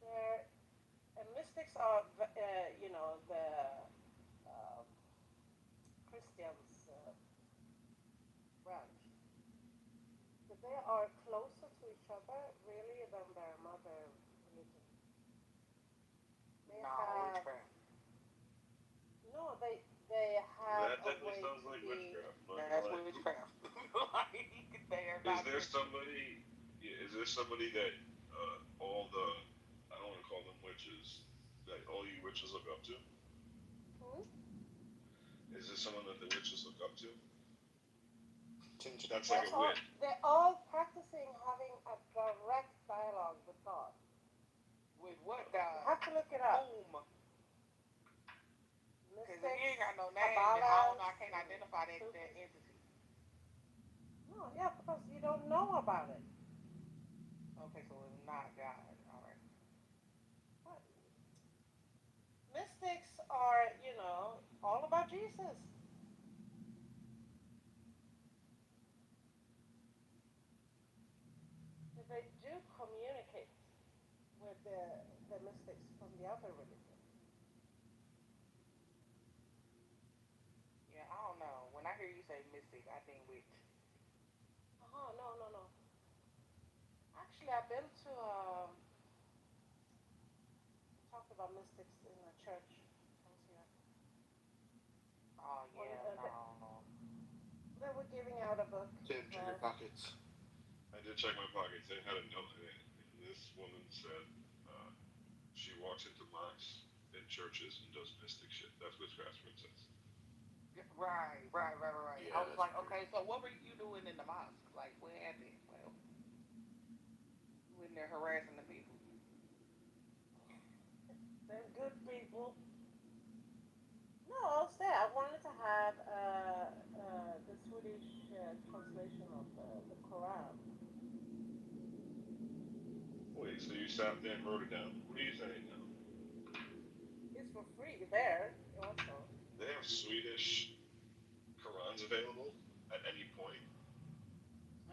Speaker 6: They're, mystics are, the um, Christians' branch. But they are closer to each other, really, than their mother religion. They
Speaker 8: No,
Speaker 6: have
Speaker 8: witchcraft.
Speaker 6: no, they have
Speaker 16: That
Speaker 6: a
Speaker 16: definitely
Speaker 6: way
Speaker 16: sounds
Speaker 6: to
Speaker 16: like
Speaker 6: be.
Speaker 16: witchcraft.
Speaker 8: That's witchcraft. They are
Speaker 16: Is
Speaker 8: not
Speaker 16: there
Speaker 8: Christian.
Speaker 16: somebody? Is there somebody that all the I don't want to call them witches that all you witches look up to?
Speaker 6: Hmm?
Speaker 16: Is there someone that the witches look up to?
Speaker 8: Ginger.
Speaker 16: That's like a witch.
Speaker 6: They're all practicing having a direct dialogue with God.
Speaker 8: With what
Speaker 6: You
Speaker 8: God?
Speaker 6: have to look it up.
Speaker 8: Whom? Because if
Speaker 6: Mystics,
Speaker 8: you ain't got no name, then
Speaker 6: Kabbalahs,
Speaker 8: I can't identify that
Speaker 6: Sufis.
Speaker 8: entity.
Speaker 6: No, yeah, because you don't know about it.
Speaker 8: Okay, so it's not God. All right.
Speaker 6: But mystics are, all about Jesus. They do communicate with the mystics from the other religion.
Speaker 8: Yeah, I don't know. When I hear you say mystic, I think witch.
Speaker 6: Uh-huh, no, no, no. Actually, I've been to, talked about mystics in a church. I was here.
Speaker 8: Oh
Speaker 6: When,
Speaker 8: yeah, no.
Speaker 6: they were giving out a book.
Speaker 12: Tim, check your pockets.
Speaker 16: I did check my pockets. They had a note in it. And this woman said she walks into mosques and churches and does mystic shit. That's witchcraft princess.
Speaker 8: Right.
Speaker 12: Yeah,
Speaker 8: I was
Speaker 12: that's
Speaker 8: like,
Speaker 12: weird.
Speaker 8: okay, so what were you doing in the mosque? Like, what happened? Well, you in there harassing the people.
Speaker 6: They're good people. No, I was there. I wanted to have the Swedish translation of the Quran.
Speaker 16: Wait, so you sat there and wrote it down? What are you saying now?
Speaker 6: It's for free there also.
Speaker 16: They have Swedish Qurans available at any point.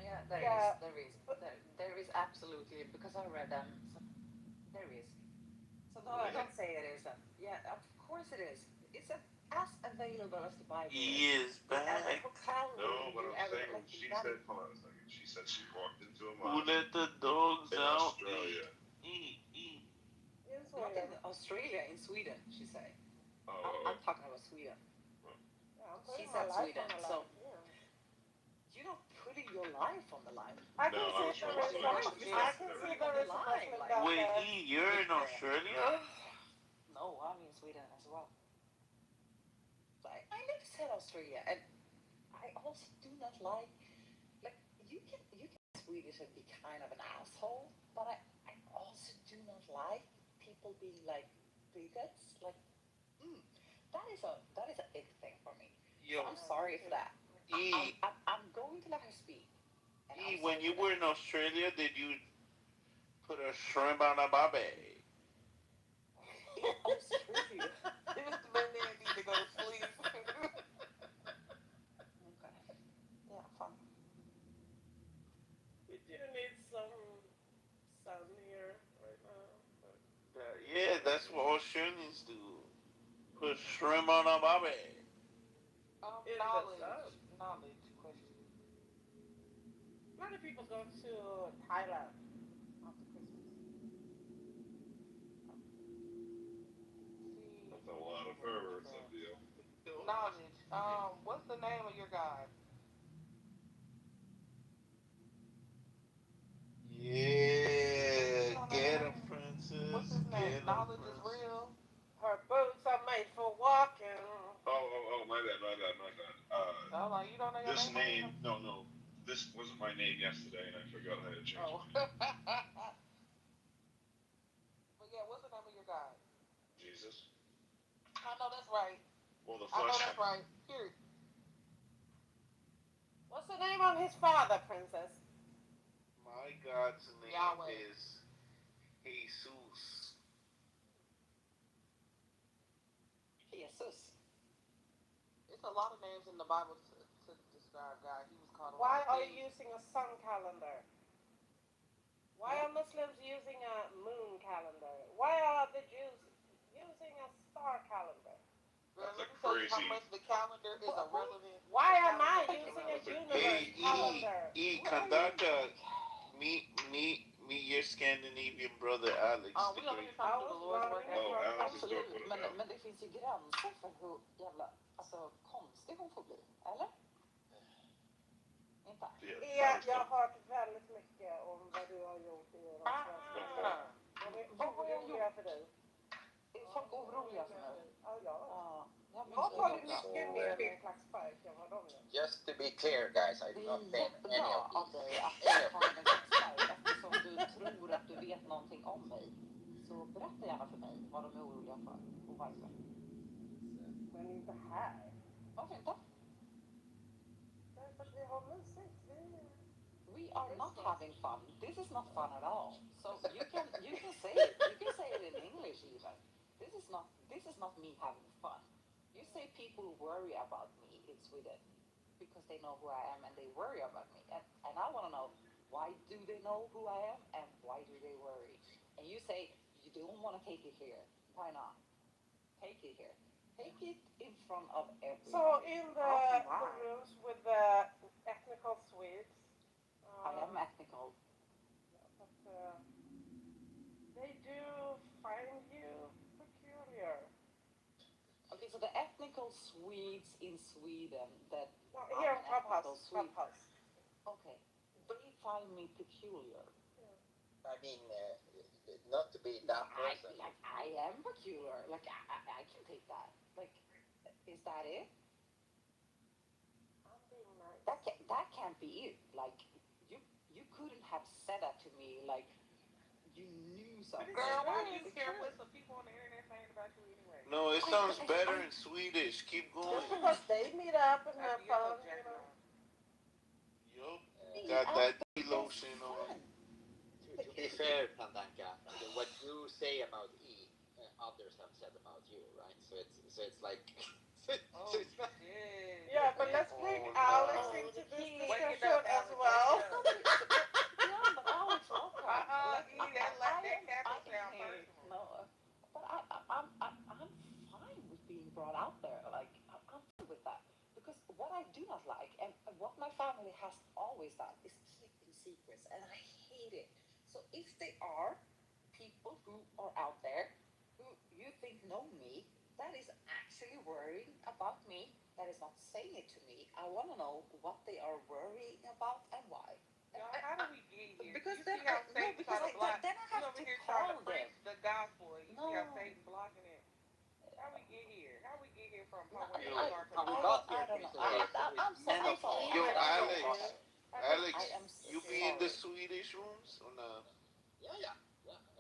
Speaker 10: Yeah,
Speaker 6: Yeah,
Speaker 10: there is absolutely, because I read them. So there is. So
Speaker 16: Really?
Speaker 10: don't say it isn't. Yeah, of course it is. It's as available as the Bible
Speaker 17: He is
Speaker 10: in every
Speaker 17: back.
Speaker 10: hotel
Speaker 16: No,
Speaker 10: room.
Speaker 16: but
Speaker 10: You
Speaker 16: I'm
Speaker 10: ever
Speaker 16: saying
Speaker 10: like
Speaker 16: she
Speaker 10: that?
Speaker 16: said, hold on a second. She said she walked into a
Speaker 17: Who
Speaker 16: mosque
Speaker 17: let the dogs
Speaker 16: in
Speaker 17: out?
Speaker 16: Australia.
Speaker 17: Eat.
Speaker 6: in
Speaker 10: Not in
Speaker 6: Sweden.
Speaker 10: Australia, in Sweden, she say.
Speaker 16: Oh.
Speaker 10: I'm talking about Sweden.
Speaker 6: Yeah, I'm
Speaker 10: She
Speaker 6: putting my
Speaker 10: said
Speaker 6: life
Speaker 10: Sweden,
Speaker 6: on the
Speaker 10: so
Speaker 6: line. Yeah.
Speaker 10: you're not putting your life on the line.
Speaker 6: I
Speaker 16: No,
Speaker 6: can
Speaker 16: I
Speaker 6: see
Speaker 16: was
Speaker 6: there
Speaker 16: trying to
Speaker 6: is
Speaker 16: say
Speaker 6: some. I
Speaker 16: respect and
Speaker 6: can see
Speaker 16: everything.
Speaker 6: there is a Muslim
Speaker 10: Like,
Speaker 6: down
Speaker 17: Wait,
Speaker 6: there.
Speaker 17: you're in Australia?
Speaker 10: No, I'm in Sweden as well. So I never said Australia, and I also do not like you can be Swedish and be kind of an asshole, but I also do not like people being like bigots. Like, that is a big thing for me.
Speaker 17: Yo,
Speaker 10: So I'm sorry for that.
Speaker 17: E,
Speaker 10: I'm going to let her speak. And I'm
Speaker 17: when
Speaker 10: sorry
Speaker 17: you
Speaker 10: for
Speaker 17: were
Speaker 10: that.
Speaker 17: in Australia, did you put a shrimp on a barbie?
Speaker 10: In Australia.
Speaker 8: This man need to go to sleep.
Speaker 10: Okay. Yeah, fun.
Speaker 8: We do need some sun here right now. But
Speaker 17: Yeah, that's what Australians do. Put shrimp on a barbie.
Speaker 8: in
Speaker 10: Knowledge.
Speaker 8: the sun.
Speaker 10: Knowledge question.
Speaker 8: A lot of people go to Thailand
Speaker 10: After Christmas.
Speaker 8: see
Speaker 16: That's a lot of perverts, Cynthia.
Speaker 8: knowledge. What's the name of your god? You
Speaker 17: Yeah,
Speaker 8: don't know
Speaker 17: get
Speaker 8: his
Speaker 17: a
Speaker 8: name? What's
Speaker 17: princess,
Speaker 8: his name?
Speaker 17: get a
Speaker 8: Knowledge is
Speaker 17: princess.
Speaker 8: real. Her boots are made for walking.
Speaker 16: My bad, my bad, my bad.
Speaker 8: Oh, like you don't know your
Speaker 16: This
Speaker 8: name?
Speaker 16: name, no, this wasn't my name yesterday, and I forgot I had to change
Speaker 8: Oh.
Speaker 16: my name.
Speaker 8: But yeah, what's the name of your god?
Speaker 16: Jesus.
Speaker 8: I know that's right.
Speaker 16: Well, the
Speaker 8: I know
Speaker 16: first
Speaker 8: that's right. Here. What's the name of his father, princess?
Speaker 17: My God's name
Speaker 8: Yahweh.
Speaker 17: is Jesus.
Speaker 10: Jesus.
Speaker 8: It's a lot of names in the Bible to describe God. He was called a
Speaker 19: Why
Speaker 8: lot of
Speaker 19: are you
Speaker 8: things.
Speaker 19: using a sun calendar? Why are Muslims using a moon calendar? Why are the Jews using a star calendar?
Speaker 8: Girl,
Speaker 16: That's a
Speaker 8: let me tell you how
Speaker 16: crazy.
Speaker 8: much the calendar is irrelevant.
Speaker 19: Why
Speaker 8: The
Speaker 19: am I
Speaker 8: calendar is
Speaker 19: using a
Speaker 8: irrelevant.
Speaker 19: universe
Speaker 17: Hey,
Speaker 19: calendar?
Speaker 17: Kandaka, meet your Scandinavian brother Alex
Speaker 8: We
Speaker 17: the
Speaker 8: over
Speaker 17: Great.
Speaker 8: here trying to do the Lord's work.
Speaker 16: Oh, Alex is dope
Speaker 10: Absolut,
Speaker 16: with it
Speaker 10: men,
Speaker 16: now.
Speaker 10: men det finns ju gränser för hur jävla konstig hon får bli, eller? Inte?
Speaker 19: Jag har hört väldigt mycket om vad du har gjort i de svenska. De är oroliga för dig.
Speaker 10: Är folk oroliga för mig?
Speaker 19: Ja.
Speaker 10: Jag
Speaker 19: Jag tar det mycket mer med en klackspark än vad de gör.
Speaker 20: Just to be clear, guys, I do
Speaker 10: Det
Speaker 20: not
Speaker 10: är
Speaker 20: blame any
Speaker 10: jättebra
Speaker 20: of
Speaker 10: av
Speaker 20: these.
Speaker 10: dig att ta en klackspark eftersom du tror att du vet någonting om mig. Så berätta gärna för mig vad de är oroliga för och varför.
Speaker 19: Men inte här.
Speaker 10: Varför inte?
Speaker 19: Därför att vi har mysigt.
Speaker 10: We are not having fun. This is not fun at all. So you can say it. You can say it in English even. This is not me having fun. You say people worry about me in Sweden because they know who I am and they worry about me. And I want to know, why do they know who I am and why do they worry? And you say you don't want to take it here. Why not? Take it here. Take it in front of everyone.
Speaker 19: So in the rooms with the ethnical Swedes.
Speaker 10: I am ethnical.
Speaker 19: But they do find you peculiar.
Speaker 10: Okay, so the ethnical Swedes in Sweden that
Speaker 19: Here in Clubhouse.
Speaker 10: Okay, they find me peculiar.
Speaker 20: I mean, not to be that person.
Speaker 10: I am peculiar. Like I can take that. Like, is that it?
Speaker 19: I'm being nice.
Speaker 10: That can't be it. Like you couldn't have said that to me. Like you knew something.
Speaker 8: Girl, why do you care what some people on the internet saying about you anyway?
Speaker 17: No, it sounds better in Swedish. Keep going.
Speaker 19: Just because they meet up and have fun, you know.
Speaker 17: Yup. Got that lotion on.
Speaker 20: To be fair, Pandanka, what you say about E, others have said about you, right? So it's like. So it's not.
Speaker 19: Yeah, but let's bring Alex into this discussion as well.
Speaker 10: Yeah, but Alex, welcome.
Speaker 8: That can't sound personal.
Speaker 10: No, but I'm fine with being brought out there. Like I'm fine with that because what I do not like and what my family has always done is keeping secrets, and I hate it. So if they are people who are out there who you think know me, that is actually worrying about me, that is not saying it to me. I want to know what they are worrying about and why.
Speaker 8: How do we get here?
Speaker 10: Because
Speaker 8: you
Speaker 10: then
Speaker 8: see how Satan
Speaker 10: because
Speaker 8: try to block.
Speaker 10: then I have
Speaker 8: over
Speaker 10: to
Speaker 8: here
Speaker 10: call
Speaker 8: trying to preach
Speaker 10: them.
Speaker 8: the gospel. You see how
Speaker 10: No.
Speaker 8: Satan blocking it. How we get here? How we get here from
Speaker 10: No,
Speaker 8: where you
Speaker 10: I
Speaker 8: are to
Speaker 20: How we
Speaker 8: the
Speaker 20: got
Speaker 10: I
Speaker 20: here,
Speaker 10: don't know.
Speaker 20: Princess,
Speaker 10: I'm sorry.
Speaker 17: Yo,
Speaker 10: I
Speaker 17: Alex,
Speaker 10: am
Speaker 17: you be in the
Speaker 10: sorry.
Speaker 17: Swedish rooms or no?
Speaker 20: Yeah.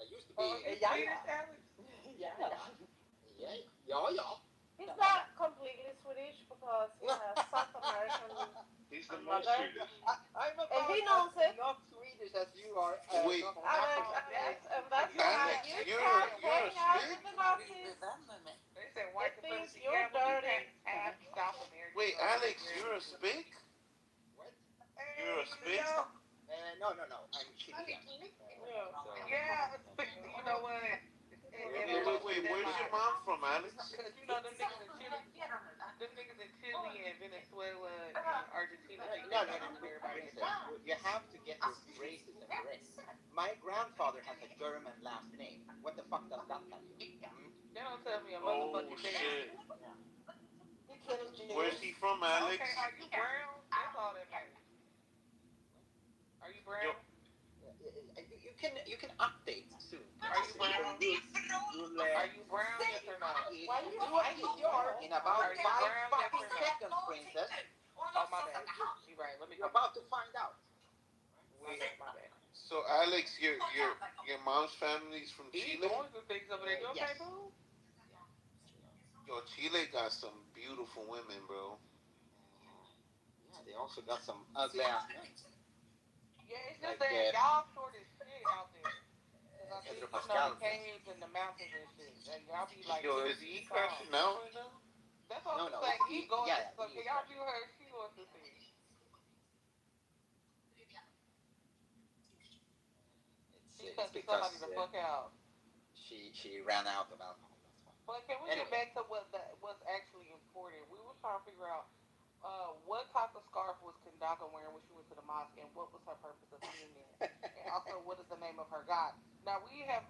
Speaker 20: I used to be.
Speaker 8: Oh, you Swedish, Alex?
Speaker 10: Yeah.
Speaker 20: Ja, ja.
Speaker 19: He's not completely Swedish because he has South American
Speaker 15: He's the most
Speaker 19: mother,
Speaker 15: Swedish.
Speaker 20: I'm
Speaker 19: and
Speaker 20: about
Speaker 19: he
Speaker 20: as
Speaker 19: knows it.
Speaker 20: not Swedish as you are.
Speaker 17: Wait,
Speaker 20: Not
Speaker 19: Alex,
Speaker 20: African.
Speaker 19: and that's why
Speaker 17: Alex,
Speaker 19: you
Speaker 17: you're
Speaker 19: can't
Speaker 17: you're a
Speaker 19: hang out
Speaker 17: Spig?
Speaker 19: with the Nazis.
Speaker 7: They said
Speaker 19: It
Speaker 7: white
Speaker 19: thinks
Speaker 7: supremacy.
Speaker 19: you're
Speaker 7: Yeah, well, you can't
Speaker 19: dirty.
Speaker 7: have South American
Speaker 17: Wait,
Speaker 7: or
Speaker 17: Alex, you're a
Speaker 7: Nigerian.
Speaker 17: Spig?
Speaker 20: What?
Speaker 17: You're a
Speaker 7: Hey,
Speaker 17: Spig?
Speaker 7: yo.
Speaker 20: No, no, no. I'm Chilean.
Speaker 19: Yeah.
Speaker 20: So
Speaker 7: Yeah, you know what?
Speaker 17: Wait,
Speaker 7: And
Speaker 17: wait,
Speaker 7: it
Speaker 17: wait,
Speaker 7: goes
Speaker 17: wait.
Speaker 7: with them
Speaker 17: Where's your
Speaker 7: like,
Speaker 17: mom from, Alex?
Speaker 7: cause you know them niggas in Chile, them niggas in Chile and Venezuela and Argentina think
Speaker 20: no,
Speaker 7: they
Speaker 20: no, no,
Speaker 7: better
Speaker 20: no.
Speaker 7: than everybody else.
Speaker 20: Listen, you have to get this racism correct. My grandfather has a German last name. What the fuck does that tell you? Hmm?
Speaker 7: They don't tell me a
Speaker 17: Oh
Speaker 7: motherfucking thing.
Speaker 17: shit.
Speaker 20: Yeah.
Speaker 19: He killed
Speaker 17: Where's
Speaker 19: Jews.
Speaker 17: he from,
Speaker 7: Okay,
Speaker 17: Alex?
Speaker 7: are you brown? That's all that matters. Are you
Speaker 17: Yo,
Speaker 7: brown?
Speaker 20: You can update soon.
Speaker 7: Are you brown?
Speaker 20: You'll,
Speaker 7: Are you brown? Yes or no?
Speaker 19: Why you fighting?
Speaker 20: you are in about
Speaker 7: Are you
Speaker 20: 5
Speaker 7: brown? Yes
Speaker 20: fucking
Speaker 7: or no?
Speaker 20: seconds, princess.
Speaker 7: Oh my bad. You right. Let me
Speaker 20: You're
Speaker 7: come back.
Speaker 20: about to find out.
Speaker 7: My
Speaker 17: wait.
Speaker 7: bad. My bad.
Speaker 17: So Alex, your mom's family's from
Speaker 7: He's
Speaker 17: Chile?
Speaker 7: going through things over there. You okay,
Speaker 20: Yes.
Speaker 7: boo?
Speaker 17: Yo, Chile got some beautiful women, bro.
Speaker 20: Yeah, they also got some ugly ass men.
Speaker 7: Yeah, it's just
Speaker 20: Like
Speaker 7: that y'all short as shit out there. Cause I see,
Speaker 20: Pedro
Speaker 7: you know, the
Speaker 20: Pascal.
Speaker 7: caves and the mountains and shit. And y'all be like
Speaker 17: Yo,
Speaker 7: 10
Speaker 17: is
Speaker 7: feet
Speaker 17: he
Speaker 7: tall.
Speaker 17: crashing out right now?
Speaker 7: That's what
Speaker 20: No,
Speaker 7: I'm
Speaker 20: no.
Speaker 7: saying. He going
Speaker 20: Yeah,
Speaker 7: so
Speaker 20: he
Speaker 7: can
Speaker 20: is
Speaker 7: y'all
Speaker 20: crashing.
Speaker 7: view her? She wants to see. She
Speaker 20: It's
Speaker 7: cussing somebody
Speaker 20: because
Speaker 7: the fuck out.
Speaker 20: she ran out of alcohol. That's why.
Speaker 7: But can we get
Speaker 20: Anyway,
Speaker 7: back to what's actually important? We were trying to figure out what type of scarf was Kandaka wearing when she went to the mosque, and what was her purpose of being there, and also what is the name of her God? Now we have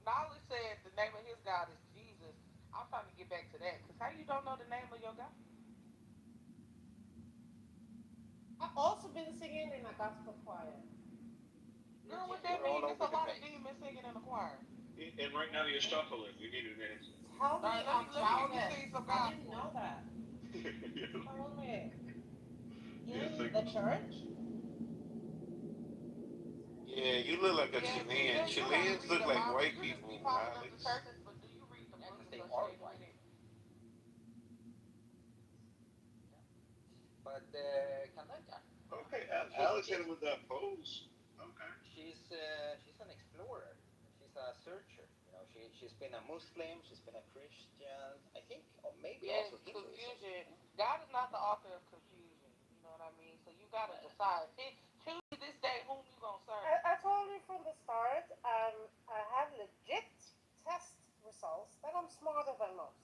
Speaker 7: knowledge said the name of his God is Jesus. I'm trying to get back to that because how you don't know the name of your God?
Speaker 19: I've also been singing in a gospel choir.
Speaker 7: Girl, what that
Speaker 20: you're all
Speaker 7: mean? It's
Speaker 20: over
Speaker 7: a
Speaker 20: the
Speaker 7: lot of
Speaker 20: place.
Speaker 7: demons singing in the choir.
Speaker 15: And right now you're shuffling. We need an answer.
Speaker 19: Tell
Speaker 7: All
Speaker 19: me
Speaker 7: right, let me
Speaker 19: about
Speaker 7: hear you
Speaker 19: it.
Speaker 7: sing some
Speaker 19: I didn't know
Speaker 7: gospel.
Speaker 19: that.
Speaker 15: yeah,
Speaker 19: Tell me.
Speaker 15: think
Speaker 19: In the church?
Speaker 17: Yeah, you look like a
Speaker 7: Yeah, see,
Speaker 17: Chilean.
Speaker 7: you gotta
Speaker 17: Chileans
Speaker 7: read
Speaker 17: look
Speaker 7: the
Speaker 17: like
Speaker 7: Bible.
Speaker 17: white
Speaker 7: You just be
Speaker 17: people,
Speaker 7: popping up to
Speaker 17: Alex.
Speaker 7: churches, but do you read the
Speaker 20: Yeah,
Speaker 7: book
Speaker 20: because they are
Speaker 7: associated with
Speaker 20: white.
Speaker 7: it?
Speaker 20: Yeah. But Kandaka,
Speaker 15: okay.
Speaker 20: she's
Speaker 15: Alex hit
Speaker 20: she's
Speaker 15: him with that pose. Okay.
Speaker 20: she's an explorer. She's a searcher. She's been a Muslim. She's been a Christian. I think, or maybe
Speaker 7: Yes,
Speaker 20: also Hinduism.
Speaker 7: confusion. God is not the author of confusion. You know what I mean? So you gotta decide. Choose this day whom you gonna serve.
Speaker 19: I told you from the start, I have legit test results that I'm smarter than most.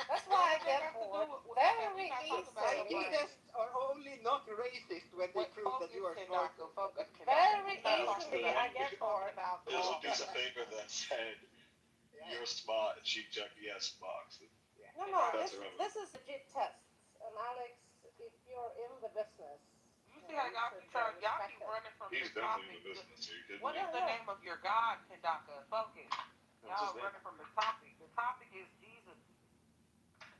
Speaker 19: That's
Speaker 7: What
Speaker 19: why I
Speaker 7: does that
Speaker 19: get
Speaker 7: got to do
Speaker 19: bored
Speaker 7: with okay? We
Speaker 19: very
Speaker 7: not talking about your
Speaker 20: IQ
Speaker 19: easily.
Speaker 7: brain.
Speaker 20: tests are only not racist when they
Speaker 7: What
Speaker 20: prove that you
Speaker 7: focus
Speaker 20: are
Speaker 7: can
Speaker 20: smarter.
Speaker 7: doctor? Focus can doctor.
Speaker 19: Very
Speaker 7: We not talking
Speaker 19: easily
Speaker 7: about
Speaker 19: I
Speaker 7: you.
Speaker 19: get
Speaker 7: We talking
Speaker 19: bored.
Speaker 7: about
Speaker 15: There's a
Speaker 7: all
Speaker 15: piece of
Speaker 7: that.
Speaker 15: paper that said
Speaker 20: Yeah,
Speaker 15: you're smart, and she checked the yes box.
Speaker 20: yeah.
Speaker 19: No,
Speaker 7: It
Speaker 19: no,
Speaker 7: right.
Speaker 15: That's
Speaker 19: this
Speaker 15: irrelevant.
Speaker 19: is legit tests. And Alex, if you're in the business,
Speaker 7: You see how
Speaker 19: you
Speaker 7: y'all
Speaker 19: should
Speaker 7: keep trying, y'all
Speaker 19: respect
Speaker 7: keep
Speaker 19: it.
Speaker 7: running from
Speaker 15: He's
Speaker 7: the
Speaker 15: definitely in
Speaker 7: topic.
Speaker 15: the business. Are you kidding
Speaker 7: What
Speaker 15: me?
Speaker 7: is
Speaker 19: Yeah,
Speaker 7: the
Speaker 19: yeah.
Speaker 7: name of your God, Kandaka? Focus.
Speaker 15: What's his
Speaker 7: Y'all
Speaker 15: name?
Speaker 7: running from the topic. The topic is Jesus.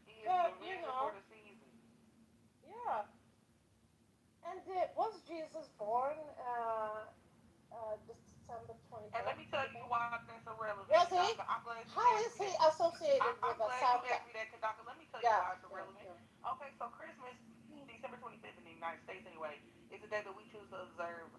Speaker 7: He is the
Speaker 19: But you
Speaker 7: reason for
Speaker 19: know,
Speaker 7: the season.
Speaker 19: yeah. And was Jesus born December
Speaker 7: And let
Speaker 19: 25th,
Speaker 7: me tell
Speaker 19: you
Speaker 7: you
Speaker 19: think?
Speaker 7: why that's irrelevant,
Speaker 19: Was he?
Speaker 7: Kandaka. I'm glad you
Speaker 19: How
Speaker 7: asked
Speaker 19: is
Speaker 7: me
Speaker 19: he
Speaker 7: that.
Speaker 19: associated
Speaker 7: I'm
Speaker 19: with a
Speaker 7: glad you
Speaker 19: Santa?
Speaker 7: asked me that, Kandaka. Let me tell you
Speaker 19: Yeah,
Speaker 7: why it's
Speaker 19: yeah,
Speaker 7: irrelevant.
Speaker 19: yeah.
Speaker 7: Okay, so Christmas, December 25th in the United States anyway, is the day that we choose to observe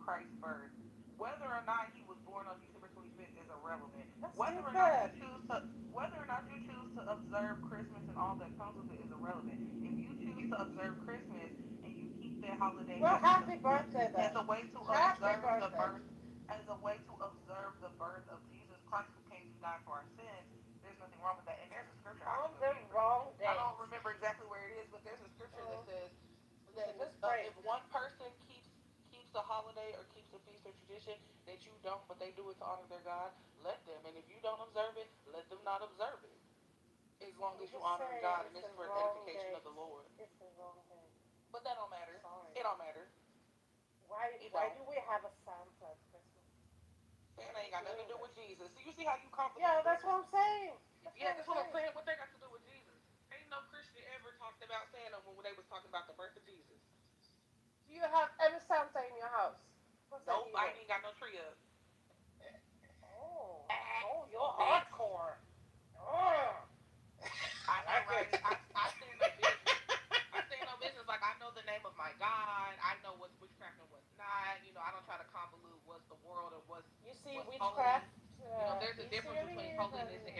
Speaker 7: Christ's birth. Whether or not he was born on December 25th is irrelevant.
Speaker 19: That's
Speaker 7: Whether or not you
Speaker 19: stupid.
Speaker 7: choose to whether or not you choose to observe Christmas and all that comes with it is irrelevant. If you choose to observe Christmas and you keep that holiday
Speaker 19: Well, happy birthday
Speaker 7: as
Speaker 19: then.
Speaker 7: a way to
Speaker 19: Happy
Speaker 7: observe the
Speaker 19: birthday.
Speaker 7: birth as a way to observe the birth of Jesus Christ who came to die for our sins, there's nothing wrong with that. And there's a scripture I
Speaker 19: On
Speaker 7: can
Speaker 19: the
Speaker 7: read for you.
Speaker 19: wrong
Speaker 7: I
Speaker 19: date.
Speaker 7: don't remember exactly where it is, but there's a scripture that
Speaker 19: Mm.
Speaker 7: says that
Speaker 19: Listen, just pray.
Speaker 7: if one person keeps a holiday or keeps a feast or tradition that you don't, but they do it to honor their God, let them. And if you don't observe it, let them not observe it. As long
Speaker 19: I'm
Speaker 7: as you
Speaker 19: just
Speaker 7: honor
Speaker 19: saying
Speaker 7: God, and
Speaker 19: it's
Speaker 7: this
Speaker 19: the
Speaker 7: is for the
Speaker 19: wrong
Speaker 7: edification of
Speaker 19: date.
Speaker 7: the Lord.
Speaker 19: It's the wrong date.
Speaker 7: But that don't matter.
Speaker 19: Sorry.
Speaker 7: It don't matter.
Speaker 19: Why
Speaker 7: It
Speaker 19: why
Speaker 7: don't.
Speaker 19: do we have a Santa at Christmas? What
Speaker 7: Santa
Speaker 19: are
Speaker 7: ain't
Speaker 19: we
Speaker 7: got nothing
Speaker 19: doing
Speaker 7: to do
Speaker 19: this?
Speaker 7: with Jesus. So you see how you complicate
Speaker 19: Yeah, that's
Speaker 7: things?
Speaker 19: what I'm saying. That's
Speaker 7: Yeah,
Speaker 19: what I'm
Speaker 7: that's what I'm
Speaker 19: saying.
Speaker 7: saying. What they got to do with Jesus? Ain't no Christian ever talked about Santa when they was talking about the birth of Jesus.
Speaker 19: Do you have any Santa in your house? What's that
Speaker 7: Nope, I
Speaker 19: evil?
Speaker 7: ain't even got no tree up.
Speaker 19: Oh, oh, you're
Speaker 7: Next.
Speaker 19: hardcore.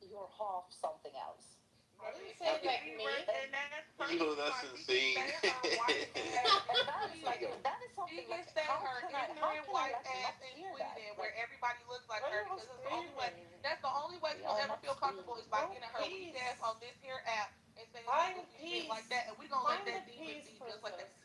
Speaker 11: you're half something else.
Speaker 19: I
Speaker 11: I
Speaker 19: didn't
Speaker 11: didn't
Speaker 19: say
Speaker 11: say
Speaker 19: like
Speaker 11: like
Speaker 19: me,
Speaker 11: me.
Speaker 19: and that's
Speaker 17: You
Speaker 19: perfectly
Speaker 17: know that's
Speaker 19: fine. She can
Speaker 17: insane.
Speaker 19: say her white ass
Speaker 11: And
Speaker 19: in
Speaker 11: that's like
Speaker 19: Sweden.
Speaker 11: that is
Speaker 19: She
Speaker 11: something
Speaker 19: can
Speaker 11: like
Speaker 19: say
Speaker 11: how
Speaker 19: her
Speaker 11: how
Speaker 19: ignorant
Speaker 11: can I
Speaker 19: white
Speaker 11: like
Speaker 19: ass
Speaker 11: not
Speaker 19: in
Speaker 11: hear that?
Speaker 19: Sweden, where
Speaker 11: Like
Speaker 19: everybody looks like
Speaker 11: what are
Speaker 19: her,
Speaker 11: you
Speaker 19: because it's the only way.
Speaker 11: screaming?
Speaker 19: That's the only way
Speaker 11: We
Speaker 19: she'll
Speaker 11: are
Speaker 19: ever
Speaker 11: not
Speaker 19: feel comfortable is
Speaker 11: screaming.
Speaker 19: by
Speaker 11: World
Speaker 19: getting her weak ass
Speaker 11: peace.
Speaker 19: on this here app and saying some
Speaker 11: Find
Speaker 19: goofy shit like
Speaker 11: peace.
Speaker 19: that, and we gonna let
Speaker 11: Find the
Speaker 19: that demon
Speaker 11: peace,
Speaker 19: be just like that.
Speaker 11: princess.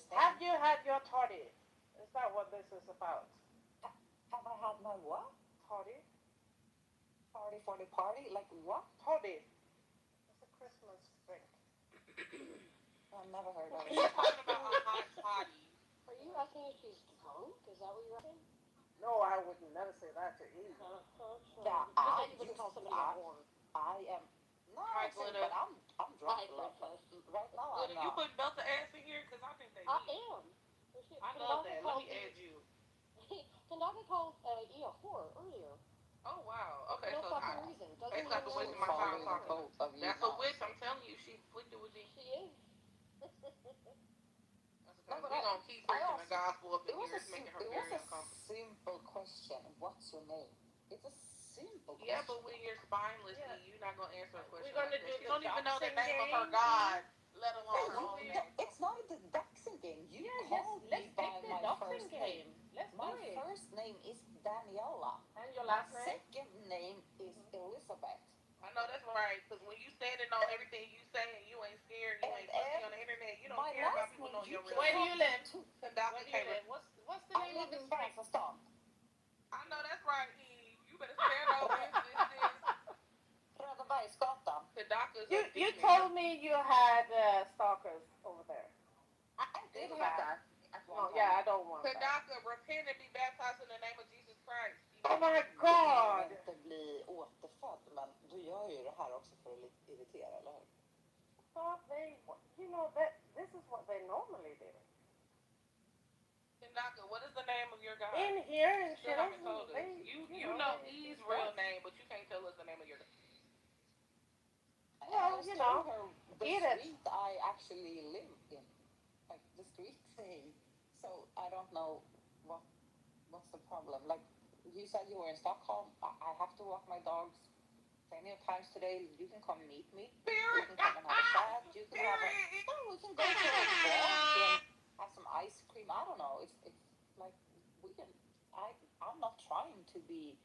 Speaker 1: understand.
Speaker 19: Have you had your toddy? Is that what this is about?
Speaker 1: Have I had my what?
Speaker 19: Toddy?
Speaker 1: Party for the party? Like what?
Speaker 19: Toddy. It's a Christmas drink.
Speaker 1: I've never heard of
Speaker 19: She's
Speaker 1: it.
Speaker 19: talking about a hot toddy.
Speaker 11: Are you asking if she's drunk? Is that what you're asking?
Speaker 19: No, I would never say that to Eve.
Speaker 1: Yeah,
Speaker 11: Just like you wouldn't call somebody a whore.
Speaker 1: I am not
Speaker 4: Hi,
Speaker 1: actually, but
Speaker 4: Glitter.
Speaker 1: I'm
Speaker 11: Hi,
Speaker 1: drunk a lot. But
Speaker 11: princess.
Speaker 1: right now I'm
Speaker 4: Glitter, you
Speaker 1: not.
Speaker 4: putting Delta ass in here? Because I think they
Speaker 11: I
Speaker 4: need it.
Speaker 11: am.
Speaker 4: I love
Speaker 11: Kandaka
Speaker 4: that. Let
Speaker 11: called
Speaker 4: me
Speaker 11: me.
Speaker 4: add you.
Speaker 11: Kandaka called E a whore earlier.
Speaker 4: Oh, wow. Okay,
Speaker 11: No
Speaker 4: so
Speaker 11: fucking reason. Doesn't
Speaker 4: they
Speaker 11: even
Speaker 4: stopped
Speaker 11: know
Speaker 4: wasting
Speaker 11: what
Speaker 4: my
Speaker 11: she's
Speaker 4: time
Speaker 1: Following
Speaker 11: talking
Speaker 4: talking
Speaker 11: about.
Speaker 4: to.
Speaker 1: both of you
Speaker 4: That's a
Speaker 1: now.
Speaker 4: witch.
Speaker 1: So.
Speaker 4: I'm telling you. She afflicted with me.
Speaker 11: She is.
Speaker 4: That's
Speaker 1: No,
Speaker 4: okay.
Speaker 1: but
Speaker 4: We gonna keep
Speaker 1: I
Speaker 4: preaching the
Speaker 1: also
Speaker 4: gospel up
Speaker 1: it
Speaker 4: in
Speaker 1: was
Speaker 4: here. It's making her
Speaker 1: it was
Speaker 4: very
Speaker 1: a
Speaker 4: uncomfortable.
Speaker 1: simple question. What's your name? It's a simple
Speaker 4: Yeah,
Speaker 1: question.
Speaker 4: but when you're spineless,
Speaker 19: Yeah.
Speaker 4: you're not gonna answer a
Speaker 19: We're
Speaker 4: question like
Speaker 19: gonna
Speaker 4: that.
Speaker 19: do
Speaker 4: She
Speaker 19: the
Speaker 4: don't even know the
Speaker 19: doxing
Speaker 4: name of her
Speaker 19: game,
Speaker 4: God,
Speaker 19: Eve.
Speaker 4: let
Speaker 19: Is
Speaker 4: alone
Speaker 19: that
Speaker 4: her
Speaker 19: what
Speaker 4: own
Speaker 19: we?
Speaker 4: name.
Speaker 1: It's not the doxing game. You
Speaker 19: Yeah,
Speaker 1: called
Speaker 19: let's
Speaker 1: me
Speaker 19: take
Speaker 1: by
Speaker 19: the
Speaker 1: my
Speaker 19: doxing
Speaker 1: first name.
Speaker 19: game. Let's do
Speaker 1: My
Speaker 19: it.
Speaker 1: first name is Daniela.
Speaker 19: And your
Speaker 1: My
Speaker 19: last name?
Speaker 1: second name is Elizabeth.
Speaker 4: I know that's right, because when you standing on everything you say and you ain't scared, you ain't pussy on the internet, you don't
Speaker 1: My
Speaker 4: care about
Speaker 1: last
Speaker 4: people
Speaker 1: name
Speaker 4: knowing
Speaker 1: you
Speaker 4: your real
Speaker 19: Where do
Speaker 4: name.
Speaker 19: you live?
Speaker 4: Kandaka
Speaker 19: Where do you
Speaker 4: Kayla.
Speaker 19: live? What's the
Speaker 1: I
Speaker 19: name of
Speaker 1: live
Speaker 19: the
Speaker 1: in
Speaker 19: street?
Speaker 1: Kazakhstan.
Speaker 4: I know that's right, Eve. You better stand on this.
Speaker 1: Rödabergsgatan.
Speaker 4: Kandaka's a
Speaker 19: You
Speaker 4: demon.
Speaker 19: told me you had stalkers over there.
Speaker 1: I
Speaker 19: In
Speaker 1: did
Speaker 19: the
Speaker 1: have
Speaker 19: back.
Speaker 1: that at one
Speaker 19: No,
Speaker 1: time.
Speaker 19: yeah, I don't want that.
Speaker 4: Kandaka, repent and be baptized in the name of Jesus Christ.
Speaker 19: Oh my
Speaker 1: Du
Speaker 19: God!
Speaker 1: behöver inte bli återfödd, men du gör ju det här också för att irritera, eller hur?
Speaker 19: Thought they, you know that this is what they normally do.
Speaker 4: Kandaka, what is the name of your God?
Speaker 19: In here, and she
Speaker 4: Still haven't
Speaker 19: doesn't.
Speaker 4: told us.
Speaker 19: They,
Speaker 4: You know Eve's real name, but you can't tell us the name of your God.
Speaker 19: Well,
Speaker 1: I
Speaker 19: you
Speaker 1: told
Speaker 19: know,
Speaker 1: her the
Speaker 19: eat it.
Speaker 1: street I actually live in, like the street name. So I don't know what's the problem. Like you said, you were in Stockholm. I have to walk my dogs plenty of times today. You can come meet me. We can come and have a chat. You can have a we can go for a walk and have some ice cream. I don't know. It's like we can. I'm not trying to be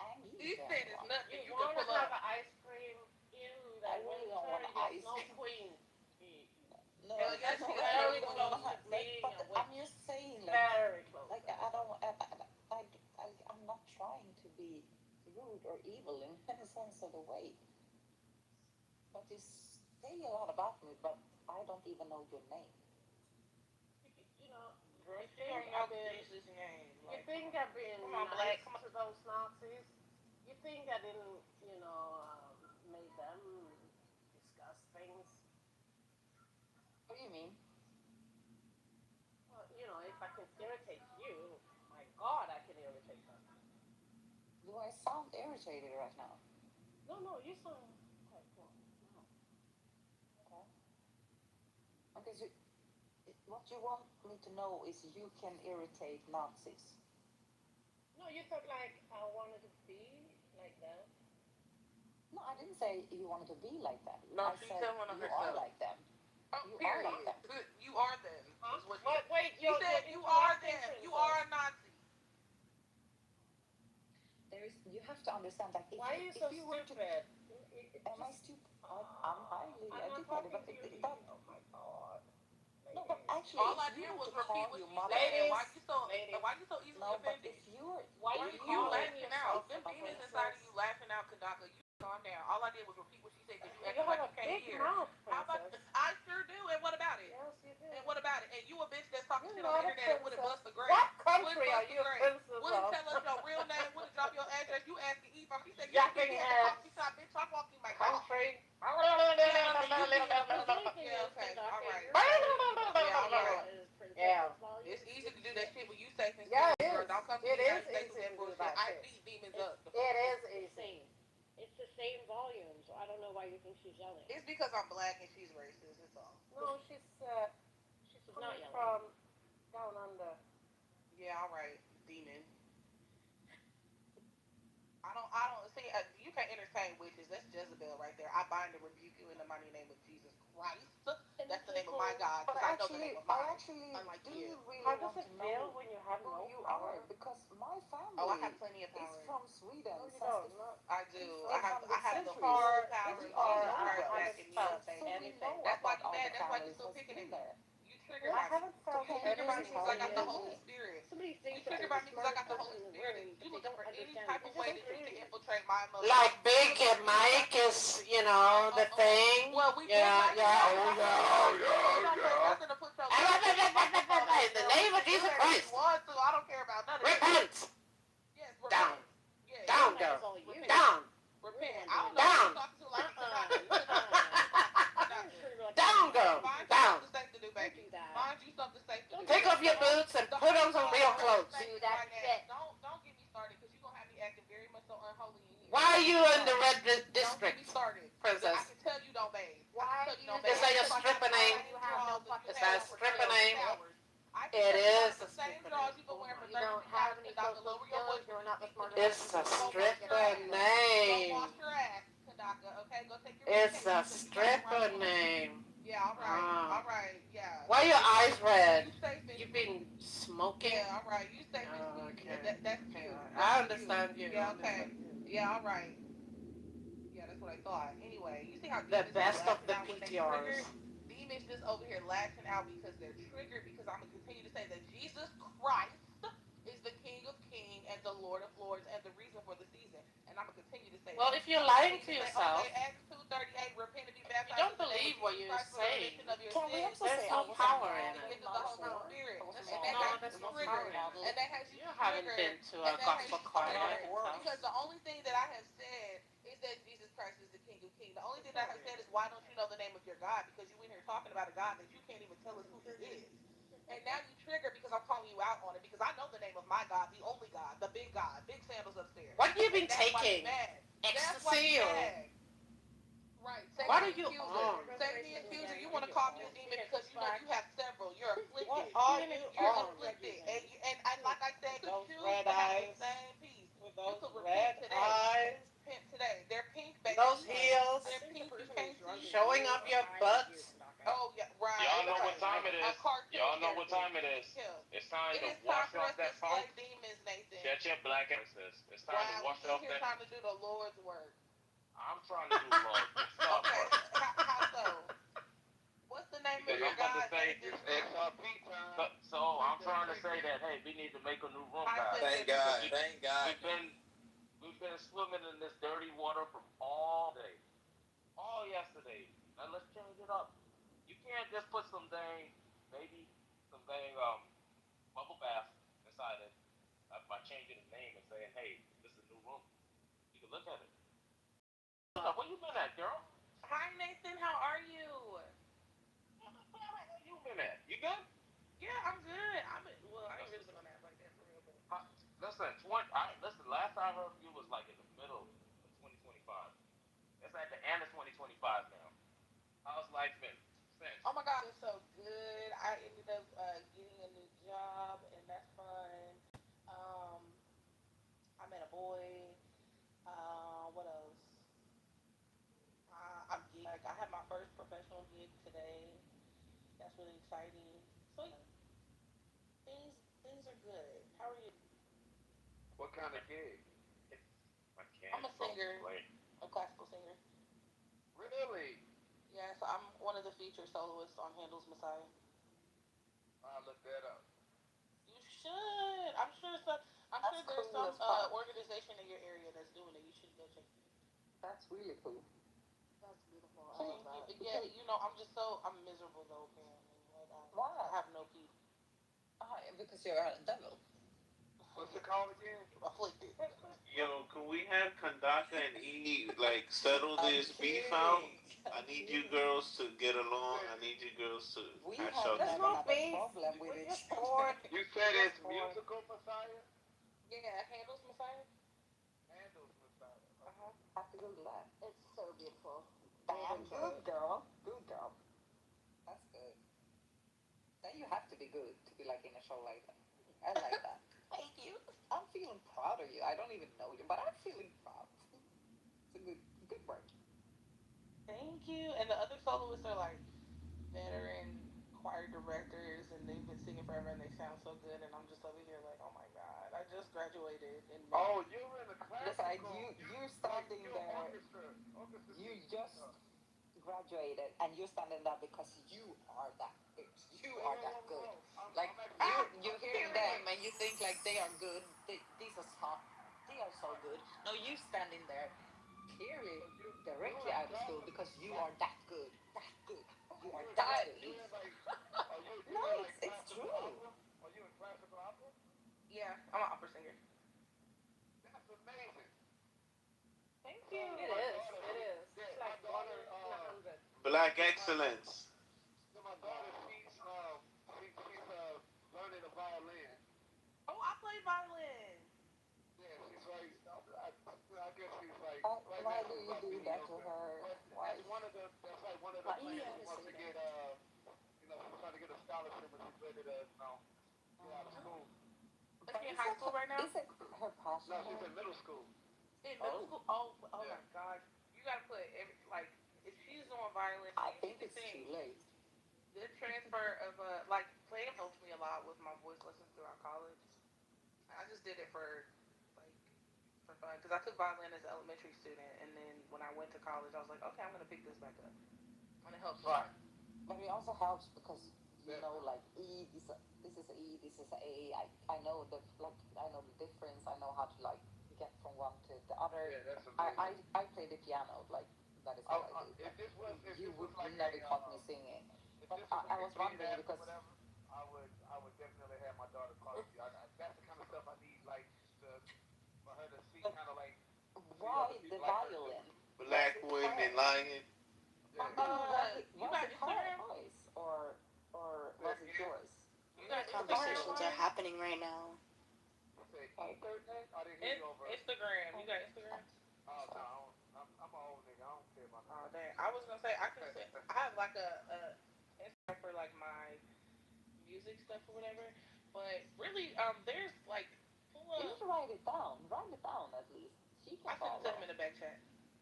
Speaker 1: angry.
Speaker 4: He
Speaker 1: to
Speaker 4: said it's
Speaker 1: anyone.
Speaker 4: nothing.
Speaker 19: You
Speaker 4: You can
Speaker 19: want to
Speaker 4: pull
Speaker 19: have
Speaker 4: up.
Speaker 19: an ice cream in the
Speaker 1: I really don't
Speaker 19: winter?
Speaker 1: want
Speaker 19: You're
Speaker 1: ice
Speaker 19: snow
Speaker 1: cream.
Speaker 19: queen.
Speaker 1: No,
Speaker 4: Hell yes,
Speaker 1: no,
Speaker 4: she
Speaker 1: I
Speaker 4: is.
Speaker 19: Very
Speaker 1: don't
Speaker 19: close
Speaker 1: want
Speaker 19: to
Speaker 1: that.
Speaker 19: being
Speaker 1: But
Speaker 19: a
Speaker 1: I'm
Speaker 19: witch.
Speaker 1: just saying, like,
Speaker 19: Very close.
Speaker 1: like I don't. I'm not trying to be rude or evil in any sense of the way. But you say a lot about me, but I don't even know your name.
Speaker 19: You know,
Speaker 4: Girl, you don't know Jesus' name.
Speaker 19: You
Speaker 4: Like,
Speaker 19: think I've been
Speaker 4: come on,
Speaker 19: nice
Speaker 4: Black. Come on.
Speaker 19: to those Nazis? You think I didn't, made them discuss things?
Speaker 1: What do you mean?
Speaker 19: Well, if I can irritate you, my God, I can irritate them.
Speaker 1: Do I sound irritated right now?
Speaker 19: No, you sound quite cool. No.
Speaker 1: Okay. Okay, so what you want me to know is you can irritate Nazis.
Speaker 19: No, you thought like I wanted to be like that.
Speaker 1: No, I didn't say you wanted to be like them.
Speaker 4: No,
Speaker 1: I
Speaker 4: she's
Speaker 1: said
Speaker 4: telling on
Speaker 1: you are
Speaker 4: herself.
Speaker 1: like them.
Speaker 4: Oh,
Speaker 1: You are
Speaker 4: period.
Speaker 1: like them.
Speaker 4: You are them.
Speaker 19: Huh?
Speaker 4: Is what
Speaker 19: Wait,
Speaker 4: she said you are them. You are a Nazi.
Speaker 1: You have to understand that if
Speaker 19: Why are you so
Speaker 1: if you were
Speaker 19: stupid?
Speaker 1: am I stupid? I'm highly
Speaker 19: I'm not
Speaker 1: educated,
Speaker 19: talking
Speaker 1: but
Speaker 19: to you. Oh my God.
Speaker 1: no, but actually,
Speaker 4: All I
Speaker 1: if you
Speaker 4: did
Speaker 1: were
Speaker 4: was
Speaker 1: to
Speaker 4: repeat
Speaker 1: call
Speaker 4: what
Speaker 1: your
Speaker 4: she
Speaker 1: mother,
Speaker 4: said. Why you so easily
Speaker 1: no, but
Speaker 4: offended?
Speaker 1: if you were,
Speaker 19: Why
Speaker 4: Why
Speaker 19: you
Speaker 4: you
Speaker 19: calling
Speaker 4: lashing
Speaker 19: yourself
Speaker 4: out? Them
Speaker 19: a
Speaker 4: demons inside of you
Speaker 19: princess?
Speaker 4: laughing out, Kadaka. You calm down. All I did was repeat what she said because you
Speaker 19: You
Speaker 4: acting
Speaker 19: have
Speaker 4: like
Speaker 19: a
Speaker 4: you can't
Speaker 19: big
Speaker 4: hear.
Speaker 19: mouth,
Speaker 4: How about
Speaker 19: princess.
Speaker 4: I sure do, and what about it?
Speaker 19: Yes, you do.
Speaker 4: And what about it? And you a bitch that's talking
Speaker 19: You're
Speaker 4: shit on the
Speaker 19: not a
Speaker 4: internet and wouldn't
Speaker 19: princess.
Speaker 4: bust a grape.
Speaker 19: What
Speaker 4: Wouldn't
Speaker 19: country are
Speaker 4: bust a
Speaker 19: you a
Speaker 4: grape.
Speaker 19: princess
Speaker 4: Wouldn't
Speaker 19: of?
Speaker 4: tell us your real name. Wouldn't drop your address. You asking Eva. She said, yeah, meet
Speaker 19: Yapping
Speaker 4: me at the
Speaker 19: heads.
Speaker 4: coffee shop, bitch. I'm walking my dog.
Speaker 19: Country.
Speaker 4: Yeah, and you being a pussy. Yeah, okay. All right. Yeah, all right.
Speaker 19: Yeah.
Speaker 4: It's easy to do that shit when you safe and
Speaker 19: Yeah,
Speaker 4: secure,
Speaker 19: it
Speaker 4: girl.
Speaker 19: is.
Speaker 4: Don't come to
Speaker 19: It
Speaker 4: the
Speaker 19: is
Speaker 4: United States with
Speaker 19: easy
Speaker 4: that
Speaker 19: to do
Speaker 4: bullshit.
Speaker 19: that
Speaker 4: I
Speaker 19: shit.
Speaker 4: beat demons up.
Speaker 19: It is
Speaker 11: It's the
Speaker 19: easy.
Speaker 11: same. It's the same volume, so I don't know why you think she's yelling.
Speaker 4: It's because I'm black and she's racist. It's all.
Speaker 19: No, she's
Speaker 11: She's not
Speaker 19: coming
Speaker 11: yelling.
Speaker 19: from down under.
Speaker 4: Yeah, all right, demon. I don't see. You can't entertain witches. That's Jezebel right there. I bind and rebuke you in the mighty name of Jesus Christ. That's the name of my God.
Speaker 1: but
Speaker 4: Because I know the name of
Speaker 1: I
Speaker 4: mine.
Speaker 1: actually
Speaker 4: Unlike
Speaker 1: do
Speaker 4: you.
Speaker 1: really
Speaker 19: How does
Speaker 1: want
Speaker 19: it
Speaker 1: to
Speaker 19: feel
Speaker 1: know
Speaker 19: when you have
Speaker 1: who
Speaker 19: no
Speaker 1: you
Speaker 19: power?
Speaker 1: are because my family
Speaker 4: Oh, I have plenty of
Speaker 1: is
Speaker 4: power.
Speaker 1: from Sweden.
Speaker 19: No, you
Speaker 1: since
Speaker 19: don't.
Speaker 1: the
Speaker 19: Not.
Speaker 4: I do.
Speaker 1: Since
Speaker 4: I have the
Speaker 1: centuries.
Speaker 4: full
Speaker 19: Part.
Speaker 4: power
Speaker 19: We
Speaker 4: of
Speaker 1: We
Speaker 19: are
Speaker 4: Jesus
Speaker 1: know
Speaker 4: Christ
Speaker 1: about
Speaker 4: back
Speaker 1: it.
Speaker 4: in me to
Speaker 19: understand
Speaker 4: say
Speaker 1: So we
Speaker 4: anything.
Speaker 1: know
Speaker 4: That's why
Speaker 1: about
Speaker 4: you
Speaker 1: all
Speaker 4: mad.
Speaker 1: the
Speaker 4: That's why you
Speaker 1: families
Speaker 4: still
Speaker 1: has
Speaker 4: picking at
Speaker 1: been
Speaker 4: me.
Speaker 1: there.
Speaker 4: You triggered
Speaker 19: I
Speaker 4: by me.
Speaker 19: haven't
Speaker 1: So
Speaker 19: found
Speaker 4: You
Speaker 1: can you
Speaker 4: triggered by
Speaker 1: please
Speaker 4: me
Speaker 19: anything
Speaker 4: because I
Speaker 1: tell
Speaker 19: wrong
Speaker 4: got
Speaker 1: me
Speaker 4: the
Speaker 1: your
Speaker 19: with
Speaker 4: Holy
Speaker 19: you.
Speaker 1: name?
Speaker 4: Spirit.
Speaker 11: Somebody
Speaker 4: You
Speaker 11: thinks that
Speaker 4: triggered
Speaker 11: they're
Speaker 4: by
Speaker 11: the
Speaker 4: me because I
Speaker 11: smartest
Speaker 4: got the
Speaker 11: person
Speaker 4: Holy
Speaker 11: in the
Speaker 4: Spirit.
Speaker 11: room,
Speaker 4: You
Speaker 11: but they
Speaker 4: looking
Speaker 11: don't
Speaker 4: for any
Speaker 11: understand
Speaker 4: type
Speaker 11: the
Speaker 4: of way to
Speaker 19: Disagree.
Speaker 11: situation.
Speaker 7: demonstrate my emotions.
Speaker 19: Like Big Mike is, the thing.
Speaker 7: Well, we
Speaker 19: yeah,
Speaker 7: did
Speaker 19: yeah,
Speaker 7: oh yeah. It don't take nothing to put your
Speaker 19: In the name of Jesus Christ.
Speaker 7: You want to? I don't care about none of that.
Speaker 19: Repent.
Speaker 7: Yes,
Speaker 19: Down.
Speaker 7: repent. Yes.
Speaker 19: Down, girl.
Speaker 7: Repent.
Speaker 19: Down.
Speaker 7: Repent. I don't know
Speaker 19: Down.
Speaker 7: who you're talking to like
Speaker 19: Down, girl.
Speaker 7: Find you
Speaker 19: Down.
Speaker 7: something safe to do, baby. Find you something safe to do.
Speaker 19: Take off your boots and put on some real clothes.
Speaker 7: Do that shit. Don't get me started because you're going to have me acting very much so unholy in here.
Speaker 19: Why are you in the red
Speaker 7: Don't
Speaker 19: district?
Speaker 7: get me started.
Speaker 19: Princess.
Speaker 7: I can tell you don't bathe.
Speaker 19: Why
Speaker 7: I can tell you don't
Speaker 19: Is that
Speaker 7: bathe.
Speaker 19: your stripper name? Is that a stripper name? It is a stripper name.
Speaker 7: You don't have any social skills. You're not the smartest.
Speaker 19: It's a stripper name.
Speaker 7: Go wash your ass, Kadaka. Okay, go take your
Speaker 19: It's a
Speaker 7: medication.
Speaker 19: stripper name.
Speaker 7: Yeah, all right. All right, yeah.
Speaker 19: Why are your eyes red?
Speaker 7: You safe in
Speaker 19: You've been smoking?
Speaker 7: Yeah, all right. You safe in
Speaker 19: Okay.
Speaker 7: That's cute.
Speaker 19: I understand you.
Speaker 7: Yeah, okay. Yeah, all right. Yeah, that's what I thought. Anyway, you see how
Speaker 19: The best of the PTRs.
Speaker 7: Demons just over here lashing out because they're triggered because I'm going to continue to say that Jesus Christ is the King of Kings and the Lord of Lords and the reason for the season. And I'm going to continue to say
Speaker 19: Well,
Speaker 7: that.
Speaker 19: if you're lying to yourself,
Speaker 7: Acts 2:38, repent and be baptized.
Speaker 19: you don't believe what you're saying. There's no power in it.
Speaker 7: The Holy Spirit.
Speaker 19: No, there's no power in it.
Speaker 7: And that has
Speaker 19: You haven't been to a gospel choir.
Speaker 7: Because the only thing that I have said is that Jesus Christ is the King of Kings. The only thing that I have said is why don't you know the name of your God? Because you in here talking about a God that you can't even tell us who he is. And now you trigger because I'm calling you out on it because I know the name of my God, the only God, the big God, big sandals upstairs.
Speaker 19: What have you been taking? Ecstasy or?
Speaker 7: Right.
Speaker 19: What are you on?
Speaker 7: Satan the accuser, you want to call me a demon because you know you have several. You're afflicted.
Speaker 19: What are you
Speaker 7: You're
Speaker 19: on?
Speaker 7: afflicted. And like I said, you
Speaker 19: Those
Speaker 7: choose
Speaker 19: red
Speaker 7: to have
Speaker 19: eyes.
Speaker 7: the same peace.
Speaker 19: With those
Speaker 7: you could
Speaker 19: red
Speaker 7: repent today.
Speaker 19: eyes.
Speaker 7: Repent today. They're pink, baby.
Speaker 19: Those heels.
Speaker 7: They're pink. You can't see.
Speaker 19: Showing off your butts.
Speaker 7: Oh, yeah, right.
Speaker 17: Y'all know what time it is. Y'all know what time it is.
Speaker 7: Yeah.
Speaker 17: It's time
Speaker 7: It
Speaker 17: to
Speaker 7: is
Speaker 17: wash
Speaker 7: time for
Speaker 17: off
Speaker 7: us
Speaker 17: that
Speaker 7: to slay
Speaker 17: funk.
Speaker 7: demons, Nathan.
Speaker 17: Shut your black asses. It's time to
Speaker 7: Wow,
Speaker 17: wash off
Speaker 7: we're
Speaker 17: that.
Speaker 7: trying to do the Lord's work.
Speaker 17: I'm trying to do Lord. Stop
Speaker 7: Okay,
Speaker 17: first.
Speaker 7: how so? What's the name of
Speaker 17: Because
Speaker 7: your
Speaker 17: I'm about
Speaker 7: God?
Speaker 17: to say it's XRP time. So I'm trying to say that hey, we need to make a new room, guys.
Speaker 20: Thank God. Thank God.
Speaker 17: We've been swimming in this dirty water from all day, all yesterday. Now let's change it up. You can't just put some dang bubble bath inside it by changing the name and saying, hey, this is a new room. You can look at it. Where you been at, girl?
Speaker 7: Hi, Nathan. How are you?
Speaker 17: Where you been at? You good?
Speaker 7: Yeah, I'm good. I ain't really been on that like that for real. But...
Speaker 17: Listen, last I heard you was like in the middle of 2025. It's at the end of 2025 now. How's life been since?
Speaker 7: Oh my God, it's so good. I ended up getting a new job, and that's fun. I met a boy. What else? I had my first professional gig today. That's really exciting. So yeah, things are good. How are you?
Speaker 17: What kind of gig?
Speaker 7: I'm a singer, a classical singer.
Speaker 17: Really?
Speaker 7: Yeah, so I'm one of the featured soloists on Handel's Messiah.
Speaker 17: I'll look that up.
Speaker 7: You should. I'm sure there's some organization in your area that's doing it. You should go check it.
Speaker 10: That's really cool.
Speaker 7: That's beautiful. Yeah, I'm miserable though, apparently.
Speaker 10: Why?
Speaker 7: I have no peace.
Speaker 10: Because you're a devil.
Speaker 17: What's it called again?
Speaker 7: Afflicted.
Speaker 17: Yo, can we have Kandaka and E settle this beef out? I need you girls to get along. I need you girls to hash out.
Speaker 10: There's no problem with it. Sport.
Speaker 17: You said it's musical Messiah?
Speaker 7: Yeah, Handel's Messiah.
Speaker 17: Handel's Messiah.
Speaker 10: Have to go to that.
Speaker 7: It's so beautiful.
Speaker 10: Damn, good girl. Good girl. That's good. Then you have to be good to be like in a show like that. I like that.
Speaker 7: Thank you.
Speaker 10: I'm feeling proud of you. I don't even know you, but I'm feeling proud. It's a good work.
Speaker 7: Thank you. And the other soloists are like veteran choir directors, and they've been singing forever, and they sound so good. And I'm just over here like, oh my God, I just graduated.
Speaker 17: Oh, you're in the classical.
Speaker 10: Besides, you standing there. You just graduated, and you're standing there because you are that good. You are that good. Like you hear them, and you think like they are good. These are soft. they are so good. No, you standing there clearly directly out of school because you are that good. That good. You are that good. No, it's true.
Speaker 12: Are you in classical opera?
Speaker 8: Yeah, I'm an opera singer.
Speaker 12: That's amazing.
Speaker 19: Thank
Speaker 12: So
Speaker 19: you. It
Speaker 12: my
Speaker 19: is.
Speaker 12: daughter,
Speaker 19: It is.
Speaker 12: yeah,
Speaker 19: It's
Speaker 12: my
Speaker 19: like one
Speaker 12: daughter,
Speaker 19: in a hundred.
Speaker 17: Black excellence.
Speaker 12: so my daughter, she's learning the violin.
Speaker 8: Oh, I play violin.
Speaker 12: Yeah, she's like, I guess she's like, right
Speaker 10: Why
Speaker 12: now
Speaker 10: do
Speaker 12: she's
Speaker 10: you
Speaker 12: about
Speaker 10: do that to
Speaker 12: mediocre.
Speaker 10: her?
Speaker 12: But
Speaker 10: Why?
Speaker 12: that's like one of the
Speaker 11: Why do you
Speaker 12: plans. She
Speaker 11: gotta
Speaker 12: wants
Speaker 11: say
Speaker 12: to
Speaker 11: that?
Speaker 12: get, she's trying to get a scholarship and she's ready to, get out of school.
Speaker 8: Is she in high school right now?
Speaker 10: Is it her passion?
Speaker 12: No, she's in middle school.
Speaker 8: In middle
Speaker 10: Oh,
Speaker 8: school? Oh
Speaker 12: Yeah.
Speaker 8: my God! You gotta put every like if she's doing violin
Speaker 10: I
Speaker 8: and she
Speaker 10: think
Speaker 8: can
Speaker 10: it's too
Speaker 8: sing.
Speaker 10: late.
Speaker 8: The transfer of like playing helped me a lot with my voice lessons throughout college. I just did it like for fun because I took violin as an elementary student, and then when I went to college, I was like, okay, I'm gonna pick this back up, and it helps a
Speaker 12: Right.
Speaker 8: lot.
Speaker 10: But it also helps because you know,
Speaker 12: Definitely.
Speaker 10: like this is a E, this is a A. I know the like I know the difference. I know how to like get from one to the other.
Speaker 12: Yeah, that's amazing.
Speaker 10: I play the piano. Like that is what I do.
Speaker 12: If this was
Speaker 10: You would
Speaker 12: like
Speaker 10: never caught me singing.
Speaker 12: if
Speaker 10: But
Speaker 12: this was
Speaker 10: I
Speaker 12: like a
Speaker 10: was
Speaker 12: grade
Speaker 10: wondering
Speaker 12: app or
Speaker 10: because
Speaker 12: whatever, I would definitely have my daughter call you. That's the kind of stuff I need, like for her to see,
Speaker 10: but
Speaker 12: kind of like see other
Speaker 10: why the
Speaker 12: people like her too.
Speaker 10: violin? Was
Speaker 17: Black
Speaker 10: it
Speaker 17: women
Speaker 10: her?
Speaker 17: lying.
Speaker 10: I
Speaker 12: Yeah.
Speaker 10: mean,
Speaker 8: You
Speaker 10: was
Speaker 8: got
Speaker 10: it her
Speaker 8: Instagram?
Speaker 10: choice or
Speaker 12: Say
Speaker 10: was it
Speaker 12: again.
Speaker 10: yours?
Speaker 8: You got
Speaker 11: These
Speaker 8: Instagram,
Speaker 11: conversations are
Speaker 8: Ryan?
Speaker 11: happening right now.
Speaker 12: You say
Speaker 10: Oh,
Speaker 12: Ethernet? I didn't hear you over.
Speaker 8: Instagram. You got Instagram?
Speaker 12: Oh no,
Speaker 10: sorry.
Speaker 12: I'm an old nigga. I don't care about none
Speaker 8: Oh
Speaker 12: of that
Speaker 8: dang!
Speaker 12: shit.
Speaker 8: I was gonna say I can say I have like a Instagram for like my music stuff or whatever, but really there's like pull
Speaker 10: You
Speaker 8: up.
Speaker 10: need to write it down. Write it down at least. She can
Speaker 8: I sent it to him
Speaker 10: follow.
Speaker 8: in the back chat.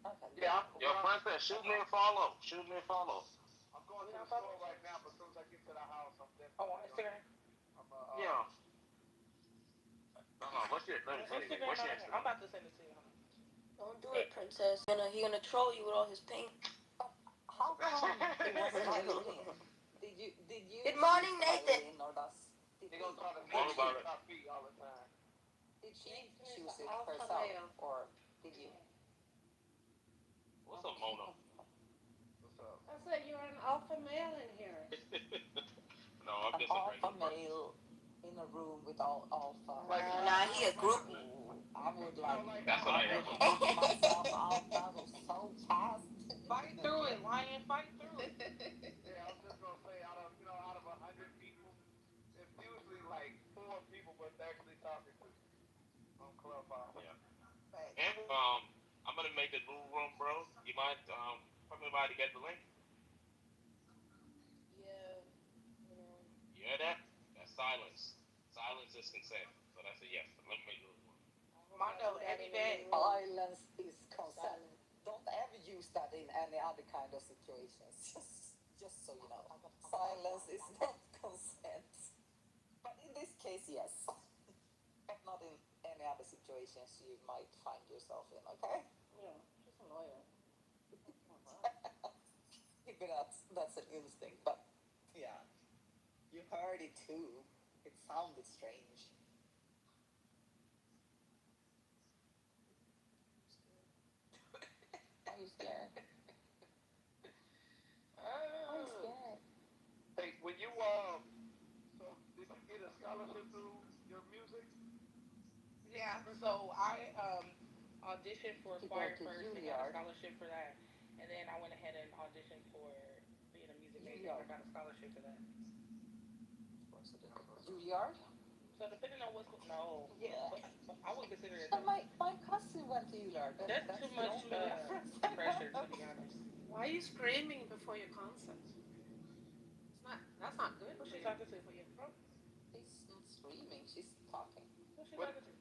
Speaker 10: Okay, good.
Speaker 12: Yeah,
Speaker 15: Yo, Princess, shoot me a follow. Shoot me a follow.
Speaker 12: I'm going
Speaker 8: We
Speaker 12: to
Speaker 8: not
Speaker 12: the store
Speaker 8: following each
Speaker 12: right
Speaker 8: other?
Speaker 12: now, but as soon as I get to the house, I'm
Speaker 8: Oh, on
Speaker 12: definitely gonna.
Speaker 8: Instagram.
Speaker 12: I'm
Speaker 15: Yeah. No, what's your, let me see.
Speaker 8: Instagram
Speaker 15: What's
Speaker 8: on
Speaker 15: your
Speaker 8: here. I'm
Speaker 15: Instagram?
Speaker 8: about to send it to you.
Speaker 11: Don't do it, princess. He gonna troll you with all his paint.
Speaker 10: But how come it was violin? Did you
Speaker 11: Good
Speaker 10: choose
Speaker 11: morning,
Speaker 10: the
Speaker 11: Nathan.
Speaker 10: violin or did
Speaker 12: They
Speaker 10: he
Speaker 12: gonna try to
Speaker 15: All
Speaker 12: teach
Speaker 10: did
Speaker 12: me
Speaker 15: about
Speaker 10: she
Speaker 15: it.
Speaker 12: top feet all the time.
Speaker 10: did she
Speaker 19: Nathan is
Speaker 10: choose
Speaker 19: the
Speaker 10: it
Speaker 19: alpha
Speaker 10: herself
Speaker 19: male.
Speaker 10: or did you?
Speaker 15: What's up, Mono?
Speaker 12: What's up?
Speaker 19: I said you're an alpha male in here.
Speaker 15: No, I'm
Speaker 10: An
Speaker 15: just a
Speaker 10: alpha
Speaker 15: regular person.
Speaker 10: male in a room with all alpha.
Speaker 12: Like
Speaker 11: Nah, he a groupie.
Speaker 10: Ooh, I would
Speaker 12: you
Speaker 10: like
Speaker 12: know, like
Speaker 15: That's what
Speaker 10: I
Speaker 15: I am.
Speaker 10: would knock myself out that was so fast.
Speaker 8: Fight through it, Lion. Fight through it.
Speaker 12: yeah, I was just gonna say out of 100 people, it's usually like 4 people worth actually talking to on Clubhouse.
Speaker 15: Yeah.
Speaker 8: Facts.
Speaker 15: And I'm gonna make a new room, bro. You mind coming by to get the link?
Speaker 11: Yeah, you know.
Speaker 15: You hear that? That's silence. Silence is consent. So that's a yes. Let me make a new room.
Speaker 8: Mondo, every day.
Speaker 10: Violence is consent.
Speaker 11: Silent.
Speaker 10: Don't ever use that in any other kind of situations. Just so you know, silence is not consent. But in this case, yes. But not in any other situations you might find yourself in. Okay?
Speaker 19: Yeah, she's a lawyer.
Speaker 10: Maybe that's an instinct, but yeah, you heard it too. It sounded strange. Are you scared? Are you scared?
Speaker 12: Hey, when you so did you get a scholarship through your music?
Speaker 8: Yeah. So I auditioned for
Speaker 10: To go
Speaker 8: choir
Speaker 10: to
Speaker 8: first and got a
Speaker 10: Juilliard.
Speaker 8: scholarship for that, and then I went ahead and auditioned for being a music major and I
Speaker 10: Juilliard.
Speaker 8: got a scholarship for that.
Speaker 10: Juilliard?
Speaker 8: So depending on what's no,
Speaker 10: Yeah.
Speaker 8: but I would consider it.
Speaker 10: So my cousin went to Juilliard.
Speaker 8: That's
Speaker 10: That's
Speaker 8: too
Speaker 10: the
Speaker 8: much
Speaker 10: only reference.
Speaker 8: pressure, to be honest.
Speaker 19: Why are you screaming before your concert? It's not. That's not good
Speaker 8: Who's
Speaker 19: for
Speaker 8: she
Speaker 19: you.
Speaker 8: talking to?
Speaker 10: She's not screaming. She's talking.
Speaker 8: Who's she
Speaker 12: What?
Speaker 8: talking to?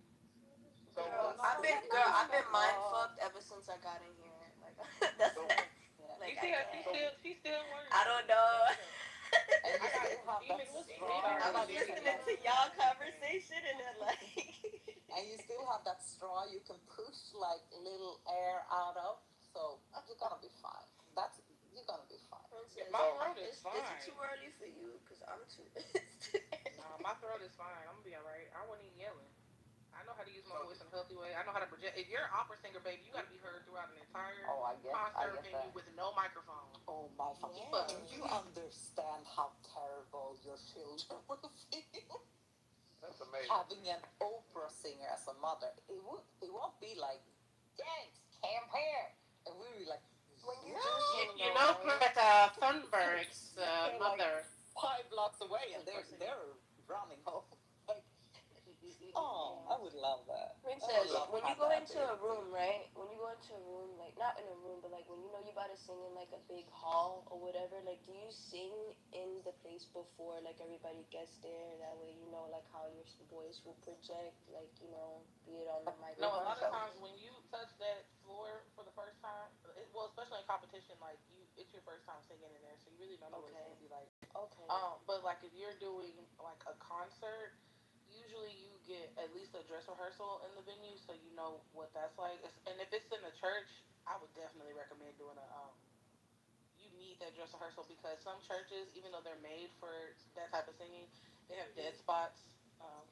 Speaker 12: So
Speaker 11: I've been mind fucked ever since I got in here. Like that's
Speaker 12: so
Speaker 11: it.
Speaker 10: Yeah.
Speaker 8: You
Speaker 11: Like
Speaker 8: see
Speaker 11: I
Speaker 8: how
Speaker 11: can't.
Speaker 8: she's still learning.
Speaker 11: I don't know.
Speaker 10: And you
Speaker 8: I got
Speaker 10: still have that
Speaker 8: Demon. What's
Speaker 10: straw.
Speaker 8: Demon?
Speaker 11: I'm
Speaker 10: You
Speaker 11: like
Speaker 10: can
Speaker 11: listening
Speaker 10: like,
Speaker 11: to y'all conversation and then like.
Speaker 10: and you still have that straw you can push like little air out of. So you're gonna be fine. You're gonna be fine.
Speaker 8: Yeah, my throat is
Speaker 11: Is
Speaker 8: fine.
Speaker 11: it too early for you? Cause I'm too.
Speaker 8: Nah, my throat is fine. I'm gonna be alright. I wasn't even yelling. I know how to use my voice in a healthy healthy way. I know how to project. If you're an opera singer, baby, you got to be heard throughout an entire
Speaker 10: Oh, I
Speaker 8: concert
Speaker 10: get
Speaker 8: venue
Speaker 10: that.
Speaker 8: with no microphone.
Speaker 10: Oh my fucking! Do
Speaker 8: Fuck.
Speaker 10: you understand how terrible your children will feel?
Speaker 12: That's amazing.
Speaker 10: Having an opera singer as a mother, it won't be like, thanks, camp here, and we were like,
Speaker 19: When you're
Speaker 10: no,
Speaker 19: choosing,
Speaker 8: You
Speaker 19: though,
Speaker 8: know
Speaker 19: right?
Speaker 8: Greta Thunberg's
Speaker 10: they're like
Speaker 8: mother.
Speaker 10: 5 blocks away, and they're running home. Like, oh, I would love that. I would
Speaker 11: Princess,
Speaker 10: love to
Speaker 11: when you
Speaker 10: have
Speaker 11: go
Speaker 10: that
Speaker 11: into a
Speaker 10: ability.
Speaker 11: room, right? When you go into a room, like not in a room, but like when you know you're about to sing in like a big hall or whatever, like do you sing in the place before like everybody gets there? That way you know like how your voice will project, like you know, be it on the
Speaker 8: No, a
Speaker 11: microphone.
Speaker 8: lot of times when you touch that floor for the first time, well, especially in competition, like it's your first time singing in there, so you really don't know what it's
Speaker 11: Okay.
Speaker 8: gonna be like.
Speaker 11: Okay.
Speaker 8: But like if you're doing like a concert, usually you get at least a dress rehearsal in the venue, so you know what that's like. And if it's in a church, I would definitely recommend doing a you need that dress rehearsal because some churches, even though they're made for that type of singing, they have dead spots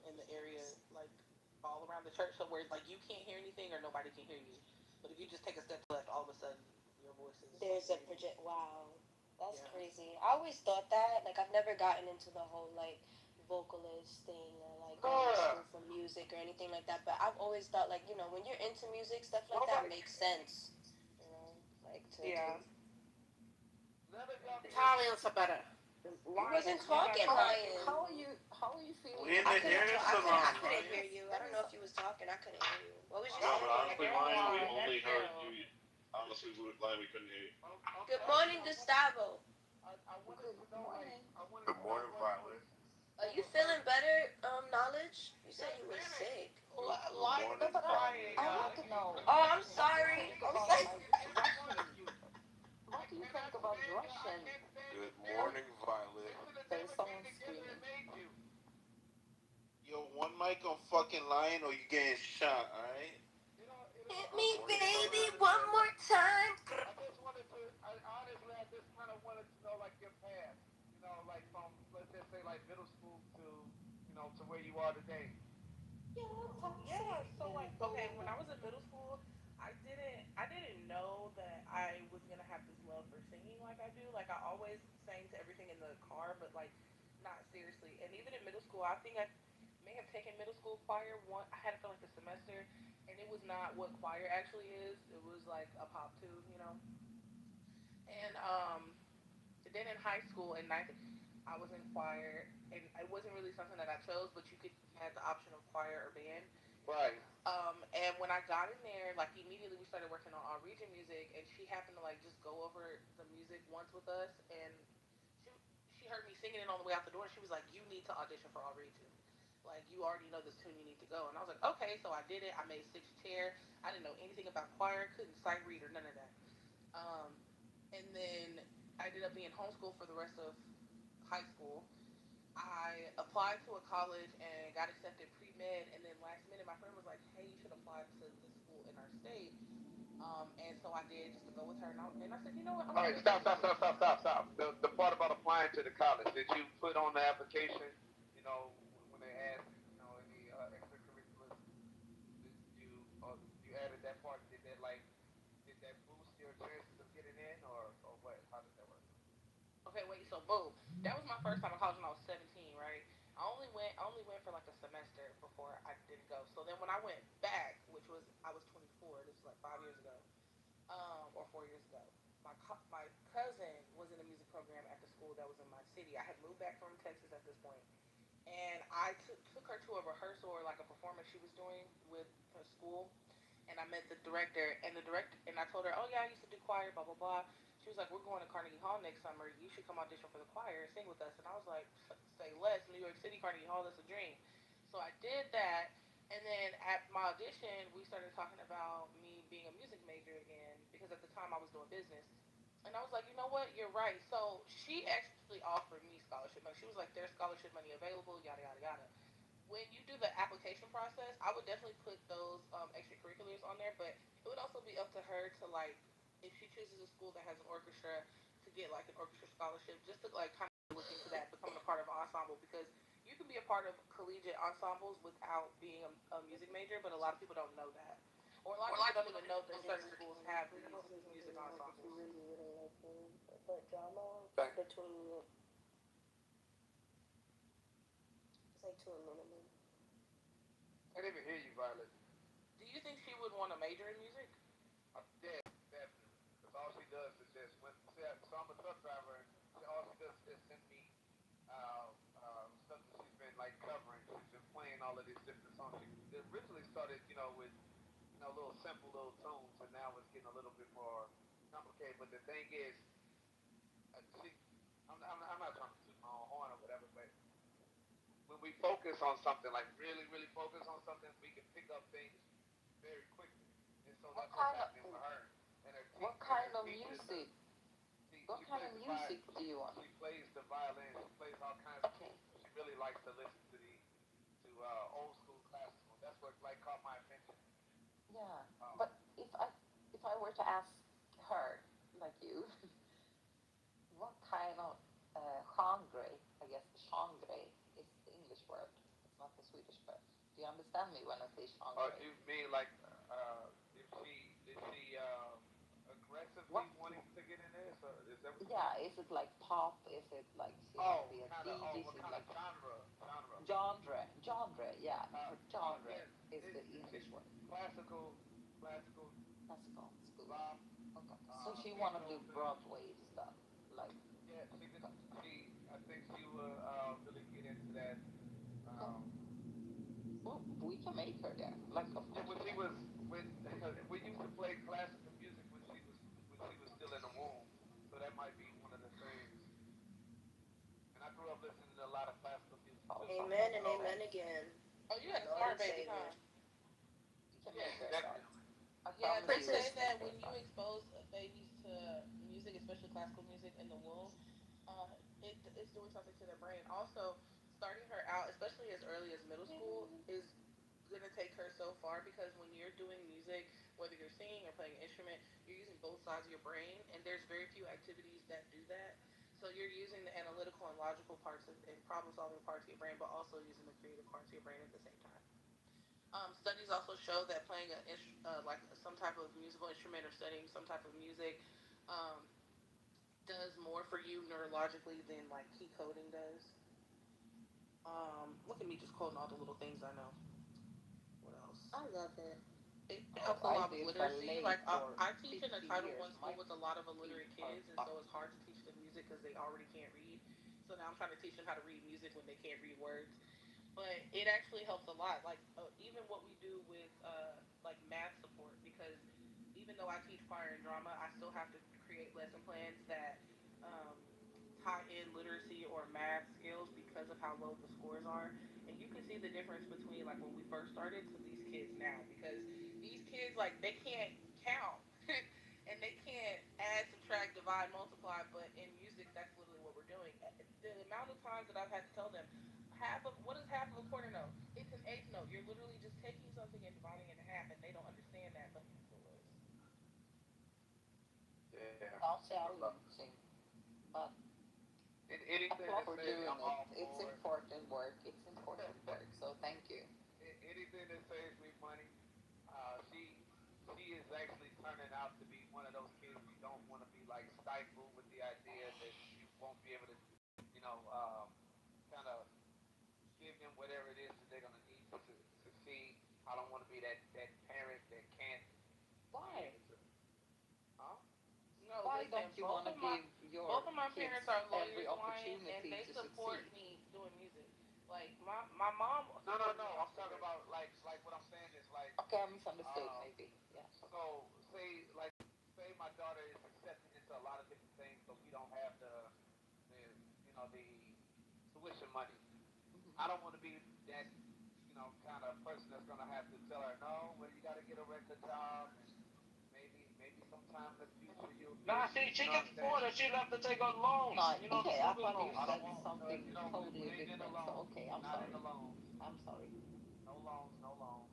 Speaker 8: in the area, like all around the church, so where like you can't hear anything or nobody can hear you. But if you just take a step to the left, all of a sudden your voice is
Speaker 11: There's a
Speaker 8: screaming.
Speaker 11: project. Wow, that's
Speaker 8: Yeah.
Speaker 11: crazy. I always thought that. Like I've never gotten into the whole like vocalist thing or like going to school for music or anything like that. But I've always thought like you know when you're into music stuff like that
Speaker 8: Nobody.
Speaker 11: makes sense. You know, like to do.
Speaker 8: Yeah.
Speaker 12: None of y'all can hear
Speaker 8: Italians are better.
Speaker 11: You wasn't
Speaker 8: Lions. You guys
Speaker 11: talking,
Speaker 8: are
Speaker 10: How,
Speaker 8: lions.
Speaker 11: Lion.
Speaker 10: how are you feeling
Speaker 17: We in
Speaker 11: I
Speaker 17: the
Speaker 10: about
Speaker 11: couldn't.
Speaker 17: hair
Speaker 11: Talk, I
Speaker 17: salon,
Speaker 11: couldn't
Speaker 17: Lion.
Speaker 11: hear you. I don't know if you was talking. I couldn't hear you. What was you
Speaker 16: No, but
Speaker 11: saying?
Speaker 16: honestly, Lion, we
Speaker 8: That's
Speaker 16: only heard
Speaker 8: Daryl.
Speaker 16: you. Honestly, Lion, we couldn't hear you.
Speaker 11: Good morning, Gustavo.
Speaker 12: I wanted to
Speaker 10: Good
Speaker 12: know, like,
Speaker 10: morning?
Speaker 12: I wanted
Speaker 16: Good
Speaker 12: to know
Speaker 16: morning, Violet.
Speaker 11: Are you feeling better? Knowledge. You said you were sick.
Speaker 16: Good
Speaker 8: Lion
Speaker 10: No,
Speaker 16: morning,
Speaker 8: is
Speaker 10: but
Speaker 8: crying,
Speaker 10: I
Speaker 16: Violet.
Speaker 10: want
Speaker 8: y'all.
Speaker 10: to know,
Speaker 11: Oh, I'm
Speaker 10: what do you
Speaker 11: sorry.
Speaker 10: think
Speaker 11: I'm
Speaker 10: about
Speaker 11: sorry.
Speaker 10: like Russian? What do you think about Russian?
Speaker 16: Good
Speaker 10: Oh,
Speaker 16: morning, Violet.
Speaker 10: there's someone screaming.
Speaker 17: Yo, one mic on fucking Lion or you getting shot, alright?
Speaker 11: Hit
Speaker 16: Good
Speaker 11: me,
Speaker 16: morning,
Speaker 11: baby,
Speaker 16: Violet.
Speaker 11: one more time.
Speaker 12: I just wanted to, honestly, I just kind of wanted to know, like, your past. You know, like, from, let's just say, like, middle school to, you know, to where you are today.
Speaker 10: You're
Speaker 8: Yeah,
Speaker 10: toxic,
Speaker 8: so like okay, when
Speaker 10: baby.
Speaker 8: I was in middle school, I didn't know that I was gonna have this love for singing like I do. Like I always sang to everything in the car, but like not seriously. And even in middle school, I think I may have taken middle school choir one. I had it for like the semester, and it was not what choir actually is. It was like a pop tune, you know. And then in high school in ninth, I was in choir, and it wasn't really something that I chose, but you had the option of choir or band.
Speaker 12: Right.
Speaker 8: And when I got in there, like immediately we started working on our region music, and she happened to like just go over the music once with us, and she she heard me singing it on the way out the door, and she was like, "You need to audition for all region. Like you already know this tune, you need to go." And I was like, "Okay." So I did it. I made six chair. I didn't know anything about choir, couldn't sight read or none of that. Um, and then I ended up being homeschooled for the rest of high school. I applied to a college and got accepted pre med, and then last minute my friend was like, "Hey, you should apply to this school in our state." And so I did just to go with her, and I said, "You know what? I
Speaker 12: All
Speaker 8: want to
Speaker 12: right,
Speaker 8: go
Speaker 12: stop,
Speaker 8: sing."
Speaker 12: stop, stop, stop, stop, stop. The part about applying to the college, did you put on the application, you know, when they asked, you know, any extracurriculars, did you added that part? Did that boost your chances of getting in, or what? How did that work?
Speaker 8: Okay, wait. So boom, that was my first time in college when I was 17, right? I only went for like a semester before I didn't go. So then when I went back, which was I was 24, this was like 5 years ago, or 4 years ago. My cousin was in a music program at the school that was in my city. I had moved back from Texas at this point, and I took her to a rehearsal or like a performance she was doing with her school, and I met the director, and I told her, "Oh yeah, I used to do choir, blah blah blah." She was like, "We're going to Carnegie Hall next summer. You should come audition for the choir and sing with us." And I was like, "Say less, New York City, Carnegie Hall, that's a dream." So I did that, and then at my audition, we started talking about me being a music major again because at the time I was doing business. And I was like, you know what? You're right. So she actually offered me scholarship money. She was like, there's scholarship money available, yada, yada, yada. When you do the application process, I would definitely put those extracurriculars on there, but it would also be up to her to like, if she chooses a school that has an orchestra, to get like an orchestra scholarship, just to like kind of look into that, becoming a part of an ensemble, because you can be a part of collegiate ensembles without being a music major, but a lot of people don't know that, or a lot of people don't even know that certain schools have these music ensembles.
Speaker 11: Really, really like him. But drama
Speaker 5: Okay.
Speaker 11: between it's like two minimum.
Speaker 12: I didn't even hear you, Violet.
Speaker 8: Do you think she would want to major in music?
Speaker 12: Yeah, definitely. Because all she does is just when so I'm a truck driver, and all she does is just send me stuff that she's been like covering. She's been playing all of these different songs. She originally started, with little simple little tunes, and now it's getting a little bit more complicated. But the thing is, she, I'm not trying to toot my own horn or whatever, but when we focus on something, like really, really focus on something, we can pick up things very quickly. And so
Speaker 1: What
Speaker 12: that's what's
Speaker 1: kind of
Speaker 12: happening with her. And her,
Speaker 1: what
Speaker 12: and
Speaker 1: kind
Speaker 12: her
Speaker 1: of
Speaker 12: teachers are,
Speaker 1: music? What
Speaker 12: she
Speaker 1: kind
Speaker 12: plays
Speaker 1: of music do you want?
Speaker 12: she plays the violin. She plays all kinds of
Speaker 1: Okay.
Speaker 12: music. But she really likes to listen to old school classical. That's what like caught my attention.
Speaker 1: Yeah,
Speaker 12: Um,
Speaker 1: but if I were to ask her, like you, what kind of genre? I guess genre is the English word. It's not the Swedish word. Do you understand me when I say genre?
Speaker 12: do you mean like if she is she
Speaker 1: What?
Speaker 12: aggressively wanting to get in this, or is that what you
Speaker 1: Yeah,
Speaker 12: mean?
Speaker 1: is it like pop? Is it like she want to be a DJ? Is
Speaker 12: What
Speaker 1: it
Speaker 12: kind of
Speaker 1: like
Speaker 12: genre?
Speaker 1: genre? Yeah, her genre
Speaker 12: Yeah,
Speaker 1: is the
Speaker 12: she's
Speaker 1: English word.
Speaker 12: classical
Speaker 1: Classical school.
Speaker 12: rock,
Speaker 1: Okay, so she want to do
Speaker 12: Beethoven.
Speaker 1: Broadway stuff, like.
Speaker 12: Yeah, I think she will really get into that.
Speaker 1: Okay.
Speaker 12: Um,
Speaker 1: Well, we can make her there. Like, of
Speaker 12: yeah,
Speaker 1: course
Speaker 12: when
Speaker 1: we
Speaker 12: she
Speaker 1: can.
Speaker 12: was when we used to play classical music when she was still in the womb, so that might be one of the things. And I grew up listening to a lot of classical music too.
Speaker 1: Also
Speaker 11: Amen
Speaker 1: makes
Speaker 11: and
Speaker 12: So
Speaker 11: amen
Speaker 1: sense.
Speaker 11: again.
Speaker 8: Oh, you
Speaker 11: My
Speaker 8: had a
Speaker 11: Lord
Speaker 8: smart
Speaker 11: and
Speaker 8: baby,
Speaker 11: Savior.
Speaker 8: huh?
Speaker 1: You can make
Speaker 12: yeah,
Speaker 1: her start.
Speaker 12: definitely.
Speaker 1: I
Speaker 8: Yeah,
Speaker 1: promise
Speaker 8: they
Speaker 1: you,
Speaker 8: say
Speaker 11: Princess.
Speaker 1: you can
Speaker 8: that
Speaker 1: make her
Speaker 8: when you
Speaker 1: start.
Speaker 8: expose babies to music, especially classical music in the womb, it's doing something to their brain. Also, starting her out, especially as early as middle school, is gonna take her so far because when you're doing music, whether you're singing or playing an instrument, you're using both sides of your brain, and there's very few activities that do that. So you're using the analytical and logical parts and problem-solving parts of your brain, but also using the creative parts of your brain at the same time. Studies also show that playing like some type of musical instrument or studying some type of music um, does more for you neurologically than like key coding does. Look at me just quoting all the little things I know. What else?
Speaker 11: I love it.
Speaker 8: It
Speaker 1: Oh,
Speaker 8: helps a
Speaker 1: I
Speaker 8: lot with
Speaker 1: did
Speaker 8: literacy.
Speaker 1: ballet
Speaker 8: Like
Speaker 1: for
Speaker 8: I teach in a
Speaker 1: 50
Speaker 8: Title
Speaker 1: years.
Speaker 8: One
Speaker 1: My
Speaker 8: school with a lot of
Speaker 1: feet
Speaker 8: illiterate
Speaker 1: are
Speaker 8: kids, and so
Speaker 1: fucked.
Speaker 8: it's hard to teach them music because they already can't read. So now I'm trying to teach them how to read music when they can't read words, but it actually helps a lot. Like even what we do with like math support, because even though I teach choir and drama, I still have to create lesson plans that um, tie in literacy or math skills because of how low the scores are. And you can see the difference between like when we first started to these kids now, because these kids like they can't count. And they can't add, subtract, divide, multiply, but in music, that's literally what we're doing. The amount of times that I've had to tell them, what is half of a quarter note? It's an eighth note. You're literally just taking something and dividing it in half, and they don't understand that, but you're clueless.
Speaker 12: Yeah,
Speaker 1: Not
Speaker 12: I love
Speaker 1: challenging, but
Speaker 12: anything to
Speaker 1: applaud for
Speaker 12: save me.
Speaker 1: doing
Speaker 12: I'm
Speaker 1: it.
Speaker 12: all
Speaker 1: It's
Speaker 12: for it.
Speaker 1: important work. It's important work. So thank you.
Speaker 12: Anything that saves me money. She is actually turning out to be one of those kids you don't want to be like stifled with the idea that you won't be able to, kind of give them whatever it is that they're gonna need to succeed. I don't want to be that parent that can't be
Speaker 1: Why?
Speaker 12: able to. Huh?
Speaker 8: No,
Speaker 1: Why don't
Speaker 8: listen.
Speaker 1: you want to give
Speaker 8: Both
Speaker 1: your
Speaker 8: of my
Speaker 1: kids
Speaker 8: parents are
Speaker 1: every
Speaker 8: lawyers, Lion, and
Speaker 1: opportunity
Speaker 8: they
Speaker 1: to succeed?
Speaker 8: support me doing music. Like my mom
Speaker 12: No.
Speaker 8: supported me
Speaker 12: I'm
Speaker 8: off the
Speaker 12: talking
Speaker 8: rip.
Speaker 12: about like what I'm saying is like
Speaker 1: Okay, I misunderstood
Speaker 12: um.
Speaker 1: maybe. Yeah.
Speaker 12: So say my daughter is accepted into a lot of different things, but we don't have the the tuition money. I don't want to be that kind of person that's gonna have to tell her no. Well, you got to get a regular job, and maybe sometime in the future you'll
Speaker 17: Nah,
Speaker 12: get.
Speaker 17: she
Speaker 12: You know
Speaker 17: can
Speaker 12: what I'm saying?
Speaker 17: afford it. She'll have to take on
Speaker 1: No,
Speaker 17: loans. You know, the
Speaker 1: okay, I
Speaker 17: student
Speaker 1: thought you
Speaker 12: I
Speaker 17: loans.
Speaker 12: don't
Speaker 1: said
Speaker 12: want.
Speaker 1: something
Speaker 12: We
Speaker 1: totally
Speaker 12: ain't in the
Speaker 1: different. So
Speaker 12: loans.
Speaker 1: okay,
Speaker 12: We're
Speaker 1: I'm
Speaker 12: not in the
Speaker 1: sorry.
Speaker 12: loans.
Speaker 1: I'm sorry.
Speaker 12: No loans. No loans.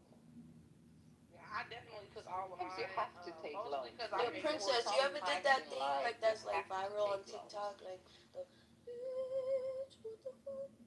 Speaker 8: Yeah, I definitely took all of
Speaker 1: Sometimes you
Speaker 8: mine,
Speaker 1: have to take
Speaker 8: mostly
Speaker 1: loans.
Speaker 8: because I
Speaker 11: Yo,
Speaker 1: Maybe
Speaker 8: can't
Speaker 1: for
Speaker 8: afford
Speaker 11: Princess, you
Speaker 1: some
Speaker 11: ever
Speaker 8: tuition.
Speaker 11: did
Speaker 1: times
Speaker 11: that
Speaker 1: in
Speaker 11: thing
Speaker 1: life
Speaker 11: like
Speaker 1: you
Speaker 11: that's like
Speaker 1: have to
Speaker 11: viral on
Speaker 1: take loans.
Speaker 11: TikTok? Like the bitch, what the fuck?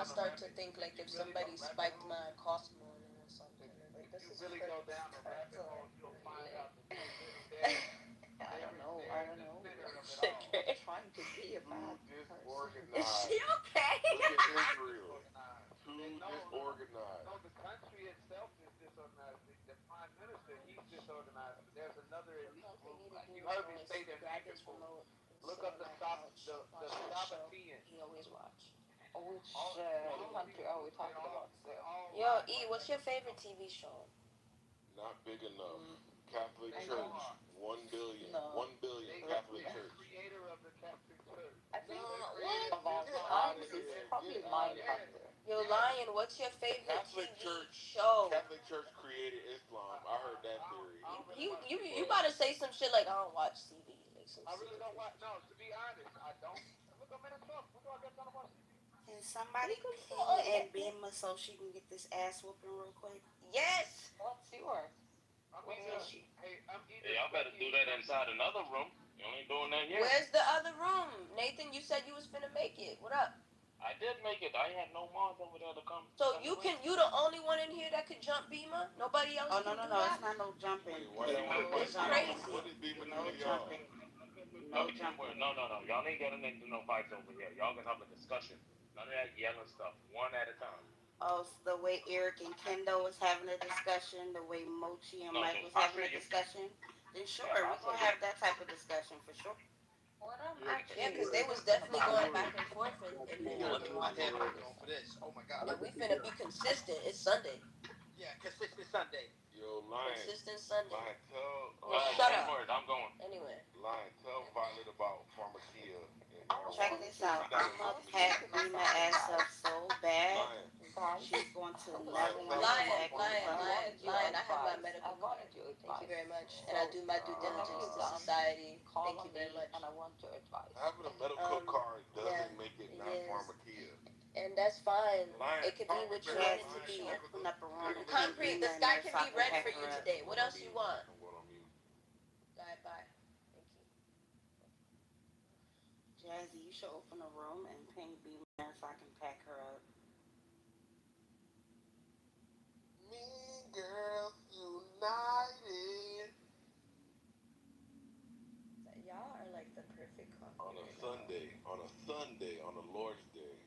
Speaker 8: I'll start to think like if somebody spiked my cost morning or something. Like this is
Speaker 12: really
Speaker 8: crazy.
Speaker 12: go down the rabbit hole, you'll find out that they really
Speaker 8: I don't know. I don't know.
Speaker 10: Okay.
Speaker 8: Trying to be a bad
Speaker 16: Too
Speaker 8: person.
Speaker 10: Is
Speaker 16: disorganized.
Speaker 10: she okay?
Speaker 16: Look at Israel. Too
Speaker 12: No,
Speaker 16: disorganized.
Speaker 12: no, the country itself is disorganized. The prime minister, he's disorganized. But there's another elite
Speaker 11: All they
Speaker 12: group.
Speaker 11: need to do
Speaker 12: You
Speaker 11: is
Speaker 12: heard
Speaker 11: go
Speaker 12: me
Speaker 11: and
Speaker 12: say their
Speaker 11: grab
Speaker 12: name
Speaker 11: this
Speaker 12: before.
Speaker 11: remote
Speaker 10: So
Speaker 12: Look up
Speaker 10: like
Speaker 12: the
Speaker 10: watch that show.
Speaker 12: Sabbateans.
Speaker 10: He always watch. Which
Speaker 12: All of
Speaker 10: country are we
Speaker 12: they
Speaker 10: talking
Speaker 12: all
Speaker 10: about
Speaker 12: they
Speaker 10: still?
Speaker 12: all
Speaker 1: Yo,
Speaker 12: lie
Speaker 1: E,
Speaker 12: like
Speaker 1: what's
Speaker 12: that.
Speaker 1: your favorite TV show?
Speaker 16: Not big enough. Catholic
Speaker 12: They
Speaker 16: Church.
Speaker 12: all are.
Speaker 16: 1 billion.
Speaker 10: No.
Speaker 16: 1 billion
Speaker 12: They
Speaker 16: Catholic
Speaker 12: the
Speaker 16: Church.
Speaker 12: creator of the Catholic Church.
Speaker 10: I think
Speaker 12: The
Speaker 16: What?
Speaker 12: creator
Speaker 10: of all
Speaker 16: Get
Speaker 12: Islam.
Speaker 16: out
Speaker 10: time
Speaker 16: of
Speaker 10: it's
Speaker 16: here.
Speaker 10: probably
Speaker 16: Get out of
Speaker 12: Yes,
Speaker 16: here.
Speaker 10: Mindhunter.
Speaker 1: Yo,
Speaker 12: yes.
Speaker 1: Lion, what's your favorite
Speaker 16: Catholic
Speaker 1: TV
Speaker 16: Church.
Speaker 1: show?
Speaker 16: Catholic Church created Islam. I heard that theory.
Speaker 12: I don't really
Speaker 1: You
Speaker 12: watch
Speaker 1: you
Speaker 12: TV.
Speaker 1: you
Speaker 16: But
Speaker 1: gotta say some shit like I don't watch TV, like some
Speaker 12: I really
Speaker 1: stupid
Speaker 12: don't watch.
Speaker 1: shit.
Speaker 12: No, to be honest, I don't. Look, I'm in a truck. What do I got time to watch TV?
Speaker 8: Can somebody
Speaker 1: You can
Speaker 8: ping
Speaker 1: yeah,
Speaker 8: and Bima so she can get this ass whooping real quick?
Speaker 1: yes.
Speaker 10: What's yours?
Speaker 12: I'm
Speaker 8: Where
Speaker 12: either.
Speaker 8: is she?
Speaker 12: Hey, I'm either.
Speaker 14: Hey, y'all better do that inside another room. You ain't doing that here.
Speaker 1: Where's the other room? Nathan, you said you was finna make it. What up?
Speaker 14: I did make it. I had no mods over there to come.
Speaker 1: So you the only one in here that could jump Beamer? Nobody else
Speaker 8: Oh,
Speaker 1: can
Speaker 8: no,
Speaker 1: do
Speaker 8: no. It's
Speaker 1: that?
Speaker 8: not no jumping.
Speaker 16: wait, why
Speaker 8: It's
Speaker 16: y'all want to
Speaker 8: no
Speaker 16: fight
Speaker 1: It's
Speaker 16: Beamer?
Speaker 8: jumping.
Speaker 16: What
Speaker 1: crazy.
Speaker 16: did Beamer do
Speaker 8: No
Speaker 16: to y'all?
Speaker 8: jumping.
Speaker 14: No,
Speaker 8: No jumping.
Speaker 14: no. Y'all ain't getting into no fights over here. Y'all can have a discussion. None of that yelling stuff. One at a time.
Speaker 8: Oh, so the way Eric and Kendo was having a discussion, the way Mochi and
Speaker 14: No,
Speaker 8: Mike
Speaker 14: so
Speaker 8: was
Speaker 14: I
Speaker 8: having a
Speaker 14: feel you.
Speaker 8: discussion, then sure,
Speaker 14: Yeah, I
Speaker 8: we're
Speaker 14: feel
Speaker 8: going to
Speaker 14: you.
Speaker 8: have that type of discussion for sure.
Speaker 10: What I'm
Speaker 16: Yeah,
Speaker 10: actually
Speaker 1: Yeah, because they was
Speaker 10: thinking
Speaker 1: definitely
Speaker 10: about.
Speaker 1: going back and forth in
Speaker 20: Oh,
Speaker 1: there.
Speaker 20: let me put my headphones on for this. Oh my god.
Speaker 1: And we finna be consistent. It's Sunday.
Speaker 20: Yeah, consistent Sunday.
Speaker 16: Yo, Lion.
Speaker 1: Consistent Sunday.
Speaker 16: Lion, tell
Speaker 1: Well, shut
Speaker 14: One
Speaker 1: up.
Speaker 14: word. I'm going.
Speaker 1: Anyway.
Speaker 16: Lion, tell Violet about Pharmakia and
Speaker 8: Check
Speaker 16: marijuana.
Speaker 8: this out.
Speaker 16: She gotta
Speaker 8: I'm going
Speaker 16: listen
Speaker 8: to
Speaker 16: to
Speaker 8: pack
Speaker 16: you.
Speaker 8: Bima ass up so bad,
Speaker 16: Lion,
Speaker 10: Guys,
Speaker 8: she's going to
Speaker 10: I
Speaker 8: never
Speaker 16: Lion,
Speaker 8: want
Speaker 16: tell
Speaker 8: to
Speaker 16: her
Speaker 8: come
Speaker 16: about
Speaker 8: back in
Speaker 1: Lion,
Speaker 8: front of
Speaker 16: Pharmakia.
Speaker 8: me.
Speaker 1: I have my
Speaker 10: I
Speaker 1: medical
Speaker 10: wanted
Speaker 1: card.
Speaker 10: your
Speaker 1: Thank you very
Speaker 10: advice.
Speaker 1: much. And I do my due
Speaker 10: Whenever
Speaker 1: diligence
Speaker 10: you're
Speaker 1: to
Speaker 10: done,
Speaker 1: society.
Speaker 10: call
Speaker 1: Thank
Speaker 10: on
Speaker 1: you very
Speaker 10: me
Speaker 1: much.
Speaker 10: and I want your advice.
Speaker 16: Having a medical card
Speaker 1: Yeah,
Speaker 16: doesn't make it
Speaker 1: it
Speaker 16: not
Speaker 1: is.
Speaker 16: Pharmakia.
Speaker 1: And that's fine.
Speaker 16: Lion,
Speaker 1: It could be
Speaker 16: talk
Speaker 1: what
Speaker 16: to
Speaker 1: you
Speaker 16: her.
Speaker 1: want it
Speaker 8: Jazzy,
Speaker 1: to
Speaker 8: you
Speaker 16: Lion,
Speaker 8: should
Speaker 1: be.
Speaker 16: talk to
Speaker 8: open up a room and ping
Speaker 1: Concrete, the
Speaker 8: Bima in
Speaker 1: sky
Speaker 8: there
Speaker 1: can
Speaker 8: so I
Speaker 1: be
Speaker 8: can
Speaker 1: red
Speaker 8: pack
Speaker 1: for you
Speaker 8: her up.
Speaker 1: today.
Speaker 16: I'm
Speaker 1: What
Speaker 16: going on
Speaker 1: else you
Speaker 16: mute.
Speaker 1: want?
Speaker 16: I'm going on mute.
Speaker 1: Alright, bye. Thank you.
Speaker 8: Jazzy, you should open a room and ping Bima in there so I can pack her up.
Speaker 16: Mean Girls United.
Speaker 1: Y'all are like the perfect
Speaker 16: On
Speaker 1: coffee
Speaker 16: a
Speaker 1: right
Speaker 16: Sunday, on the Lord's Day.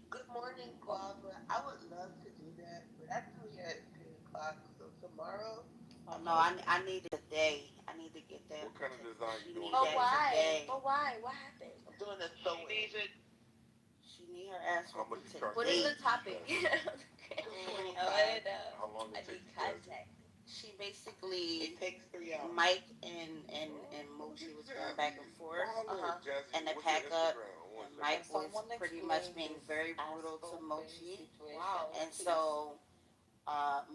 Speaker 21: Good morning, Guava. I would love to do that, but I do it at 10 o'clock. So tomorrow,
Speaker 8: Oh, no, I need a day. I need to get that.
Speaker 16: What kind of design
Speaker 8: She
Speaker 16: you doing
Speaker 8: need
Speaker 1: now.
Speaker 8: that today.
Speaker 1: But why? What happened?
Speaker 21: I'm doing a
Speaker 12: She
Speaker 21: sewing.
Speaker 12: needs it.
Speaker 8: She need her ass
Speaker 16: How much
Speaker 8: whooping
Speaker 16: you charge
Speaker 1: What is
Speaker 8: today.
Speaker 1: the topic? I want to know.
Speaker 16: How long
Speaker 1: I
Speaker 16: it
Speaker 1: need
Speaker 16: takes you, Jazzy?
Speaker 1: contact.
Speaker 8: She basically,
Speaker 21: It takes 3 hours.
Speaker 8: Mike and Mochi was going back and forth,
Speaker 1: Uh-huh.
Speaker 16: Jazzy,
Speaker 8: and the
Speaker 16: what's your
Speaker 8: pack up,
Speaker 16: Instagram? One
Speaker 8: and
Speaker 16: second.
Speaker 8: Mike was
Speaker 10: Someone
Speaker 8: pretty
Speaker 10: explain
Speaker 8: much being
Speaker 10: this
Speaker 8: very brutal
Speaker 10: astral
Speaker 8: to
Speaker 10: thing
Speaker 8: Mochi.
Speaker 10: situation.
Speaker 1: Wow.
Speaker 8: And
Speaker 10: please.
Speaker 8: so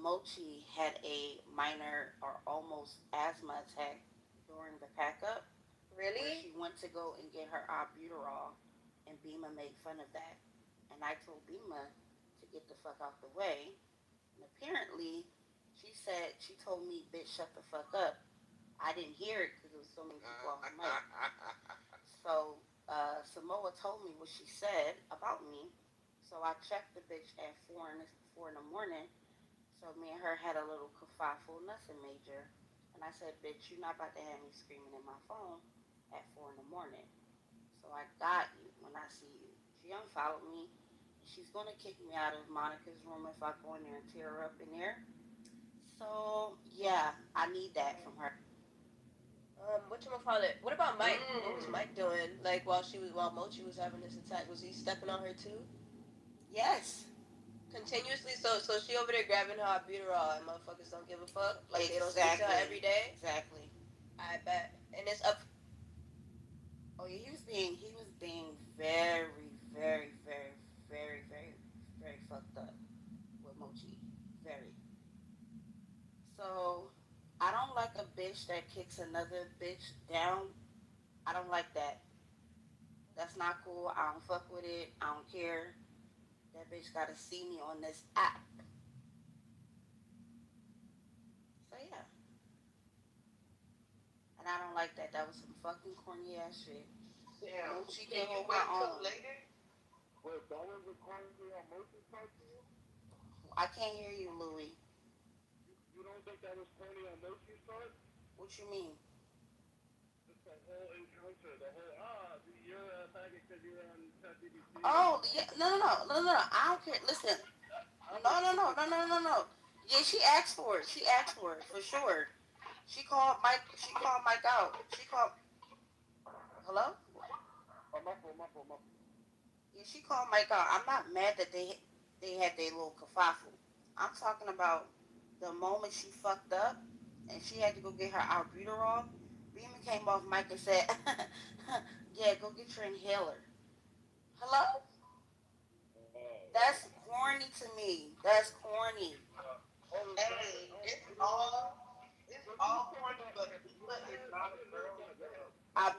Speaker 8: Mochi had a minor or almost asthma attack during the pack up. Where
Speaker 1: Really?
Speaker 8: she went to go and get her albuterol, and Bima made fun of that. And I told Bima to get the fuck out the way. And apparently, she told me, bitch, shut the fuck up. I didn't hear it because there was so many people off the mic. So Samoa told me what she said about me. So I checked the bitch at 4 in the morning. So me and her had a little kerfuffle, nothing major. And I said, bitch, you're not about to have me screaming in my phone at 4 in the morning. So I got you when I see you. She unfollowed me. She's going to kick me out of Monica's room if I go in there and tear her up in there. So, yeah, I need that from her.
Speaker 1: What about Mike? What was Mike doing? Like while Mochi was having this attack, was he stepping on her too?
Speaker 8: Yes.
Speaker 1: Continuously, so she over there grabbing her albuterol, and motherfuckers don't give a fuck. Like they don't speak to her every day.
Speaker 8: Exactly.
Speaker 1: I bet, and it's up.
Speaker 8: Oh yeah, he was being very, very, very, very, very, very fucked up with Mochi. Very. So I don't like a bitch that kicks another bitch down. I don't like that. That's not cool. I don't fuck with it. I don't care. That bitch gotta see me on this app. So yeah. And I don't like that. That was some fucking corny ass shit.
Speaker 21: Damn.
Speaker 8: Mochi
Speaker 21: Can
Speaker 8: can
Speaker 21: you
Speaker 8: hold
Speaker 21: wait
Speaker 8: her
Speaker 21: till
Speaker 8: own.
Speaker 21: later?
Speaker 12: Wait, that was recording me on Mochi's part to you?
Speaker 8: I can't hear you, Louie.
Speaker 12: You don't think that was corny on Mochi's part?
Speaker 8: What you mean?
Speaker 12: Just the whole encounter, the whole, you're a faggot because you're on ChatGPT.
Speaker 8: Oh, yeah, no. I don't care. Listen, no. Yeah, she asked for it. For sure.
Speaker 21: She called Mike. She called Mike out. She called. Hello.
Speaker 16: Oh, my fault, my fault, my fault.
Speaker 21: Yeah, she called Mike out. I'm not mad that they had their little kerfuffle. I'm talking about the moment she fucked up and she had to go get her albuterol. Beeman came off mic and said, "Yeah, go get your inhaler." Hello? That's corny to me. That's corny. Hey, it's all corny, but Beeman is not a girl's girl.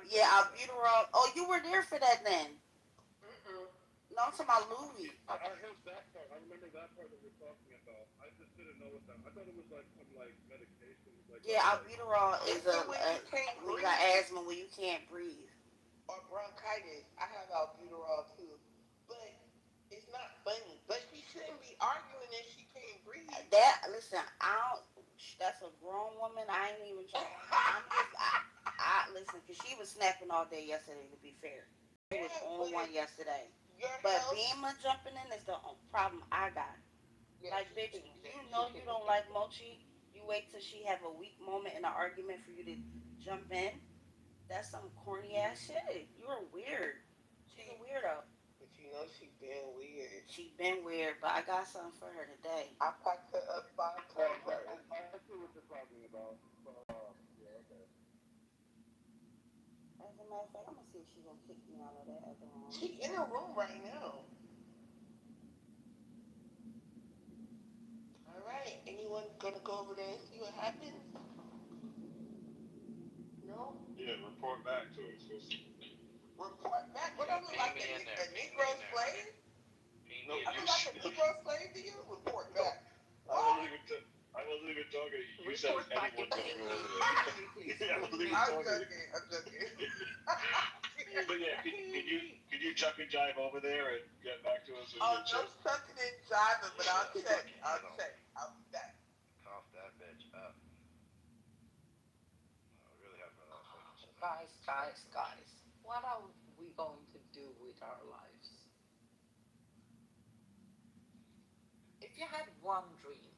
Speaker 21: Yeah, albuterol. Oh, you were there for that then. Mm-mm. No, I'm talking about Louis.
Speaker 16: I heard that part. I remember that part that we're talking about. I just didn't know what that. I thought it was like some like medication, like
Speaker 21: Yeah, albuterol is It's the a, way a you can't when you got breathe. asthma when you can't breathe. Or bronchitis. I have albuterol too. But it's not funny. But she shouldn't be arguing if she can't breathe. That listen, I don't. That's a grown woman. I ain't even trying. I'm just. I listen because she was snapping all day yesterday. To be fair, she was on one yesterday. But Beamer jumping in is the problem I got. Yeah, like, bitch, you know you don't like Mochi. You wait till she have a weak moment in an argument for you to jump in. That's some corny ass shit. You're weird. She's a weirdo. But you know she been weird. She been weird, but I got something for her today. I packed her up 5 times already.
Speaker 16: I see what you're talking about. Yeah, okay.
Speaker 21: As a matter of fact, I'm gonna see if she's gonna kick me out of that other room. She in her room right now. All right. Anyone gonna go over there and see what happens? No.
Speaker 16: Yeah, report back to us.
Speaker 21: Report back. What I look like a Negro slave? No, I look like a Negro slave to you? Report back.
Speaker 16: I wasn't even talking. You said anyone's gonna go over there. I wasn't even talking.
Speaker 21: I'm joking.
Speaker 16: But yeah, could you chuck and jive over there and get back to us?
Speaker 21: Oh, no sucking and jiving, but I'll check. I'll be back.
Speaker 15: Cough that bitch up. I really have no
Speaker 10: Guys, what are we going to do with our lives? If you had one dream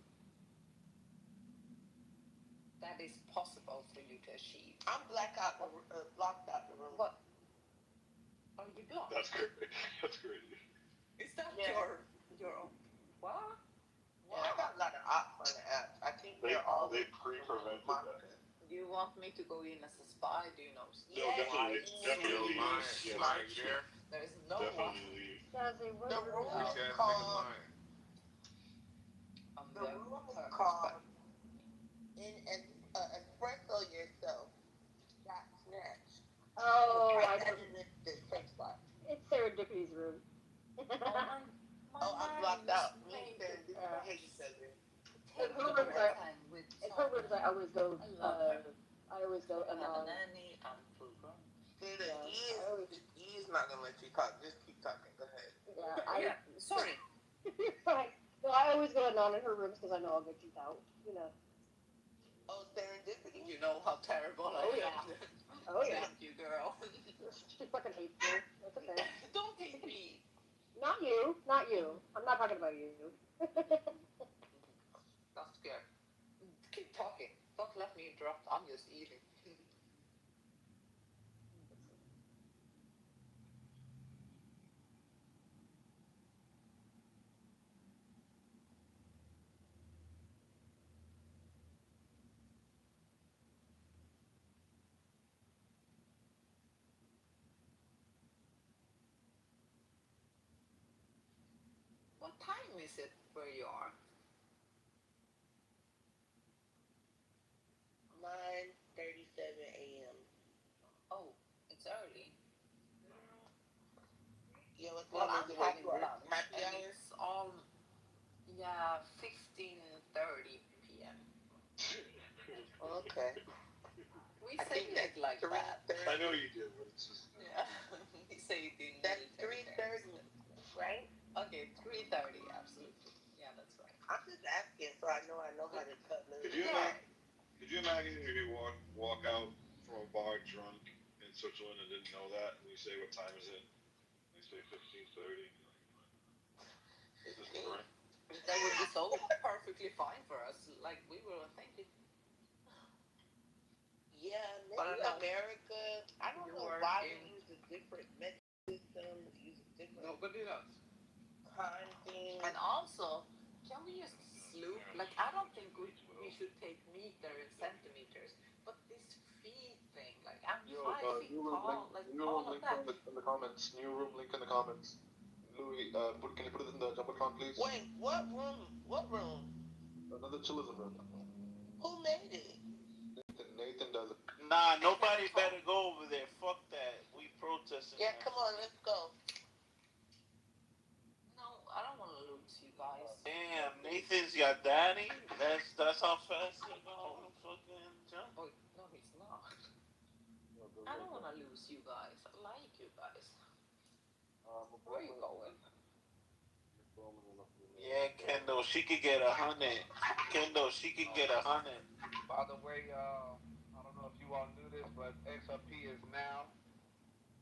Speaker 10: that is possible for you to achieve,
Speaker 21: I'm blocked out the room.
Speaker 10: What? Are you blocked?
Speaker 16: That's crazy. That's crazy.
Speaker 10: Is that your own? What?
Speaker 21: Yeah, I got a lot of ops on the app. I think they're all
Speaker 16: They pre-prevented that.
Speaker 10: Do you want me to go in as a spy? Do you know?
Speaker 16: No, definitely leave.
Speaker 10: There is no one.
Speaker 16: Definitely leave.
Speaker 21: The room is called. The room is called Espresso Yourself. Got snatched.
Speaker 11: Oh,
Speaker 21: Type
Speaker 11: I
Speaker 21: that
Speaker 11: know.
Speaker 21: in the search bar.
Speaker 11: It's Serendipity's room.
Speaker 21: I'm blocked out. Me and Serendipity hate each other.
Speaker 11: In her rooms, I always go. I always go anon.
Speaker 21: See, the E is not gonna let you talk. Just keep talking. Go ahead.
Speaker 11: Yeah,
Speaker 10: Sorry.
Speaker 11: Fine. No, I always go anon in her rooms because I know I'll get kicked out. You know.
Speaker 21: Oh, Serendipity.
Speaker 10: You know how terrible I am.
Speaker 11: Oh yeah.
Speaker 10: Thank you, girl.
Speaker 11: She fucking hates me. That's okay.
Speaker 10: Don't hate me.
Speaker 11: Not you. Not you. I'm not talking about you.
Speaker 10: That's good. Keep talking. Don't let me interrupt. I'm just eating. What time is it where you are?
Speaker 21: 9:37 a.m.
Speaker 10: Oh, it's early.
Speaker 21: Yeah, what
Speaker 10: Well,
Speaker 21: time
Speaker 10: I'm
Speaker 21: is it where
Speaker 10: having
Speaker 21: you are?
Speaker 10: lunch,
Speaker 21: Happy
Speaker 10: and
Speaker 21: hour?
Speaker 10: it's all 15:30 p.m.
Speaker 21: Okay.
Speaker 10: We
Speaker 21: I
Speaker 10: say
Speaker 21: think that's
Speaker 10: it like that.
Speaker 21: 3:30.
Speaker 16: I know you do, but it's just.
Speaker 10: Yeah, we say it in
Speaker 21: That's
Speaker 10: military
Speaker 21: 3:30,
Speaker 10: terms.
Speaker 21: right?
Speaker 10: Okay, 3:30, absolutely. Yeah, that's right.
Speaker 21: I'm just asking so I know how to cut loose.
Speaker 16: Could you imagine if you walk out from a bar drunk in Switzerland and didn't know that, and you say, "What time is it?" They say 15:30. Is this correct?
Speaker 10: That would be so perfectly fine for us. Like we were thinking.
Speaker 21: But in America, I don't know why we use a different metric system, use a different.
Speaker 20: Nobody does.
Speaker 21: Kind thing.
Speaker 10: And also, can we just sloop? Like, I don't think we should take meter and centimeters, but this feet thing, like, I'm 5 feet tall, like, all of that.
Speaker 12: In the comments. New room link in the comments. Louis, can you put it in the jumbotron, please?
Speaker 21: Wait, what room? What room?
Speaker 12: Another chillism room.
Speaker 21: Who made it?
Speaker 12: Nathan does it.
Speaker 17: Nah, nobody better go over there. Fuck that. We protesting.
Speaker 21: Yeah, come on, let's go.
Speaker 10: No, I don't want to lose you guys.
Speaker 17: Damn, Nathan's got Danny. That's how fast you're gonna fucking jump.
Speaker 10: Oh, no, he's not. I don't want to lose you guys. I like you guys. Where are you going?
Speaker 17: Yeah, Kendall, she could get 100. Kendall, she could get 100.
Speaker 20: By the way, I don't know if you all knew this, but XRP is now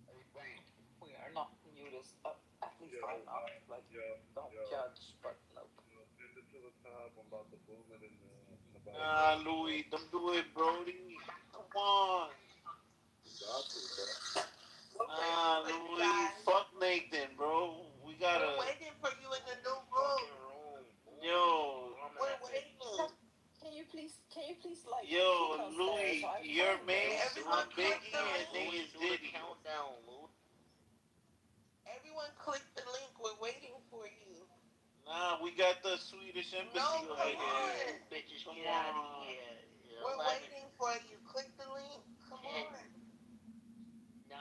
Speaker 20: a bank.
Speaker 10: We are not new this. At least I'm not. Like, don't judge, but nope.
Speaker 16: Send it to the top. I'm about to boom it in about.
Speaker 17: Nah, Louis, don't do it, Brody. Come on. Nah, Louis, fuck Nathan, bro. We gotta.
Speaker 21: We're waiting for you in the new room.
Speaker 17: Yo.
Speaker 21: We're waiting.
Speaker 10: Can you please, like,
Speaker 17: Yo,
Speaker 10: keep us
Speaker 17: Louis,
Speaker 10: there, so
Speaker 17: your mace
Speaker 21: Everyone
Speaker 17: on Biggie and name is Diddy.
Speaker 13: Countdown, Lou.
Speaker 21: Everyone click the link. We're waiting for you.
Speaker 17: Nah, we got the Swedish embassy
Speaker 21: No,
Speaker 17: right
Speaker 21: come
Speaker 17: here.
Speaker 21: on.
Speaker 13: Bitches,
Speaker 17: Come
Speaker 13: get out of
Speaker 17: on.
Speaker 13: here.
Speaker 21: We're waiting for you. Click the link. Come
Speaker 13: 10,
Speaker 21: on.
Speaker 13: 9.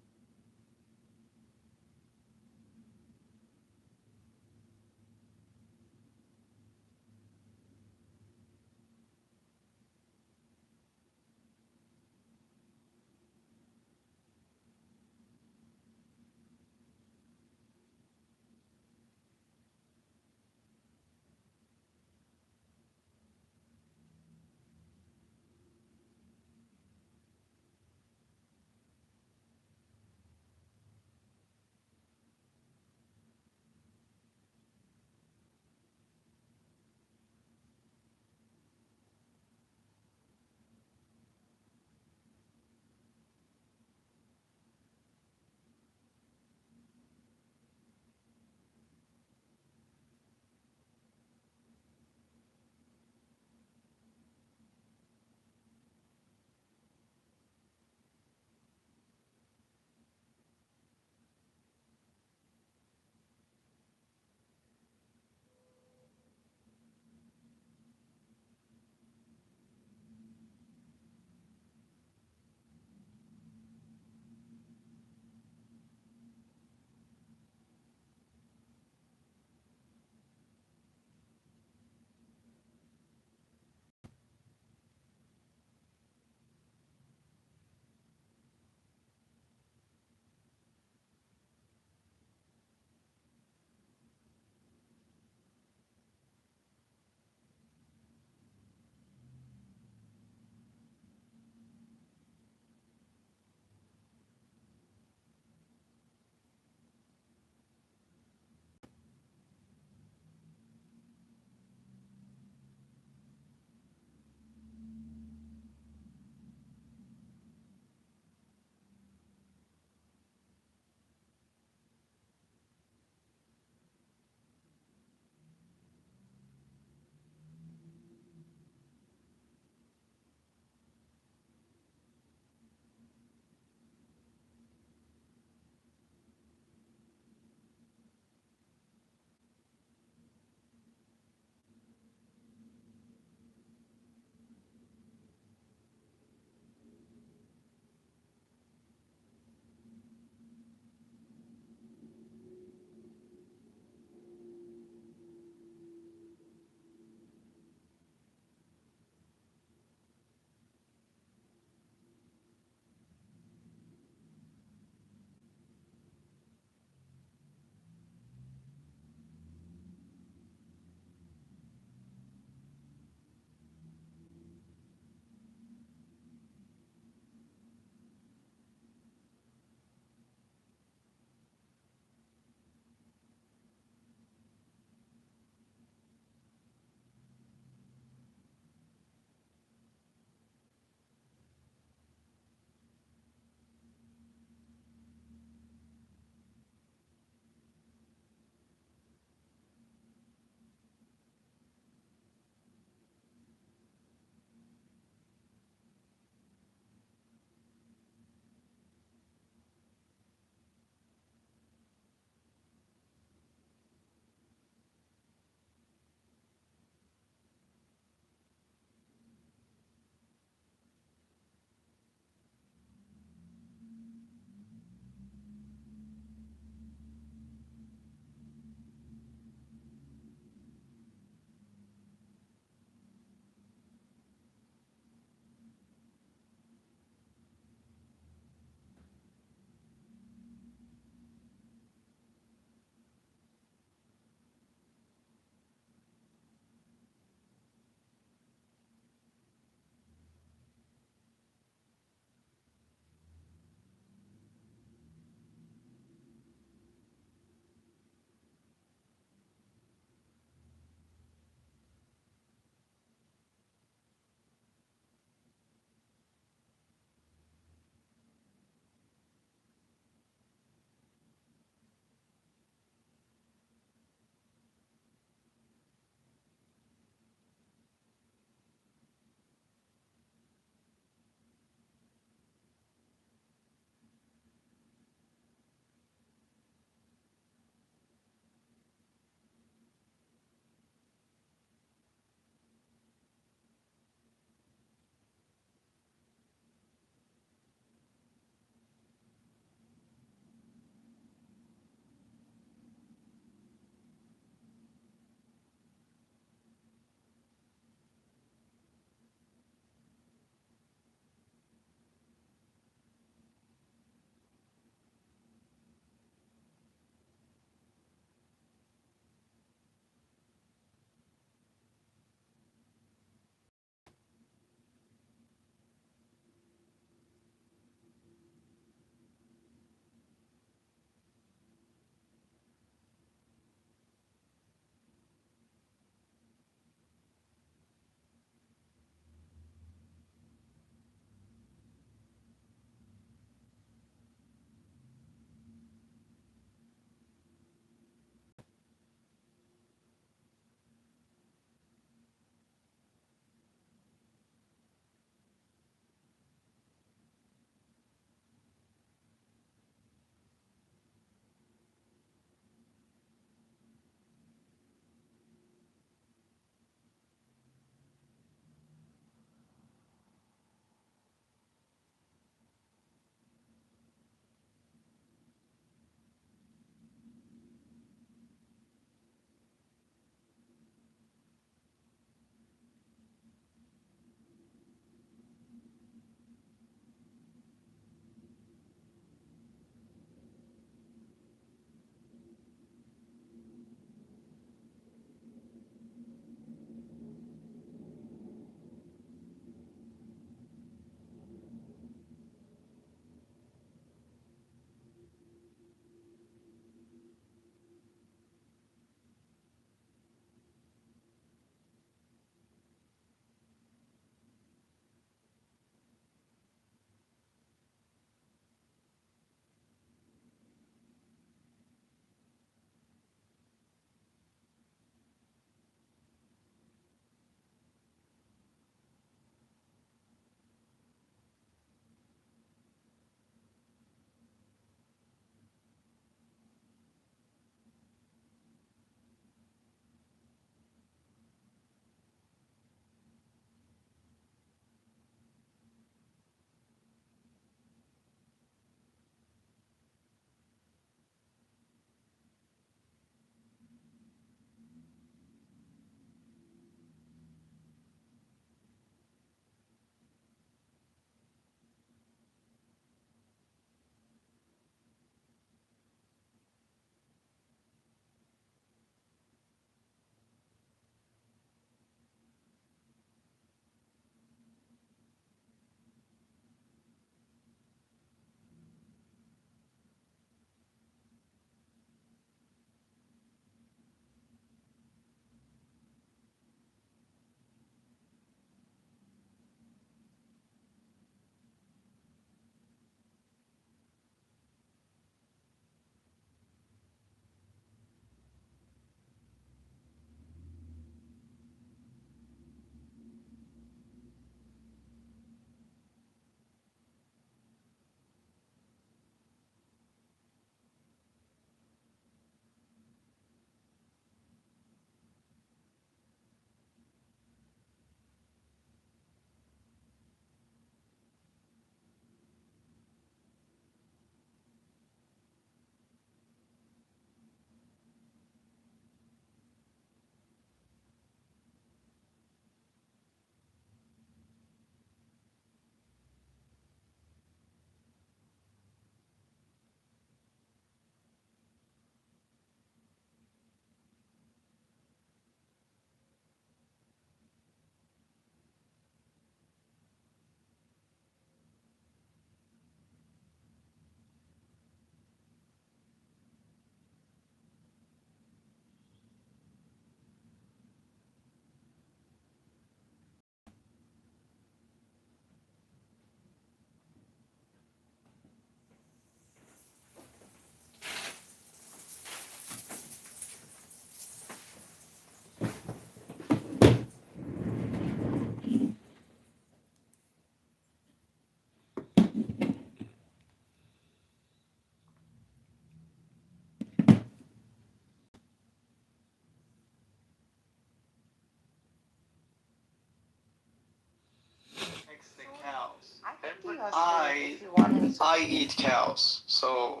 Speaker 2: I eat cows, so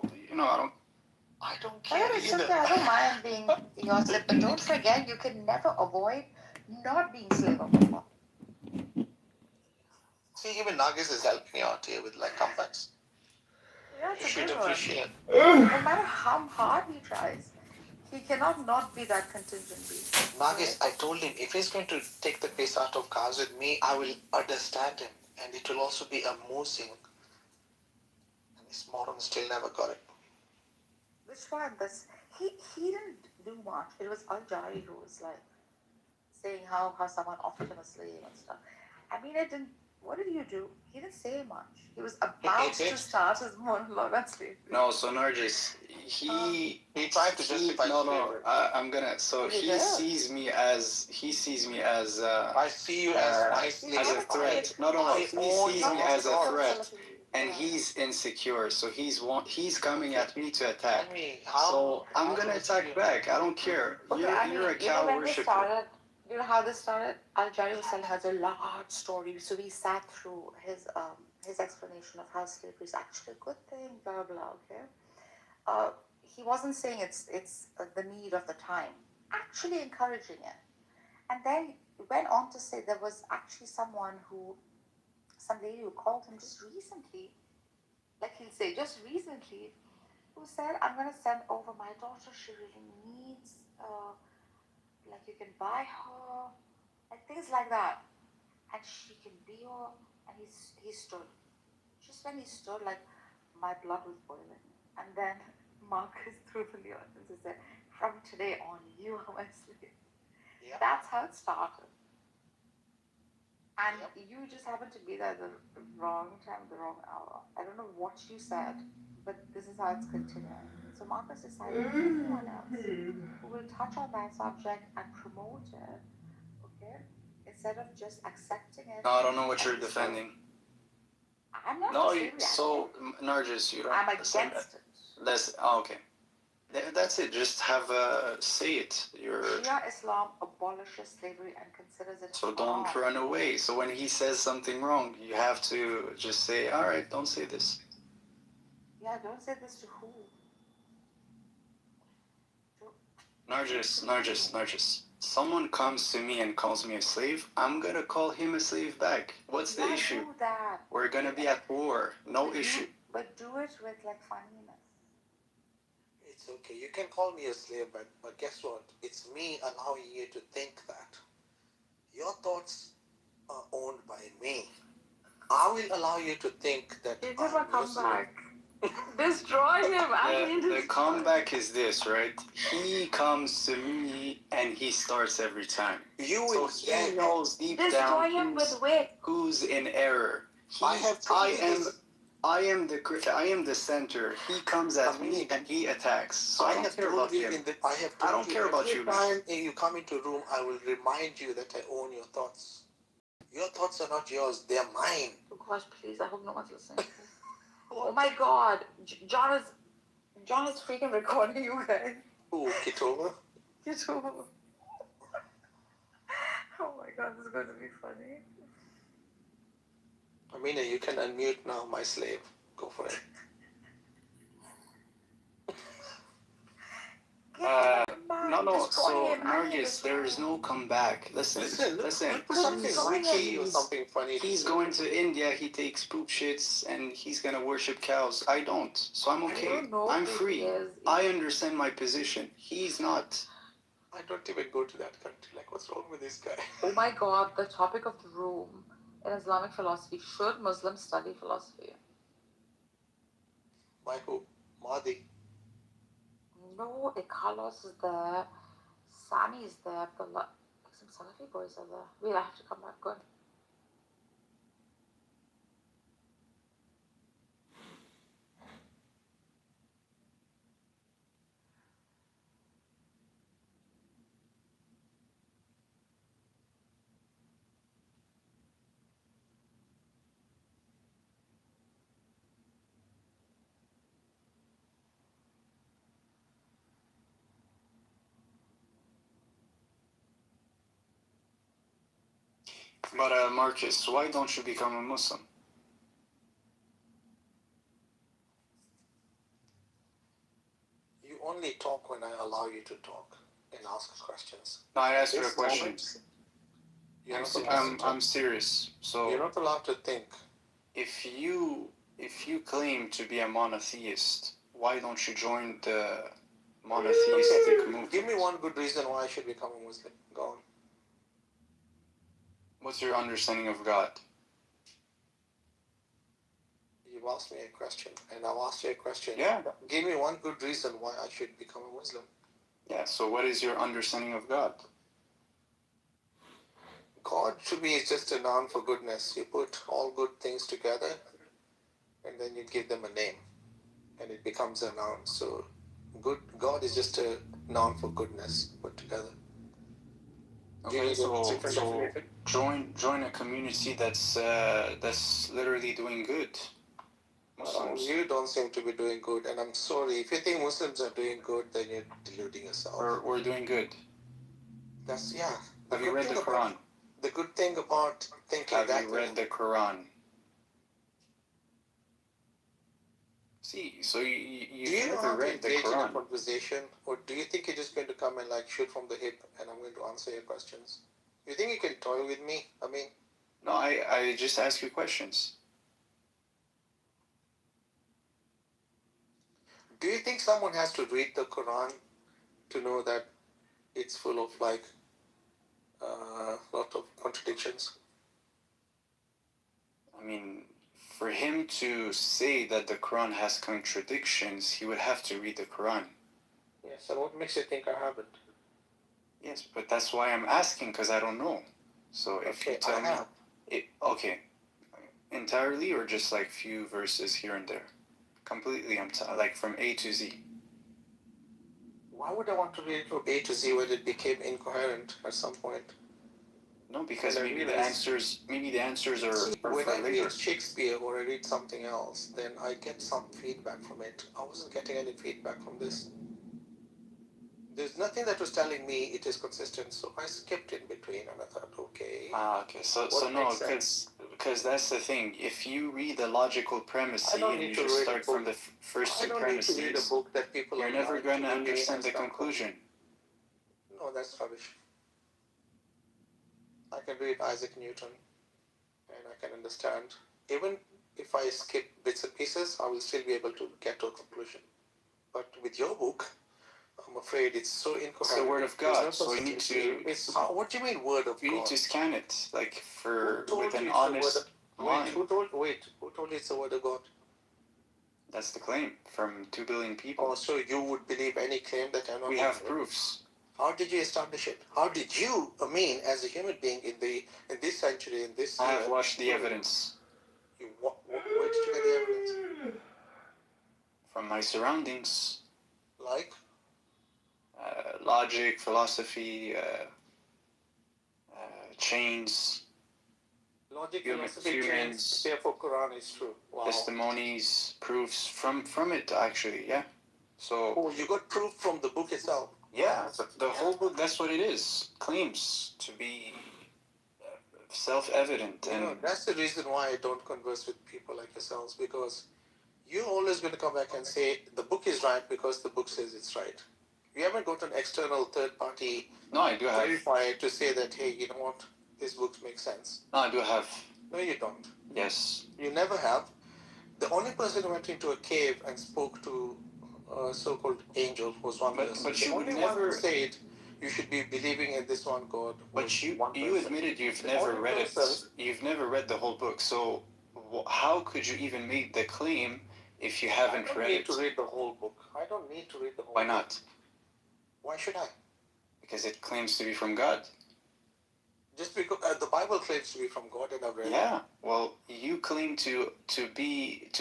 Speaker 2: I don't care
Speaker 1: It's
Speaker 2: either.
Speaker 1: okay. I don't mind being your slave, but don't forget, you can never avoid not being slave of a law.
Speaker 2: See, even Nagis is helping you out here with like comebacks.
Speaker 1: Yeah,
Speaker 2: You should appreciate.
Speaker 1: No matter how hard he tries, he cannot not be that contingent being.
Speaker 2: Nagis, I told him if he's going to take the piss out of cows with me, I will understand him, and it will also be amusing. And his moron still never got it.
Speaker 1: Which one? He didn't do much. It was Al Jari who was like saying how someone offered him a slave and stuff. I mean, it didn't. What did you do? He didn't say much. He was about to start his monologue on slavery.
Speaker 2: No, so Nargis, he tried to justify slavery. I'm gonna. So he sees me as I see you as my slave. As a threat. No. He sees me as a threat, and he's insecure. So he's coming at me to attack. So I'm gonna attack back. I don't care. You're a cow worshiper.
Speaker 1: You know how this started? Al Jari was telling us a large story, so we sat through his explanation of how slavery is actually a good thing, blah blah. Okay, he wasn't saying it's the need of the time, actually encouraging it, and then went on to say there was actually some lady who called him just recently, like he'll say just recently, who said, "I'm gonna send over my daughter. She really needs." Like you can buy her, like things like that, and she can be her. And he stood. Just when he stood, like my blood was boiling, and then Marcus threw the audience and said, "From today on, you are my slave." Yeah. That's how it started. And you just happened to be there at the wrong time, the wrong hour. I don't know what you said, but this is how it's continuing. So Marcus decided anyone else who will touch on that subject and promote it, okay, instead of just accepting it.
Speaker 2: No, I don't know what you're defending.
Speaker 1: I'm not
Speaker 2: No,
Speaker 1: slavery.
Speaker 2: so Nargis, you don't.
Speaker 1: I'm against it.
Speaker 2: Okay. That's it. Just say it.
Speaker 1: Shia Islam abolishes slavery and considers it.
Speaker 2: So don't run away. So when he says something wrong, you have to just say, "All right, don't say this."
Speaker 1: Yeah, don't say this to who?
Speaker 2: Nargis. Someone comes to me and calls me a slave, I'm gonna call him a slave back. What's the issue?
Speaker 1: Do that.
Speaker 2: We're gonna be at war. No issue.
Speaker 1: But do it with like funniness.
Speaker 2: It's okay. You can call me a slave, but guess what? It's me allowing you to think that. Your thoughts are owned by me. I will allow you to think that
Speaker 1: He never come back. Destroy him.
Speaker 2: The comeback is this, right? He comes to me and he starts every time. He knows deep down who's in error. I am the center. He comes at me and he attacks. So I don't care about him. I don't care about you. Every time you come into a room, I will remind you that I own your thoughts. Your thoughts are not yours; they're mine.
Speaker 1: Oh gosh, please! I hope no one's listening. Oh my God, John is freaking recording you guys.
Speaker 2: Ooh, Kitover.
Speaker 1: Kitover. Oh my God, this is going to be funny.
Speaker 2: Amina, you can unmute now, my slave. Go for it. No. So, Nargis, there is no comeback. Listen. Something funny. He's going to India. He takes poop shits, and he's gonna worship cows. I don't. So I'm okay. I'm free. I understand my position. He's not. I don't even go to that country. Like, what's wrong with this guy?
Speaker 1: Oh my God, the topic of the room in Islamic philosophy. Should Muslims study philosophy?
Speaker 2: By who? Mahdi.
Speaker 1: No, Carlos is there. Sami is there. Some Salafi boys are there. Wait, I have to come back. Good.
Speaker 2: But Marcus, why don't you become a Muslim? allow you to talk and ask questions. No, I asked you a question. I'm serious. So you're not allowed to think. If you claim to be a monotheist, why don't you join the monotheistic movement? Give me one good reason why I should become a Muslim. Go on. What's your understanding of God? You've asked me a question, and I've asked you a question. Yeah. Give me one good reason why I should become a Muslim. Yeah, so what is your understanding of God? God to me is just a noun for goodness. You put all good things together, and then you give them a name, and it becomes a noun. So, God is just a noun for goodness put together. Okay, so join a community that's literally doing good. Muslims. You don't seem to be doing good, and I'm sorry. If you think Muslims are doing good, then you're deluding yourself. We're doing good. That's, yeah. Have you read the Quran? The good thing about thinking that... Have you read the Quran? See, so you never read the Quran. Do you know how to engage in a conversation, or do you think you're just going to come and like shoot from the hip and I'm going to answer your questions? You think you can toy with me? I mean... No, I just ask you questions. Do you think someone has to read the Quran to know that it's full of like a lot of contradictions? I mean, for him to say that the Quran has contradictions, he would have to read the Quran. Yes, and what makes you think I haven't? Yes, but that's why I'm asking, because I don't know. So if you tell me... Okay. Entirely, or just like few verses here and there? Completely, like from A to Z. Why would I want to read from A to Z when it became incoherent at some point? No, because maybe the answers are for later. When I read Shakespeare or I read something else, then I get some feedback from it. I wasn't getting any feedback from this. There's nothing that was telling me it is consistent, so I skipped in between and I thought, okay. Okay, so no, because that's the thing. If you read the logical premise and you just start from the first two premises, read a book that people you're never going to understand the conclusion. No, that's rubbish. I can read Isaac Newton and I can understand. Even if I skip bits and pieces, I will still be able to get to a conclusion. But with your book, I'm afraid it's so incoherent. It's the word of God, so you need to... what do you mean word of God? You need to scan it, like, with an honest mind. Who told you it's the word of God? That's the claim from 2 billion people. Oh, so you would believe any claim that I'm not... We have proofs. How did you establish it? How did you, as a human being in this century, in this... I have watched the evidence. Where did you get the evidence? From my surroundings. Like? Logic, philosophy, chains, logic, philosophy, chains, therefore Quran is true. Wow. Testimonies, proofs from it actually, yeah. So. Oh, you got proof from the book itself. Yeah, the whole book. That's what it is. Claims to be self-evident, and that's the reason why I don't converse with people like yourselves, because you're always going to come back and say the book is right because the book says it's right. You haven't got an external third party verifier to say that, hey, you know what, this book makes sense. No, I do have. No, you don't. Yes. You never have. The only person who went into a cave and spoke to a so-called angel was one person. But you would never say it. You should be believing in this one God. But you admitted you've never read it. You've never read the whole book. So how could you even make the claim if you haven't read it? I don't need to read the whole book. I don't need to read the whole book. Why not? Why should I? Because it claims to be from God. Just because the Bible claims to be from God, and I've read it. Yeah. Well, you claim to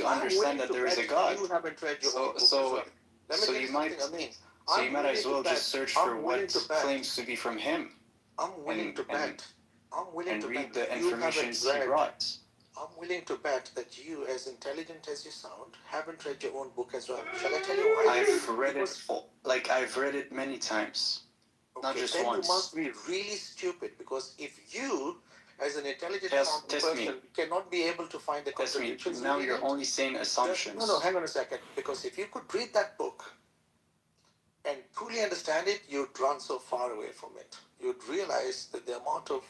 Speaker 2: understand that there is a God. You haven't read your own book. So you might. So you might as well just search for what claims to be from Him. I'm willing to bet. And read the information He brought. I'm willing to bet that you, as intelligent as you sound, haven't read your own book as well. Shall I tell you why? I've read it many times. Okay, not just once. You must be really stupid, because if you, as an intelligent person, cannot be able to find the contradictions. Now you're only saying assumptions. No, hang on a second. Because if you could read that book and truly understand it, you'd run so far away from it. You'd realize that the amount of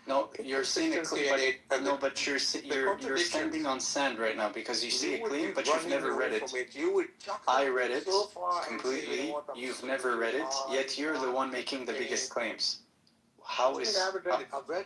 Speaker 2: no, you're saying a claim, but no, but you're standing on sand right now because you say a claim, but you've never read it. I read it completely. You've never read it, yet you're the one making the biggest claims. How is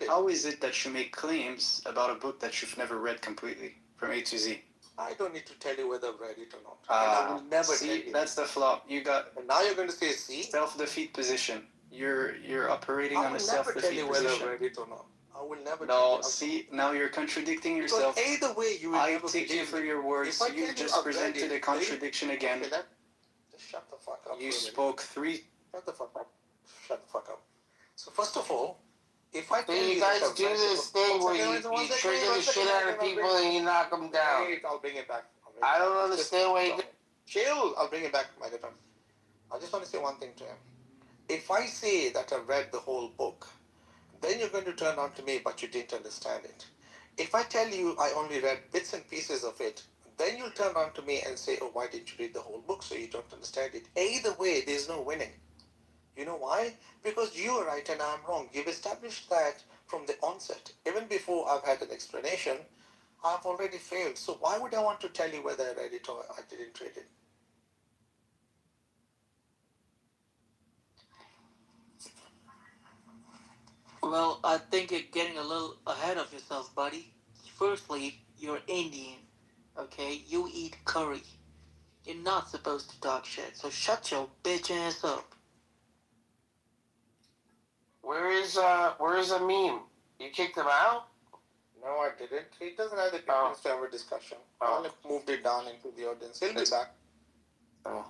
Speaker 2: how is it that you make claims about a book that you've never read completely from A to Z? I don't need to tell you whether I've read it or not. I will never tell you. That's the flaw. You got. And now you're going to say, see? Self-defeat position. You're operating on a self-defeat position. I will never tell you whether I've read it or not. I will never tell you. No, see, now you're contradicting yourself. Because either way, you will never take you for your words. You just presented a contradiction again. Okay, just shut the fuck up. You spoke three. Shut the fuck up. Shut the fuck up. So first of all, if I tell you guys do this thing where you trigger the shit out of people and you knock them down. Wait, I'll bring it back. I don't understand why you do. Chill, I'll bring it back, my good friend. I just want to say one thing to him. If I say that I've read the whole book, then you're going to turn on to me, but you didn't understand it. If I tell you I only read bits and pieces of it, then you'll turn on to me and say, oh, why didn't you read the whole book so you don't understand it? Either way, there's no winning. You know why? Because you're right and I'm wrong. You've established that from the onset. Even before I've had an explanation, I've already failed. So why would I want to tell you whether I read it or I didn't read it? Well, I think you're getting a little ahead of yourself, buddy. Firstly, you're Indian, okay? You eat curry. You're not supposed to talk shit, so shut your bitch ass up. Where is a meme? You kicked him out? No, I didn't. He doesn't have the patience to have a discussion. I only moved it down into the audience. He'll be back. Oh.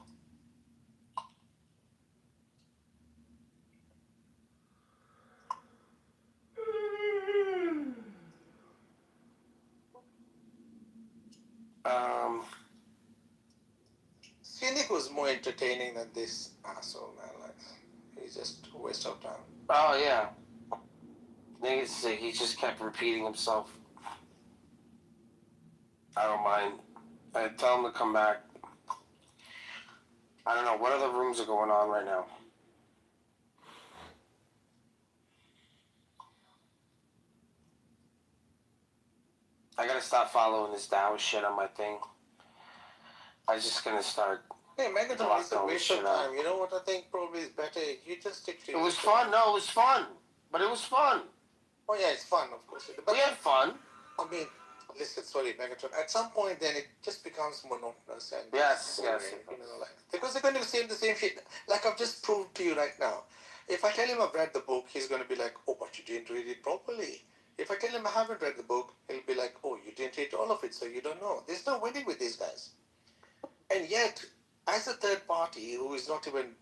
Speaker 2: Scenic was more entertaining than this asshole, man. Like, he's just a waste of time. Oh, yeah. He just kept repeating himself. I don't mind. I tell him to come back. I don't know. What other rooms are going on right now? I gotta stop following this Dow shit on my thing. I'm just gonna start. Hey, Megaton, it's a waste of time. You know what I think probably is better? You just stick to it. It was fun. No, it was fun. But it was fun. Oh, yeah, it's fun, of course. But we had fun. I mean, listen, sorry, Megatron. At some point, then it just becomes monotonous and yes, boring, you know, like, because they're going to say the same shit. Like I've just proved to you right now. If I tell him I've read the book, he's going to be like, "Oh, but you didn't read it properly." If I tell him I haven't read the book, he'll be like, "Oh, you didn't read all of it, so you don't know." There's no winning with these guys. And yet, as a third party who is not even,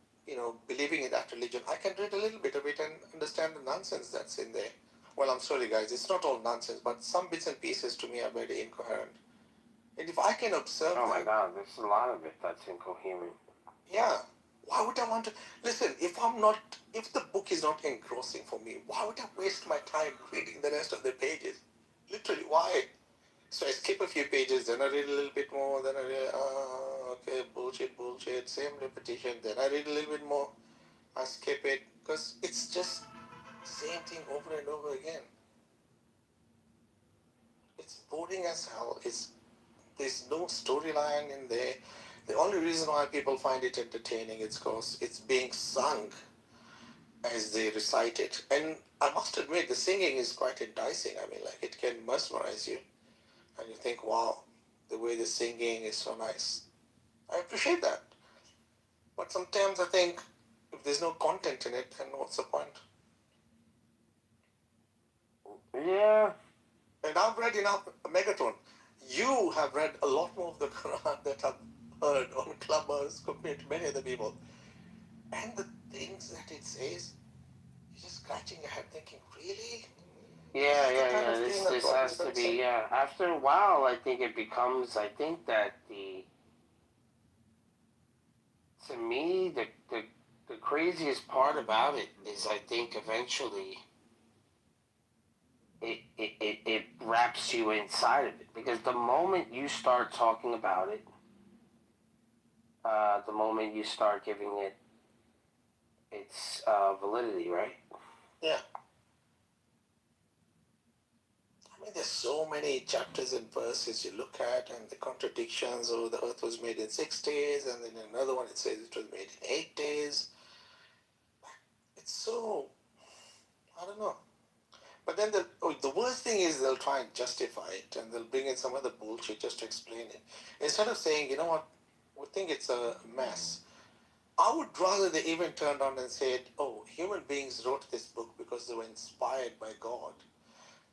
Speaker 2: believing in that religion, I can read a little bit of it and understand the nonsense that's in there. Well, I'm sorry, guys. It's not all nonsense, but some bits and pieces to me are very incoherent. And if I can observe oh my God, there's a lot of it that's incoherent. Yeah. Why would I want to... Listen, if the book is not engrossing for me, why would I waste my time reading the rest of the pages? Literally, why? So I skip a few pages, then I read a little bit more, then I read, okay, bullshit, same repetition, then I read a little bit more, I skip it, because it's just same thing over and over again. It's boring as hell. There's no storyline in there. The only reason why people find it entertaining is because it's being sung as they recite it. And I must admit, the singing is quite enticing. I mean, like, it can mesmerize you. And you think, wow, the way the singing is so nice. I appreciate that. But sometimes I think, if there's no content in it, then what's the point? Yeah. And I've read enough, Megatron. You have read a lot more of the Quran that I've heard on Clubbers compared to many other people. And the things that it says, you're just scratching your head thinking, really? Yeah. This has to be, yeah. After a while, I think it becomes, I think that to me, the craziest part about it is I think eventually it wraps you inside of it. Because the moment you start talking about it, the moment you start giving it its validity, right? Yeah. I mean, there's so many chapters and verses you look at, and the contradictions. Oh, the earth was made in 6 days, and then another one it says it was made in 8 days. It's so, I don't know. But then the worst thing is they'll try and justify it, and they'll bring in some other bullshit just to explain it. Instead of saying, you know what, we think it's a mess. I would rather they even turned on and said, oh, human beings wrote this book because they were inspired by God.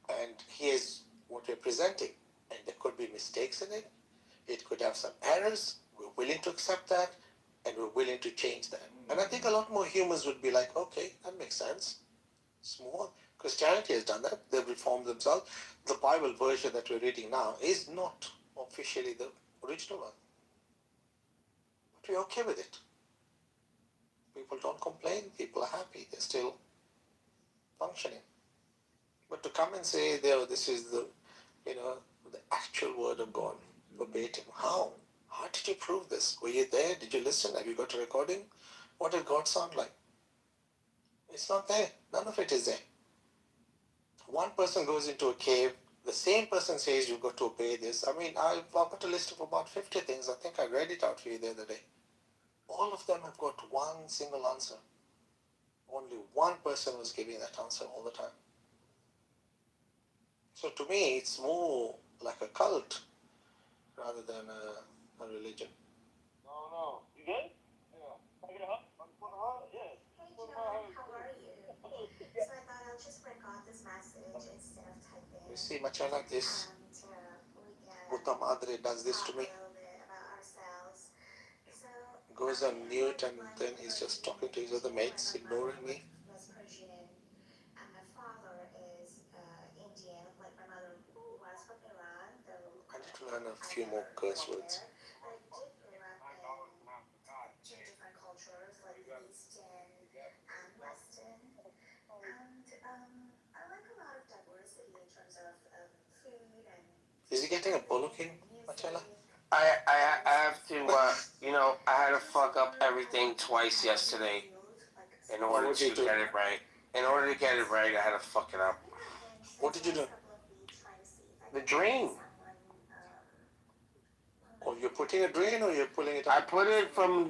Speaker 2: And here's what we're presenting. And there could be mistakes in it. It could have some errors. We're willing to accept that. And we're willing to change that. And I think a lot more humans would be like, okay, that makes sense. Small. Christianity has done that. They've reformed themselves. The Bible version that we're reading now is not officially the original one. But we're okay with it. People don't complain. People are happy. They're still functioning. But to come and say, this is the actual word of God, verbatim. How? How did you prove this? Were you there? Did you listen? Have you got a recording? What did God sound like? It's not there. None of it is there. One person goes into a cave. The same person says you've got to obey this. I mean, I've got a list of about 50 things. I think I read it out for you the other day. All of them have got one single answer. Only one person was giving that answer all the time. So to me, it's more like a cult rather than a religion.
Speaker 12: No. You good? Yeah. Can I get a hug? Yeah.
Speaker 3: Hey John, how are you? So I thought I'll just record this message instead of typing.
Speaker 2: You see, Machala, this
Speaker 3: We can
Speaker 2: Puta Madre does this to
Speaker 3: talk
Speaker 2: me.
Speaker 3: a little bit about ourselves. So
Speaker 2: Goes on mute and then he's just talking to his other mates, ignoring me.
Speaker 3: was Persian, and my father is Indian. Like my mother was from Iran, though
Speaker 2: I need to learn a few more curse words.
Speaker 3: I did grow up in two different cultures, like Eastern and Western. And I like a lot of diversity in terms of food and.
Speaker 2: Is he getting a bollocking, Machala?
Speaker 22: I have to, I had to fuck up everything twice yesterday in order to get it right. In order to get it right, I had to fuck it up.
Speaker 2: What did you do?
Speaker 22: The drain.
Speaker 2: Oh, you're putting a drain or you're pulling it
Speaker 22: I
Speaker 2: out?
Speaker 22: put it from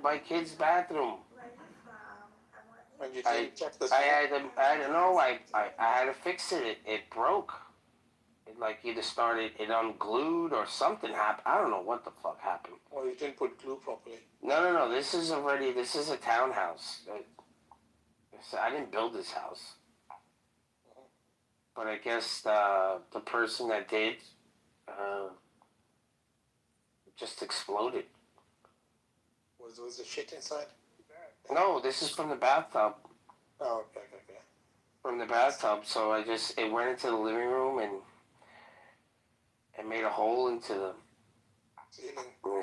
Speaker 22: my kid's bathroom.
Speaker 2: And you didn't check the
Speaker 22: I had to fix it. It broke. It either started, it unglued or something happened. I don't know what the fuck happened.
Speaker 2: Or you didn't put glue properly?
Speaker 22: No. This is a townhouse. I didn't build this house. But I guess the person that did just exploded.
Speaker 2: Was the shit inside?
Speaker 22: No, this is from the bathtub.
Speaker 2: Oh, okay.
Speaker 22: From the bathtub, so it went into the living room and it made a hole into the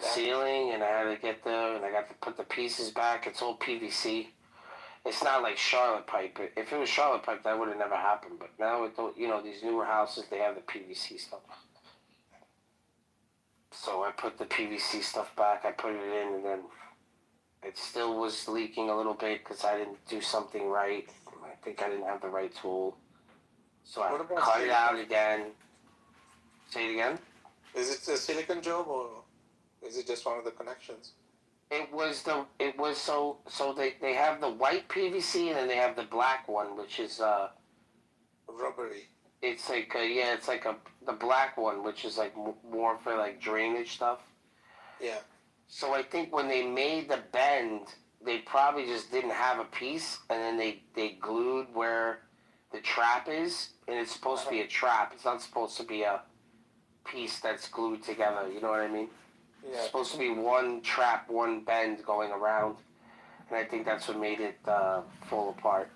Speaker 22: ceiling, and I had to get there, and I got to put the pieces back. It's all PVC. It's not like Charlotte pipe. If it was Charlotte pipe, that would have never happened. But now, these newer houses, they have the PVC stuff. So I put the PVC stuff back. I put it in, and then it still was leaking a little bit because I didn't do something right. I think I didn't have the right tool. So I cut it out again. Say it again?
Speaker 2: Is it a silicon job or is it just one of the connections?
Speaker 22: They have the white PVC and then they have the black one, which is
Speaker 2: rubbery.
Speaker 22: It's like the black one, which is like more for like drainage stuff.
Speaker 2: Yeah.
Speaker 22: So I think when they made the bend, they probably just didn't have a piece, and then they glued where the trap is, and it's supposed to be a trap. It's not supposed to be a piece that's glued together. You know what I mean?
Speaker 2: Yeah.
Speaker 22: It's supposed to be one trap, one bend going around, and I think that's what made it fall apart.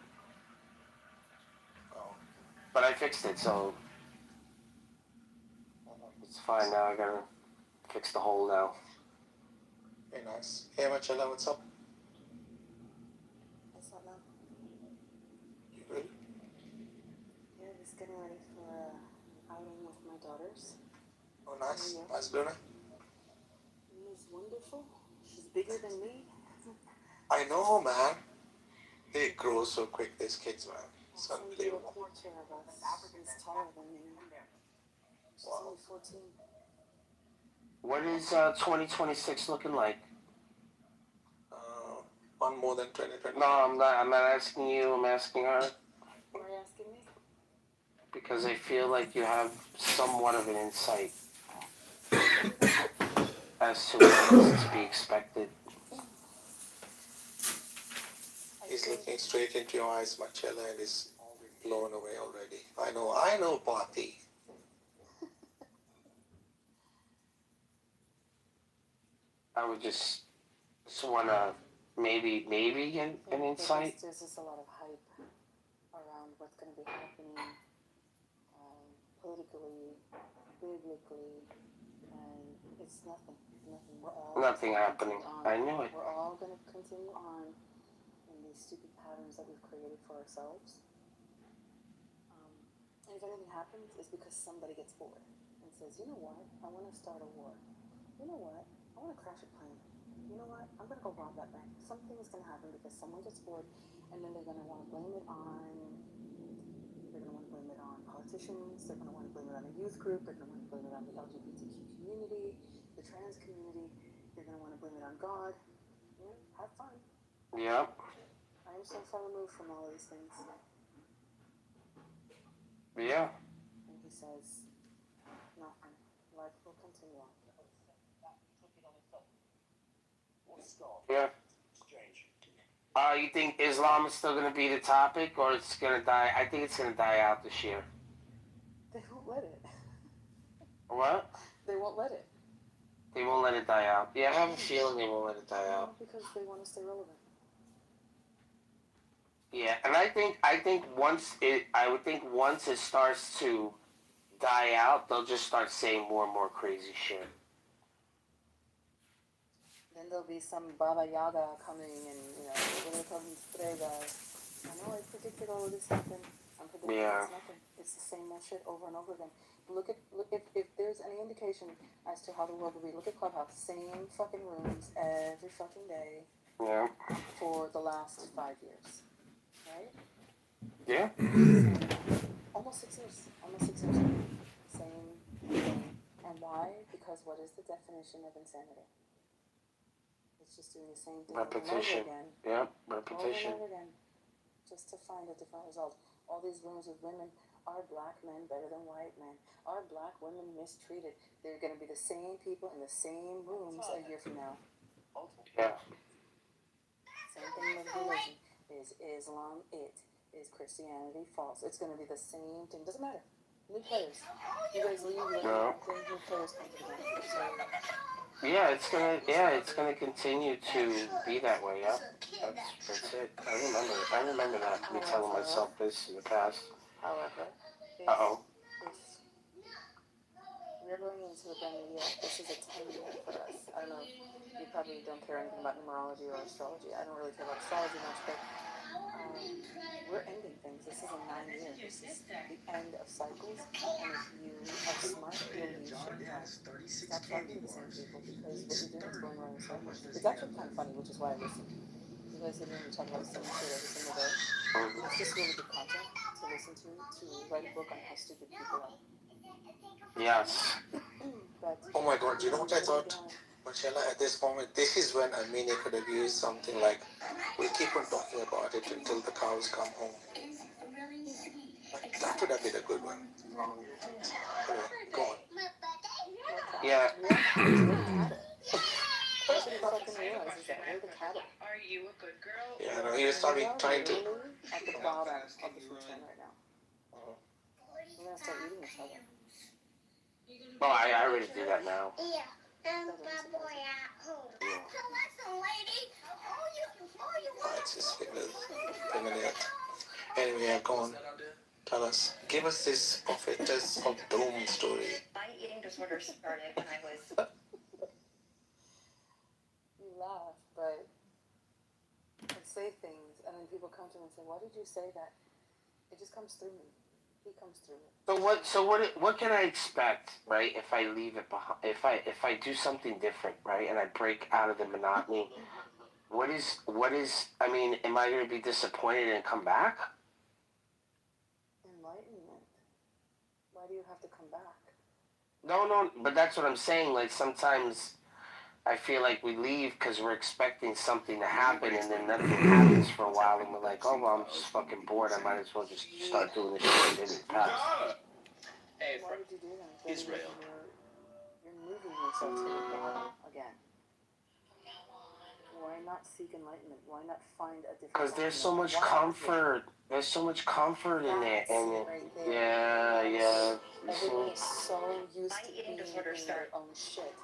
Speaker 2: Oh.
Speaker 22: But I fixed it, so it's fine now. I gotta fix the hole now.
Speaker 2: Very nice. Hey, Machala, what's up?
Speaker 3: What's up, love?
Speaker 2: You good?
Speaker 3: Yeah, just getting ready for an outing with my daughters.
Speaker 2: Oh, nice.
Speaker 3: Yeah.
Speaker 2: Nice dinner.
Speaker 3: Mia's wonderful. She's bigger than me.
Speaker 2: I know, man. They grow so quick, these kids, man. It's
Speaker 1: I'll send you a
Speaker 2: unbelievable.
Speaker 1: picture of us. He's taller than me. She's only 14.
Speaker 22: What is 2026 looking like?
Speaker 2: One more than 2020.
Speaker 22: No, I'm not. I'm not asking you. I'm asking her.
Speaker 1: Why are you asking me?
Speaker 22: Because I feel like you have somewhat of an insight as to what is to be expected.
Speaker 2: He's looking straight into your eyes, Marcella, and is blown away already. I know, Party.
Speaker 22: I would just want to maybe get an insight.
Speaker 1: There's just a lot of hype around what's going to be happening politically, biblically, and it's nothing. We're all
Speaker 22: Nothing happening. I knew it.
Speaker 1: We're all going to continue on in these stupid patterns that we've created for ourselves. And if anything happens, it's because somebody gets bored and says, you know what, I want to start a war. You know what, I want to crash a plane. You know what, I'm going to go rob that bank. Something is going to happen because someone gets bored, and then they're going to want to blame it on politicians, they're going to want to blame it on a youth group, they're going to want to blame it on the LGBTQ community, the trans community, they're going to want to blame it on God. You know, have fun.
Speaker 22: Yeah.
Speaker 1: I am so far removed from all of these things.
Speaker 22: Yeah.
Speaker 1: And he says, nothing. Life will continue on.
Speaker 22: Yeah. You think Islam is still going to be the topic, or it's going to die? I think it's going to die out this year.
Speaker 1: They won't let it.
Speaker 22: What?
Speaker 1: They won't let it.
Speaker 22: They won't let it die out. Yeah, I have a feeling they won't let it die out.
Speaker 1: Because they want to stay relevant.
Speaker 22: Yeah, and I think once it starts to die out, they'll just start saying more and more crazy shit.
Speaker 1: Then there'll be some Baba Yaga coming and, we're coming today, guys. I know I predicted all of this happen. I'm predicting it's nothing. It's the same old shit over and over again. Look if there's any indication as to how the world will be, look at Clubhouse. Same fucking rooms every fucking day.
Speaker 22: Yeah.
Speaker 1: For the last 5 years. Right?
Speaker 22: Yeah.
Speaker 1: Almost 6 years. Same thing. And why? Because what is the definition of insanity? It's just doing the same thing
Speaker 22: repetition.
Speaker 1: Over and over again.
Speaker 22: Yeah, repetition.
Speaker 1: Over and over again. Just to find a different result. All these rooms with women. Are black men better than white men? Are black women mistreated? They're going to be the same people in the same rooms a year from now.
Speaker 22: Yeah.
Speaker 1: Same thing with religion. Is Islam it? Is Christianity false? It's going to be the same thing. Doesn't matter. New players. You guys leave.
Speaker 22: No.
Speaker 1: Then new players come to the game. So,
Speaker 22: yeah, it's gonna continue to be that way. Yeah, that's it. I remember that. Me telling myself this in the past.
Speaker 1: However, we're going into a brand new year. This is a 10 year for us. I don't know. You probably don't care anything about numerology or astrology. I don't really care about astrology much, but we're ending things. This is a 9 year. This is the end of cycles. And if you are smart, you'll use shit time. Stop talking to the same people because what you're doing is going around in circles. It's actually kind of funny, which is why I listen. You guys hear me talk about the same shit every single day. It's just really good content to listen to write a book on how stupid people are.
Speaker 22: Yes.
Speaker 1: But,
Speaker 2: oh my God, you know what I thought? Marcella, at this moment, this is when Armenia could have used something like, we'll keep on talking about it until the cows come home. Like, that would have been a good one. Anyway, go on.
Speaker 22: Yeah.
Speaker 1: Are you a good girl?
Speaker 2: Yeah, no, he was trying to.
Speaker 1: At the bottom of the food chain right now. We're gonna start eating each other.
Speaker 22: Oh, I already do that now.
Speaker 3: Yeah, and my boy at home. Listen, lady.
Speaker 2: It's just familiar. Anyway, go on. Tell us. Give us this prophetess of doom story.
Speaker 1: My eating disorder started when I was. You laugh, but I say things, and then people come to me and say, "Why did you say that?" It just comes through me. He comes through it.
Speaker 22: So what can I expect, right? If I leave it behind, if I do something different, right, and I break out of the monotony, What is? I mean, am I going to be disappointed and come back?
Speaker 1: Enlightenment. Why do you have to come back?
Speaker 22: No, but that's what I'm saying. Like sometimes I feel like we leave because we're expecting something to happen, and then nothing happens for a while, and we're like, oh well, I'm just fucking bored. I might as well just start doing this shit I did in the past.
Speaker 1: Hey, why would you do that? Then Israel. You're moving yourself to the bottom again. Why not seek enlightenment? Why not find a different?
Speaker 22: Because there's so much comfort. There's so much comfort in it, and yeah.
Speaker 1: Everyone is so used to being in their own shit.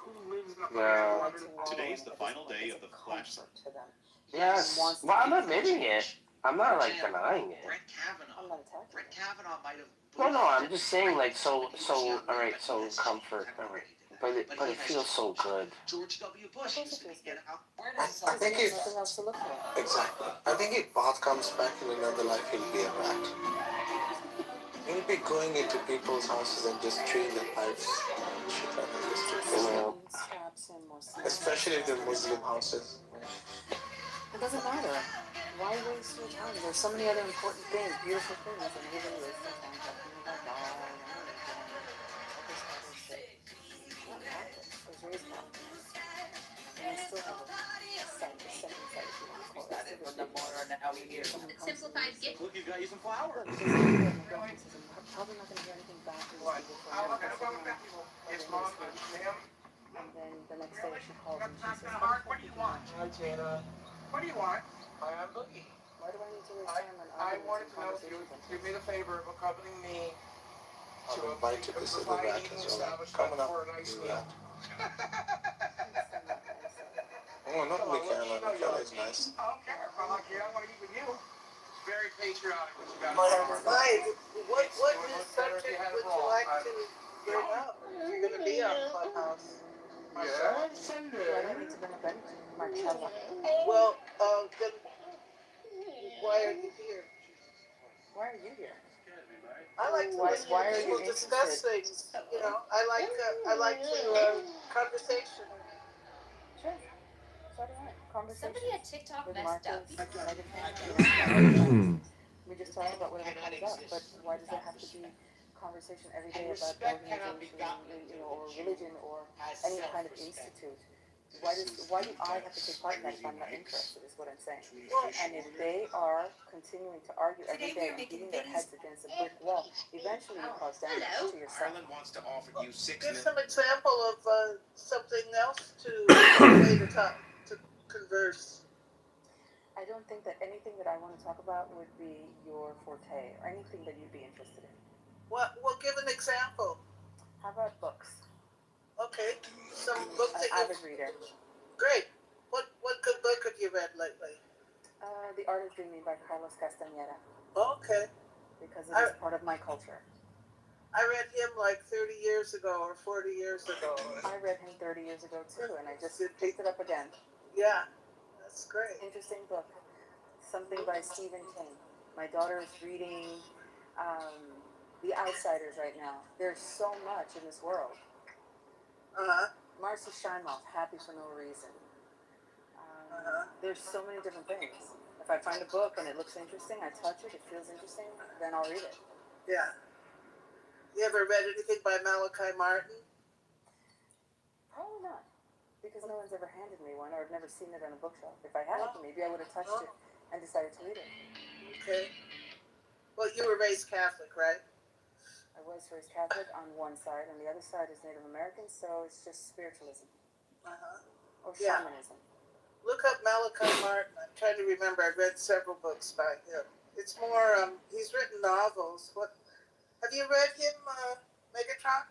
Speaker 22: Yeah.
Speaker 9: Today's the final day of the flash.
Speaker 1: To them.
Speaker 22: Yes. Well, I'm admitting it. I'm not like denying it.
Speaker 1: I'm not attacking.
Speaker 9: Brett Kavanaugh might have.
Speaker 22: No, I'm just saying like so. All right, so comfort. All right, but it feels so good.
Speaker 9: George W. Bush used to get out.
Speaker 2: I think if
Speaker 1: Nothing else to look for.
Speaker 2: exactly, I think if Bath comes back in another life, he'll be a rat. He'll be going into people's houses and just chewing the pipes and shit like that. Especially if they're Muslim houses.
Speaker 1: It doesn't matter. Why waste your time? There's so many other important things, beautiful things, and everybody wastes their time talking about God and all this other shit. I'm not Catholic. I was raised Catholic. And I still have a second sight, if you want to call it.
Speaker 9: Simplified gift. Look, you got you some flowers.
Speaker 1: Look, just my girlfriend says I'm probably not going to hear anything back from these people for a minute.
Speaker 9: It's mom, ma'am.
Speaker 1: And then the next day she calls and she says,
Speaker 9: What do you want? Hi, Jana. What do you want? Hi, I'm Boogie.
Speaker 1: why do I need to waste time on
Speaker 9: I
Speaker 1: arguments
Speaker 9: wanted
Speaker 1: and
Speaker 9: to know if you would
Speaker 1: conversations?
Speaker 9: do me the favor of accompanying me to
Speaker 2: I'll invite you to sit with that as well. Coming up, do that. Oh, not Michaela. Michaela is nice.
Speaker 9: I don't care. If I like you, I want to eat with you. Very patriotic what you got.
Speaker 8: What subject would you like to bring up? If you're going to be on Clubhouse.
Speaker 9: Yes,
Speaker 1: Why do I need to bring up anything? Marcella.
Speaker 8: Well, then why are you here?
Speaker 1: Why are you here?
Speaker 8: I like to listen to people discuss things. You know, I like to conversation.
Speaker 1: Sure. So do I. Conversation.
Speaker 6: Somebody at TikTok
Speaker 1: with
Speaker 6: messed up.
Speaker 1: Megan. We just talk about whatever comes up, but why does there have to be conversation every day about organization, or religion, or any kind of institute? Why do I have to take part in that if I'm not interested, is what I'm saying. And if they are continuing to argue every day and beating their heads against a brick wall, eventually you cause damage to yourself.
Speaker 9: Ireland wants to offer you
Speaker 8: Give some example of something else to way to talk, to converse.
Speaker 1: I don't think that anything that I want to talk about would be your forte, or anything that you'd be interested in.
Speaker 8: Well, give an example.
Speaker 1: How about books?
Speaker 8: Okay, some books that
Speaker 1: avid reader.
Speaker 8: Great. What good book have you read lately?
Speaker 1: The Art of Dreaming by Carlos Castaneda.
Speaker 8: Okay.
Speaker 1: Because it is part of my culture.
Speaker 8: I read him like 30 years ago or 40 years ago.
Speaker 1: I read him 30 years ago too, and I just picked it up again.
Speaker 8: Yeah, that's great.
Speaker 1: Interesting book. Something by Stephen King. My daughter is reading The Outsiders right now. There's so much in this world. Marcy Shimoff, Happy for No Reason. There's so many different things. If I find a book and it looks interesting, I touch it, it feels interesting, then I'll read it.
Speaker 8: Yeah. You ever read anything by Malachi Martin?
Speaker 1: Probably not, because no one's ever handed me one, or I've never seen it on a bookshelf. If I had, maybe I would have touched it and decided to read it.
Speaker 8: Okay. Well, you were raised Catholic, right?
Speaker 1: I was raised Catholic on one side, and the other side is Native American, so it's just spiritualism. Or shamanism.
Speaker 8: Look up Malachi Martin. I'm trying to remember. I've read several books by him. It's more, he's written novels. Have you read him, Megatron?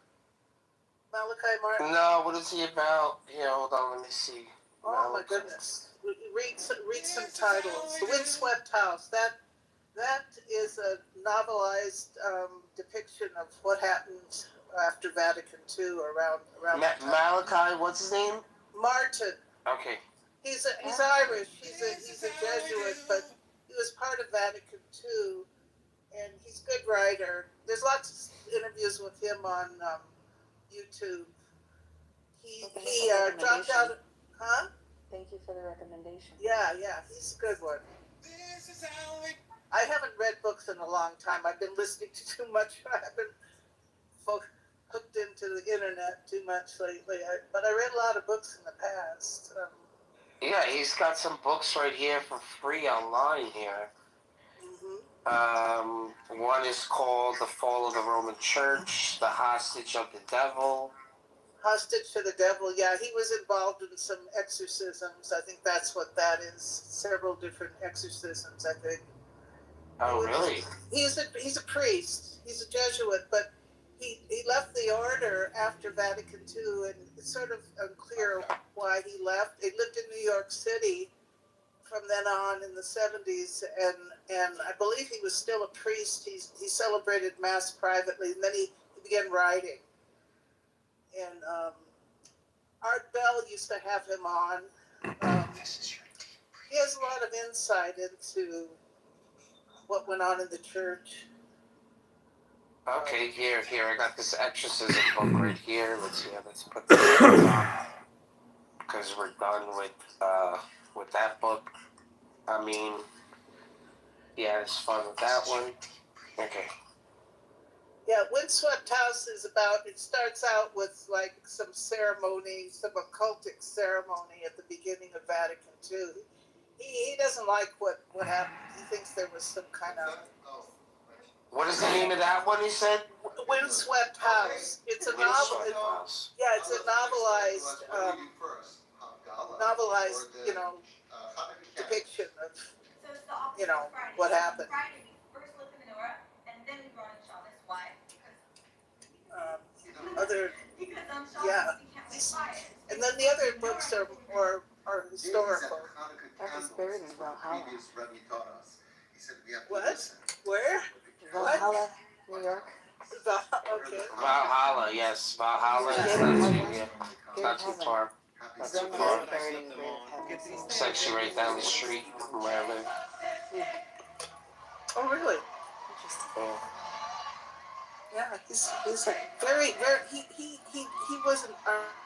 Speaker 8: Malachi Martin?
Speaker 22: No, what is he about? Here, hold on, let me see.
Speaker 8: Oh my goodness. Read some titles. The Windswept House. That is a novelized depiction of what happened after Vatican II around
Speaker 22: Malachi, what's his name?
Speaker 8: Martin.
Speaker 22: Okay.
Speaker 8: He's Irish. He's a Jesuit, but he was part of Vatican II, and he's a good writer. There's lots of interviews with him on YouTube. He dropped out. Huh?
Speaker 1: Thank you for the recommendation.
Speaker 8: Yeah, he's a good one. I haven't read books in a long time. I've been listening to too much. I've been hooked into the internet too much lately. But I read a lot of books in the past.
Speaker 22: Yeah, he's got some books right here for free online here. One is called The Fall of the Roman Church, The Hostage of the Devil.
Speaker 8: Hostage to the Devil, yeah, he was involved in some exorcisms. I think that's what that is. Several different exorcisms, I think.
Speaker 22: Oh, really?
Speaker 8: He's a priest. He's a Jesuit, but he left the order after Vatican II, and it's sort of unclear why he left. He lived in New York City from then on in the 70s, and I believe he was still a priest. He celebrated Mass privately, and then he began writing. And Art Bell used to have him on. He has a lot of insight into what went on in the church.
Speaker 22: Okay, here, I got this exorcism book right here. Let's put this on top because we're done with that book. I mean, yeah, it's fun with that one. Okay.
Speaker 8: Yeah, Windswept House is about, it starts out with like some ceremony, some occultic ceremony at the beginning of Vatican II. He doesn't like what happened. He thinks there was some kind of...
Speaker 22: What is the name of that one, he said?
Speaker 8: Windswept House. It's a novel. Yeah, it's a novelized, depiction of, what happened. And then the other books are historical.
Speaker 1: Marcus buried in Valhalla.
Speaker 8: What? Where?
Speaker 1: Valhalla, New York.
Speaker 8: Okay.
Speaker 22: Valhalla, yes. Valhalla is not too far. Not too far. It's actually right down the street from where I live.
Speaker 8: Oh, really?
Speaker 22: Yeah.
Speaker 8: Yeah, he's very, he was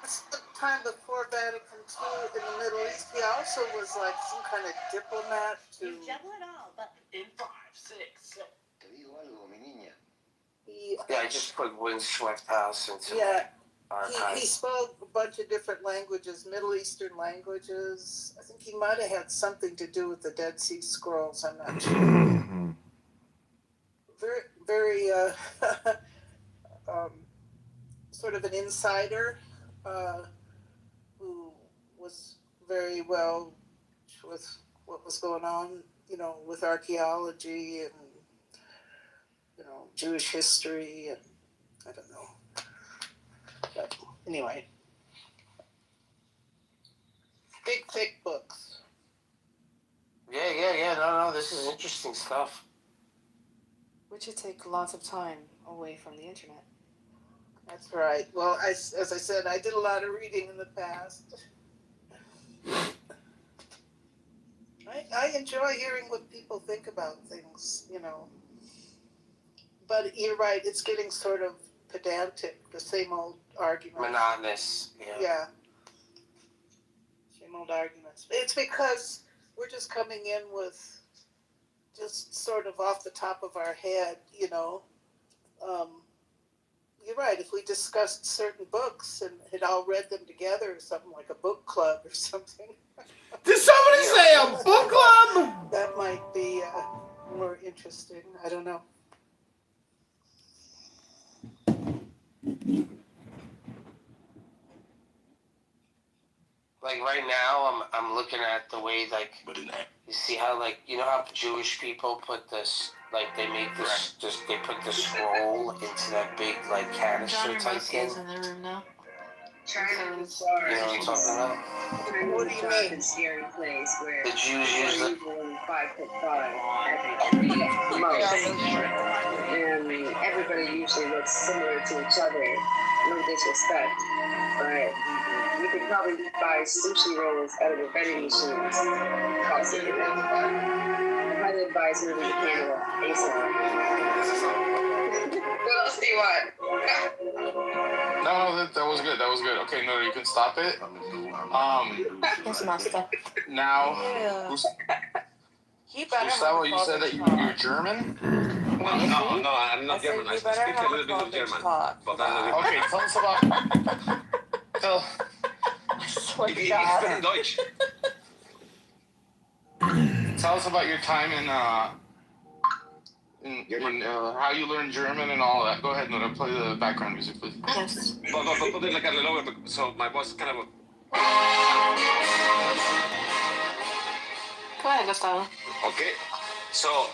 Speaker 8: some time before Vatican II in the Middle East. He also was like some kind of diplomat to...
Speaker 4: You juggle it all, but...
Speaker 22: In 5, 6, 7. Yeah, I just put Windswept House into my archive.
Speaker 8: He spoke a bunch of different languages, Middle Eastern languages. I think he might have had something to do with the Dead Sea Scrolls. I'm not sure. Very, sort of an insider who was very well with what was going on, with archaeology and, Jewish history, and I don't know. But anyway, big, thick books.
Speaker 22: Yeah. No, this is interesting stuff.
Speaker 1: Which should take lots of time away from the internet.
Speaker 8: That's right. Well, as I said, I did a lot of reading in the past. I enjoy hearing what people think about things, But you're right, it's getting sort of pedantic, the same old arguments.
Speaker 22: Monotonous,
Speaker 8: Yeah. Same old arguments. It's because we're just coming in with just sort of off the top of our head, You're right, if we discussed certain books and had all read them together or something, like a book club or something.
Speaker 2: Did somebody say a book club?
Speaker 8: That might be more interesting. I don't know.
Speaker 22: Like right now, I'm looking at the way, like, you see how, like, how Jewish people put this, like, they make this, they put the scroll into that big, like, canister type thing.
Speaker 1: In the room now.
Speaker 22: You know what I'm talking about?
Speaker 8: What do you mean?
Speaker 22: The Jews use it.
Speaker 4: 5'5", I think, most. And everybody usually looks similar to each other. No disrespect, but you could probably buy sushi rolls out of the vending machines. Cost it. I highly advise moving to Canada ASAP. What else do you want?
Speaker 2: No, that was was good. That was good. Okay, no, you can stop it.
Speaker 1: Yes, master.
Speaker 2: Now,
Speaker 21: Yeah.
Speaker 2: Gustavo, you said that you're German?
Speaker 20: No, I'm not German. I speak a little bit of German, but I'm not German.
Speaker 2: Okay, tell us about... Tell...
Speaker 21: I swear
Speaker 20: Ich
Speaker 21: to
Speaker 20: spreche
Speaker 21: God.
Speaker 20: Deutsch.
Speaker 2: Tell us about your time in how you learned German and all that. Go ahead, Nora, play the background music, please.
Speaker 1: Yes.
Speaker 20: Put it like a little bit, so my voice kind of...
Speaker 1: Go ahead, Gustavo.
Speaker 20: Okay, so